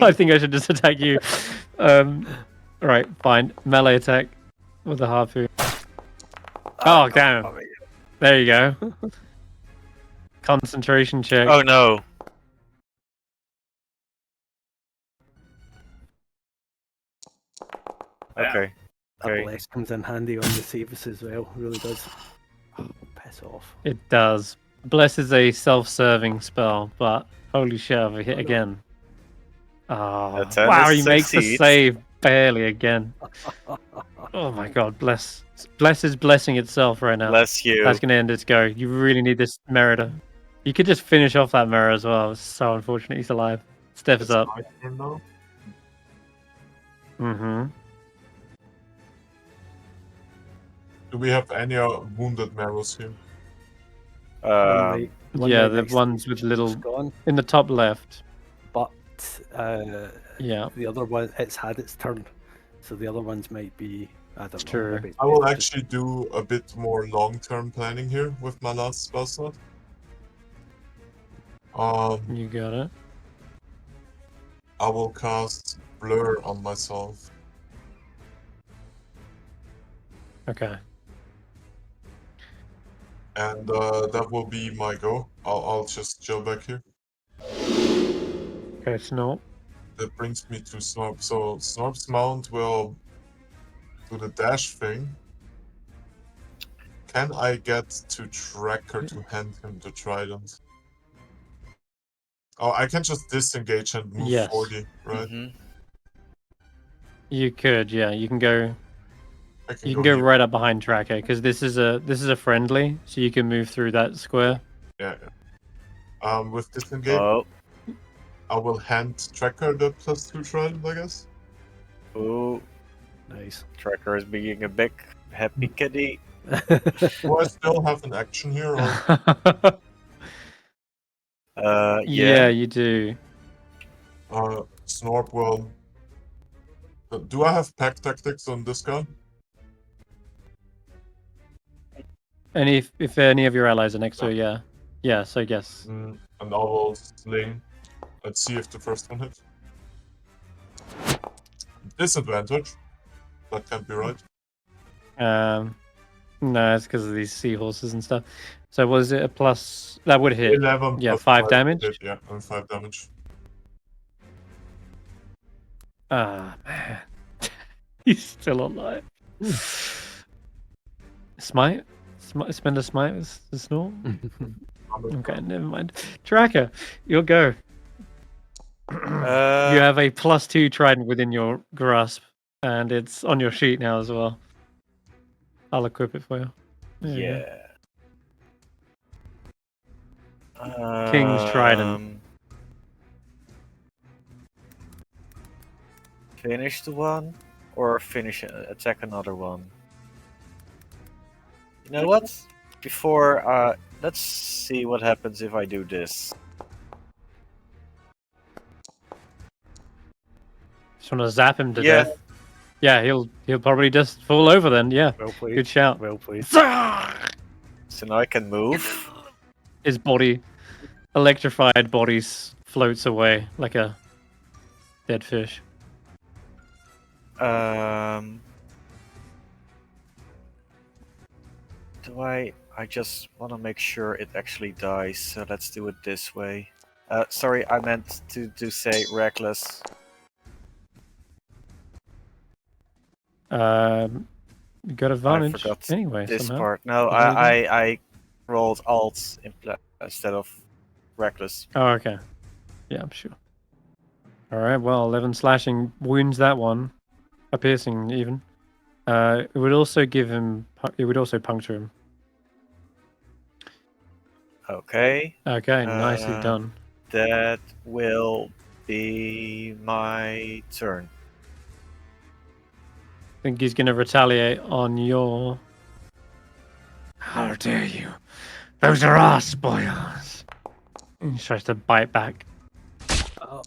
I think I should just attack you. Alright, fine. Melee attack with the harpoon. Oh, damn. There you go. Concentration check. Oh no. Okay. That bless comes in handy on the saves as well. Really does. Oh, piss off. It does. Bless is a self-serving spell, but holy shit, I've hit again. Oh, Attempt wow, he makes the succeeds. save barely again. Oh my god, Bless. Bless is blessing itself right now. Bless you. That's going to end its go. You really need this Merida. You could just finish off that mirror as well. It's so unfortunate he's alive. Stef is It's up. my turn now. Mm-hmm. Do we have any wounded marrows here? One Yeah, right the next to ones with it's little gone, in the top left. but Yeah. the other one it's had its turn, so the other ones might be. I don't know. True. maybe it's I will best just- actually do a bit more long-term planning here with my last spell slot. You got it. I will cast Blur on myself. Okay. And that will be my go. I'll just chill back here. Okay, Snort. That brings me to Snorp. So Snorp's mount will do the dash thing, can I get to Tracker to hand him the trident? Oh, I can just disengage and move Yes. 40, right? Mhm. You could, yeah. You can go. I can You can go here. right up behind Tracker because this is a friendly, so you can move through that square. Yeah. With disengage, Oh. I will hand Tracker the +2 trident, I guess. Ooh. Nice. Tracker is being a big happy kitty. Do I still have an action here? Or... Yeah, Yeah. you do. Snorp will. Do I have pack tactics on this guy? And if any of your allies are next to it, yeah. Yeah, so yes. And I will sling. Let's see if the first one hits. Disadvantage. That can't be right. No, it's because of these seahorses and stuff. So was it a plus? That would hit. 11 Yeah, plus 5 would damage. hit, yeah, and 5 damage. Ah, man. He's still alive. Smite? Spend a smite with the snort? Okay, never mind. Tracker, you'll go. You have a +2 trident within your grasp, and it's on your sheet now as well. I'll equip it for you. There you go. Yeah. King's Trident. Finish the one, or attack another one. You know what? Before, let's see what happens if I do this. Just want to zap him to death. Yeah, he'll probably just fall over then. Yeah, Well played. good shout. Well played. So now I can move. His body, electrified body, floats away like a dead fish. Do I just want to make sure it actually dies, so let's do it this way. Sorry, I meant to say reckless. You got advantage. I forgot anyway, this somehow. part. No, What did you I rolled alt instead of reckless. Oh, okay. Yeah, I'm sure. All right. Well, 11 slashing wounds that one, a piercing even. It would also give him. It would also puncture him. Okay. Okay, nicely done. That will be my turn. I think he's going to retaliate on your. How dare you? Those are our spoils. He tries to bite back. Oh,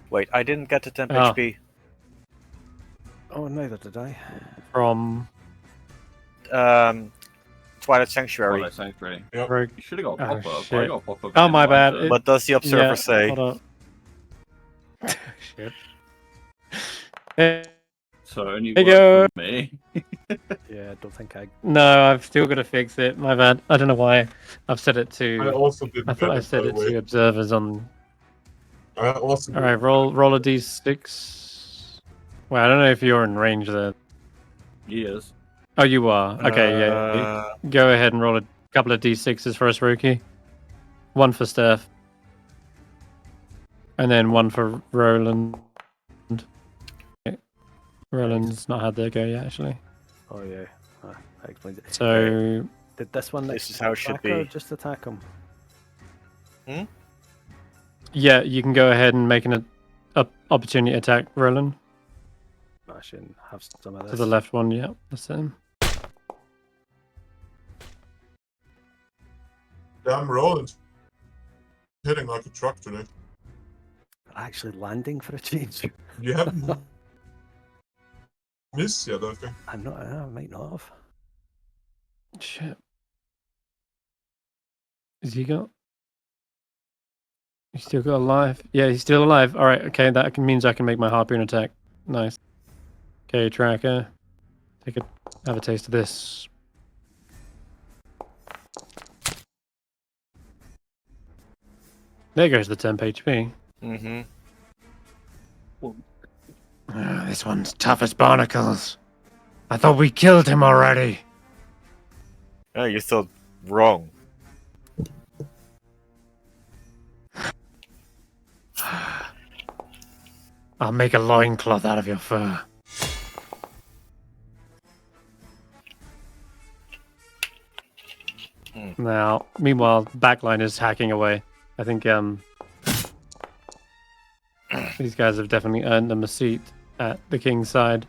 Wait, I didn't get the 10 Oh. HP. oh, neither did I. From Twilight Sanctuary. Twilight Sanctuary. Rogue. You should have got a Oh, pop-up. shit. I got a pop-up. Oh, in my mine, bad. so- What does the observer Yeah, say? hold on. Shit. Hey, So only There you worked for me. Yeah, I don't think I. no, I've still got to fix it. My bad. I don't know why I've set it I to. also didn't I thought get I it, set by it the way. to observers on. I also All right, roll a d6. Well, I don't know if you're in range there. Years. Oh, you are. Okay, yeah. Go ahead and roll a couple of d6s for us, Roki. One for Stef. And then one for Roland. Okay. Roland's not had their go yet, actually. Oh yeah, that explains it. So, Did this one? This is how it should attack or be. just attack him? yeah, you can go ahead and make an opportunity attack, Roland. I shouldn't have some of this. To the left one, yeah. That's him. Damn Roland. Hitting like a truck today. Actually landing for a change. You haven't missed yet, I think. I'm not. I might not have. Shit. Has he got? He's still got alive. Yeah, he's still alive. All right. Okay, that means I can make my harpoon attack. Nice. Okay, Tracker. Have a taste of this. There goes the temp HP. Mm-hmm. This This one's tough as barnacles. I thought we killed him already. Oh, you thought wrong. I'll make a loincloth out of your fur. Now, meanwhile, backline is hacking away. I think these guys have definitely earned them a seat at the king's side.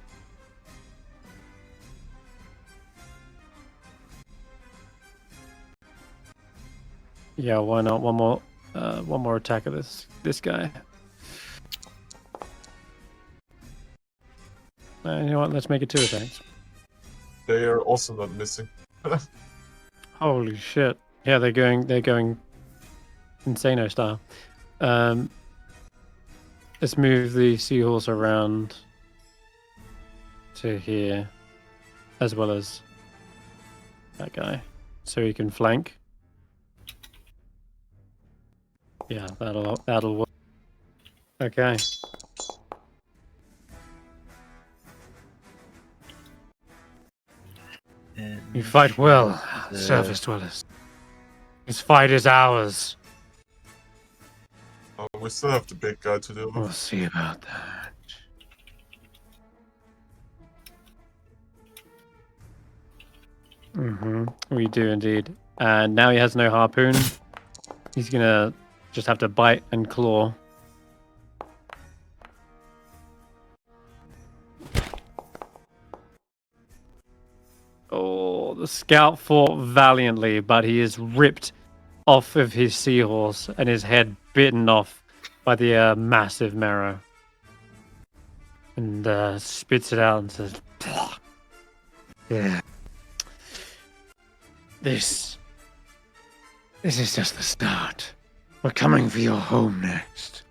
Yeah, why not? One more attack of this guy. You know what? Let's make it 2 attacks. They are also not missing. Holy shit! Yeah, they're going Insano style. Let's move the seahorse around to here, as well as that guy, so he can flank. Yeah, that'll work. Okay. You fight well, surface dwellers. This fight is ours. We still have the big guy to deal We'll with. see about that. We do indeed. And now he has no harpoon. He's gonna just have to bite and claw. Oh, the scout fought valiantly, but he is ripped off of his seahorse and his head bitten off by the massive marrow. And spits it out and says, Yeah. This is just the start. We're coming for your home next.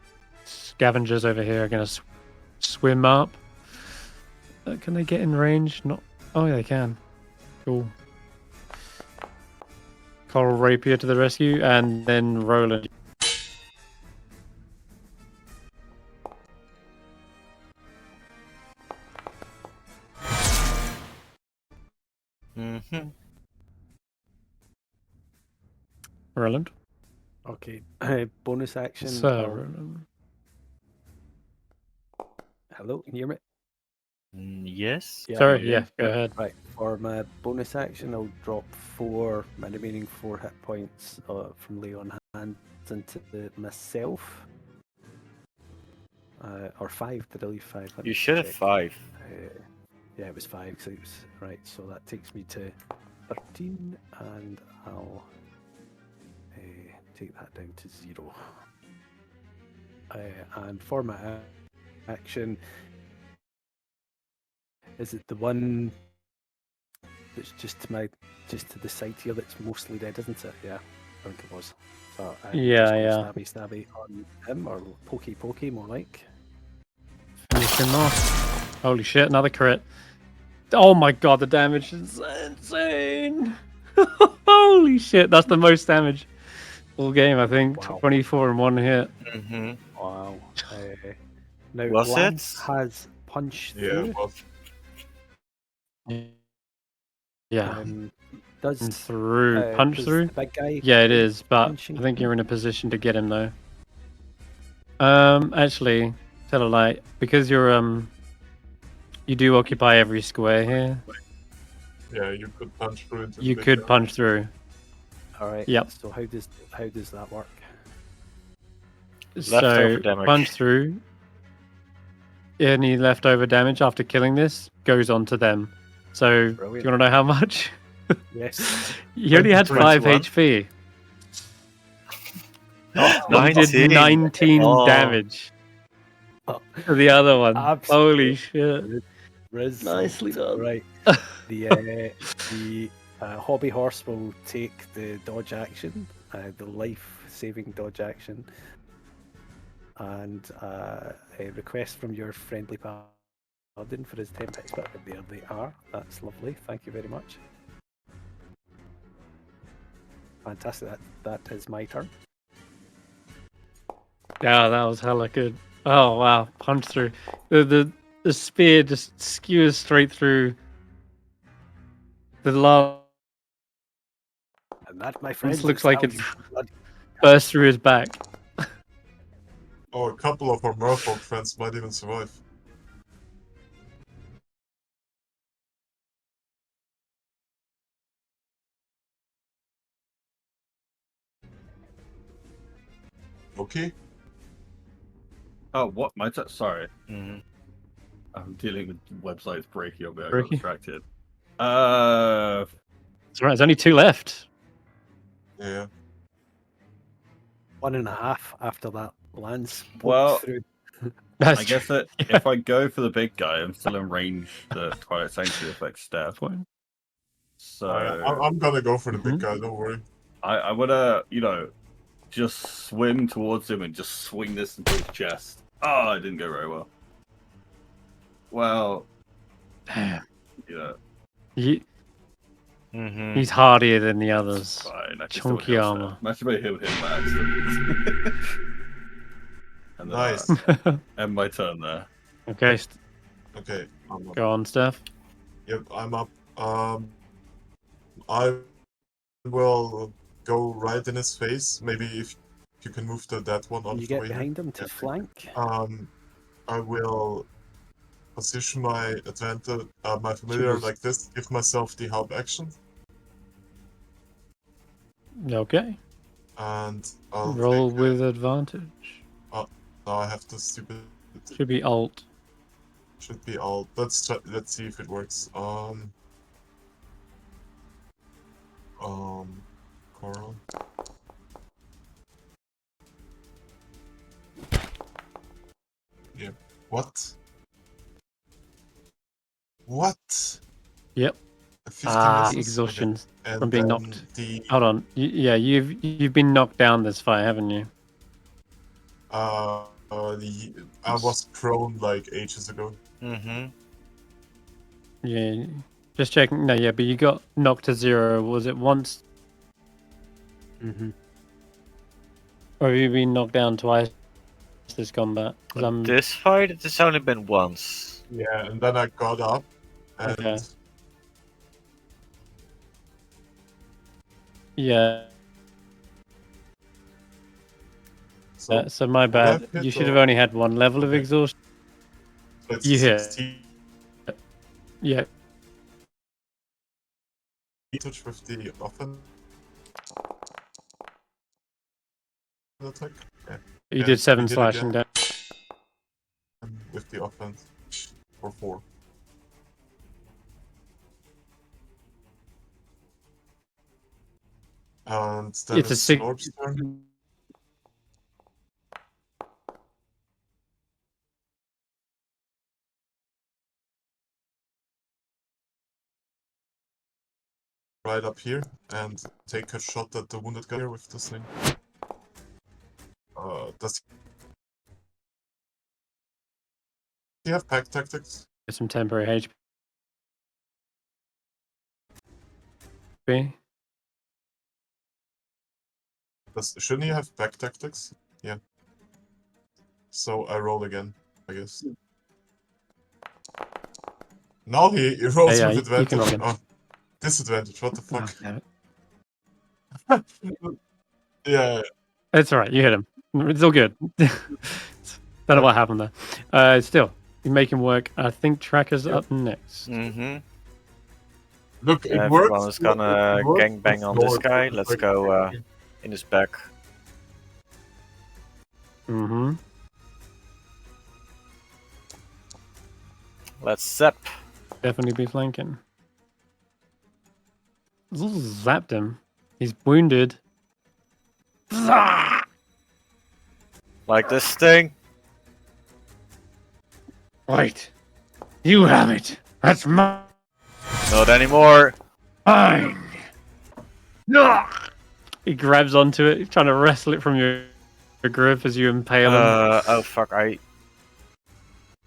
Scavengers over here are gonna swim up. Can they get in range? Not. Oh, yeah, they can. Cool. Coral Rapier to the rescue, and then Roland. Mm-hmm. Roland? Okay. Bonus action. Sir I'll- Roland. Hello, can you hear me? Yes. Sorry, yeah, go ahead. Right. For my bonus action, I'll drop my remaining 4 hit points from lay on hands into myself. Or 5. Did I leave 5? Let You me should have check. 5. Yeah, it was 5. So it was right. So that takes me to 13, and I'll take that down to 0. And for my action, is it the one that's just to the side here that's mostly dead, isn't it? Yeah, I think it was. So Yeah. Stabby on him, or pokey more like. Finish him off. Holy shit, another crit. Oh my god, the damage is insane. Holy shit, that's the most damage all game, I think. Wow. 24 in 1 hit. Mm-hmm. Wow. Now Was Lance it? has punch Yeah, through. well, Yeah. Does And through. Punch does through? the big guy? Yeah, it is, but punching I think through? you're in a position to get him though. Actually, tell a lie, because you're you do occupy every square here. yeah, you could punch through into the You big could guy. punch through. All right. Yep. So how does that work? Leftover So damage. punch through. Any leftover damage after killing this goes on to them. So do you Brilliant. want to know how much? Yes. He only had 5 21. HP. Oh, He did 19 Oh. damage. Oh. To the other one. Absolute Holy shit. Riz. Nicely done. Right. The hobby horse will take the dodge action, the life-saving dodge action, and a request from your friendly paladin for his 10 expert. There they are. That's lovely. Thank you very much. Fantastic. That is my turn. Yeah, that was hella good. Oh wow, punch through. The the spear just skewers straight through the lance. And that, my friends, Looks is like how it's you bloody burst through his back. Oh, a couple of our merfolk friends might even survive. Okay. Oh, what? My sorry. Mhm. I'm dealing with websites breaking up. I got Breaking? distracted. That's right. There's only 2 left. Yeah. 1.5 after that lance poked Well, through. That's I guess true. that if I go for the big guy, I'm still in range the Twilight Sanctuary affects Stef. Fine. So I'm gonna go for the big Mhm. guy, don't worry. I wanna, just swim towards him and just swing this into his chest. Oh, it didn't go very well. Well, Damn. yeah, He, Mhm. he's hardier than the it's others. fine. I can still Chunky heal armor. Stef. Imagine if I hit him by accident. And then Nice. end my turn there. Okay, Okay, I'm up. go on, Steph. Yep, I'm up. I will go right in his face. Maybe if you can move that one out And of you the get way. behind him to Yeah. flank. I will position my advantage, my familiar was- like this. Give myself the help action, Okay. and I'll Roll take with advantage. now I have the stupid. Should be alt. Should be all. Let's try, let's see if it works. Coral. Yeah. What? What? Yep. A 50 misses? Exhaustion Okay. And from being then knocked. The Hold on. Yeah, you've been knocked down this far, haven't you? I was prone like ages ago. Mhm. Yeah. Just checking. No, yeah, but you got knocked to 0. Was it once, Mm-hmm. or have you been knocked down twice this combat? 'Cause I'm This fight, it has only been once. Yeah, and then I got up, and Okay. Yeah. so So my would I bad. hit You should have or- only had 1 level of Okay. exhaustion. it's You hit. 16 Yeah. touch with the offense attack. Yeah, You Yeah, did 7 we did it slashing again. damage. and with the offense for 4. And then It's a it's 6. Snorp's turn. Right up here and take a shot at the wounded guy here with the sling. Does he have pack tactics? Some temporary HP. Shouldn't he have pack tactics? Yeah. So I roll again, I guess. Now he rolls Yeah, with you can advantage. roll again. Oh, disadvantage, what the Oh, fuck? damn it. Yeah, It's alright, you hit him. It's all good. Don't know what happened there. Still, you make him work. I think Tracker's up next. Mhm. look, it works. Everyone's gonna it works gangbang with on this Lord, guy. it's Let's like- go in his back. Mm-hmm. Let's zap. Definitely be flanking. Zapped him. He's wounded. Like this thing. Right. You have it. That's mine. Not anymore. He grabs onto it, trying to wrestle it from your grip as you impale him. Oh fuck, I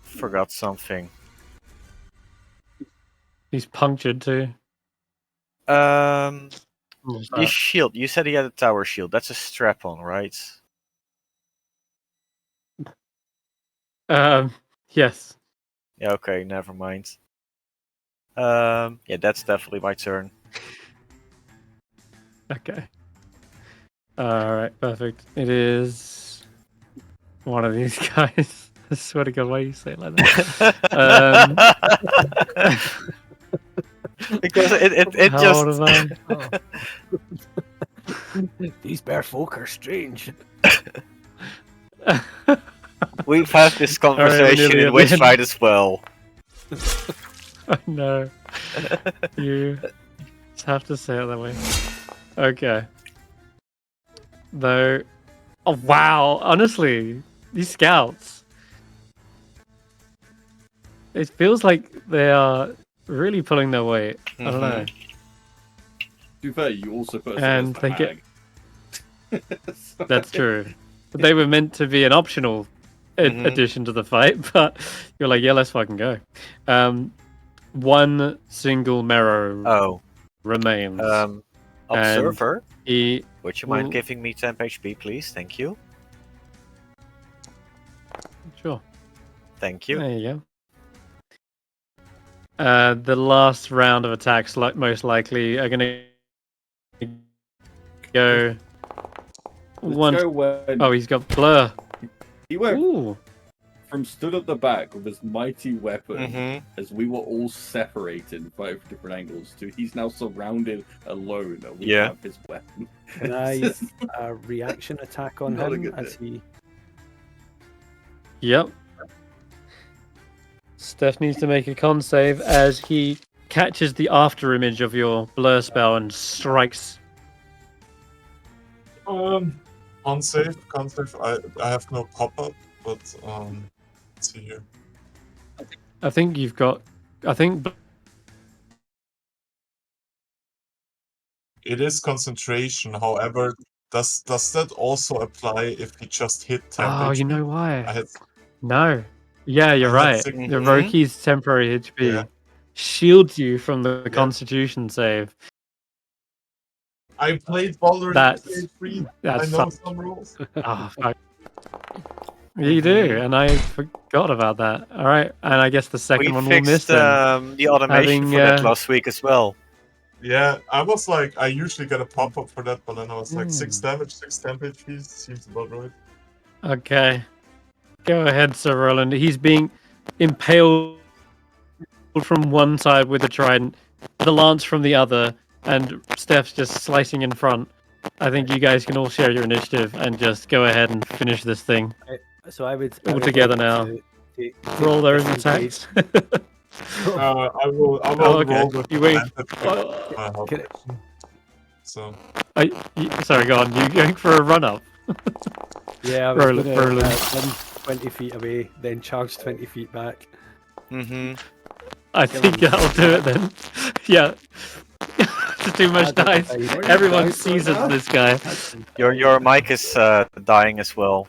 forgot something. He's punctured too. His shield. You said he had a tower shield. That's a strap on, right? Yes. Yeah, okay, never mind. Yeah, that's definitely my turn. Okay. Alright, perfect. It is one of these guys. I swear to God, why you say it like that? Because it How just old am I? Oh. These bear folk are strange. we've had this conversation nearly in at the end. Witchfight as well. I know. You just have to say it that way. Okay. Though, oh wow! Honestly, these scouts. It feels like they are really pulling their weight. I don't know. Mhm. To be fair, you also put us And against they the get. hag. So- That's true. But they were meant to be an optional Mhm. addition to the fight, but you're like, yeah, let's fucking go. One single marrow Oh, remains. observer. He Would you mind will- giving me 10 HP, please? Thank you. Sure. Thank you. There you go. The last round of attacks, most likely, are gonna go. Let's One. go when Oh, he's got blur. he went Ooh. from stood at the back with his mighty weapon Mhm. as we were all separated in 5 different angles to he's now surrounded alone and we Yeah. have his weapon. Can I reaction attack on Not a him good as bit. he? Yep. Steph needs to make a con save as he catches the after image of your blur spell and strikes. On save. I have no pop up, but let's see here. I think you've got. I think. It is concentration. However, does that also apply if he just hit 10 Oh, you HP? know why? I had No. Yeah, you're I had right. six- The Mhm. Roki's temporary HP Yeah. shields you from the Yeah. Constitution save. I played Valorant That's- K3. I That's know some rules. oh, fuck. You do, and I forgot about that. All right, and I guess the second We one will miss fixed then. the automation Having, for that uh, last week as well. Yeah, I was like, I usually get a pop up for that, but then I was like, 6 Hmm. damage, 6 temp HP seems about right. Okay, go ahead, Sir Roland. He's being impaled from one side with a trident, the lance from the other, and Steph's just slicing in front. I think you guys can all share your initiative and just go ahead and finish this thing. So I would. All I would together like now. to take Roll those disengage. attacks. I will Oh, okay. roll with You wait. advantage my help Can I- action. So Sorry, go on. You going for a run up? Yeah, I was Roland- gonna Roland. run 20 feet away, then charge 20 feet back. Mm-hmm. I think that'll do it then. Yeah. It's too much dice. Everyone dice right seasons now? this guy. Your mic is dying as well.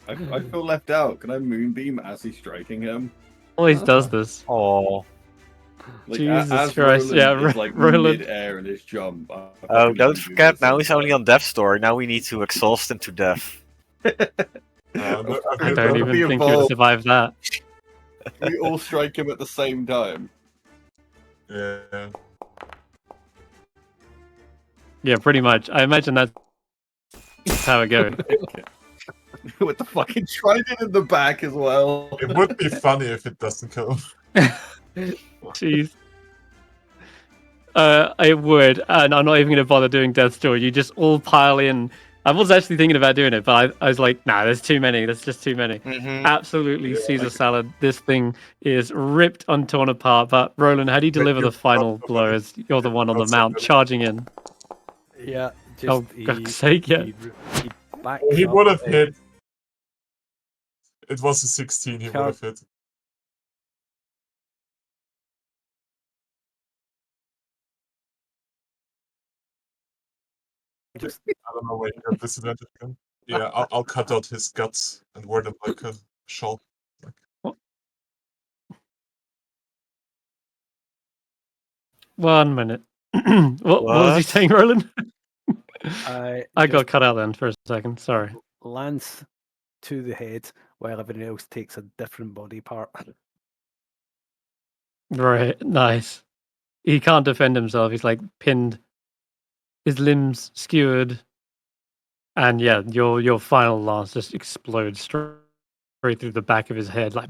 I feel left out. Can I moonbeam as he's striking him? Always does this. Oh. Like, Jesus as Christ, Roland yeah, is like Roland. mid-air in his jump. Oh, fucking don't moonbeam forget, at now the he's same only on Death's Door. Now we need to exhaust him to death. I I don't Don't even be think he would involved. survive that. We all strike him at the same time. yeah. Yeah, pretty much. I imagine that's how it goes. With the fucking trident in the back as well. It would be funny if it doesn't kill. Jeez. I would, and I'm not even going to bother doing Death's Door. You just all pile in. I was actually thinking about doing it, but I was like, nah, there's too many. There's just too many. Mm-hmm. Absolutely Yeah, Caesar salad. This thing is ripped and torn apart. But Roland, how do you deliver you the final got blow as you're the one on the got mount somebody. charging in? Yeah, just Oh, God's sake, yeah. he backs He up, would have uh, hit. It was a 16. He would have hit. Just I don't know where he got disadvantage again. Yeah, I'll cut out his guts and wear them like a shawl. One minute. what was he What? saying, Roland? I I got just cut out then for a second. Sorry. lance to the head while everyone else takes a different body part. Right, nice. He can't defend himself. He's like pinned, his limbs skewered, and yeah, your final lance just explodes straight through the back of his head, like,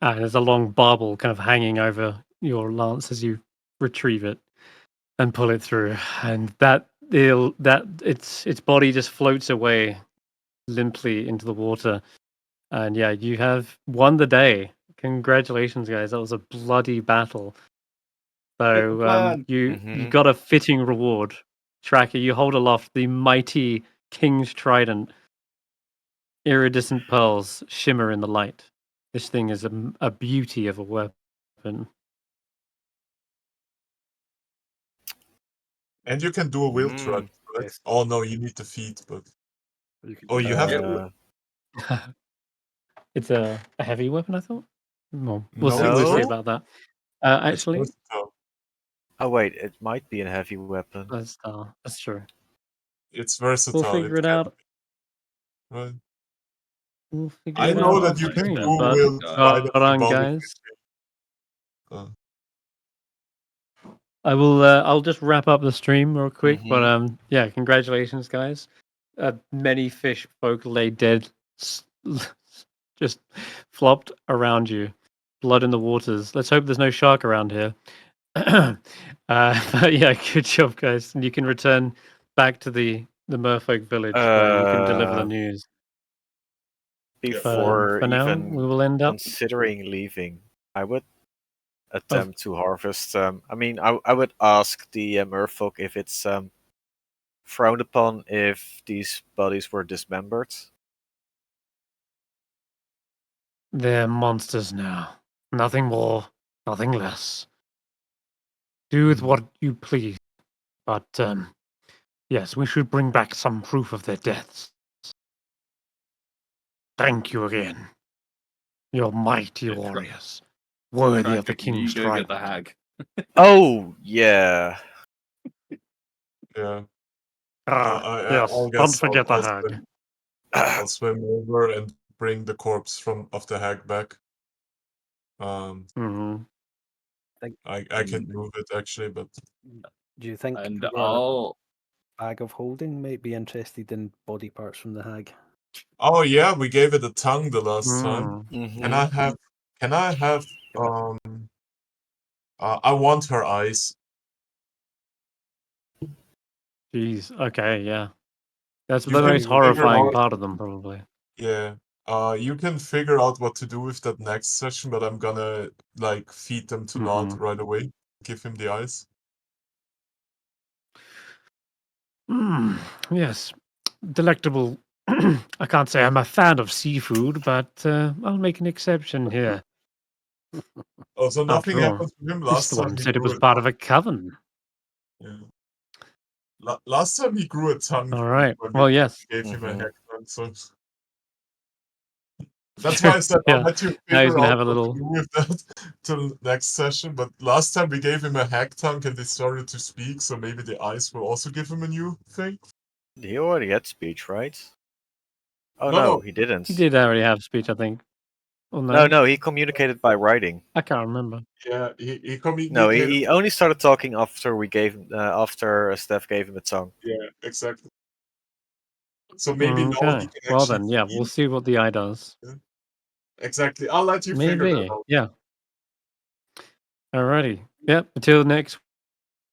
and there's a long barbel kind of hanging over your lance as you retrieve it and pull it through, and its body just floats away limply into the water, and yeah, you have won the day. Congratulations, guys! That was a bloody battle. So plan. you Mhm. got a fitting reward, Tracker. You hold aloft the mighty King's Trident. Iridescent pearls shimmer in the light. This thing is a beauty of a weapon. And you can do a wheel Mm. trap, right? Yes. Oh no, you need the feet, but You can oh, do you that. have Yeah. It's a heavy weapon, I thought. No, No, we'll see No. about that. it's Actually, versatile. Oh wait, it might be a heavy weapon. that's true. It's We'll versatile. figure It it can out. be, right? We'll figure I it know out that off you can stream. do But wheel Hold trident on, above guys. Uh, I'll just wrap up the stream real quick. But Mhm. yeah, congratulations, guys. Many fish folk lay dead, just flopped around you, blood in the waters. Let's hope there's no shark around here. But yeah, good job, guys. And you can return back to the Merfolk village where you can deliver the news. Before For now, even we will end up. considering leaving, I would attempt to harvest. I mean, I would ask the merfolk if it's frowned upon if these bodies were dismembered. They're monsters now. Nothing more, nothing less. Do with what you please. But, yes, we should bring back some proof of their deaths. Thank you again. You're mighty Yeah, warriors, worthy of the Tracker, can you King's go get Trident. the hag? Oh yeah. yeah. Yes, I'll don't guess forget the hag. I'll swim over and bring the corpse of the hag back. Mm-hmm. I can move it actually, but Do you think And our I'll bag of holding might be interested in body parts from the hag? oh yeah, we gave it a tongue the last time. Mm. Can I Mhm. have? Can I have? I want her eyes. Jeez. Okay. Yeah. That's You the can most figure horrifying out. part of them, probably. Yeah. You can figure out what to do with that next session, but I'm gonna like feed them to Nod Mhm. right away. Give him the eyes. Yes. Delectable. I can't say I'm a fan of seafood, but I'll make an exception here. Oh, so nothing After all, happened to him this last the time one he said it grew was a part of tongue. a coven. Yeah. Last time he grew a tongue All right. when Well, yes. we gave him a Mhm. heck tongue, so that's why I said I'll Yeah. let you Now he's figure gonna out have a what to little. do with that till next session. But last time we gave him a hack tongue and he started to speak, so maybe the eyes will also give him a new thing. He already had speech, right? Oh No, no, no, he didn't. He did already have speech, I think. Or No, no? no, he communicated by writing. I can't remember. yeah, he No, communicated. he only started talking after we gave him, after Stef gave him a tongue. Yeah, exactly. So maybe now he Okay. can Well actually then, yeah, feel. we'll see what the eye does. Exactly. I'll let you figure that Maybe. out. Yeah. Alrighty. Yep. Until next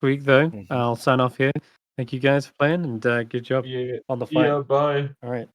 week, though, Mhm. I'll sign off here. Thank you guys for playing, and good job Yeah. on the fight. Yeah. Bye. All right.